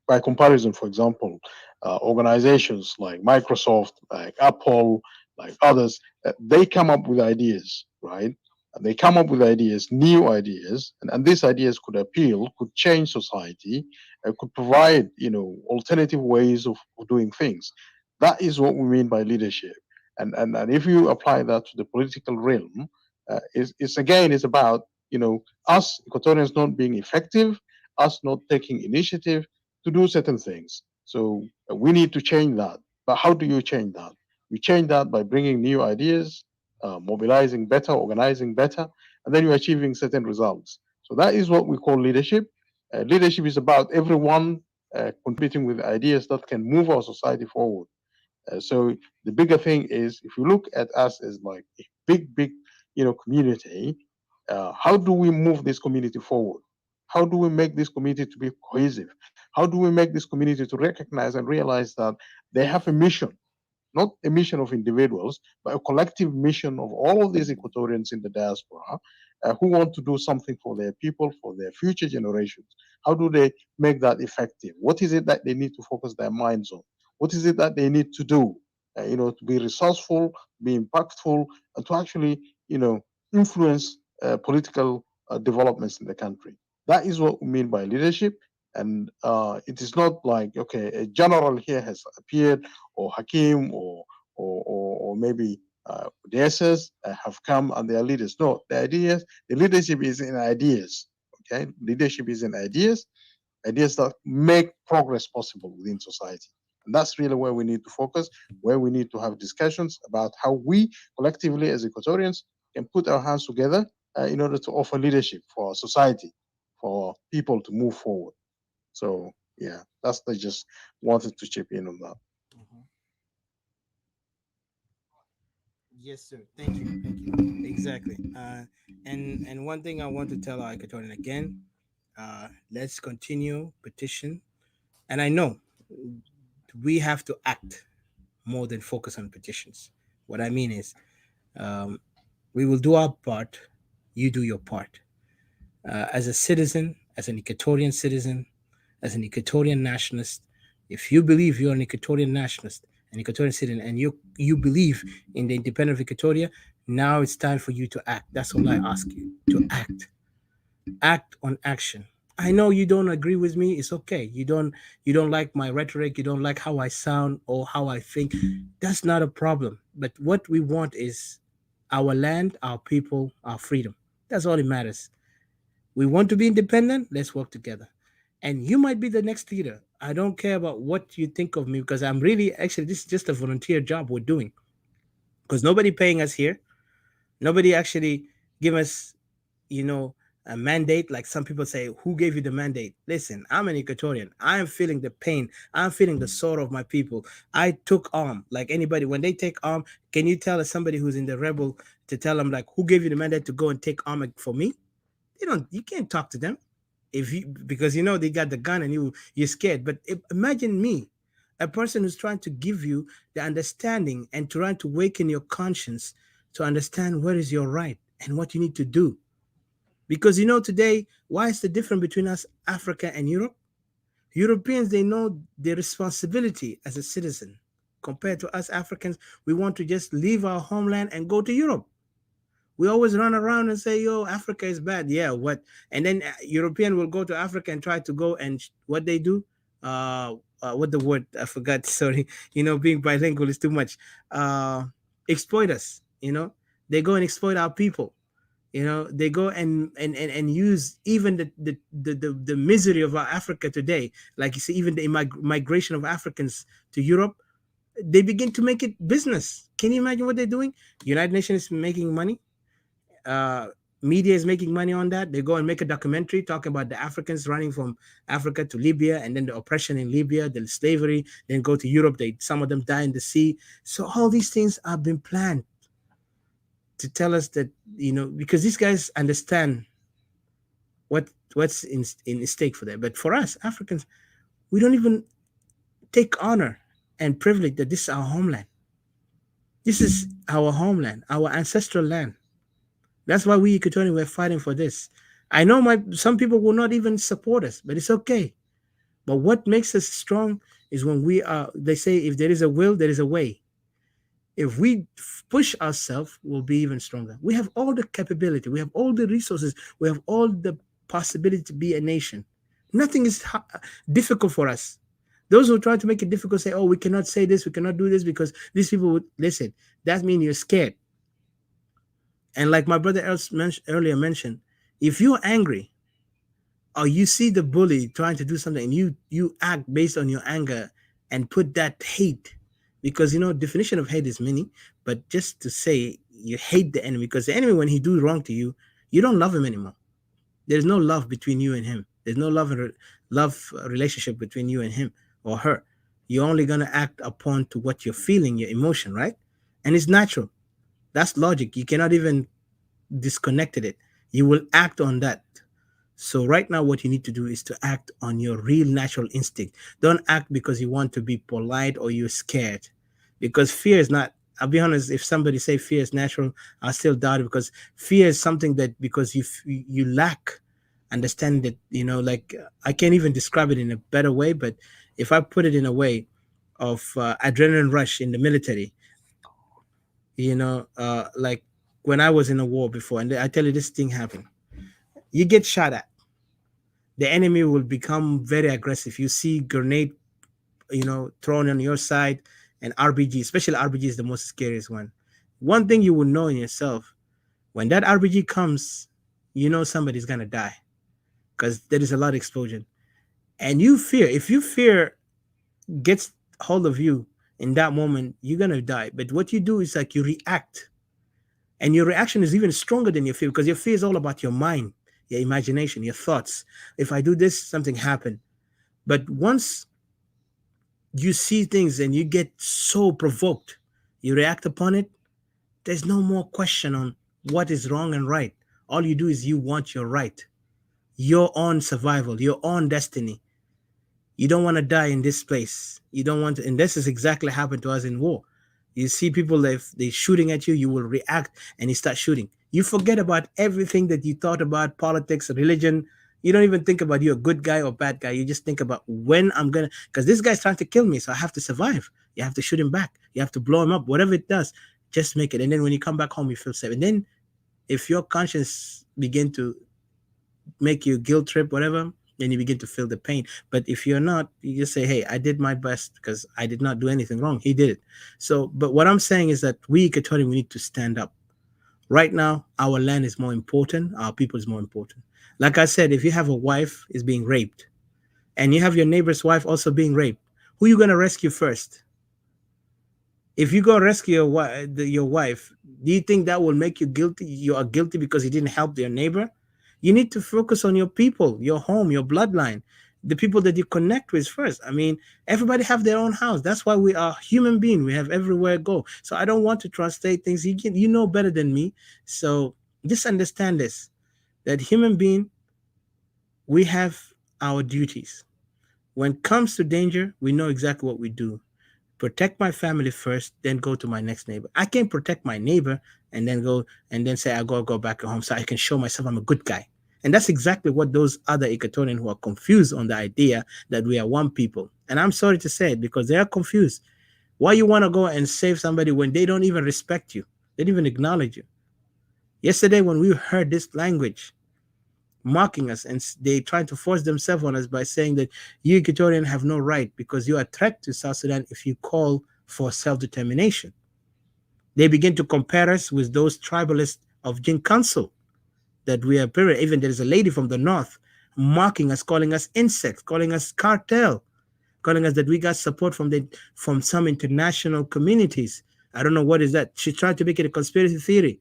by comparison, for example, organizations like Microsoft, like Apple, like others, they come up with ideas, right? And they come up with ideas, new ideas, and these ideas could appeal, could change society, could provide, alternative ways of doing things. That is what we mean by leadership. And if you apply that to the political realm, it's again, it's about, us Equatorians not being effective, us not taking initiative to do certain things. So we need to change that. But how do you change that? You change that by bringing new ideas, mobilizing better, organizing better, and then you're achieving certain results. So that is what we call leadership. Leadership is about everyone contributing with ideas that can move our society forward. So the bigger thing is, if you look at us as like a big, community, how do we move this community forward? How do we make this community to be cohesive? How do we make this community to recognize and realize that they have a mission, not a mission of individuals, but a collective mission of all of these Equatorians in the diaspora who want to do something for their people, for their future generations. How do they make that effective? What is it that they need to focus their minds on? What is it that they need to do, to be resourceful, be impactful, and to actually, influence political developments in the country? That is what we mean by leadership. And it is not like, okay, a general here has appeared, or Hakim, or maybe the SS have come and they are leaders. No, the leadership is in ideas. Okay, leadership is in ideas, ideas that make progress possible within society. And that's really where we need to focus, where we need to have discussions about how we collectively as Equatorians can put our hands together in order to offer leadership for our society, for people to move forward. So yeah, I just wanted to chip in on that. Mhm. Yes, sir. Thank you. Thank you. Exactly. And one thing I want to tell our Equatorian again, let's continue petition. And I know we have to act more than focus on petitions. What I mean is, um, we will do our part. You do your part. As a citizen, as an Equatorian citizen, as an Equatorian nationalist, if you believe you're an Equatorian nationalist, an Equatorian citizen, and you believe in the independence of Equatoria, now it's time for you to act. That's all I ask you, to act. Act on action. I know you don't agree with me. It's okay. You don't like my rhetoric. You don't like how I sound or how I think. That's not a problem. But what we want is our land, our people, our freedom. That's all it matters. We want to be independent. Let's work together. And you might be the next leader. I don't care about what you think of me, because I'm really, actually, this is just a volunteer job we're doing, because nobody paying us here. Nobody actually give us, you know, a mandate, like some people say, who gave you the mandate? Listen, I'm an Equatorian. I am feeling the pain. I'm feeling the sorrow of my people. I took arm, like anybody. When they take arm, can you tell somebody who's in the rebel to tell them, like, who gave you the mandate to go and take arm for me? They don't. You can't talk to them if you, because you know they got the gun and you're scared. But imagine me, a person who's trying to give you the understanding and trying to awaken your conscience to understand what is your right and what you need to do. Because you know today, why is the difference between us, Africa and Europe? Europeans, they know their responsibility as a citizen. Compared to us Africans, we want to just leave our homeland and go to Europe. We always run around and say, "Yo, Africa is bad." Yeah, what? And then European will go to Africa and try to go and what they do? What the word? I forgot. Sorry. Being bilingual is too much. Exploit us. They go and exploit our people. They go and use even the misery of our Africa today. Like you see, even the migration of Africans to Europe, they begin to make it business. Can you imagine what they're doing? United Nations is making money. uh, Media is making money on that. They go and make a documentary talking about the Africans running from Africa to Libya, and then the oppression in Libya, the slavery. Then go to Europe. Some of them die in the sea. So all these things have been planned to tell us that because these guys understand what's in stake for them. But for us Africans, we don't even take honor and privilege that this is our homeland. This is our homeland, our ancestral land. That's why we Equatorians were fighting for this. I know some people will not even support us, but it's okay. But what makes us strong is when they say if there is a will, there is a way. If we push ourselves, we'll be even stronger. We have all the capability. We have all the resources. We have all the possibility to be a nation. Nothing is difficult for us. Those who try to make it difficult say, "Oh, we cannot say this, we cannot do this because these people would listen." That means you're scared. And like my brother earlier mentioned, if you're angry or you see the bully trying to do something and you act based on your anger and put that hate, because definition of hate is many, but just to say you hate the enemy, because the enemy, when he do wrong to you, you don't love him anymore. There's no love between you and him. There's no love relationship between you and him or her. You're only going to act upon to what you're feeling, your emotion, right? And it's natural. That's logic. You cannot even disconnect it. You will act on that. So right now, what you need to do is to act on your real natural instinct. Don't act because you want to be polite or you're scared. Because fear is not, I'll be honest, if somebody say fear is natural, I still doubt it, because fear is something that because you lack understanding that, like I can't even describe it in a better way, but if I put it in a way of adrenaline rush in the military, like when I was in a war before, and I tell you this thing happened, you get shot at, the enemy will become very aggressive. You see grenade, thrown on your side, and RPG, especially RPG is the most scariest one. One thing you will know in yourself, when that RPG comes, somebody's gonna die, because there is a lot of explosion. And if you fear gets hold of you in that moment, you're gonna die. But what you do is like you react, and your reaction is even stronger than your fear, because your fear is all about your mind, your imagination, your thoughts. If I do this, something happened. But once you see things and you get so provoked, you react upon it, there's no more question on what is wrong and right. All you do is you want your right, your own survival, your own destiny. You don't want to die in this place. You don't want to, and this is exactly happened to us in war. You see people, if they're shooting at you, you will react and you start shooting. You forget about everything that you thought about, politics, religion. You don't even think about you're a good guy or bad guy. You just think about when I'm gonna, because this guy's trying to kill me, so I have to survive. You have to shoot him back. You have to blow him up. Whatever it does, just make it. And then when you come back home, you feel safe. And then if your conscience begin to make you guilt trip, whatever, then you begin to feel the pain. But if you're not, you just say, "Hey, I did my best because I did not do anything wrong. He did it." So, but what I'm saying is that we Equatorians, we need to stand up. Right now, our land is more important. Our people is more important. Like I said, if you have a wife is being raped, and you have your neighbor's wife also being raped, who are you going to rescue first? If you go rescue your wife, do you think that will make you guilty? You are guilty because you didn't help your neighbor? You need to focus on your people, your home, your bloodline, the people that you connect with first. I mean, everybody have their own house. That's why we are human being. We have everywhere go. So I don't want to translate things. You know better than me. So just understand this, that human being, we have our duties. When it comes to danger, we know exactly what we do. Protect my family first, then go to my next neighbor. I can't protect my neighbor and then go and then say I go back home so I can show myself I'm a good guy. And that's exactly what those other Equatorians who are confused on the idea that we are one people. And I'm sorry to say it because they are confused. Why you want to go and save somebody when they don't even respect you? They don't even acknowledge you. Yesterday when we heard this language mocking us and they try to force themselves on us by saying that you Equatorian have no right because you are a threat to South Sudan if you call for self-determination. They begin to compare us with those tribalists of Jin Council that we are period. Even there is a lady from the north mocking us, calling us insects, calling us cartel, calling us that we got support from some international communities. I don't know what is that. She tried to make it a conspiracy theory.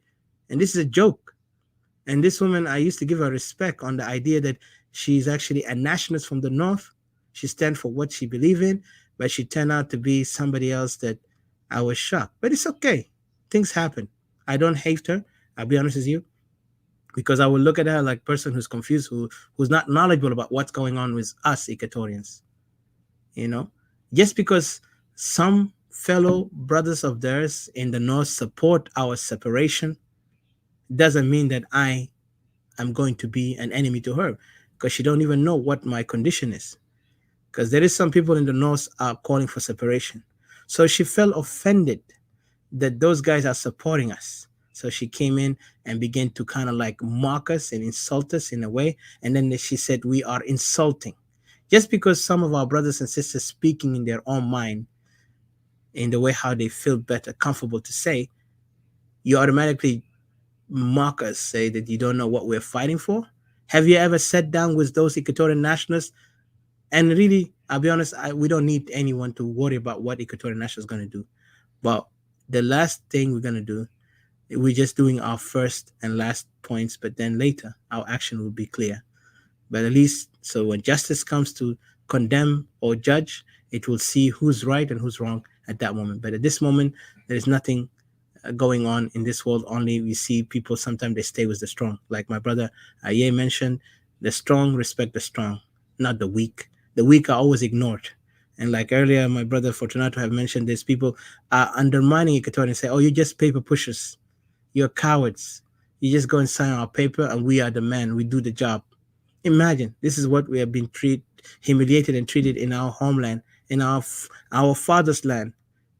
And this is a joke. And this woman, I used to give her respect on the idea that she's actually a nationalist from the north. She stands for what she believes in, but she turned out to be somebody else that I was shocked. But it's okay. Things happen. I don't hate her. I'll be honest with you, because I will look at her like a person who's confused, who's not knowledgeable about what's going on with us Equatorians. You know, just because some fellow brothers of theirs in the north support our separation doesn't mean that I'm going to be an enemy to her, because she don't even know what my condition is. Because there is some people in the north are calling for separation. So she felt offended that those guys are supporting us. So she came in and began to kind of like mock us and insult us in a way. And then she said we are insulting. Just because some of our brothers and sisters speaking in their own mind, in the way how they feel better, comfortable to say, you automatically mock us, say that you don't know what we're fighting for. Have you ever sat down with those Equatorian nationalists? And really, I'll be honest, we don't need anyone to worry about what Equatorian nationalists are going to do. But the last thing we're going to do, we're just doing our first and last points, but then later our action will be clear. But at least, so when justice comes to condemn or judge, it will see who's right and who's wrong at that moment. But at this moment, there is nothing going on in this world. Only we see people, sometimes they stay with the strong. Like my brother Aye mentioned, the strong respect the strong, not the weak. The weak are always ignored. And like earlier, my brother Fortunato have mentioned, there's people are undermining Equatorial and say, oh, you're just paper pushers. You're cowards. You just go and sign our paper and we are the men. We do the job. Imagine, this is what we have been humiliated and treated in our homeland, in our father's land,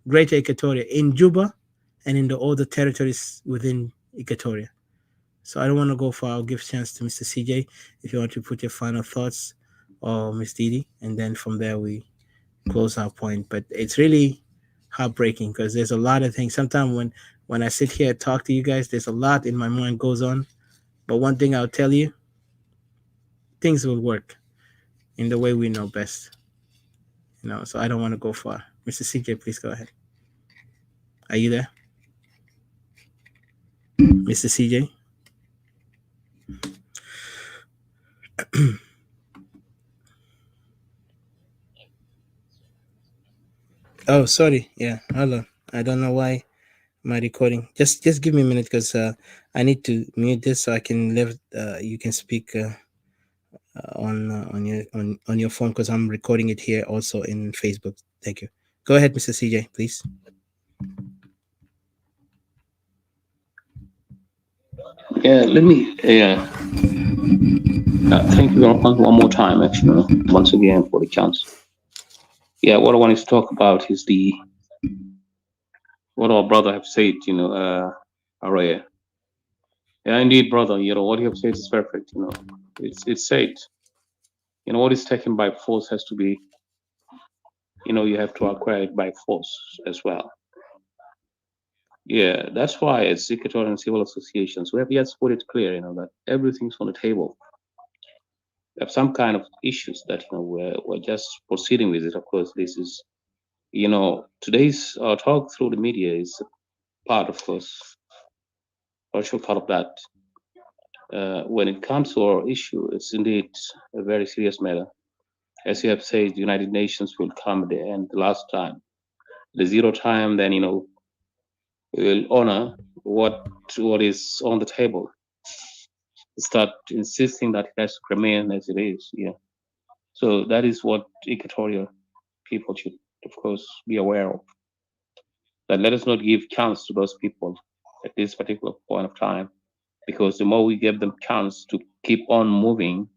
Greater Equatoria, in Juba, and in the other territories within Equatoria. So I don't want to go far. I'll give a chance to Mr. CJ if you want to put your final thoughts, or Ms. Didi, and then from there we close our point. But it's really heartbreaking because there's a lot of things. Sometimes when I sit here and talk to you guys, there's a lot in my mind goes on. But one thing I'll tell you, things will work in the way we know best. So I don't want to go far. Mr. CJ, please go ahead. Are you there? Mr. CJ? Oh, sorry. Yeah, hello. I don't know why my recording. Just give me a minute because I need to mute this so I can live. You can speak on your phone because I'm recording it here also in Facebook. Thank you. Go ahead, Mr. CJ, please. Yeah, let me. Thank you one more time, actually, once again for the chance. Yeah, what I wanted to talk about is what our brother have said. Araya. Yeah, indeed, brother. What you have said is perfect. It's said. What is taken by force has to be. You have to acquire it by force as well. Yeah, that's why as Equatorian civil associations, we have yet put it clear, that everything's on the table. We have some kind of issues that we're just proceeding with it. Of course, this is today's talk through the media is part, of course, partial part of that. when it comes to our issue, it's indeed a very serious matter. As you have said, the United Nations will come at the end, the last time, the zero time. Then we will honor what is on the table. Start insisting that it has to remain as it is. Yeah. So that is what Equatorial people should, of course, be aware of. That let us not give chance to those people at this particular point of time, because the more we give them chance to keep on moving,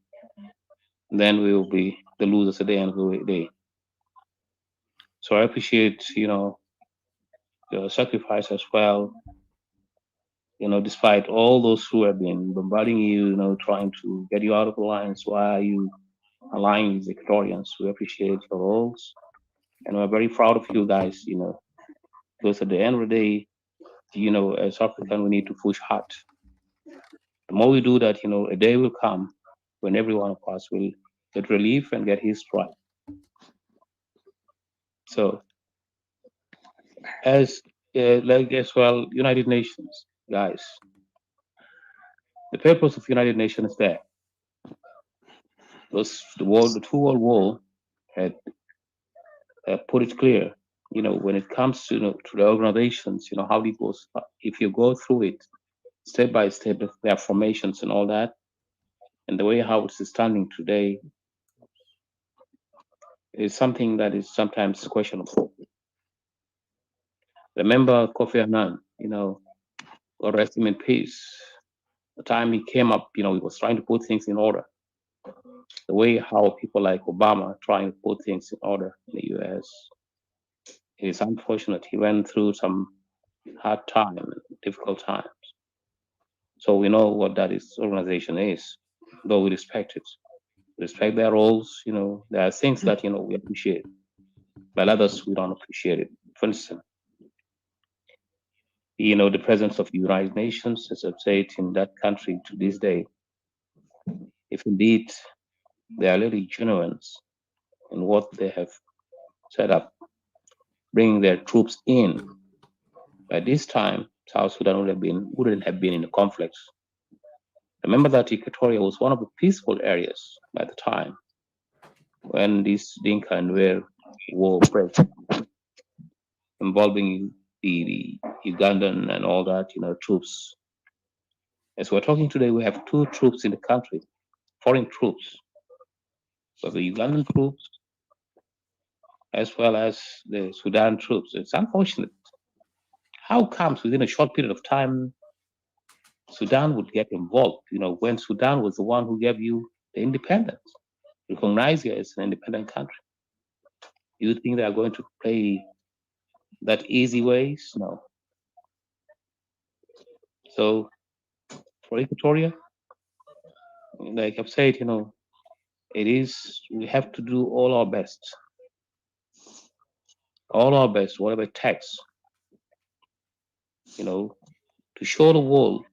then we will be the losers at the end of the day. So I appreciate, your sacrifice as well. Despite all those who have been bombarding you, trying to get you out of the lines, why are you aligning with the Equatorians? We appreciate your roles, and we're very proud of you guys. Because at the end of the day, as African, we need to push hard. The more we do that, a day will come when every one of us will get relief and get his right. So, as well, United Nations, guys, the purpose of United Nations is there. Because the two world war had put it clear. When it comes to to the organizations, how it goes. If you go through it step by step, their formations and all that, and the way how it's standing today is something that is sometimes questionable. Remember Kofi Annan, God rest him in peace. The time he came up, he was trying to put things in order. The way how people like Obama are trying to put things in order in the US. It is unfortunate. He went through some hard time, difficult times. So we know what that organization is, though we respect it. Respect their roles, there are things that, we appreciate, but others we don't appreciate it. For instance, the presence of the United Nations, as I've said, in that country to this day, if indeed they are really genuine in what they have set up, bringing their troops in, by this time, South Sudan wouldn't have been in the conflicts. Remember that Equatoria was one of the peaceful areas by the time when this Dinka and Nuer war broke, involving the Ugandan and all that, troops. As we're talking today, we have two troops in the country, foreign troops. So the Ugandan troops as well as the Sudan troops. It's unfortunate. How comes within a short period of time Sudan would get involved, when Sudan was the one who gave you the independence, recognized you as an independent country? You think they are going to play that easy ways? No. So for Equatoria, like I've said, we have to do all our best, whatever it takes, to show the world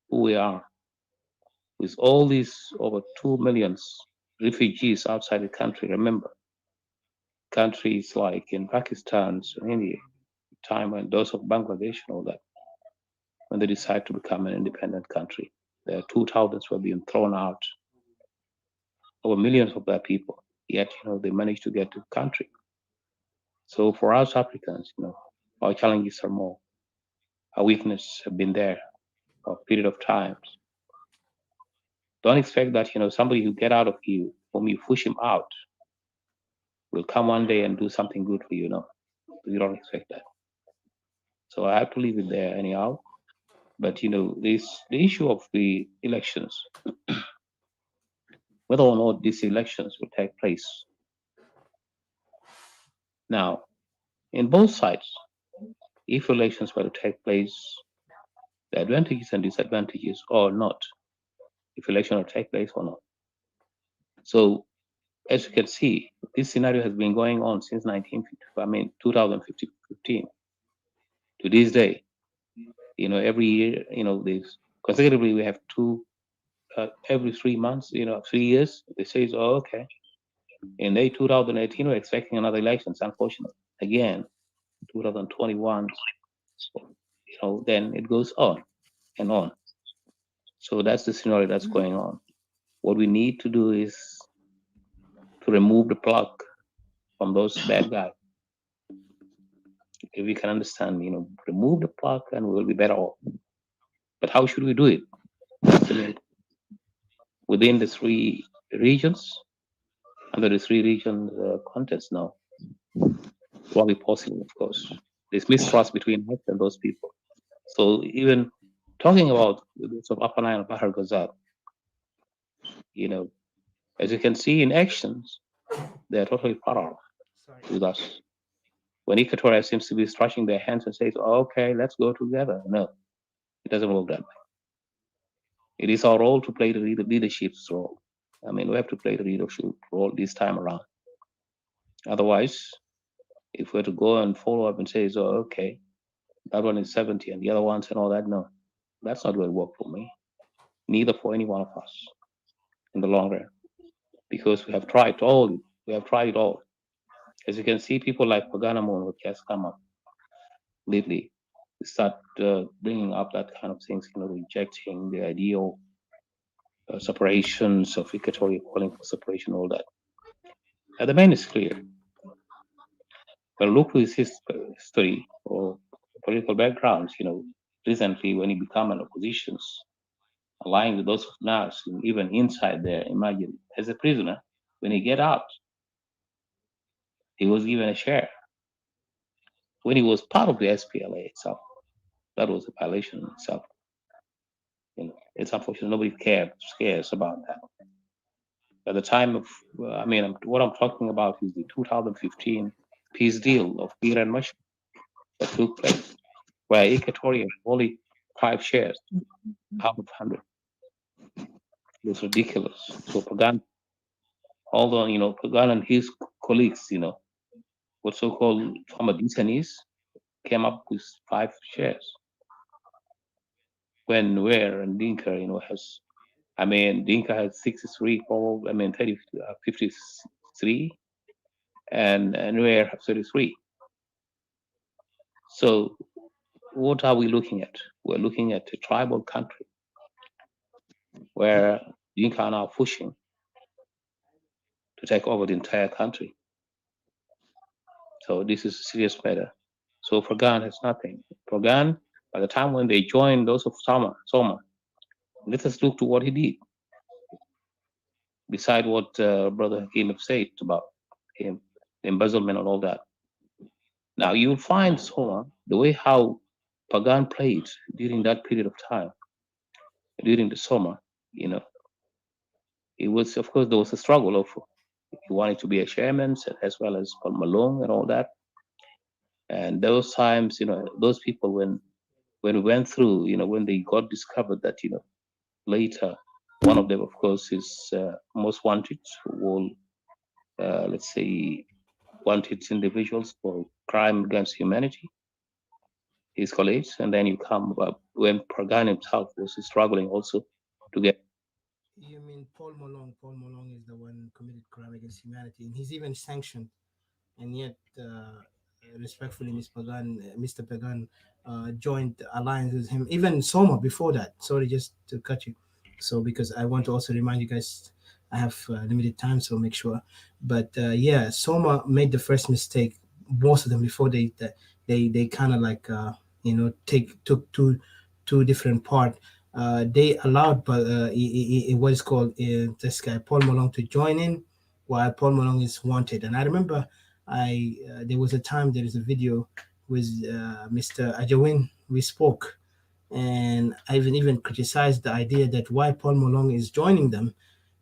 who we are. With all these over 2 million refugees outside the country, remember, countries like in Pakistan, India, time when those of Bangladesh and all that, when they decide to become an independent country, there are 2,000 were being thrown out, over millions of their people, yet, they managed to get to the country. So for us Africans, our challenges are more. Our weaknesses have been there for a period of times. Don't expect that, somebody who get out of you, whom you push him out, will come one day and do something good for you. No, you don't expect that. So I have to leave it there anyhow. But the issue of the elections, whether or not these elections will take place. Now, in both sides, if elections were to take place, the advantages and disadvantages or not, if election will take place or not. So as you can see, this scenario has been going on since 2015 to this day. Every year, this consecutively we have two every 3 months, 3 years. They say, oh, okay. In 2018, we're expecting another elections. Unfortunately, again, 2021. Then it goes on and on. So that's the scenario that's going on. What we need to do is to remove the plug from those bad guys. If we can understand, remove the plug and we will be better off. But how should we do it? Within the three regions, under the three region context now, probably possible, of course. There's mistrust between us and those people. So even talking about the sort of Upper Nile and Bahar Ghazal, as you can see in actions, they're totally parallel with us. When Equatoria seems to be stretching their hands and says, okay, let's go together. No, it doesn't work that way. It is our role to play the leadership's role. I mean, we have to play the leadership role this time around. Otherwise, if we're to go and follow up and say, okay, that one is 70 and the other ones and all that, no, that's not going to work for me. Neither for any one of us in the long run, because we have tried it all. As you can see, people like Paganamon, which has come up lately, start bringing up that kind of things, rejecting the idea of separations of Equatoria, calling for separation, all that. The man is clear. But look at his history or political backgrounds, recently when he became an opposition, aligning with those of NAS, even inside there, imagine, as a prisoner, when he get out, he was given a share. When he was part of the SPLA itself, that was a violation in itself. It's unfortunate nobody cares about that. At the time of, what I'm talking about is the 2015 peace deal of Kir and Mashar that took place, where Equatoria only 5 shares out of 100. It was ridiculous. So Pagan, although Pagan and his colleagues, what so-called former Dinkanese, came up with 5 shares. And Dinka, has, Dinka has 63, 53, and Nuer have 33. So what are we looking at? We're looking at a tribal country where Dinka are now pushing to take over the entire country. So this is a serious matter. So Fagan has nothing. Fagan, by the time when they joined those of Soma, let us look to what he did. Beside what Brother Hakim have said about him, the embezzlement and all that. Now you'll find Soma, the way how Pagan played during that period of time, during the summer, it was, of course, there was a struggle of he wanted to be a chairman as well as Paul Malone and all that. And those times, those people when we went through, when they got discovered that, later, one of them, of course, is most wanted, all, let's say, wanted individuals for crime against humanity, his colleagues, and then you come up when Pagan himself was struggling also to get. You mean Paul Malone? Paul Malone is the one committed crime against humanity, and he's even sanctioned, and yet, respectfully, Mr. Pagan joined alliance with him. Even Soma before that. Sorry, just to cut you. So because I want to also remind you guys, I have limited time, so make sure. But yeah, Soma made the first mistake. Most of them before they kind of like took two different part. They allowed what is called this guy Paul Malone to join in, while Paul Malone is wanted. And I remember there was a time, there is a video with Mr. Ajawin. We spoke, and I even criticized the idea that why Paul Malone is joining them,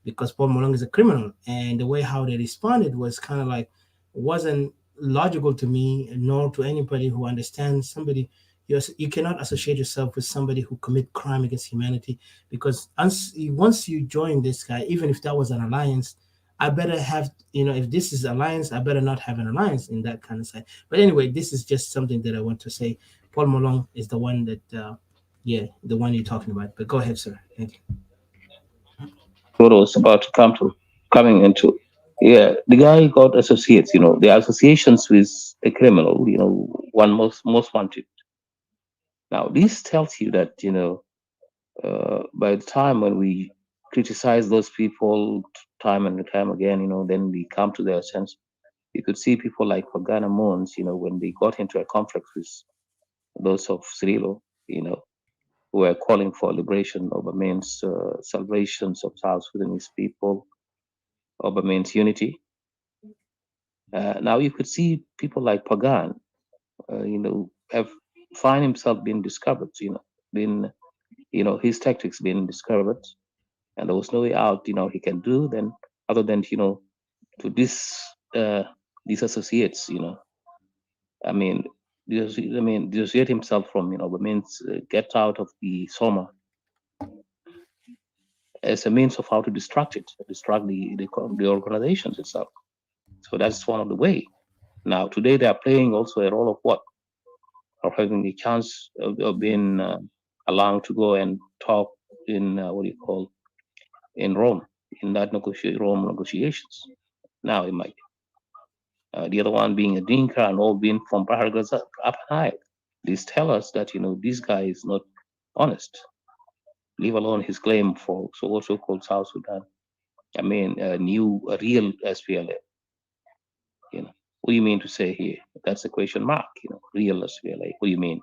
because Paul Malone is a criminal, and the way how they responded was kind of like wasn't logical to me, nor to anybody who understands somebody. You cannot associate yourself with somebody who commit crime against humanity, because once you join this guy, even if that was an alliance, I better have, if this is alliance, I better not have an alliance in that kind of side. But anyway, this is just something that I want to say. Paul Malone is the one that, the one you're talking about. But go ahead, sir. Thank you. What was about to coming into. Yeah, the guy got associates, the associations with a criminal, one most wanted. Now, this tells you that, By the time when we criticize those people time and time again, then we come to their sense. You could see people like Pagana Mons, when they got into a conflict with those of Cirilo, who were calling for liberation of means salvations of South Sudanese people, of means unity. Now you could see people like Pagan, have find himself being discovered, been, his tactics being discovered, and there was no way out, he can do then other than, to disassociates, dissociate himself from, means get out of the Soma as a means of how to distract the organizations itself. So that's one of the way. Now today they are playing also a role of what? Of having the chance of being allowed to go and talk in in Rome, in that Rome negotiations. Now it might the other one being a Dinka and all being from Bahar Gaza up high. These tell us that this guy is not honest, leave alone his claim for also called South Sudan. I mean, a real SPLM. What do you mean to say here? That's a question mark. Real SPLM. What do you mean?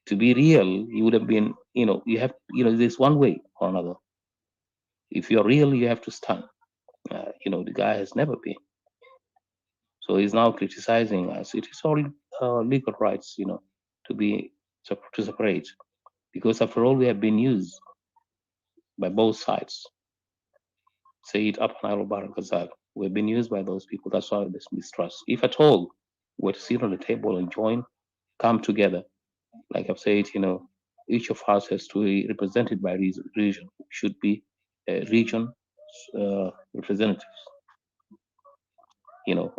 To be real, you would have been. You have. There's one way or another. If you're real, you have to stand. The guy has never been. So he's now criticizing us. It is all legal rights, to separate, because after all, we have been used by both sides. Say it up and Ghazal. We've been used by those people. That's why there's mistrust. If at all we're to sit on the table and join, come together, like I've said, each of us has to be represented by region. Should be region representatives.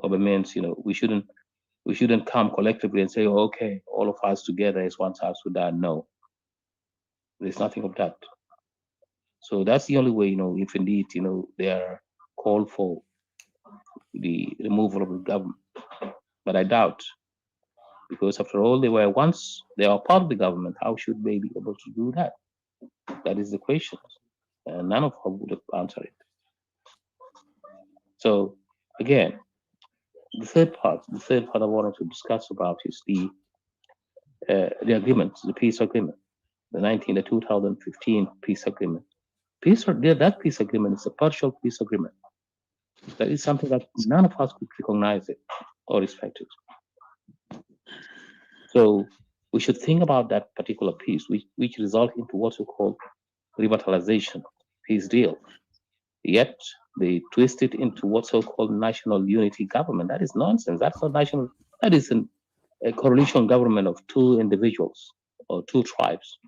Of a means, we shouldn't come collectively and say, oh, okay, all of us together is one South Sudan. No, there's nothing of that. So that's the only way, if indeed, they are called for the removal of the government. But I doubt, because after all, they are part of the government. How should they be able to do that? That is the question. And none of them would have answered it. So again, the third part I wanted to discuss about is the agreement, the peace agreement, the 2015 peace agreement. That peace agreement is a partial peace agreement. That is something that none of us could recognize it or respect it. So we should think about that particular piece, which result into what we call revitalization, peace deal. Yet they twist it into what's so-called national unity government. That is nonsense. That's not national. That is a coalition government of two individuals or two tribes.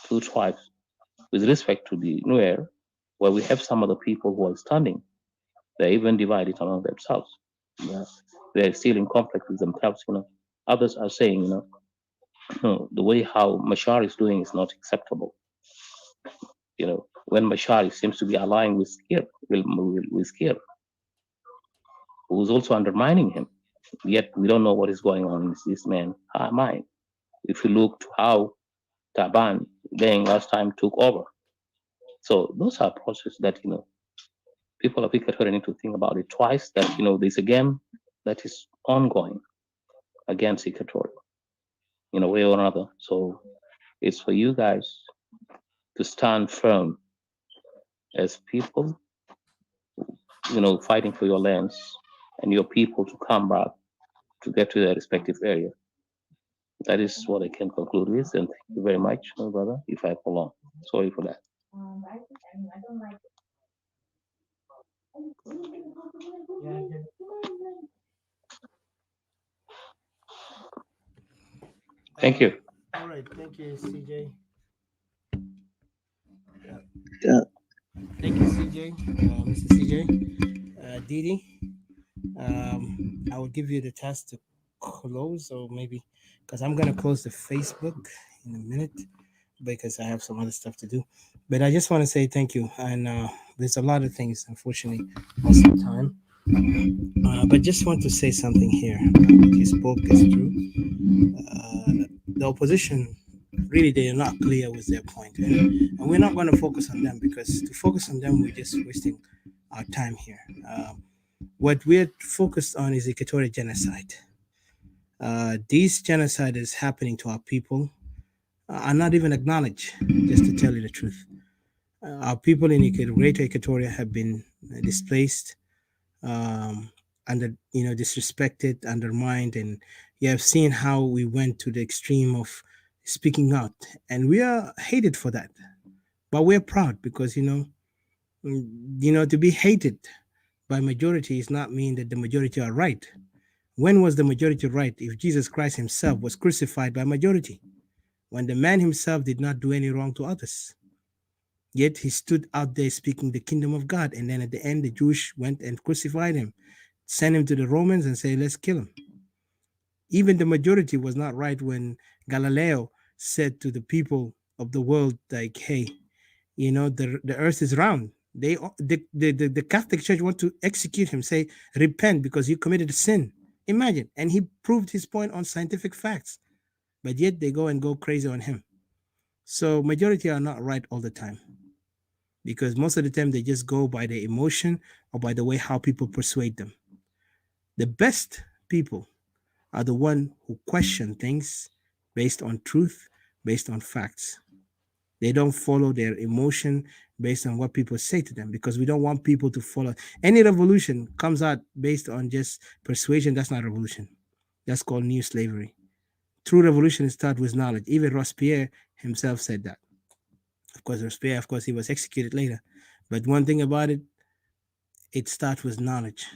Two tribes. With respect to the Nuer, where we have some of the people who are standing, they're even divided among themselves. They're still in conflict with themselves. Others are saying, the way how Machar is doing is not acceptable. When Machar seems to be allying with Kir, who's also undermining him. Yet we don't know what is going on in this man's mind. If you look to how Taban Deng last time took over. So those are processes that, people of Equatoria need to think about it twice, that, there's a game that is ongoing against Equatoria in a way or another. So it's for you guys to stand firm as people, fighting for your lands and your people to come back to get to their respective area. That is what I can conclude with, and thank you very much, my brother, if I prolong. Sorry for that. Thank you. All right, thank you, CJ. Thank you, CJ, Mr. CJ. Didi, I will give you the task to close, or maybe because I'm gonna close the Facebook in a minute because I have some other stuff to do. But I just want to say thank you, and there's a lot of things, unfortunately, most of the time. But just want to say something here. What you spoke is true. The opposition really they are not clear with their point. And we're not going to focus on them, because to focus on them, we're just wasting our time here. What we're focused on is Equatorial genocide. These genocide is happening to our people are not even acknowledged, just to tell you the truth. Our people in Greater Equatoria have been displaced, um, under, disrespected, undermined, and you have seen how we went to the extreme of speaking out, and we are hated for that. But we're proud because to be hated by majority is not mean that the majority are right. When was the majority right if Jesus Christ himself was crucified by majority? When the man himself did not do any wrong to others. Yet he stood out there speaking the kingdom of God. And then at the end, the Jewish went and crucified him, sent him to the Romans and say, let's kill him. Even the majority was not right when Galileo said to the people of the world, like, hey, the earth is round. The Catholic Church want to execute him, say, repent because you committed a sin. Imagine. And he proved his point on scientific facts. But yet they go crazy on him. So majority are not right all the time, because most of the time they just go by the emotion or by the way how people persuade them. The best people are the one who question things based on truth, based on facts. They don't follow their emotion based on what people say to them, because we don't want people to follow. Any revolution comes out based on just persuasion. That's not revolution. That's called new slavery. True revolution starts with knowledge. Even Robespierre himself said that. Of course, Robespierre, of course, he was executed later. But one thing about it, it starts with knowledge.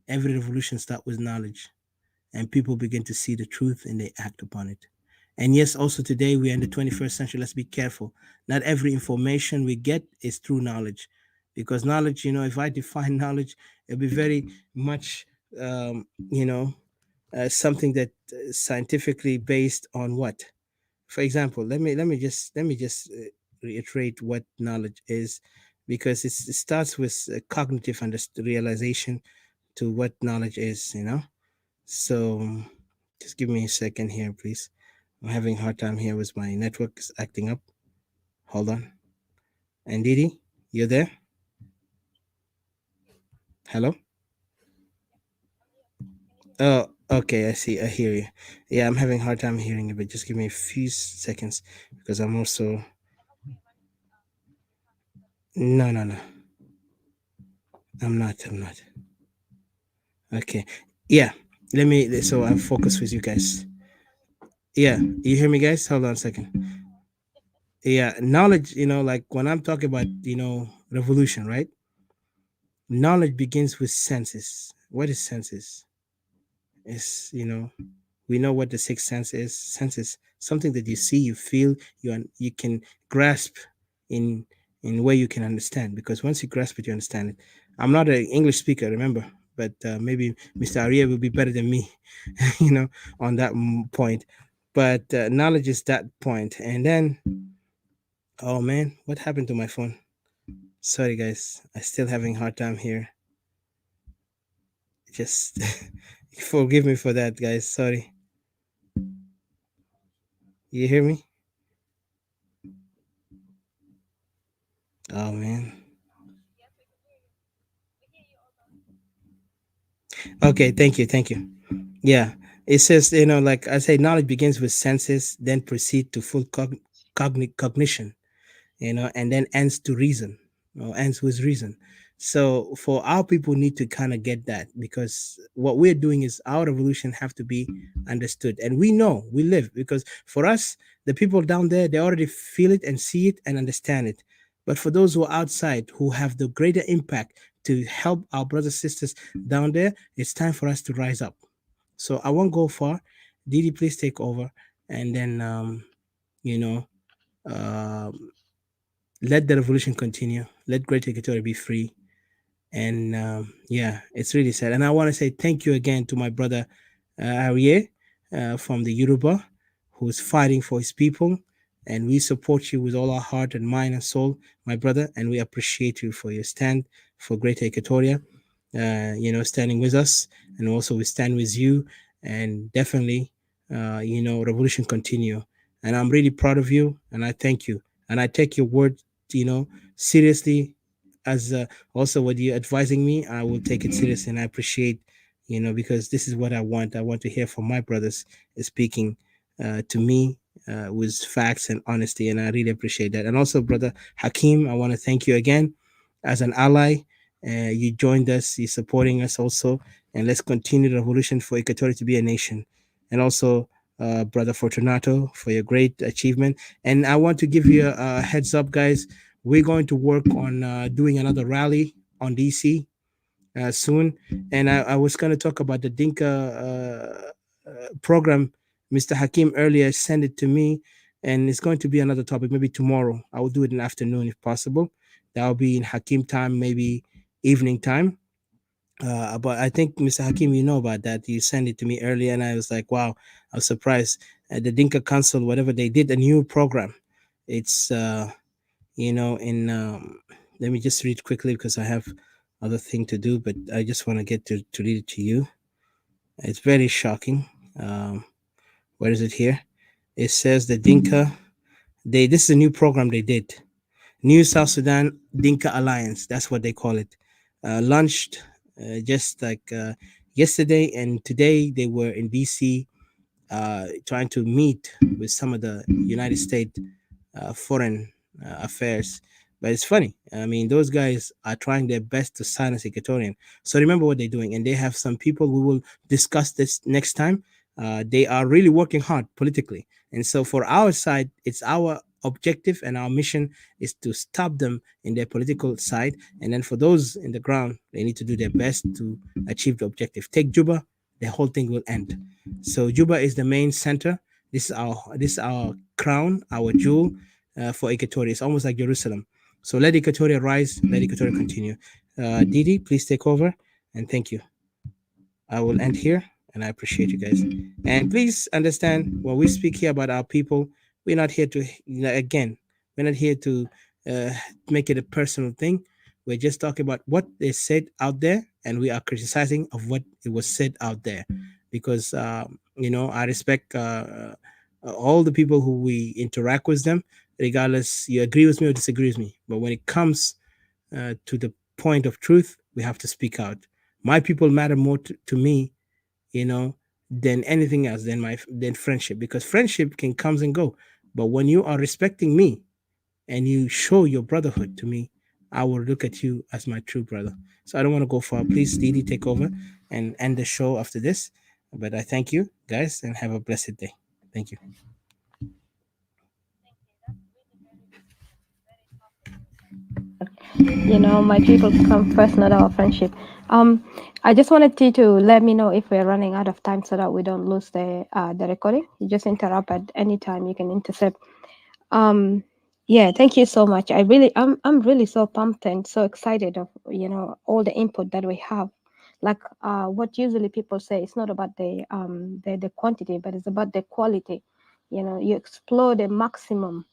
Every revolution starts with knowledge. And people begin to see the truth and they act upon it. And yes, also today we are in the 21st century. Let's be careful. Not every information we get is true knowledge. Because knowledge, if I define knowledge, it'll be very much, something that scientifically based on what. For example, let me just reiterate what knowledge is, because it starts with cognitive realization to what knowledge is. So just give me a second here, please. I'm having a hard time here with my network is acting up. Hold on. And Didi, you there? Hello? Oh, okay, I see. I hear you. Yeah, I'm having a hard time hearing you, but just give me a few seconds, because I'm also. No, no, no. I'm not. Okay. Yeah. So I'm focused with you guys. Yeah. You hear me, guys? Hold on a second. Yeah. Knowledge, like when I'm talking about, revolution, right? Knowledge begins with senses. What is senses? Is, we know what the sixth sense is. Sense is something that you see, you feel, you can grasp in where you can understand. Because once you grasp it, you understand it. I'm not an English speaker, remember, but maybe Mr. Aria will be better than me, on that point. But knowledge is that point. And then, oh man, what happened to my phone? Sorry, guys, I still having a hard time here. Just forgive me for that, guys. Sorry. You hear me? Oh man. Okay, thank you. Yeah, it says, like I say, knowledge begins with senses, then proceed to full cognition, and then ends to reason, or ends with reason. So for our people need to kind of get that, because what we're doing is our revolution have to be understood, and we know we live, because for us, the people down there, they already feel it and see it and understand it. But for those who are outside, who have the greater impact to help our brothers sisters down there, it's time for us to rise up. So I won't go far. Didi, please take over, and then you know, um let the revolution continue. Let Great Equatoria be free. And yeah, it's really sad. And I want to say thank you again to my brother Arie from the Yoruba, who's fighting for his people. And we support you with all our heart and mind and soul, my brother. And we appreciate you for your stand for Greater Equatoria, standing with us. And also we stand with you. And definitely, revolution continue. and I'm really proud of you, and I thank you, and I take your word, seriously. As also what you're advising me, I will take it seriously, and I appreciate, because this is what I want. I want to hear from my brothers speaking to me with facts and honesty, and I really appreciate that. And also, brother Hakim, I want to thank you again as an ally. You joined us, you're supporting us also, and let's continue the revolution for Equatoria to be a nation. And also, Brother Fortunato, for your great achievement. And I want to give you a heads up, guys. We're going to work on doing another rally on DC soon. And I was going to talk about the Dinka program. Mr. Hakim earlier sent it to me, and it's going to be another topic. Maybe tomorrow. I will do it in the afternoon if possible. That will be in Hakim time, maybe evening time. But I think, Mr. Hakim, you know about that. You sent it to me earlier, and I was like, wow, I was surprised. The Dinka Council, whatever they did, a new program. It's in let me just read quickly because I have other thing to do, but I just want to get to read it to you. It's very shocking. Where is it here? It says the Dinka. This is a new program they did. New South Sudan Dinka Alliance. That's what they call it. Launched just like yesterday, and today they were in DC trying to meet with some of the United States foreign affairs. But it's funny. I mean, those guys are trying their best to silence Equatorian. So remember what they're doing, and they have some people. We will discuss this next time. They are really working hard politically, and so for our side, it's our objective and our mission is to stop them in their political side. And then for those in the ground, they need to do their best to achieve the objective. Take Juba, the whole thing will end. So Juba is the main center. This is our crown, our jewel for Equatoria. It's almost like Jerusalem. So let Equatoria rise, let Equatoria continue. Didi, please take over, and thank you. I will end here, and I appreciate you guys. And please understand when we speak here about our people, we're not here to, again, we're not here to uh, make it a personal thing. We're just talking about what they said out there, and we are criticizing of what it was said out there, because I respect all the people who we interact with them, regardless you agree with me or disagree with me. But when it comes to the point of truth, we have to speak out. My people matter more to me, than anything else, than friendship, because friendship can comes and go. But when you are respecting me and you show your brotherhood to me, I will look at you as my true brother. So I don't want to go far. Please, Didi, take over and end the show after this. But I thank you guys and have a blessed day. Thank you. My people come first, not our friendship. I just wanted you to let me know if we're running out of time so that we don't lose the recording. You just interrupt at any time. You can intercept. Yeah, thank you so much. I'm really so pumped and so excited of all the input that we have. Like what usually people say, it's not about the quantity, but it's about the quality. You explore the maximum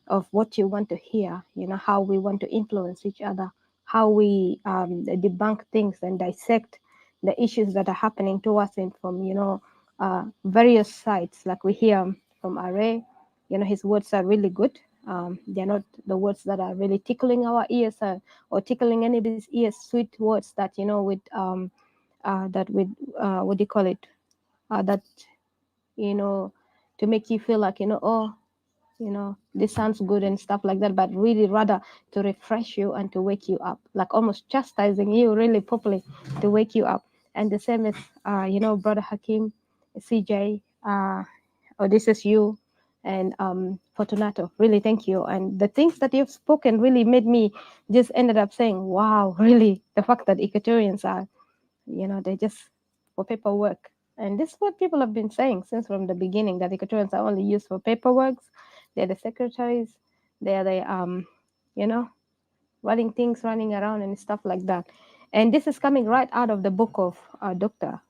of what you want to hear, how we want to influence each other, how we debunk things and dissect the issues that are happening to us and from, various sides. Like we hear from Array, his words are really good. They're not the words that are really tickling our ears or tickling anybody's ears, sweet words that, what do you call it? That, to make you feel like, oh, this sounds good and stuff like that, but really rather to refresh you and to wake you up, like almost chastising you really properly to wake you up. And the same as, Brother Hakim, CJ, this is you, and Fortunato, really thank you. And the things that you've spoken really made me just ended up saying, wow, really, the fact that Equatorians are, they're just for paperwork. And this is what people have been saying since from the beginning, that Equatorians are only used for paperwork. They're the secretaries. They're the, running around and stuff like that. And this is coming right out of the book of Dr.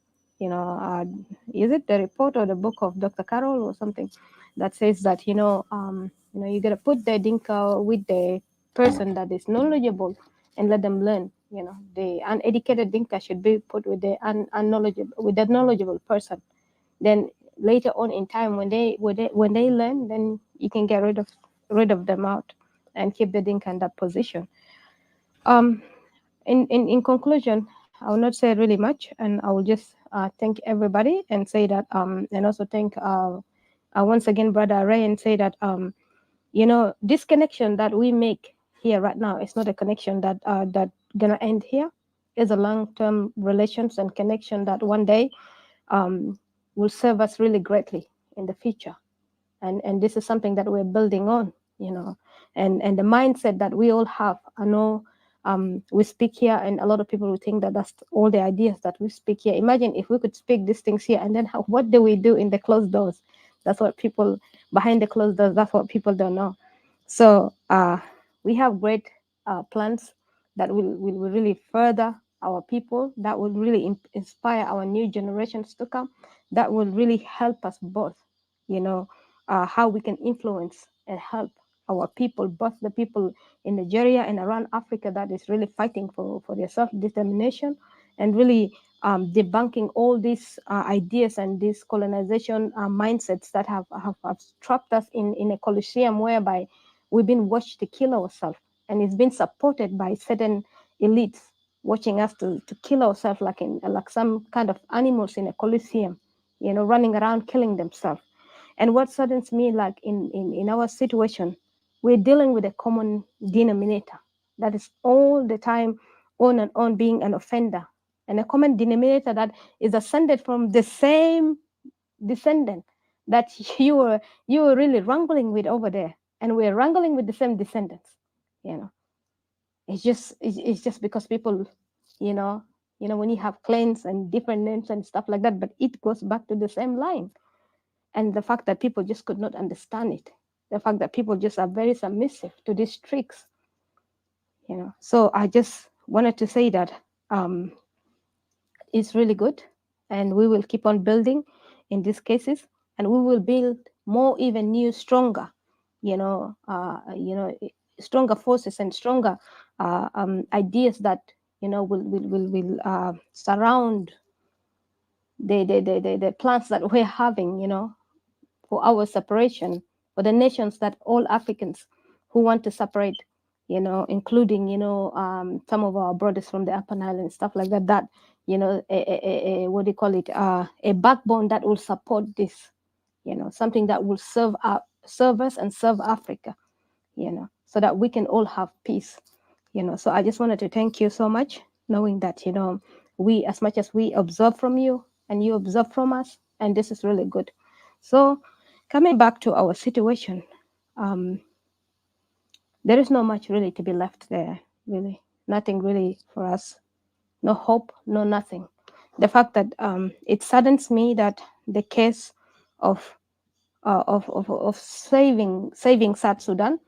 Is it the report or the book of Dr. Carol or something that says that, you got to put the Dinka with the person that is knowledgeable and let them learn. The uneducated Dinka should be put with the unknowledgeable, with the knowledgeable person. Then later on in time when they learn, then you can get rid of them out and keep the Dinka in that position. In conclusion, I will not say really much, and I will just thank everybody and say that and also thank once again Brother Ray, and say that this connection that we make here right now is not a connection that gonna end here. It's a long-term relations and connection that one day will serve us really greatly in the future. And this is something that we're building on, and the mindset that we all have. I know we speak here, and a lot of people will think that that's all the ideas that we speak here. Imagine if we could speak these things here, and then what do we do in the closed doors? That's what people behind the closed doors, that's what people don't know. So we have great plans that will really further our people, that will really inspire our new generations to come, that will really help us both, how we can influence and help our people, both the people in Nigeria and around Africa that is really fighting for their self-determination, and really debunking all these ideas and these colonization mindsets that have trapped us in a coliseum whereby we've been watched to kill ourselves, and it's been supported by certain elites watching us to kill ourselves like some kind of animals in a coliseum, running around killing themselves. And what saddens me, like in our situation, we're dealing with a common denominator that is all the time on and on being an offender, and a common denominator that is ascended from the same descendant that you were really wrangling with over there, and we're wrangling with the same descendants. It's just because people, when you have clans and different names and stuff like that, but it goes back to the same line. And the fact that people just could not understand it, the fact that people just are very submissive to these tricks, So I just wanted to say that it's really good, and we will keep on building in these cases, and we will build more, even new, stronger, stronger forces and stronger ideas that will surround the plans that we're having, for our separation, for the nations that all Africans who want to separate, including, some of our brothers from the Upper Nile and stuff like that, what do you call it, a backbone that will support this, something that will serve us and serve Africa, so that we can all have peace, So I just wanted to thank you so much, knowing that, we, as much as we observe from you and you observe from us, and this is really good. So coming back to our situation, there is not much really to be left there, really. Nothing really for us. No hope, no nothing. The fact that it saddens me that the case of saving South Sudan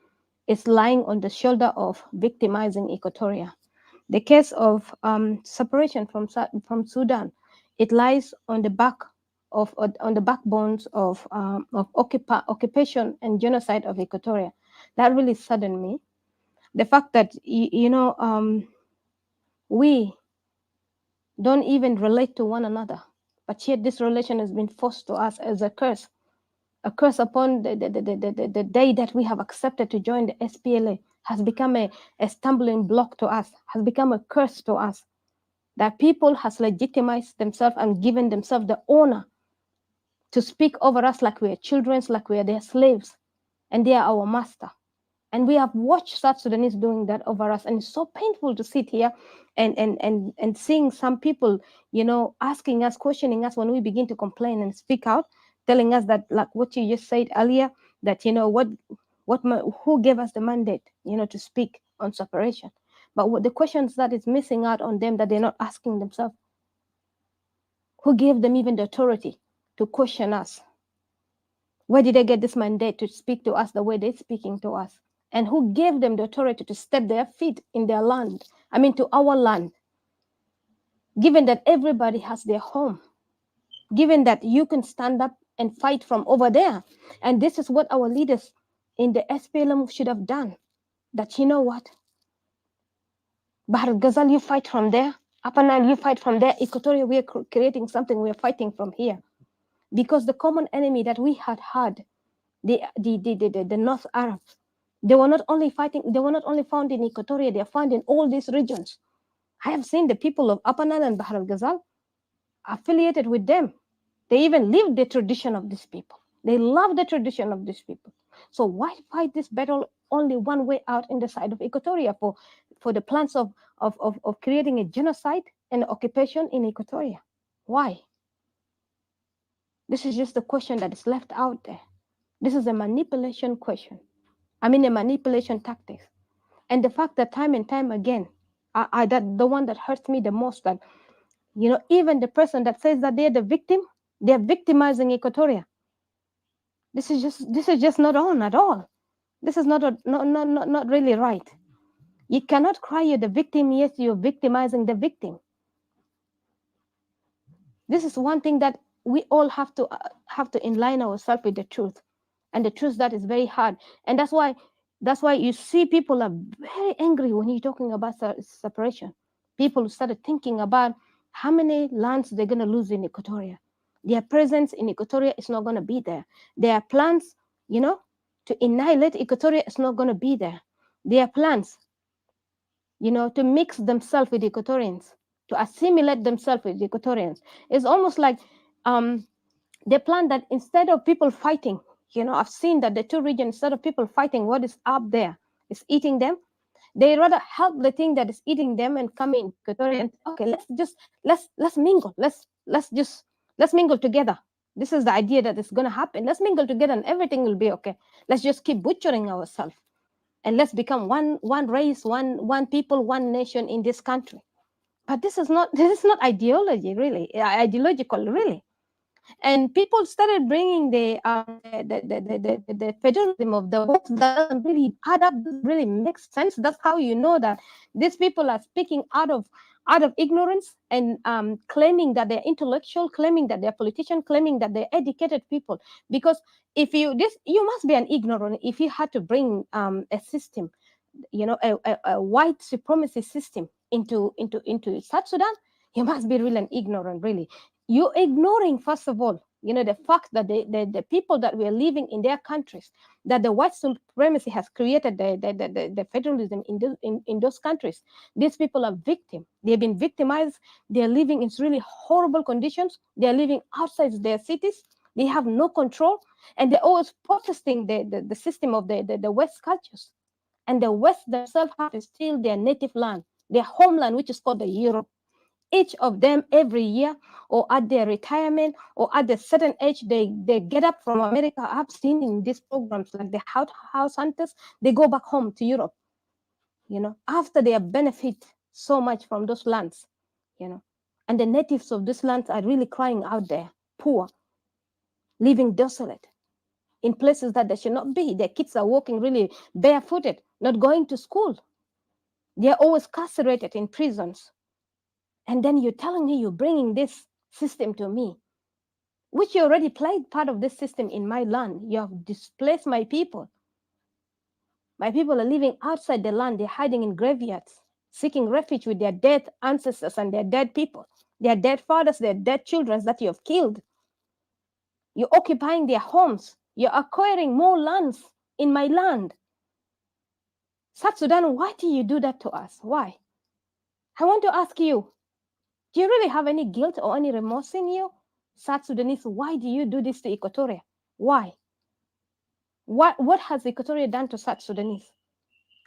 is lying on the shoulder of victimizing Equatoria. The case of separation from Sudan, it lies on the backbones of occupation and genocide of Equatoria. That really saddened me. The fact that we don't even relate to one another, but yet this relation has been forced to us as a curse upon the day that we have accepted to join the SPLA, has become a stumbling block to us, has become a curse to us, that people has legitimized themselves and given themselves the honor to speak over us like we are children, like we are their slaves, and they are our master. And we have watched South Sudanese doing that over us, and it's so painful to sit here and seeing some people, asking us, questioning us when we begin to complain and speak out, telling us that, like what you just said earlier, that who gave us the mandate, to speak on separation. But what the questions that is missing out on them, that they're not asking themselves, who gave them even the authority to question us? Where did they get this mandate to speak to us the way they're speaking to us? And who gave them the authority to step their feet in their land? I mean, to our land. Given that everybody has their home. Given that you can stand up and fight from over there. And this is what our leaders in the SPLM should have done. That, you know what? Bahar Ghazal, you fight from there. Upper Nile, you fight from there. Equatoria, we are creating something. We are fighting from here. because the common enemy that we had, the North Arabs, they were not only fighting, they were not only found in Equatoria, they are found in all these regions. I have seen the people of Upper Nile and Bahr al-Ghazal affiliated with them. They even live the tradition of these people. They love the tradition of these people. So why fight this battle only one way out in the side of Equatoria for the plans of creating a genocide and occupation in Equatoria? Why? This is just the question that is left out there. This is a manipulation question. I mean, a manipulation tactic. And the fact that time and time again, that the one that hurts me the most, that, you know, even the person that says that they're the victim, they're victimizing Equatoria. This is just not on at all. This is not really right. You cannot cry you're the victim, yet you're victimizing the victim. This is one thing that we all have to align ourselves with the truth, and the truth that is very hard. And that's why you see people are very angry when you're talking about separation. People started thinking about how many lands they're going to lose in Equatoria. Their presence in Equatoria is not going to be there. Their plans, you know, to annihilate Equatoria is not going to be there. Their plans, you know, to mix themselves with Equatorians, to assimilate themselves with Equatorians. It's almost like they plan that instead of people fighting, you know, I've seen that the two regions, instead of people fighting what is up there is eating them, they rather help the thing that is eating them and come in Equatoria and, okay, let's mingle. Let's mingle together. This is the idea that is going to happen. Let's mingle together and everything will be okay. Let's just keep butchering ourselves. And let's become one race, one people, one nation in this country. But this is not ideology, really, ideological, really. And people started bringing the federalism of the West that doesn't really add up, doesn't really make sense. That's how you know that these people are speaking out of ignorance and claiming that they're intellectual, claiming that they're politicians, claiming that they're educated people. Because if you must be an ignorant if you had to bring a system, you know, a white supremacy system into South Sudan. You must be really an ignorant, really. You're ignoring, first of all, you know, the fact that the people that we are living in their countries, that the white supremacy has created the federalism in those countries. These people are victims. They've been victimized. They're living in really horrible conditions. They're living outside their cities. They have no control, and they're always protesting the system of the West cultures. And the West themselves have to steal their native land, their homeland, which is called the Europe. Each of them every year, or at their retirement, or at a certain age, they get up from America. I've seen in these programs like the house hunters, they go back home to Europe, you know, after they have benefit so much from those lands, you know. And the natives of these lands are really crying out there, poor, living desolate, in places that they should not be. Their kids are walking really barefooted, not going to school. They're always carcerated in prisons. And then you're telling me you're bringing this system to me, which you already played part of this system in my land. You have displaced my people. My people are living outside the land. They're hiding in graveyards, seeking refuge with their dead ancestors and their dead people, their dead fathers, their dead children that you have killed. You're occupying their homes. You're acquiring more lands in my land. South Sudan, why do you do that to us? Why? I want to ask you, do you really have any guilt or any remorse in you? South Sudanese, why do you do this to Equatoria? Why? What has Equatoria done to South Sudanese?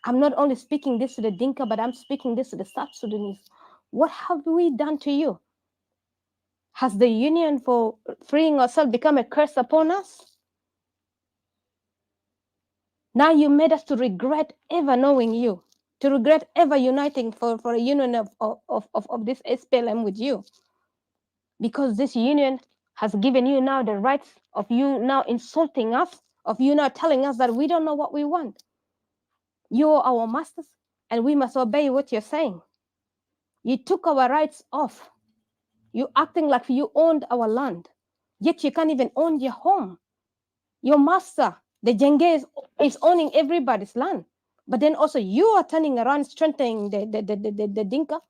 I'm not only speaking this to the Dinka, but I'm speaking this to the South Sudanese. What have we done to you? Has the union for freeing ourselves become a curse upon us? Now you made us to regret ever knowing you, to regret ever uniting for a union of this SPLM with you. Because this union has given you now the rights of you now insulting us, of you now telling us that we don't know what we want. You're our masters, and we must obey what you're saying. You took our rights off. You're acting like you owned our land, yet you can't even own your home. Your master, the Jenge, is owning everybody's land. But then also you are turning around, strengthening the Dinka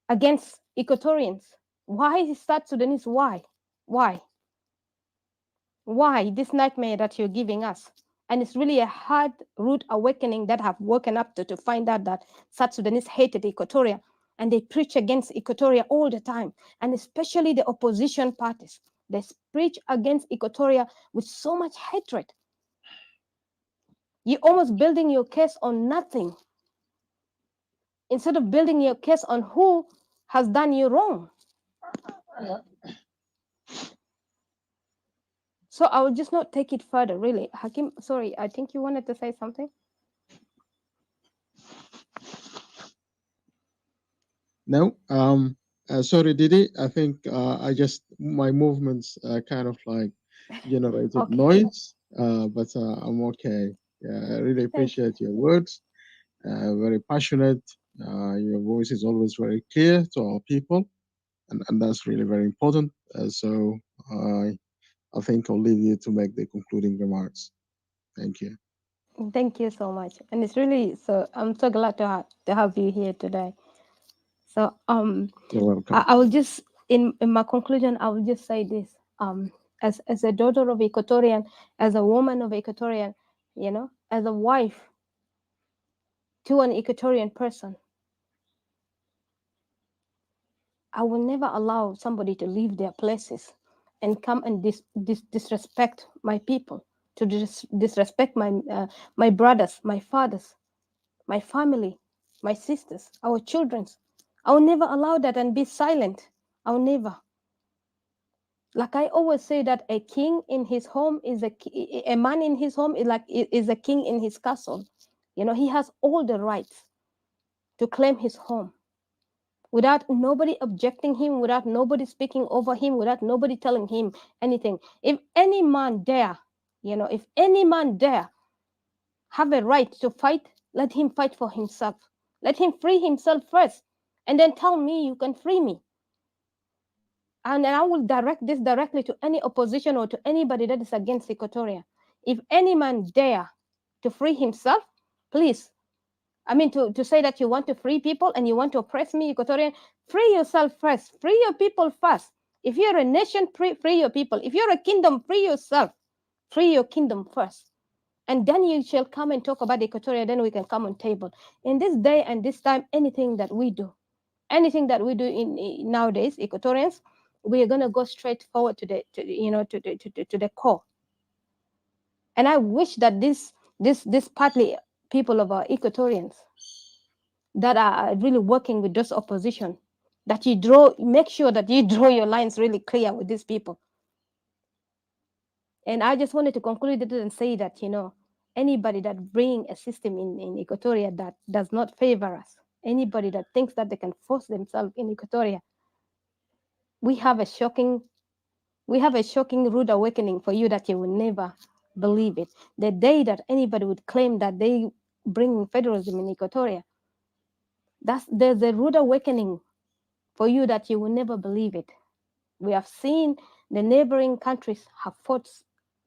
against Equatorians. Why is South Sudanese? Why? Why? Why this nightmare that you're giving us? And it's really a hard root awakening that have woken up to find out that South Sudanese hated Equatoria, and they preach against Equatoria all the time, and especially the opposition parties. They preach against Equatoria with so much hatred. You're almost building your case on nothing instead of building your case on who has done you wrong. So I will just not take it further, really. Hakim, sorry, I think you wanted to say something. No, sorry, Didi. I think my movements kind of like generated Okay. noise, but I'm okay. Yeah, I really appreciate your words. Very passionate. Your voice is always very clear to our people, and that's really very important. So I think I'll leave you to make the concluding remarks. Thank you. Thank you so much, and it's really so. I'm so glad to have you here today. So You're welcome. I will just in my conclusion, I will just say this. As a daughter of Equatorian, as a woman of Equatorian, as a wife to an Equatorian person, I will never allow somebody to leave their places and come and disrespect my people, to disrespect my brothers, my fathers, my family, my sisters, our children. I will never allow that and be silent. I will never. Like I always say that a king in his home is a man in his home is a king in his castle. He has all the rights to claim his home without nobody objecting him, without nobody speaking over him, without nobody telling him anything. If any man dare, if any man dare have a right to fight, let him fight for himself. Let him free himself first, and then tell me you can free me. And I will direct this directly to any opposition or to anybody that is against Equatoria. If any man dare to free himself, please, to say that you want to free people and you want to oppress me, Equatorian, free yourself first. Free your people first. If you're a nation, free your people. If you're a kingdom, free yourself. Free your kingdom first. And then you shall come and talk about Equatoria, then we can come on table. In this day and this time, anything that we do in nowadays, Equatorians, we are going to go straight forward to the core. And I wish that this partly people of our Equatorians that are really working with this opposition, that make sure that you draw your lines really clear with these people. And I just wanted to conclude it and say that, anybody that bring a system in Equatoria that does not favor us, anybody that thinks that they can force themselves in Equatoria, we have a shocking rude awakening for you that you will never believe it. The day that anybody would claim that they bring federalism in Equatoria, there's a rude awakening for you that you will never believe it. We have seen the neighboring countries have fought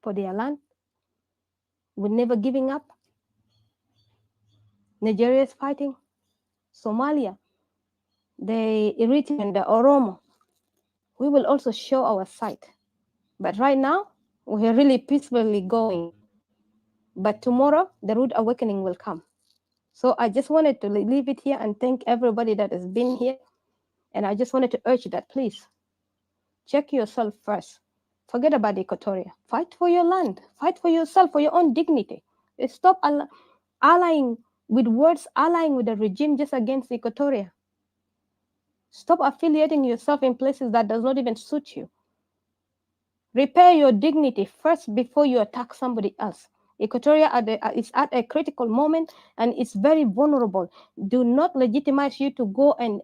for their land with never giving up. Nigeria is fighting. Somalia, the Eritrean, the Oromo. We will also show our side. But right now, we are really peacefully going. But tomorrow, the rude awakening will come. So I just wanted to leave it here and thank everybody that has been here. And I just wanted to urge that, please, check yourself first. Forget about Equatoria. Fight for your land. Fight for yourself, for your own dignity. Stop allying with words, allying with the regime just against Equatoria. Stop affiliating yourself in places that does not even suit you. Repair your dignity first before you attack somebody else. Equatoria is at a critical moment and it's very vulnerable. Do not legitimize you to go and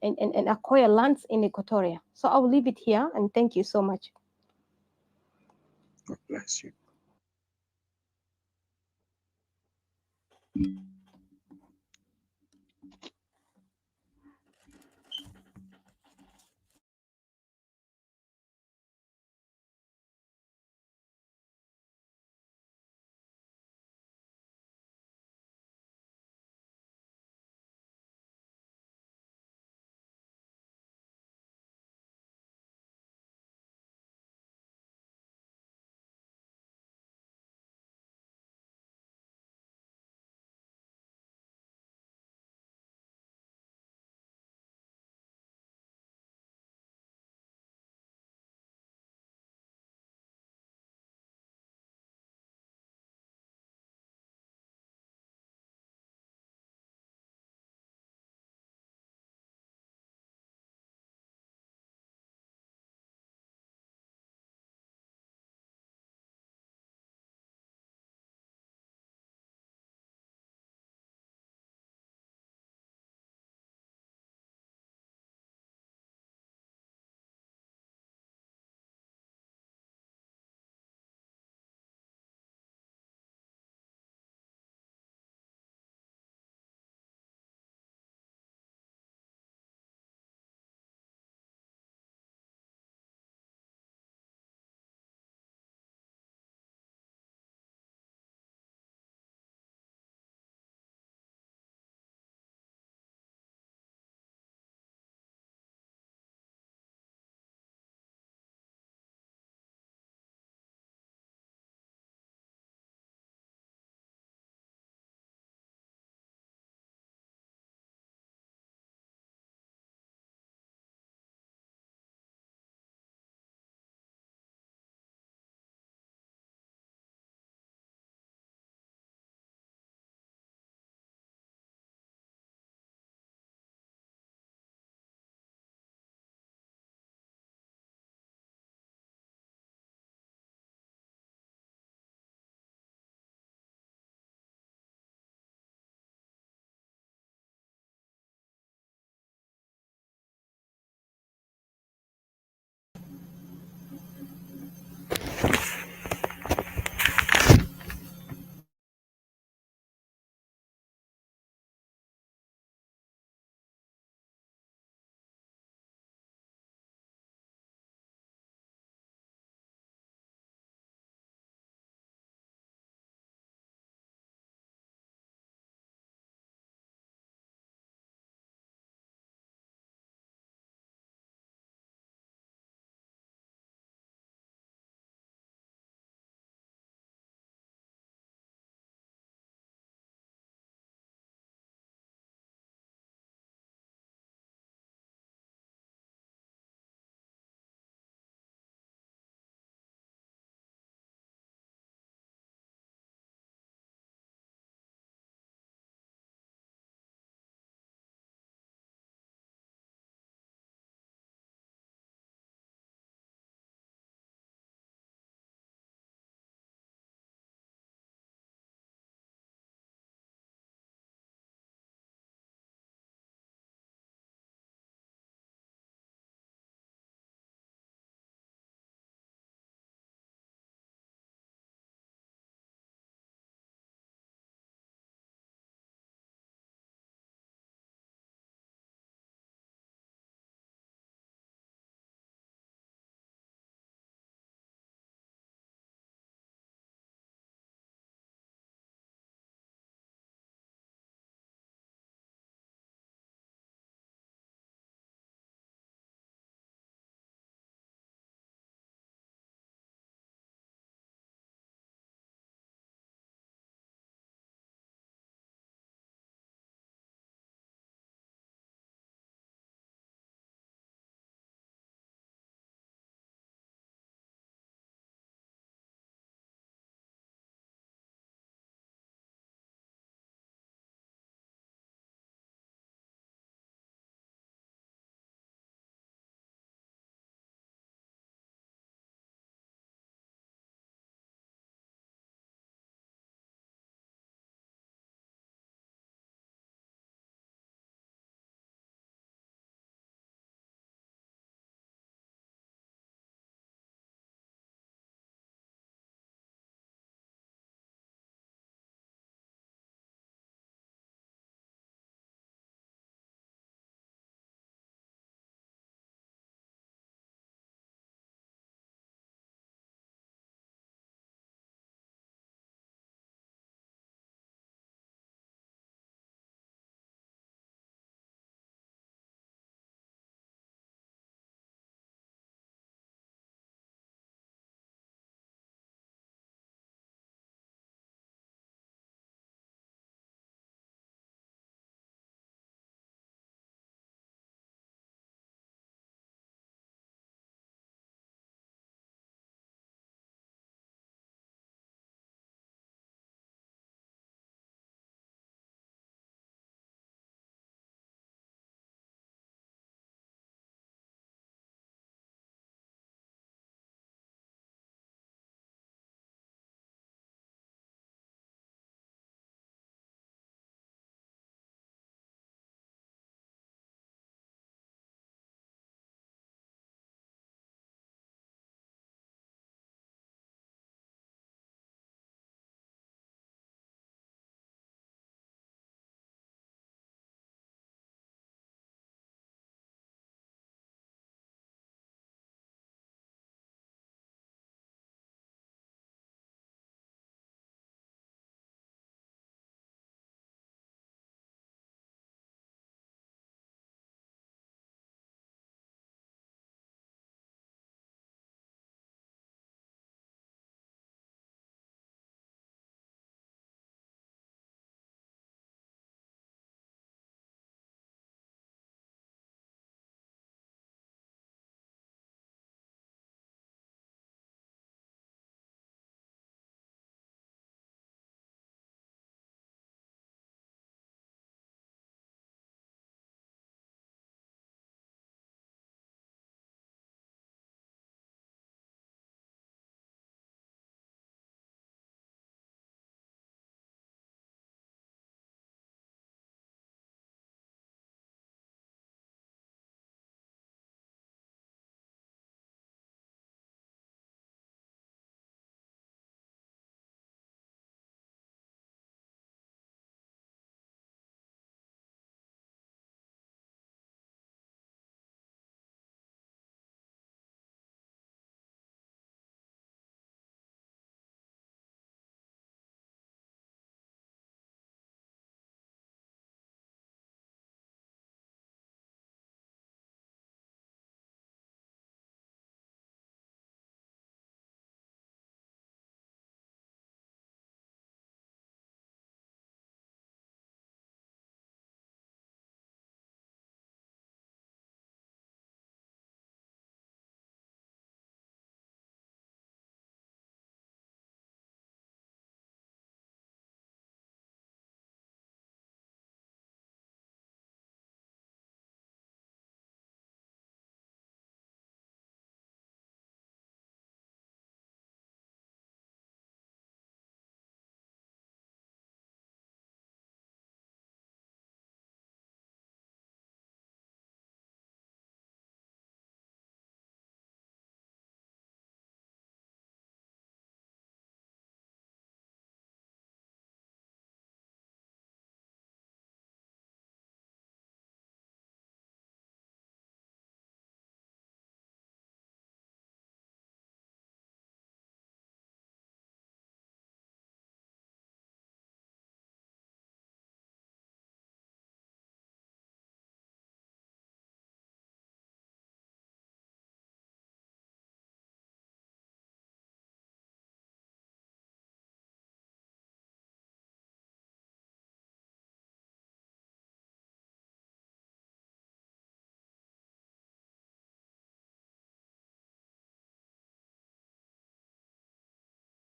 acquire lands in Equatoria. So I'll leave it here and thank you so much. God bless you.